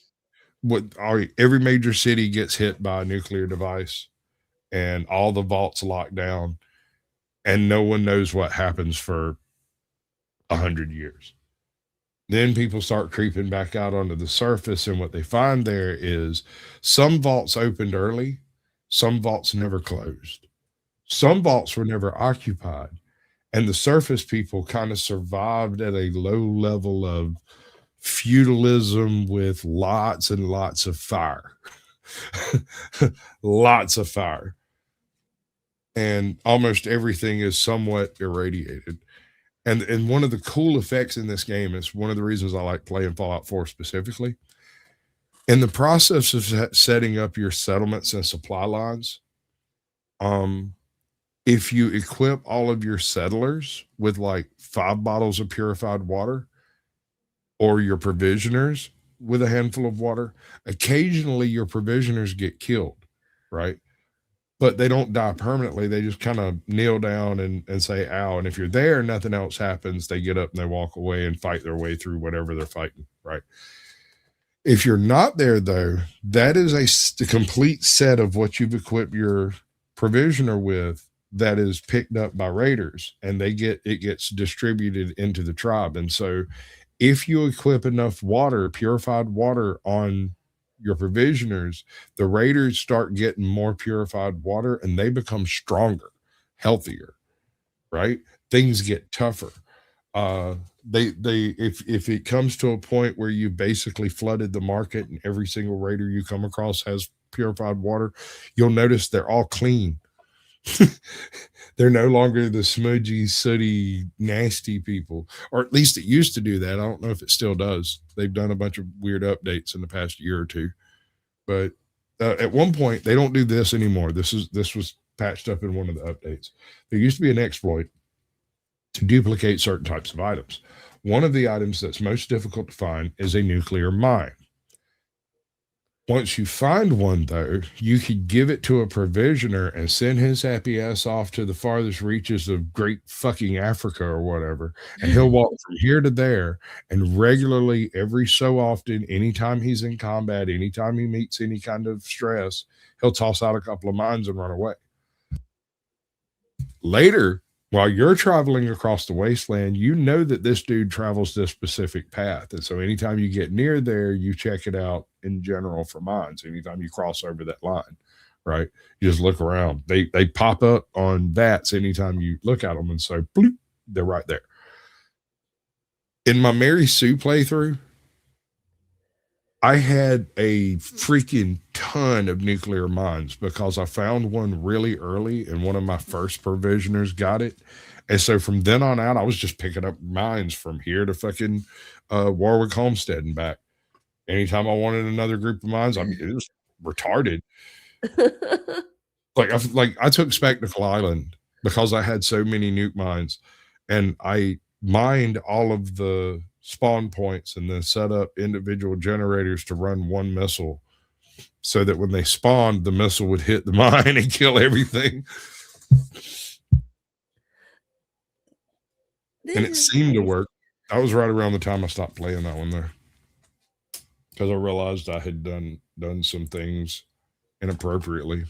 every major city gets hit by a nuclear device and all the vaults locked down and no one knows what happens for 100 years. Then people start creeping back out onto the surface, and what they find there is some vaults opened early, some vaults never closed, some vaults were never occupied, and the surface people kind of survived at a low level of feudalism with lots and lots of fire. Lots of fire. And almost everything is somewhat irradiated. And one of the cool effects in this game is one of the reasons I like playing Fallout 4 specifically. In the process of setting up your settlements and supply lines, if you equip all of your settlers with like 5 bottles of purified water, or your provisioners with a handful of water, occasionally your provisioners get killed, right? But they don't die permanently. They just kind of kneel down and say, ow. And if you're there, nothing else happens. They get up and they walk away and fight their way through whatever they're fighting, right? If you're not there, though, that is a complete set of what you've equipped your provisioner with that is picked up by raiders, and it gets distributed into the tribe. And so if you equip enough water, purified water on your provisioners, the raiders start getting more purified water and they become stronger, healthier, right? Things get tougher. If it comes to a point where you basically flooded the market and every single raider you come across has purified water, you'll notice they're all clean. They're no longer the smudgy, sooty, nasty people, or at least it used to do that. I don't know if it still does. They've done a bunch of weird updates in the past year or two, but at one point they don't do this anymore. This was patched up in one of the updates. There used to be an exploit to duplicate certain types of items. One of the items that's most difficult to find is a nuclear mine. Once you find one, though, you could give it to a provisioner and send his happy ass off to the farthest reaches of great fucking Africa or whatever. And he'll walk from here to there. And regularly, every so often, anytime he's in combat, anytime he meets any kind of stress, he'll toss out a couple of mines and run away. Later, while you're traveling across the wasteland, you know that this dude travels this specific path. And so anytime you get near there, you check it out in general for mines. Anytime you cross over that line, right? You just look around. They pop up on bats anytime you look at them. And so bloop, they're right there. In my Mary Sue playthrough, I had a freaking ton of nuclear mines because I found one really early and one of my first provisioners got it. And so from then on out, I was just picking up mines from here to fucking Warwick Homestead and back. Anytime I wanted another group of mines, I mean, it was retarded. I took Spectacle Island because I had so many nuke mines, and I mined all of the spawn points and then set up individual generators to run one missile so that when they spawned, the missile would hit the mine and kill everything. And it seemed to work. That was right around the time I stopped playing that one there, because I realized I had done some things inappropriately.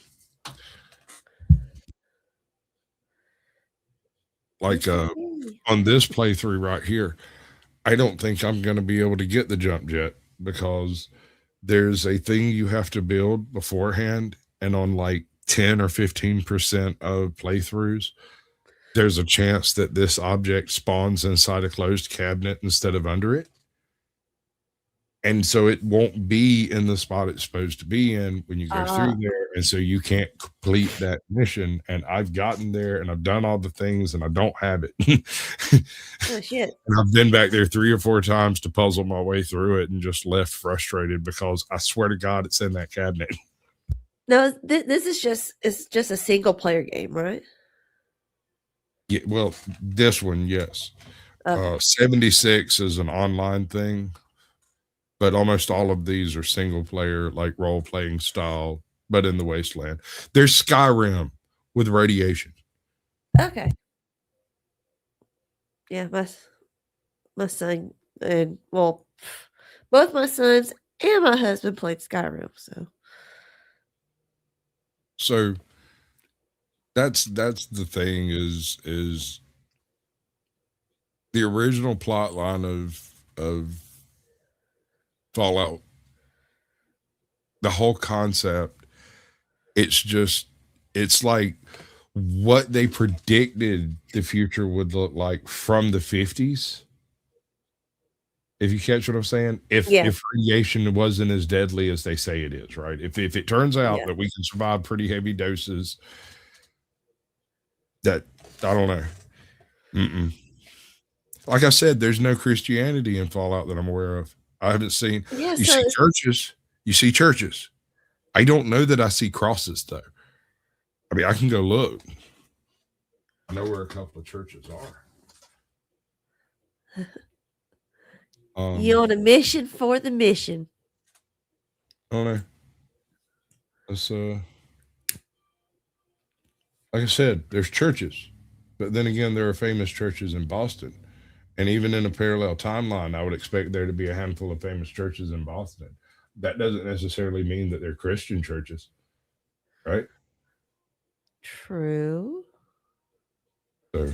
Like on this playthrough right here, I don't think I'm going to be able to get the jump jet because there's a thing you have to build beforehand, and on like 10 or 15% of playthroughs, there's a chance that this object spawns inside a closed cabinet instead of under it. And so it won't be in the spot it's supposed to be in when you go through there. And so you can't complete that mission. And I've gotten there and I've done all the things and I don't have it. Oh, shit. And I've been back there 3 or 4 times to puzzle my way through it and just left frustrated because I swear to God, it's in that cabinet. No, this is just a single player game, right? Yeah, well, this one, yes. 76 is an online thing. But almost all of these are single player, like role playing style, but in the wasteland. There's Skyrim with radiation. Okay. Yeah, my son and both my sons and my husband played Skyrim, So that's the thing is the original plot line of Fallout, the whole concept, it's like what they predicted the future would look like from the 50s. If you catch what I'm saying, if radiation wasn't as deadly as they say it is, right? If it turns out that we can survive pretty heavy doses, that I don't know. Like I said, there's no Christianity in Fallout that I'm aware of. I haven't seen. Yeah, you see churches. You see churches. I don't know that I see crosses though. I mean, I can go look. I know where a couple of churches are. you on a mission for the mission. I don't know. It's like I said, there's churches, but then again, there are famous churches in Boston. And even in a parallel timeline, I would expect there to be a handful of famous churches in Boston. That doesn't necessarily mean that they're Christian churches, right? True. So,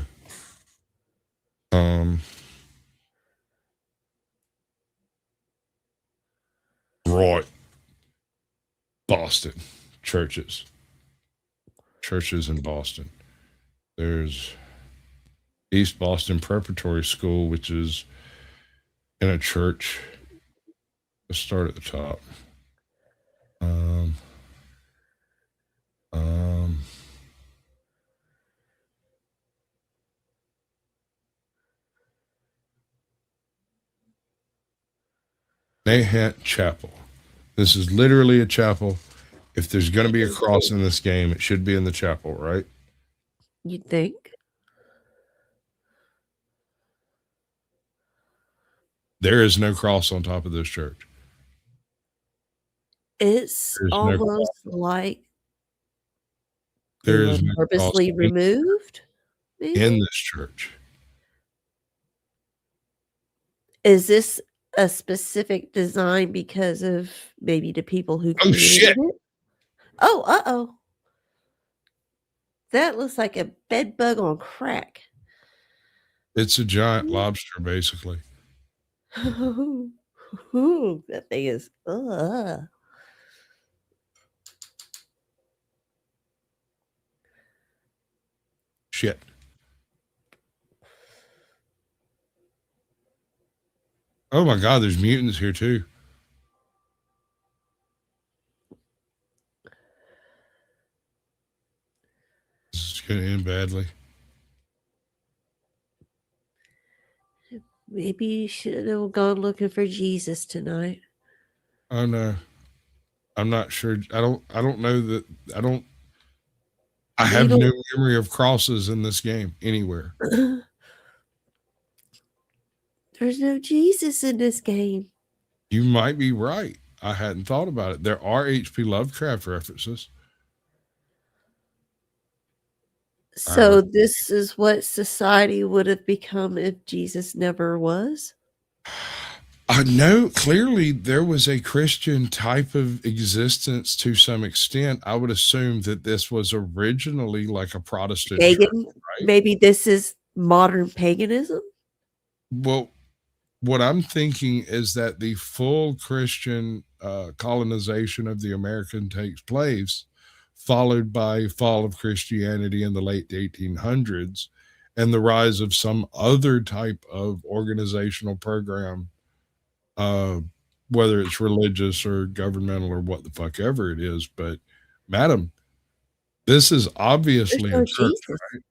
right. Boston churches in Boston. There's East Boston Preparatory School, which is in a church. Let's start at the top. Nahant Chapel. This is literally a chapel. If there's going to be a cross in this game, it should be in the chapel, right? You'd think. There is no cross on top of this church. It's almost like there is no purposely cross removed in this church. Is this a specific design because of maybe the people who created shit. it? Oh, that looks like a bed bug on crack. It's a giant lobster, basically. Ooh, that thing is. Shit. Oh my God, there's mutants here too. This is going to end badly. Maybe you should have gone looking for Jesus tonight. Oh no. I'm not sure. I don't know that. I have no memory of crosses in this game anywhere. There's no Jesus in this game. You might be right. I hadn't thought about it. There are H.P. Lovecraft references. So this is what society would have become if Jesus never was? No, clearly there was a Christian type of existence to some extent. I would assume that this was originally like a Protestant church, Pagan? right? Maybe this is modern paganism? Well, what I'm thinking is that the full Christian colonization of the American takes place, followed by fall of Christianity in the late 1800s and the rise of some other type of organizational program, whether it's religious or governmental or what the fuck ever it is. But madam, this is obviously There's no a church, Jesus. right?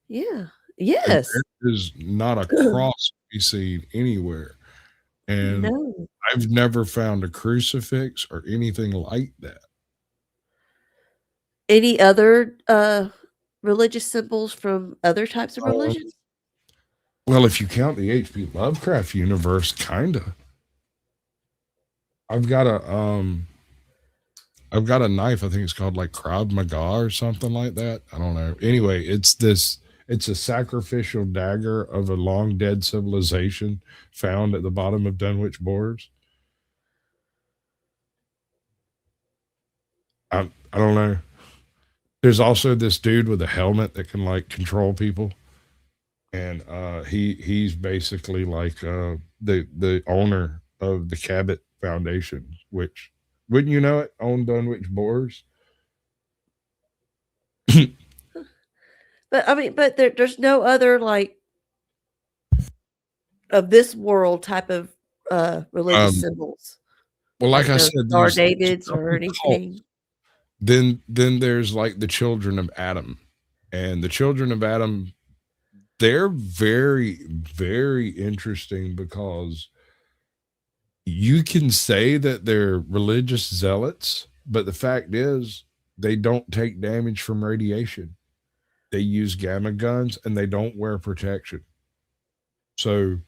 Yeah. And Yes. there is not a cross to be seen anywhere. And No. I've never found a crucifix or anything like that. Any other religious symbols from other types of religions? Well, if you count the H.P. Lovecraft universe, kinda. I've got a knife. I think it's called like Krav Maga or something like that. I don't know. Anyway, it's a sacrificial dagger of a long dead civilization found at the bottom of Dunwich Moors. I don't know. There's also this dude with a helmet that can like control people. And he's basically like the owner of the Cabot Foundation, which, wouldn't you know it, owned Dunwich Moors. But I mean, but there's no other like of this world type of religious symbols. Well, like I No said, Star there's Davids other or anything. cults. Then there's like the children of Adam, and the children of Adam, they're very, very interesting because you can say that they're religious zealots, but the fact is they don't take damage from radiation. They use gamma guns and they don't wear protection. So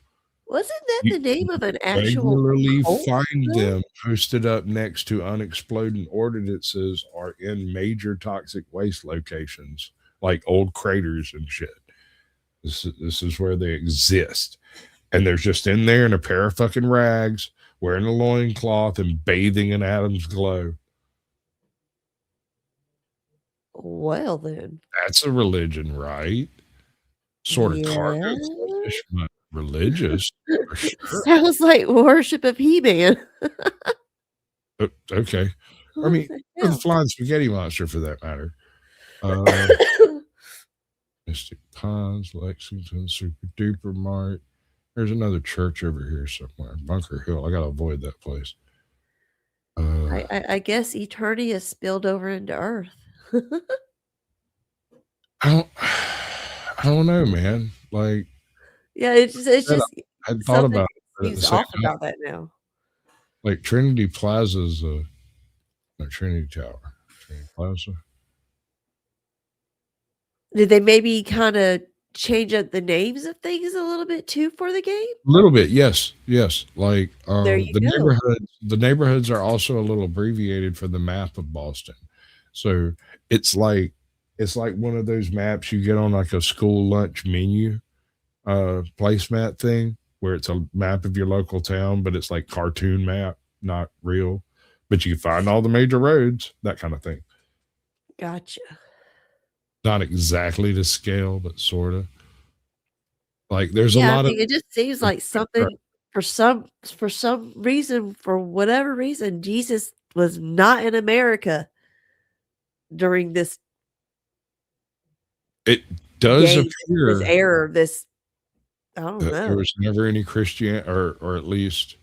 Wasn't that you the name of an actual regularly cult? find though? them posted up next to unexploded ordinances or in major toxic waste locations like old craters and shit. This is where they exist. And they're just in there in a pair of fucking rags, wearing a loincloth and bathing in Adam's glow. Well, then. That's a religion, right? Sort of cargo cultish, but religious for sure. Sounds like worship of He-Man. Okay. I mean, or the flying spaghetti monster for that matter. Mystic Pines, Lexington, Super Duper Mart. There's another church over here somewhere. Bunker Hill. I gotta avoid that place. I guess eternity is spilled over into Earth. I don't know, man. Like, Yeah, it's just I thought something about it, but at the seems same off time, about that now. like Trinity Plaza's no, Trinity Tower. Trinity Plaza. Did they maybe kind of change up the names of things a little bit too for the game? A little bit, yes. Like There you the go. neighborhoods are also a little abbreviated for the map of Boston. So it's like one of those maps you get on like a school lunch menu placemat thing where it's a map of your local town, but it's like cartoon map, not real. But you can find all the major roads, that kind of thing. Gotcha. Not exactly to scale, but sort of. Like there's Yeah, a lot I of mean, it just seems like something for some reason, for whatever reason, Jesus was not in America during this it does game, appear this era, this I don't that there know. was never any Christian or at least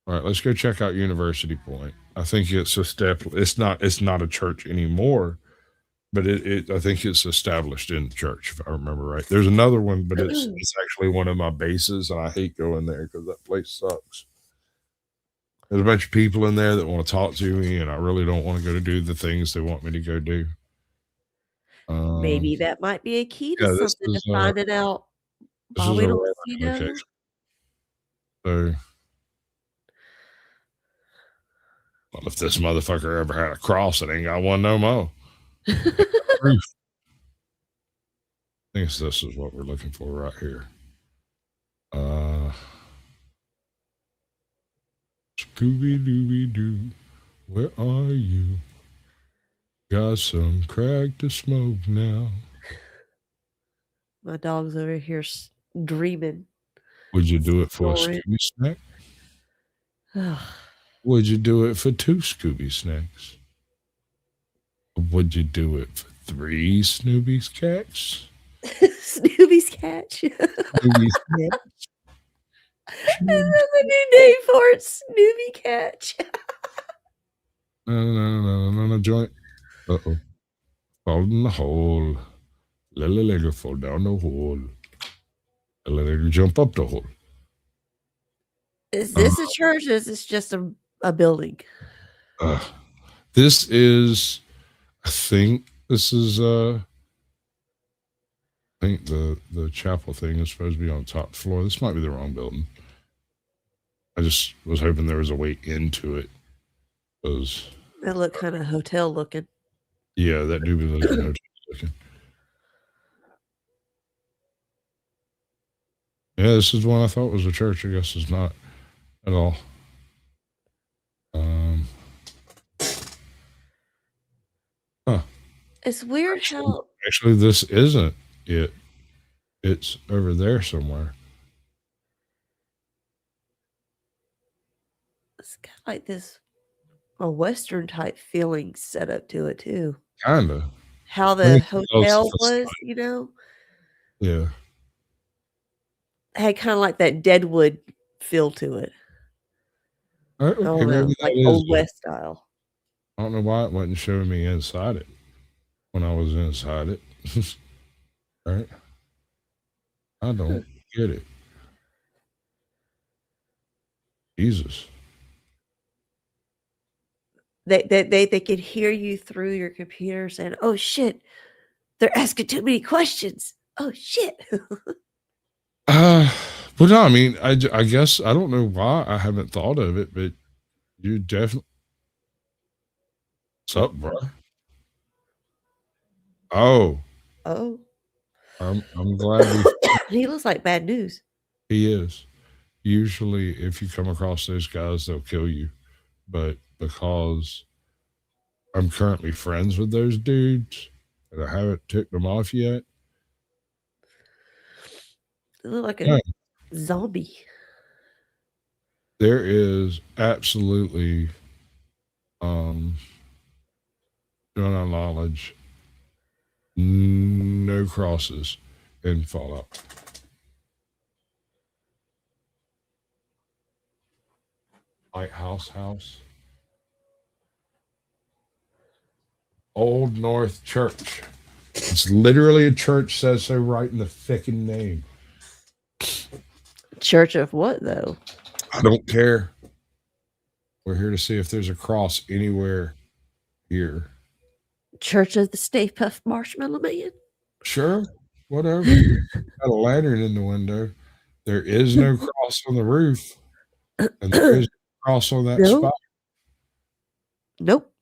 all right, let's go check out University Point. I think it's a step. It's not a church anymore, but I think it's established in the church, if I remember right. There's another one, but it's actually one of my bases, and I hate going there because that place sucks. There's a bunch of people in there that want to talk to me, and I really don't want to go to do the things they want me to go do. Maybe that might be a key to yeah, this something is to find it out this while is we a don't rare see them. location. So, well, if this motherfucker ever had a cross, it ain't got one no more. Roof. I think this is what we're looking for right here. Scooby Dooby Doo, where are you? Got some crack to smoke now. My dog's over here dreaming. Would you do it for a Snoring. Scooby snack? Would you do it for 2 Scooby snacks? Would you do it for 3 Snoopy's cats? Snoopy's catch. Snoopy's cats? That's a new name for it, Snoopy catch. No, joint. Uh-oh. Fall in the hole. Let a leg fall down the hole. Let it jump up the hole. Is this a church or is this just a building? This is, I think the chapel thing is supposed to be on the top floor. This might be the wrong building. I just was hoping there was a way into it. That look kind of hotel looking. Yeah, that do be looking. Yeah, this is one I thought was a church. I guess it's not at all. It's weird how Actually, this isn't it. It's over there somewhere. it's got like this a Western type feeling set up to it too. Kinda. How I the think it's hotel the was, site. you know, Yeah. had kind of like that Deadwood feel to it. Okay, I don't know, maybe like that is old it. West style. I don't know why it wasn't showing me inside it when I was inside it. Right? I don't get it. Jesus. They could hear you through your computer saying, "Oh shit, they're asking too many questions. Oh shit." Well, no, I mean, I guess I don't know why I haven't thought of it, but you definitely. What's up, bro? Oh, Oh, I'm glad he looks like bad news. he is. Usually, if you come across those guys, they'll kill you. But because I'm currently friends with those dudes and I haven't ticked them off yet, They look like a yeah, zombie. there is absolutely, to my knowledge, no crosses in Fallout. Lighthouse House. Old North Church. It's literally a church, says so right in the fucking name. Church of what though? I don't care. We're here to see if there's a cross anywhere here. Church of the Stay Puft Marshmallow Man. Sure, whatever. Got a lantern in the window. There is no cross on the roof, and there is no cross on that Nope. spot. Nope.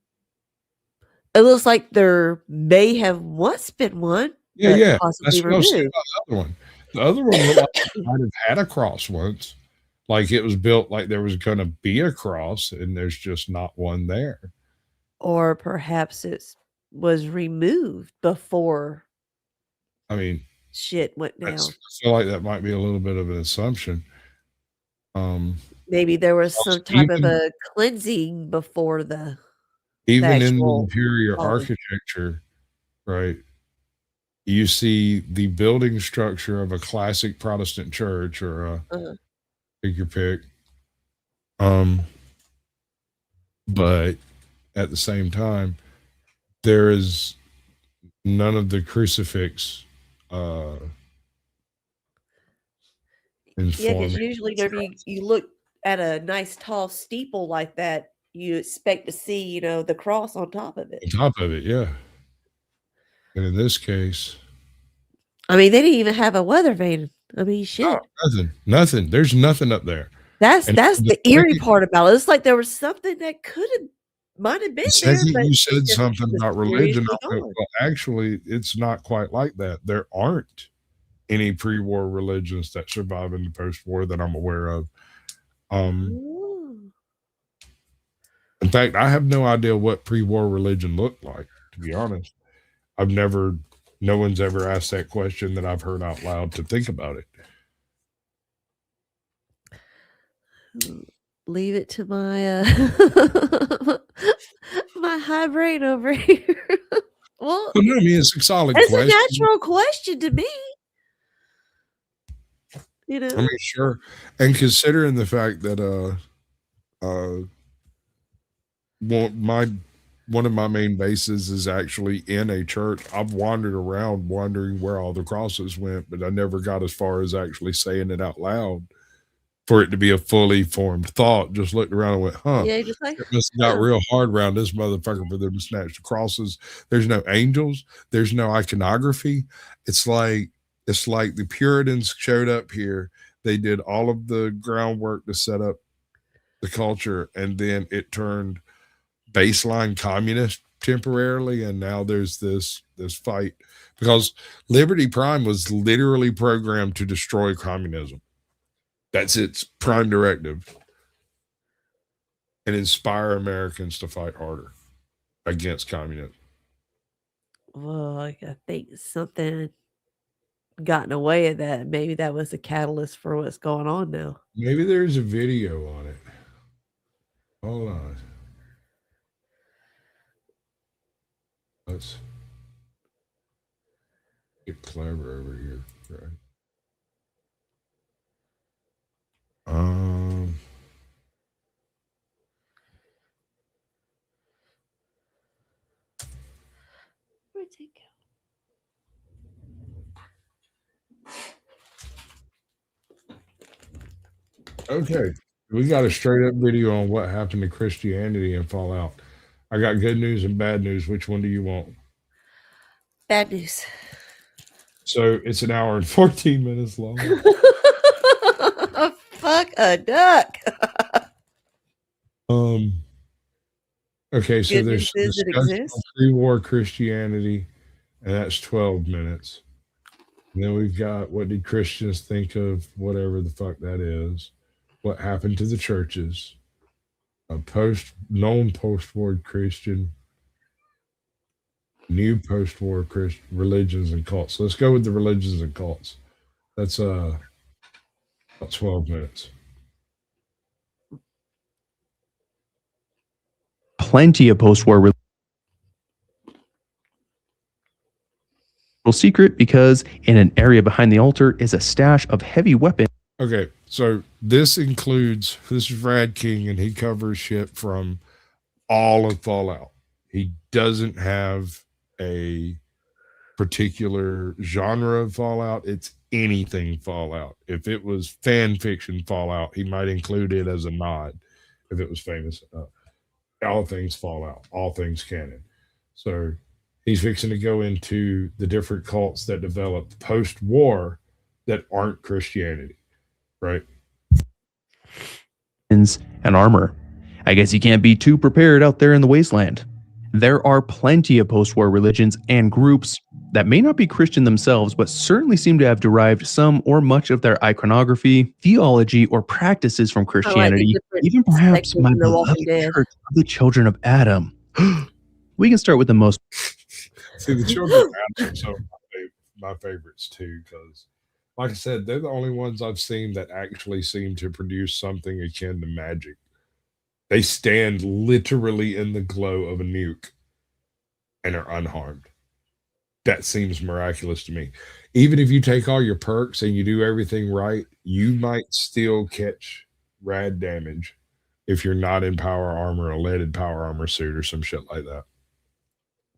It looks like there may have once been one. Yeah, but yeah. possibly That's what I was saying removed. about the other one. The other one looked like it might have had a cross once. Like it was built like there was going to be a cross, and there's just not one there. Or perhaps it was removed before I mean, shit went down. I feel like that might be a little bit of an assumption. Maybe there was Also, some type of even a cleansing before the even in the actual interior college. architecture, right? You see the building structure of a classic Protestant church or a pick your pick. But at the same time, there is none of the crucifix Yeah, because informing usually whenever you look at a nice tall steeple like that, you expect to see, you know, the cross on top of it. on top of it, yeah. And in this case, I mean, they didn't even have a weather vane. I mean, shit. nothing. There's nothing up there. That's And the eerie part about it. It's like there was something that might have been the there, second but you it said just something about religion, mysteriously I went, gone. well, actually, it's not quite like that. There aren't any pre-war religions that survive in the post-war that I'm aware of. Ooh. In fact, I have no idea what pre-war religion looked like, to be honest. No one's ever asked that question that I've heard out loud to think about it. Leave it to my my high brain over here. Well, But no, I mean, it's a solid it's question. a natural question to me. You know, I mean, sure. And considering the fact that one of my main bases is actually in a church, I've wandered around wondering where all the crosses went, but I never got as far as actually saying it out loud for it to be a fully formed thought. Just looked around and went, huh. yeah, just like It must have got real hard around this motherfucker for them to snatch the crosses. There's no angels. There's no iconography. It's like the Puritans showed up here. They did all of the groundwork to set up the culture, and then it turned baseline communist temporarily, and now there's this fight because Liberty Prime was literally programmed to destroy communism. That's its prime directive, and inspire Americans to fight harder against communism. well, I think something got in the way of that. Maybe that was the catalyst for what's going on now. Maybe there's a video on it. Hold on. Let's get clever over here, right? Where'd it go? Okay, we got a straight up video on what happened to Christianity in Fallout. I got good news and bad news. Which one do you want? Bad news. So it's an hour and 14 minutes long. Fuck a duck. Okay, so Good there's news is it discussion exists. on pre-war Christianity, and that's 12 minutes. And then we've got what did Christians think of whatever the fuck that is? What happened to the churches? A known post-war Christian, new post-war Christian religions and cults. So let's go with the religions and cults. That's about 12 minutes. Plenty of post-war secret because in an area behind the altar is a stash of heavy weapons. Okay, so this is Rad King, and he covers shit from all of Fallout. He doesn't have a particular genre of Fallout. It's anything Fallout. If it was fan fiction Fallout, he might include it as a nod if it was famous enough. All things Fallout, all things canon. So he's fixing to go into the different cults that developed post-war that aren't Christianity. Right. And armor. I guess you can't be too prepared out there in the wasteland. There are plenty of post-war religions and groups that may not be Christian themselves, but certainly seem to have derived some or much of their iconography, theology, or practices from Christianity, even perhaps my beloved Church of the Children of Adam. We can start with the most. See, the Children of Adam are some of my favorites too, because like I said, they're the only ones I've seen that actually seem to produce something akin to magic. They stand literally in the glow of a nuke and are unharmed. That seems miraculous to me. Even if you take all your perks and you do everything right, you might still catch rad damage if you're not in power armor, a leaded power armor suit or some shit like that.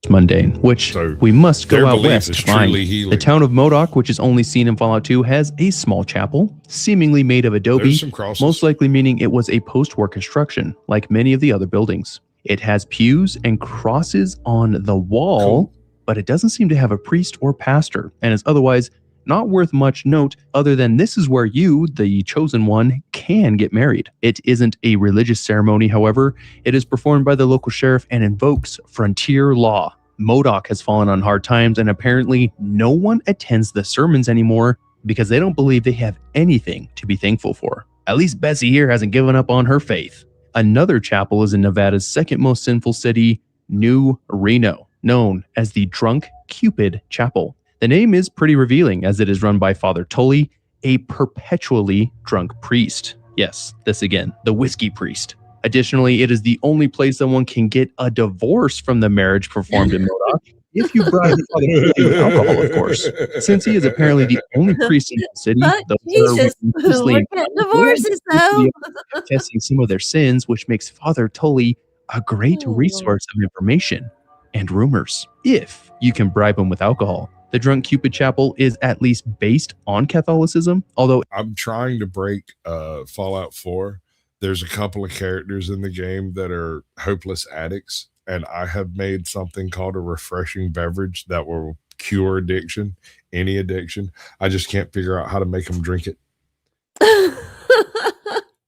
Mundane, which we must go out west to find. The town of Modoc, which is only seen in Fallout 2, has a small chapel, seemingly made of adobe, most likely meaning it was a post-war construction, like many of the other buildings. It has pews and crosses on the wall, but it doesn't seem to have a priest or pastor, and is otherwise not worth much note other than this is where you, the chosen one, can get married. It isn't a religious ceremony, however. It is performed by the local sheriff and invokes frontier law. Modoc has fallen on hard times, and apparently no one attends the sermons anymore because they don't believe they have anything to be thankful for. At least Bessie here hasn't given up on her faith. Another chapel is in Nevada's second most sinful city, New Reno, known as the Drunk Cupid Chapel. The name is pretty revealing as it is run by Father Tully, a perpetually drunk priest. Yes, this again, the whiskey priest. Additionally, it is the only place that one can get a divorce from the marriage performed in Modoc, if you bribe Father Tully with alcohol, of course. Since he is apparently the only priest in the city, But those that are Jesus, religiously we're getting divorces though. confessing some of their sins, which makes Father Tully a great resource of information and rumors. If you can bribe him with alcohol. The Drunk Cupid Chapel is at least based on Catholicism, although I'm trying to break Fallout 4. There's a couple of characters in the game that are hopeless addicts, and I have made something called a refreshing beverage that will cure addiction, any addiction. I just can't figure out how to make them drink it.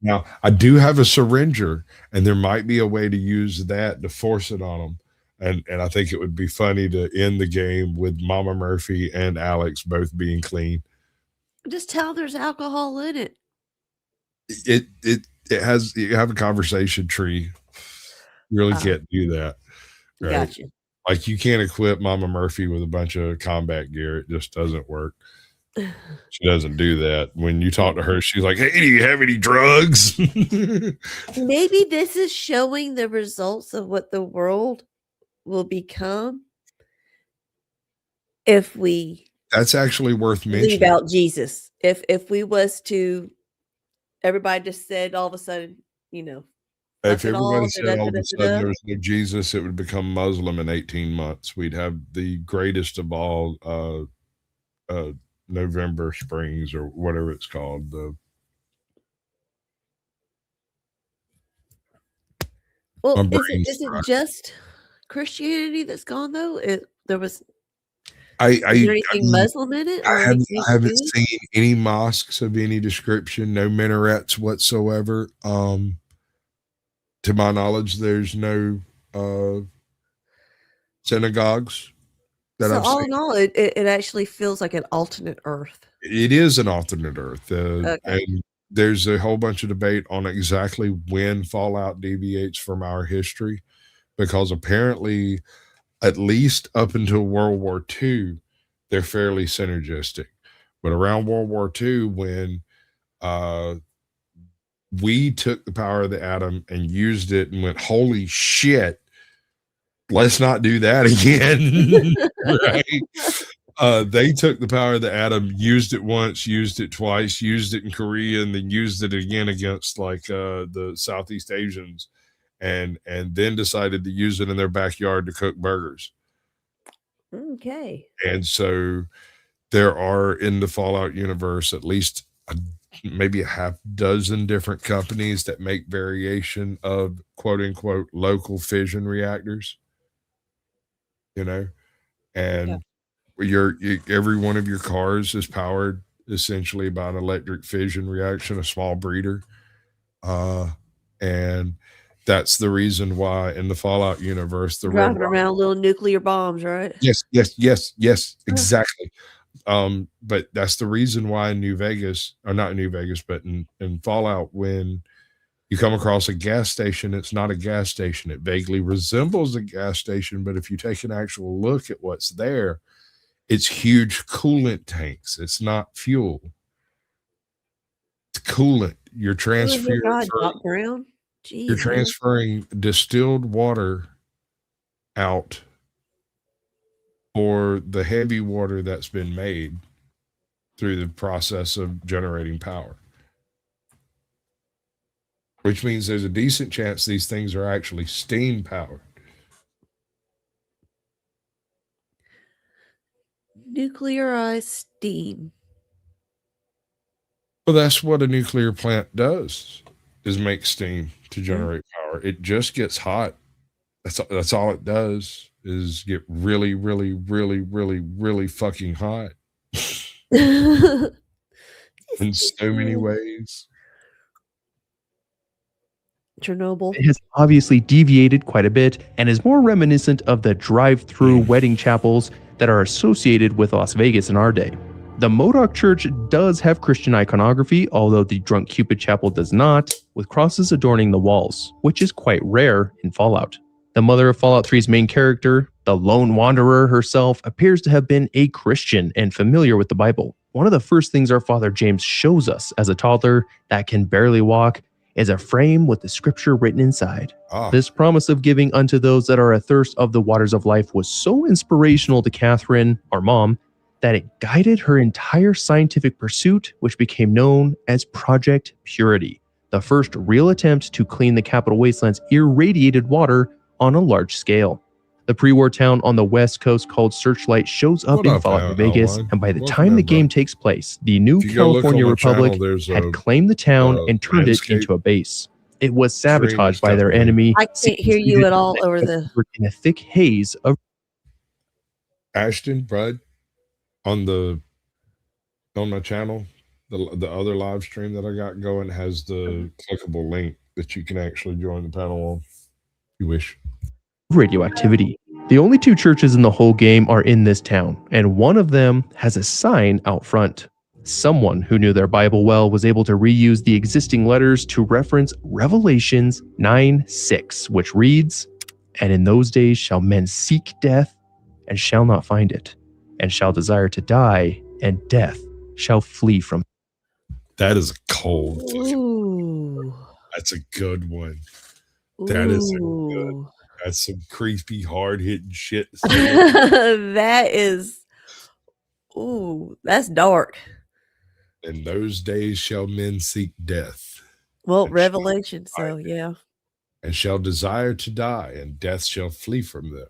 Now, I do have a syringer, and there might be a way to use that to force it on them. And I think it would be funny to end the game with Mama Murphy and Alex both being clean. Just tell there's alcohol in it. It has, you have a conversation tree. You really can't do that. Right? Gotcha. Like you can't equip Mama Murphy with a bunch of combat gear. It just doesn't work. She doesn't do that. When you talk to her, she's like, "Hey, do you have any drugs?" Maybe this is showing the results of what the world will become if we That's actually worth leave mentioning. out Jesus. If we was to, everybody just said all of a sudden, If fuck it all, everybody said all of a da-da-da-da-da. sudden there was no Jesus, it would become Muslim in 18 months. We'd have the greatest of all November Springs or whatever it's called. Well, My is brain's it just Christianity that's gone though? There was I is there anything Muslim in it? Or I anything haven't Jewish? seen any mosques of any description, no minarets whatsoever. To my knowledge, there's no synagogues that So I've all seen. in all, it actually feels like an alternate Earth. It is an alternate Earth, Okay. and there's a whole bunch of debate on exactly when Fallout deviates from our history, because apparently, at least up until World War II, they're fairly synergistic. But around World War II, when we took the power of the atom and used it and went, "Holy shit, let's not do that again." Right? They took the power of the atom, used it once, used it twice, used it in Korea, and then used it again against like the Southeast Asians, and then decided to use it in their backyard to cook burgers. Okay. And so there are in the Fallout universe at least maybe a half dozen different companies that make variation of quote unquote local fission reactors. And every one of your cars is powered essentially by an electric fission reaction, a small breeder. And that's the reason why in the Fallout universe, the Red Driving around little nuclear bombs, right? Yes, exactly. But that's the reason why in New Vegas, or not in New Vegas, but in Fallout, when you come across a gas station, it's not a gas station. It vaguely resembles a gas station, but if you take an actual look at what's there, it's huge coolant tanks. It's not fuel. It's coolant. You're Oh my God, transferring Doc Brown. you're Jeez, man. transferring distilled water out for the heavy water that's been made through the process of generating power. Which means there's a decent chance these things are actually steam powered. Nuclearized steam. Well, that's what a nuclear plant does, is make steam to generate power. It just gets hot. That's all it does, is get really, really, really, really, really fucking hot. in so many ways. Chernobyl. It has obviously deviated quite a bit and is more reminiscent of the drive-through wedding chapels that are associated with Las Vegas in our day. The Modoc Church does have Christian iconography, although the Drunk Cupid Chapel does not, with crosses adorning the walls, which is quite rare in Fallout. The mother of Fallout 3's main character, the Lone Wanderer herself, appears to have been a Christian and familiar with the Bible. One of the first things our Father James shows us as a toddler that can barely walk is a frame with the scripture written inside. This promise of giving unto those that are athirst of the waters of life was so inspirational to Catherine, our mom, that it guided her entire scientific pursuit, which became known as Project Purity, the first real attempt to clean the Capital Wasteland's irradiated water on a large scale. The pre-war town on the west coast called Searchlight shows up in Fallout New Vegas, and by the time the game takes place, the new California Republic had claimed the town and turned it into a base. It was sabotaged by their enemy. I can't hear you at all over the. In a thick haze of Ashton, Bud, on my channel, the other live stream that I got going has the clickable link that you can actually join the panel on if you wish. radioactivity. The only two churches in the whole game are in this town, and one of them has a sign out front. Someone who knew their Bible well was able to reuse the existing letters to reference Revelations 9:6, which reads, "And in those days shall men seek death, and shall not find it, and shall desire to die, and death shall flee from." That is a cold. Ooh. That's a good one. That is a good. That's some creepy, hard-hitting shit. That is. Ooh, that's dark. In those days shall men seek death, Well, Revelation. So yeah. and shall desire to die, and death shall flee from them.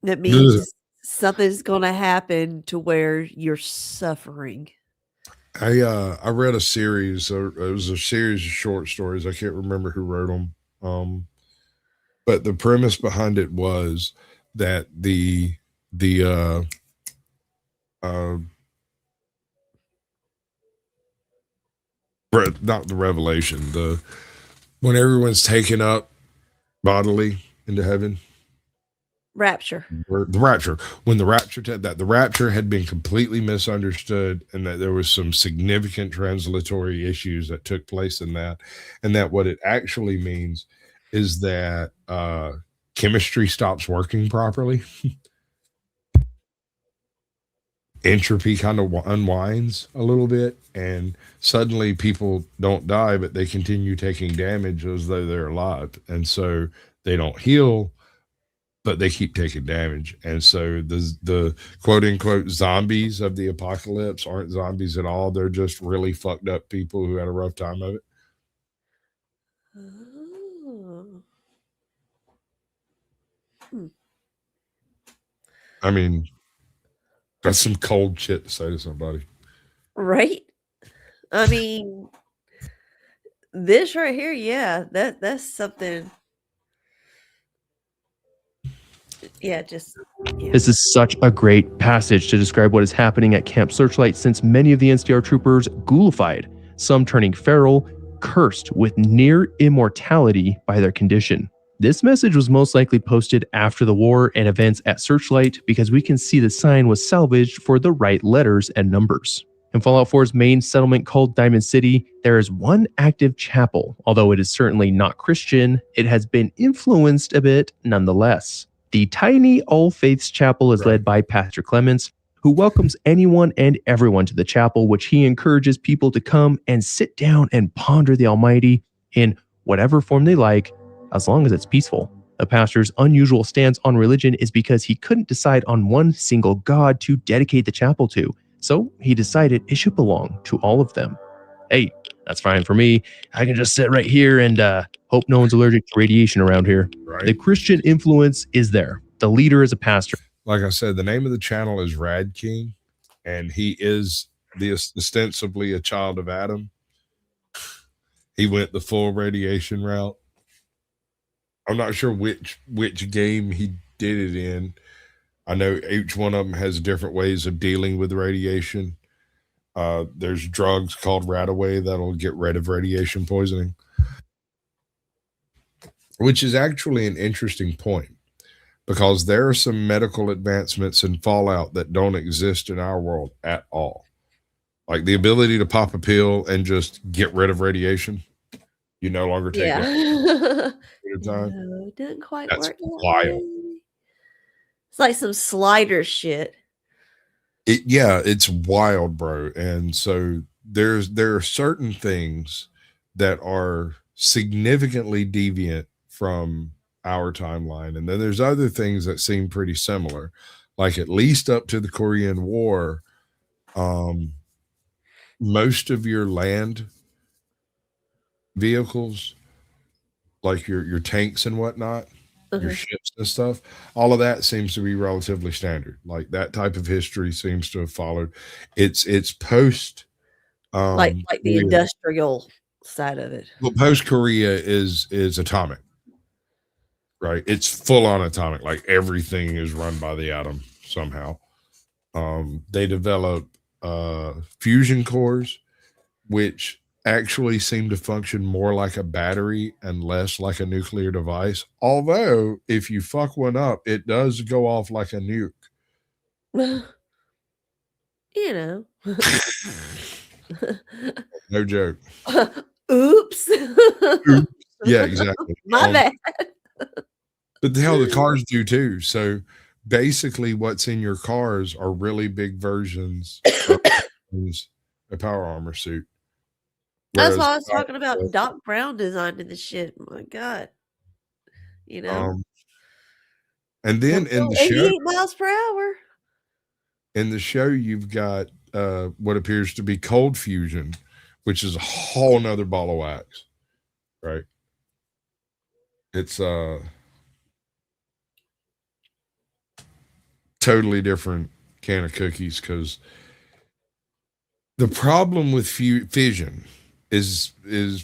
That means something's going to happen to where you're suffering. I read a series. It was a series of short stories. I can't remember who wrote them. But the premise behind it was that not the revelation, when everyone's taken up bodily into heaven. Rapture. The rapture. When the rapture had been completely misunderstood, and that there was some significant translatory issues that took place in that, and that what it actually means is that chemistry stops working properly. Entropy kind of unwinds a little bit, and suddenly people don't die, but they continue taking damage as though they're alive, and so they don't heal, but they keep taking damage. And so the quote unquote zombies of the apocalypse aren't zombies at all. They're just really fucked up people who had a rough time of it. I mean, that's some cold shit to say to somebody. Right? I mean, this right here, yeah, that's something. Yeah, just. Yeah. This is such a great passage to describe what is happening at Camp Searchlight, since many of the NCR troopers ghoulified, some turning feral, cursed with near immortality by their condition. This message was most likely posted after the war and events at Searchlight, because we can see the sign was salvaged for the right letters and numbers. In Fallout 4's main settlement called Diamond City, there is one active chapel. Although it is certainly not Christian, it has been influenced a bit nonetheless. The tiny All Faiths Chapel is led by Pastor Clements, who welcomes anyone and everyone to the chapel, which he encourages people to come and sit down and ponder the Almighty in whatever form they like, as long as it's peaceful. The pastor's unusual stance on religion is because he couldn't decide on one single god to dedicate the chapel to, so he decided it should belong to all of them. Hey, that's fine for me. I can just sit right here and hope no one's allergic to radiation around here. Right. The Christian influence is there. The leader is a pastor. Like I said, the name of the channel is Rad King, and he is ostensibly a child of Adam. He went the full radiation route. I'm not sure which game he did it in. I know each one of them has different ways of dealing with radiation. There's drugs called Radaway that'll get rid of radiation poisoning, which is actually an interesting point because there are some medical advancements in Fallout that don't exist in our world at all. Like the ability to pop a pill and just get rid of radiation. You no longer take it. No, it didn't quite That's work. that wild. way. It's like some slider shit. It's wild, bro. And so there are certain things that are significantly deviant from our timeline, and then there's other things that seem pretty similar, like at least up to the Korean War. Most of your land vehicles, like your tanks and whatnot, your ships and stuff, all of that seems to be relatively standard. Like that type of history seems to have followed. It's post Like the Korea. industrial side of it. Well, post Korea is atomic, right? It's full on atomic. Like everything is run by the atom somehow. They develop fusion cores, which actually seem to function more like a battery and less like a nuclear device. Although, if you fuck one up, it does go off like a nuke. You know. No joke. Oops. Yeah, exactly. My bad. But the hell, the cars do too. So basically, what's in your cars are really big versions of a power armor suit. That's Whereas why I was talking about Doc Brown designing the shit. My God. You know. And then in the show, 88 miles per hour. You've got what appears to be cold fusion, which is a whole nother ball of wax, right? It's totally different can of cookies, because the problem with fission is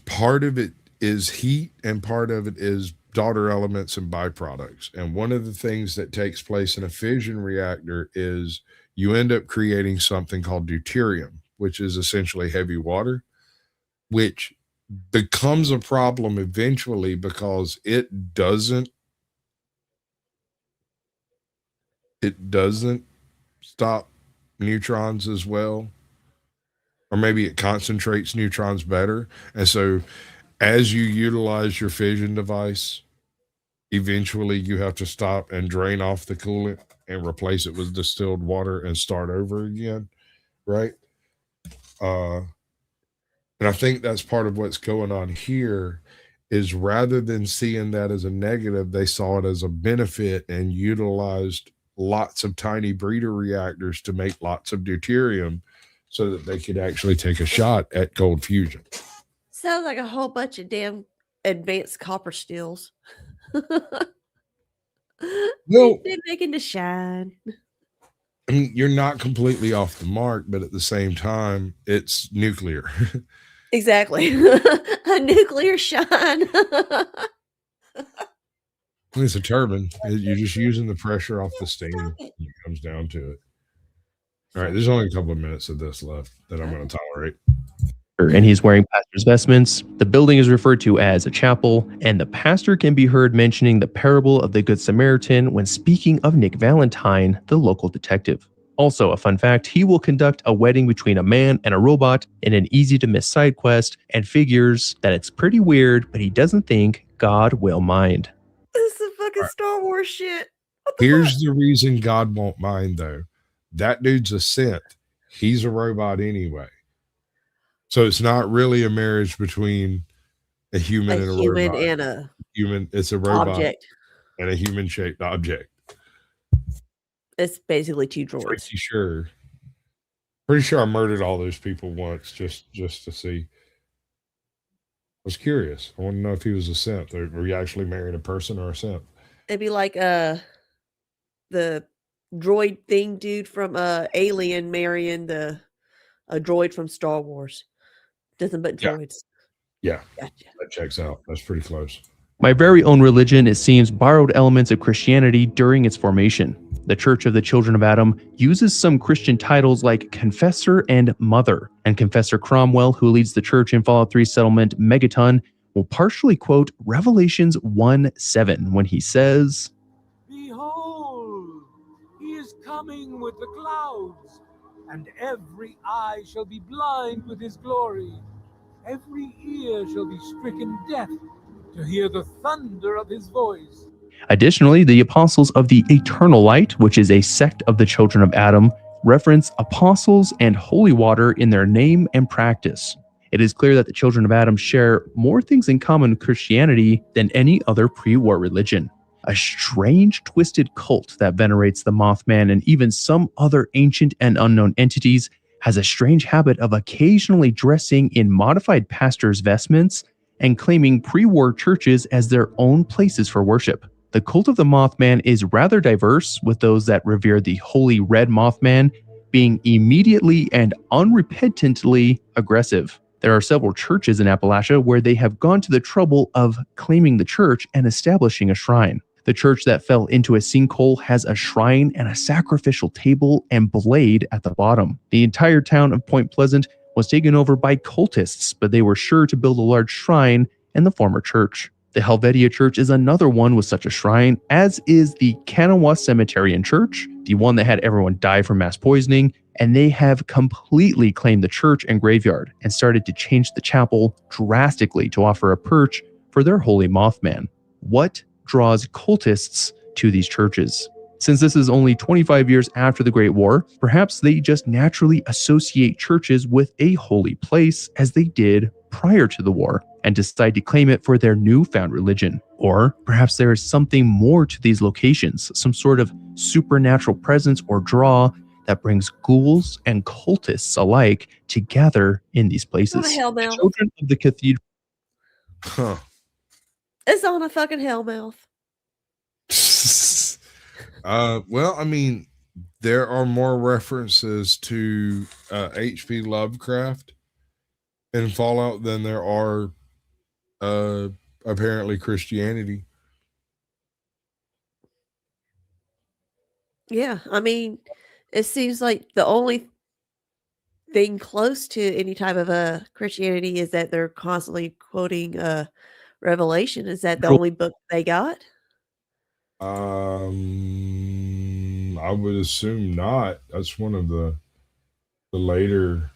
part of it is heat and part of it is daughter elements and byproducts. And one of the things that takes place in a fission reactor is you end up creating something called deuterium, which is essentially heavy water, which becomes a problem eventually because it doesn't stop neutrons as well, or maybe it concentrates neutrons better. And so as you utilize your fission device, eventually you have to stop and drain off the coolant and replace it with distilled water and start over again, right? And I think that's part of what's going on here, is rather than seeing that as a negative, they saw it as a benefit and utilized lots of tiny breeder reactors to make lots of deuterium so that they could actually take a shot at cold fusion. Sounds like a whole bunch of damn advanced copper steels. Well, they're making to shine. I mean, you're not completely off the mark, but at the same time, it's nuclear. Exactly. A nuclear shine. It's a turbine. You're just using the pressure off the steam when it comes down to it. All right, there's only a couple of minutes of this left that I'm going to tolerate. And he's wearing pastor's vestments. The building is referred to as a chapel, and the pastor can be heard mentioning the parable of the Good Samaritan when speaking of Nick Valentine, the local detective. Also, a fun fact, he will conduct a wedding between a man and a robot in an easy-to-miss side quest, and figures that it's pretty weird, but he doesn't think God will mind. This is fucking Star Wars shit. Here's the reason God won't mind, though. That dude's a synth. He's a robot anyway. So it's not really a marriage between a human and a human robot. and a human. It's a robot object. and a human-shaped object. It's basically two droids. Pretty sure I murdered all those people once just to see. I was curious. I want to know if he was a synth, or were you actually marrying a person or a synth? It'd be like the droid thing dude from Alien marrying a droid from Star Wars. Nothing but droids. Yeah, Gotcha. That checks out. That's pretty close. My very own religion, it seems, borrowed elements of Christianity during its formation. The Church of the Children of Adam uses some Christian titles like Confessor and Mother, and Confessor Cromwell, who leads the church in Fallout 3 settlement Megaton, will partially quote Revelations 1:7 when he says, Behold, he is coming with the clouds, and every eye shall be blind with his glory. Every ear shall be stricken deaf to hear the thunder of his voice. Additionally, the Apostles of the Eternal Light, which is a sect of the Children of Adam, reference apostles and holy water in their name and practice. It is clear that the Children of Adam share more things in common with Christianity than any other pre-war religion. A strange, twisted cult that venerates the Mothman and even some other ancient and unknown entities has a strange habit of occasionally dressing in modified pastors' vestments and claiming pre-war churches as their own places for worship. The cult of the Mothman is rather diverse, with those that revere the holy red Mothman being immediately and unrepentantly aggressive. There are several churches in Appalachia where they have gone to the trouble of claiming the church and establishing a shrine. The church that fell into a sinkhole has a shrine and a sacrificial table and blade at the bottom. The entire town of Point Pleasant was taken over by cultists, but they were sure to build a large shrine in the former church. The Helvetia Church is another one with such a shrine, as is the Kanawha Cemetery and Church, the one that had everyone die from mass poisoning, and they have completely claimed the church and graveyard and started to change the chapel drastically to offer a perch for their holy Mothman. What draws cultists to these churches? Since this is only 25 years after the Great War, perhaps they just naturally associate churches with a holy place as they did prior to the war and decide to claim it for their newfound religion. Or perhaps there is something more to these locations, some sort of supernatural presence or draw that brings ghouls and cultists alike together in these places. What a hellmouth. The children of the cathedral. Huh. It's on a fucking hellmouth. Well, I mean, there are more references to H.P. Lovecraft in Fallout than there are apparently Christianity. Yeah, I mean, it seems like the only thing close to any type of a Christianity is that they're constantly quoting Revelation. Is that the only book they got? I would assume not. That's one of the later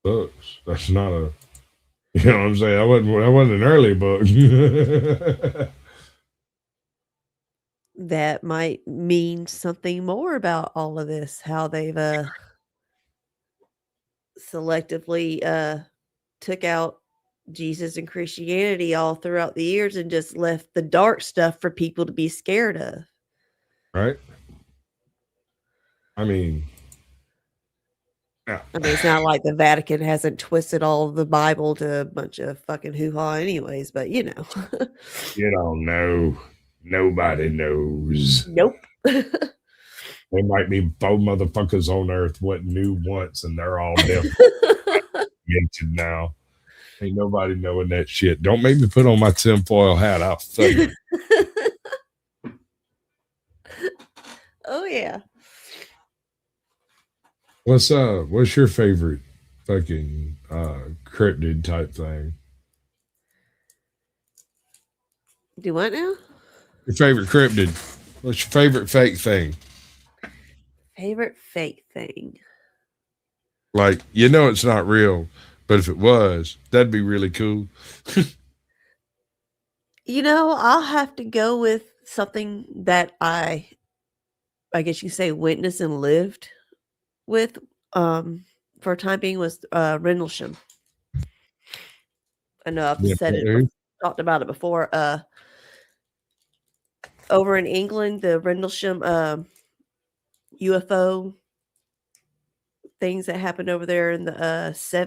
books. That's not a, you know what I'm saying? That wasn't an early book. That might mean something more about all of this, how they've selectively took out Jesus and Christianity all throughout the years and just left the dark stuff for people to be scared of. Right? I mean, yeah. I mean, it's not like the Vatican hasn't twisted all of the Bible to a bunch of fucking hoo-ha anyways, but you know. You don't know. Nobody knows. Nope. There might be 4 motherfuckers on earth what knew once, and they're all different. Now. Ain't nobody knowing that shit. Don't make me put on my tinfoil hat. I'll fuck you. Oh yeah. What's your favorite fucking cryptid type thing? Do what now? Your favorite cryptid. What's your favorite fake thing? Favorite fake thing. Like, you know it's not real, but if it was, that'd be really cool. You know, I'll have to go with something that I guess you say witnessed and lived with for a time being was Rendlesham. I know I've said it, talked about it before. Over in England, the Rendlesham UFO things that happened over there in the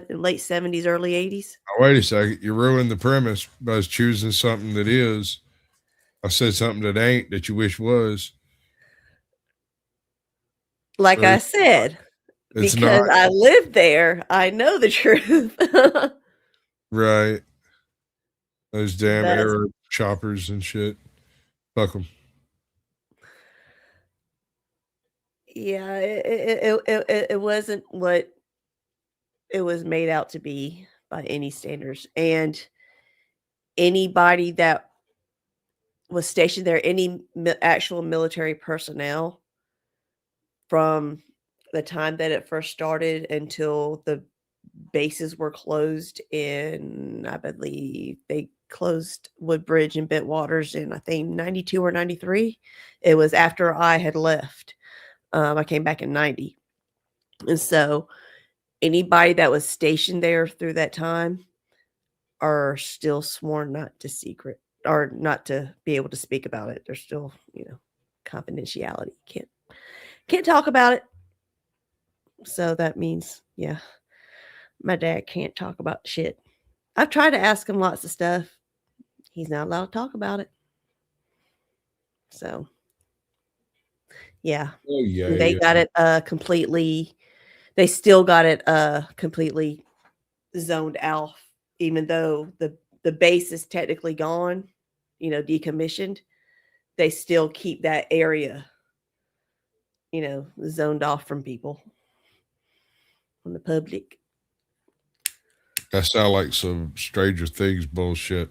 late 70s, early 80s. Oh, wait a second. You ruined the premise by choosing something that is. I said something that ain't that you wish was. Like I said, it's because not. I lived there, I know the truth. Right. Those damn That's- error choppers and shit. Fuck them. Yeah, it wasn't what it was made out to be by any standards. And anybody that was stationed there, any actual military personnel from the time that it first started until the bases were closed in, I believe they closed Woodbridge and Bentwaters in, I think, 92 or 93. It was after I had left. I came back in 90. And so anybody that was stationed there through that time are still sworn not to secret or not to be able to speak about it. There's still, confidentiality. Can't talk about it. So that means, yeah, my dad can't talk about shit. I've tried to ask him lots of stuff. He's not allowed to talk about it. So, yeah. Oh, yeah. They yeah. got it completely, they still got it completely zoned out, even though the base is technically gone, decommissioned. They still keep that area, zoned off from people, from the public. That sound like some Stranger Things bullshit.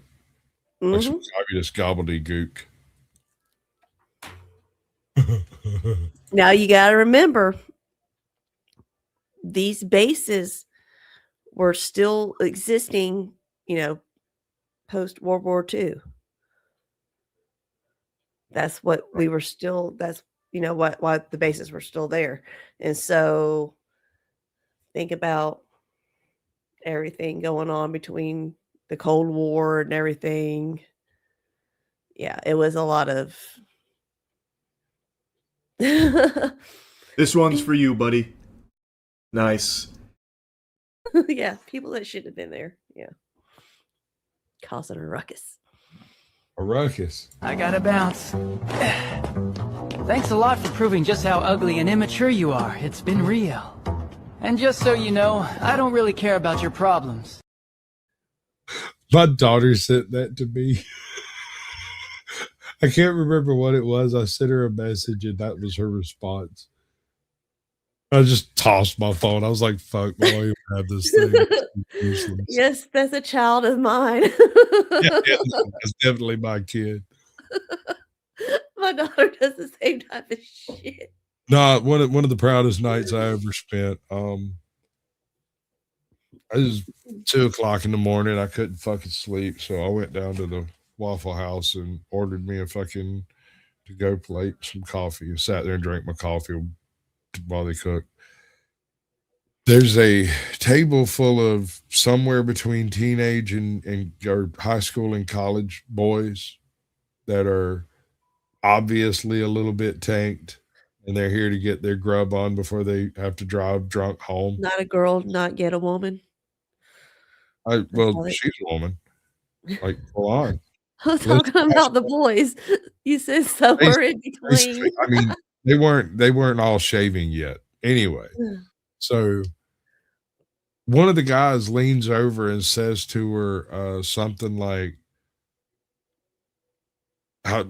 Like some Mhm. communist gobbledygook. Now you got to remember, these bases were still existing, post World War II. That's what we were still, that's, why the bases were still there. And so think about everything going on between the Cold War and everything. Yeah, it was a lot of. This one's for you, buddy. Nice. Yeah, people that should have been there. Yeah. Causing a ruckus. A ruckus. I gotta bounce. Thanks a lot for proving just how ugly and immature you are. It's been real. And just so you know, I don't really care about your problems. My daughter sent that to me. I can't remember what it was. I sent her a message and that was her response. I just tossed my phone. I was like, fuck, I don't even have this thing. It's useless. Yes, that's a child of mine. Yeah, that's definitely my kid. My daughter does the same type of shit. No, one of the proudest nights I ever spent. It was 2:00 in the morning. I couldn't fucking sleep, so I went down to the Waffle House and ordered me a fucking to-go plate, some coffee, and sat there and drank my coffee while they cooked. There's a table full of somewhere between teenage and or high school and college boys that are obviously a little bit tanked, and they're here to get their grub on before they have to drive drunk home. Not a girl, not yet a woman. Well, she's a woman. Like, full on. I was talking about the boys. You said somewhere in between. I mean, they weren't all shaving yet. Anyway, so one of the guys leans over and says to her something like, how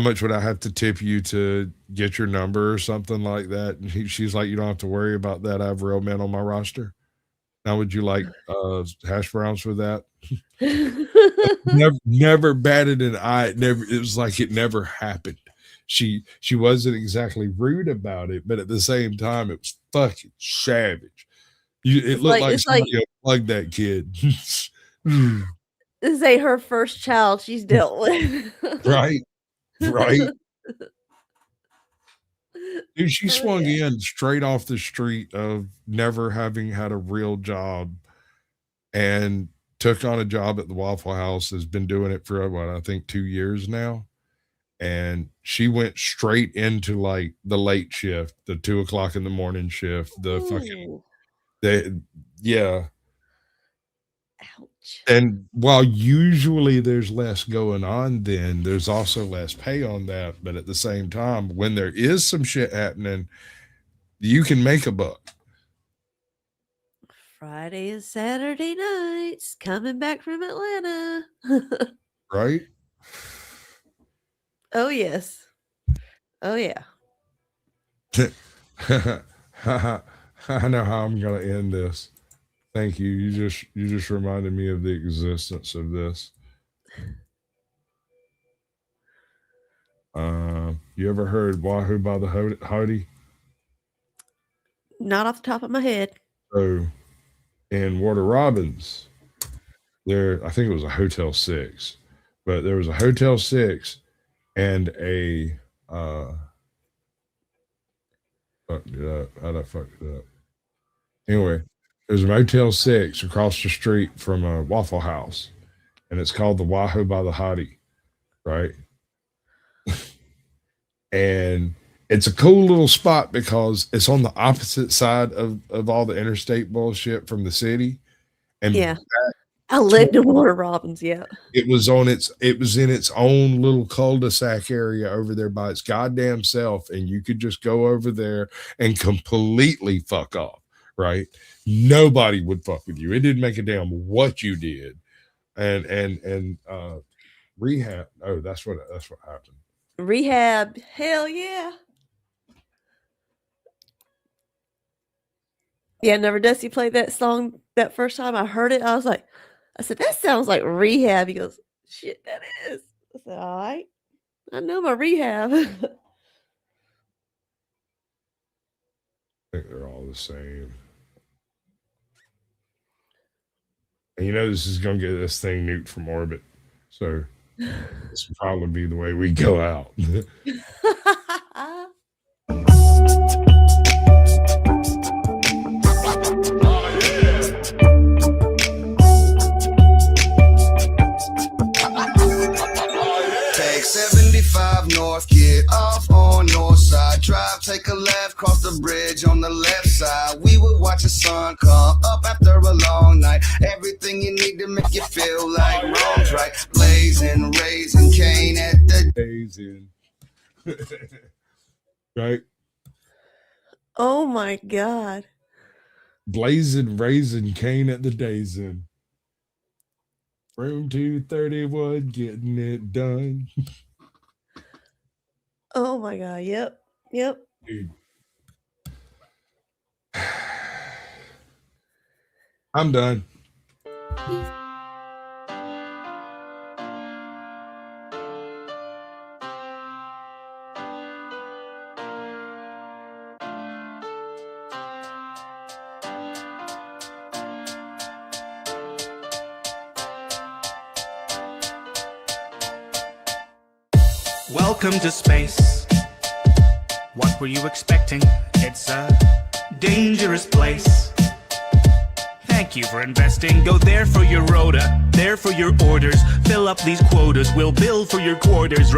much would I have to tip you to get your number or something like that? And she's like, you don't have to worry about that. I have real men on my roster. Now, would you like hash browns for that? never batted an eye. It was like it never happened. She wasn't exactly rude about it, but at the same time, it was fucking savage. It looked like somebody unplugged that kid. This ain't her first child she's dealt with. Right. Dude, she swung in straight off the street of never having had a real job and took on a job at the Waffle House, has been doing it for what, I think 2 years now. And she went straight into like the late shift, the 2:00 in the morning shift, the fucking yeah. Ouch. And while usually there's less going on, then there's also less pay on that. But at the same time, when there is some shit happening, you can make a buck. Friday and Saturday nights, coming back from Atlanta. Right? Oh, yes. Oh, yeah. I know how I'm gonna end this. Thank you. You just reminded me of the existence of this. You ever heard Wahoo by the Howdy? Not off the top of my head. So in Warner Robins, I think it was a Hotel 6, but there was a Hotel 6 and a fucked it up. How'd I fuck it up? Anyway, there's a Motel 6 across the street from a Waffle House, and it's called the Wahoo by the Hottie, right? And it's a cool little spot because it's on the opposite side of all the interstate bullshit from the city. And Yeah. I lived in Warner Robins, yeah. it was in its own little cul-de-sac area over there by its goddamn self, and you could just go over there and completely fuck off, right? Nobody would fuck with you. It didn't make a damn what you did. And rehab. Oh, that's what happened. Rehab, hell yeah. Yeah, never Dusty played that song that first time I heard it. I said, that sounds like Rehab. He goes, shit, that is. I said, all right. I know my Rehab. I think they're all the same. And you know this is gonna get this thing nuked from orbit. So this will probably be the way we go out. Take 75 north, get off on north side. Drive, take a left, cross the bridge on the left side. We would watch the sun come up after a long night. Everything you need to make you feel like Rome's right. Blazing, raising Cain at the days in. Right? Oh my God. Blazing, raising Cain at the days in. Room 231, getting it done. Oh my God. Yep. Yep. Dude. I'm done. Welcome to space. What were you expecting? It's a dangerous place. Thank you for investing. Go there for your rota, there for your orders. Fill up these quotas. We'll bill for your quarters.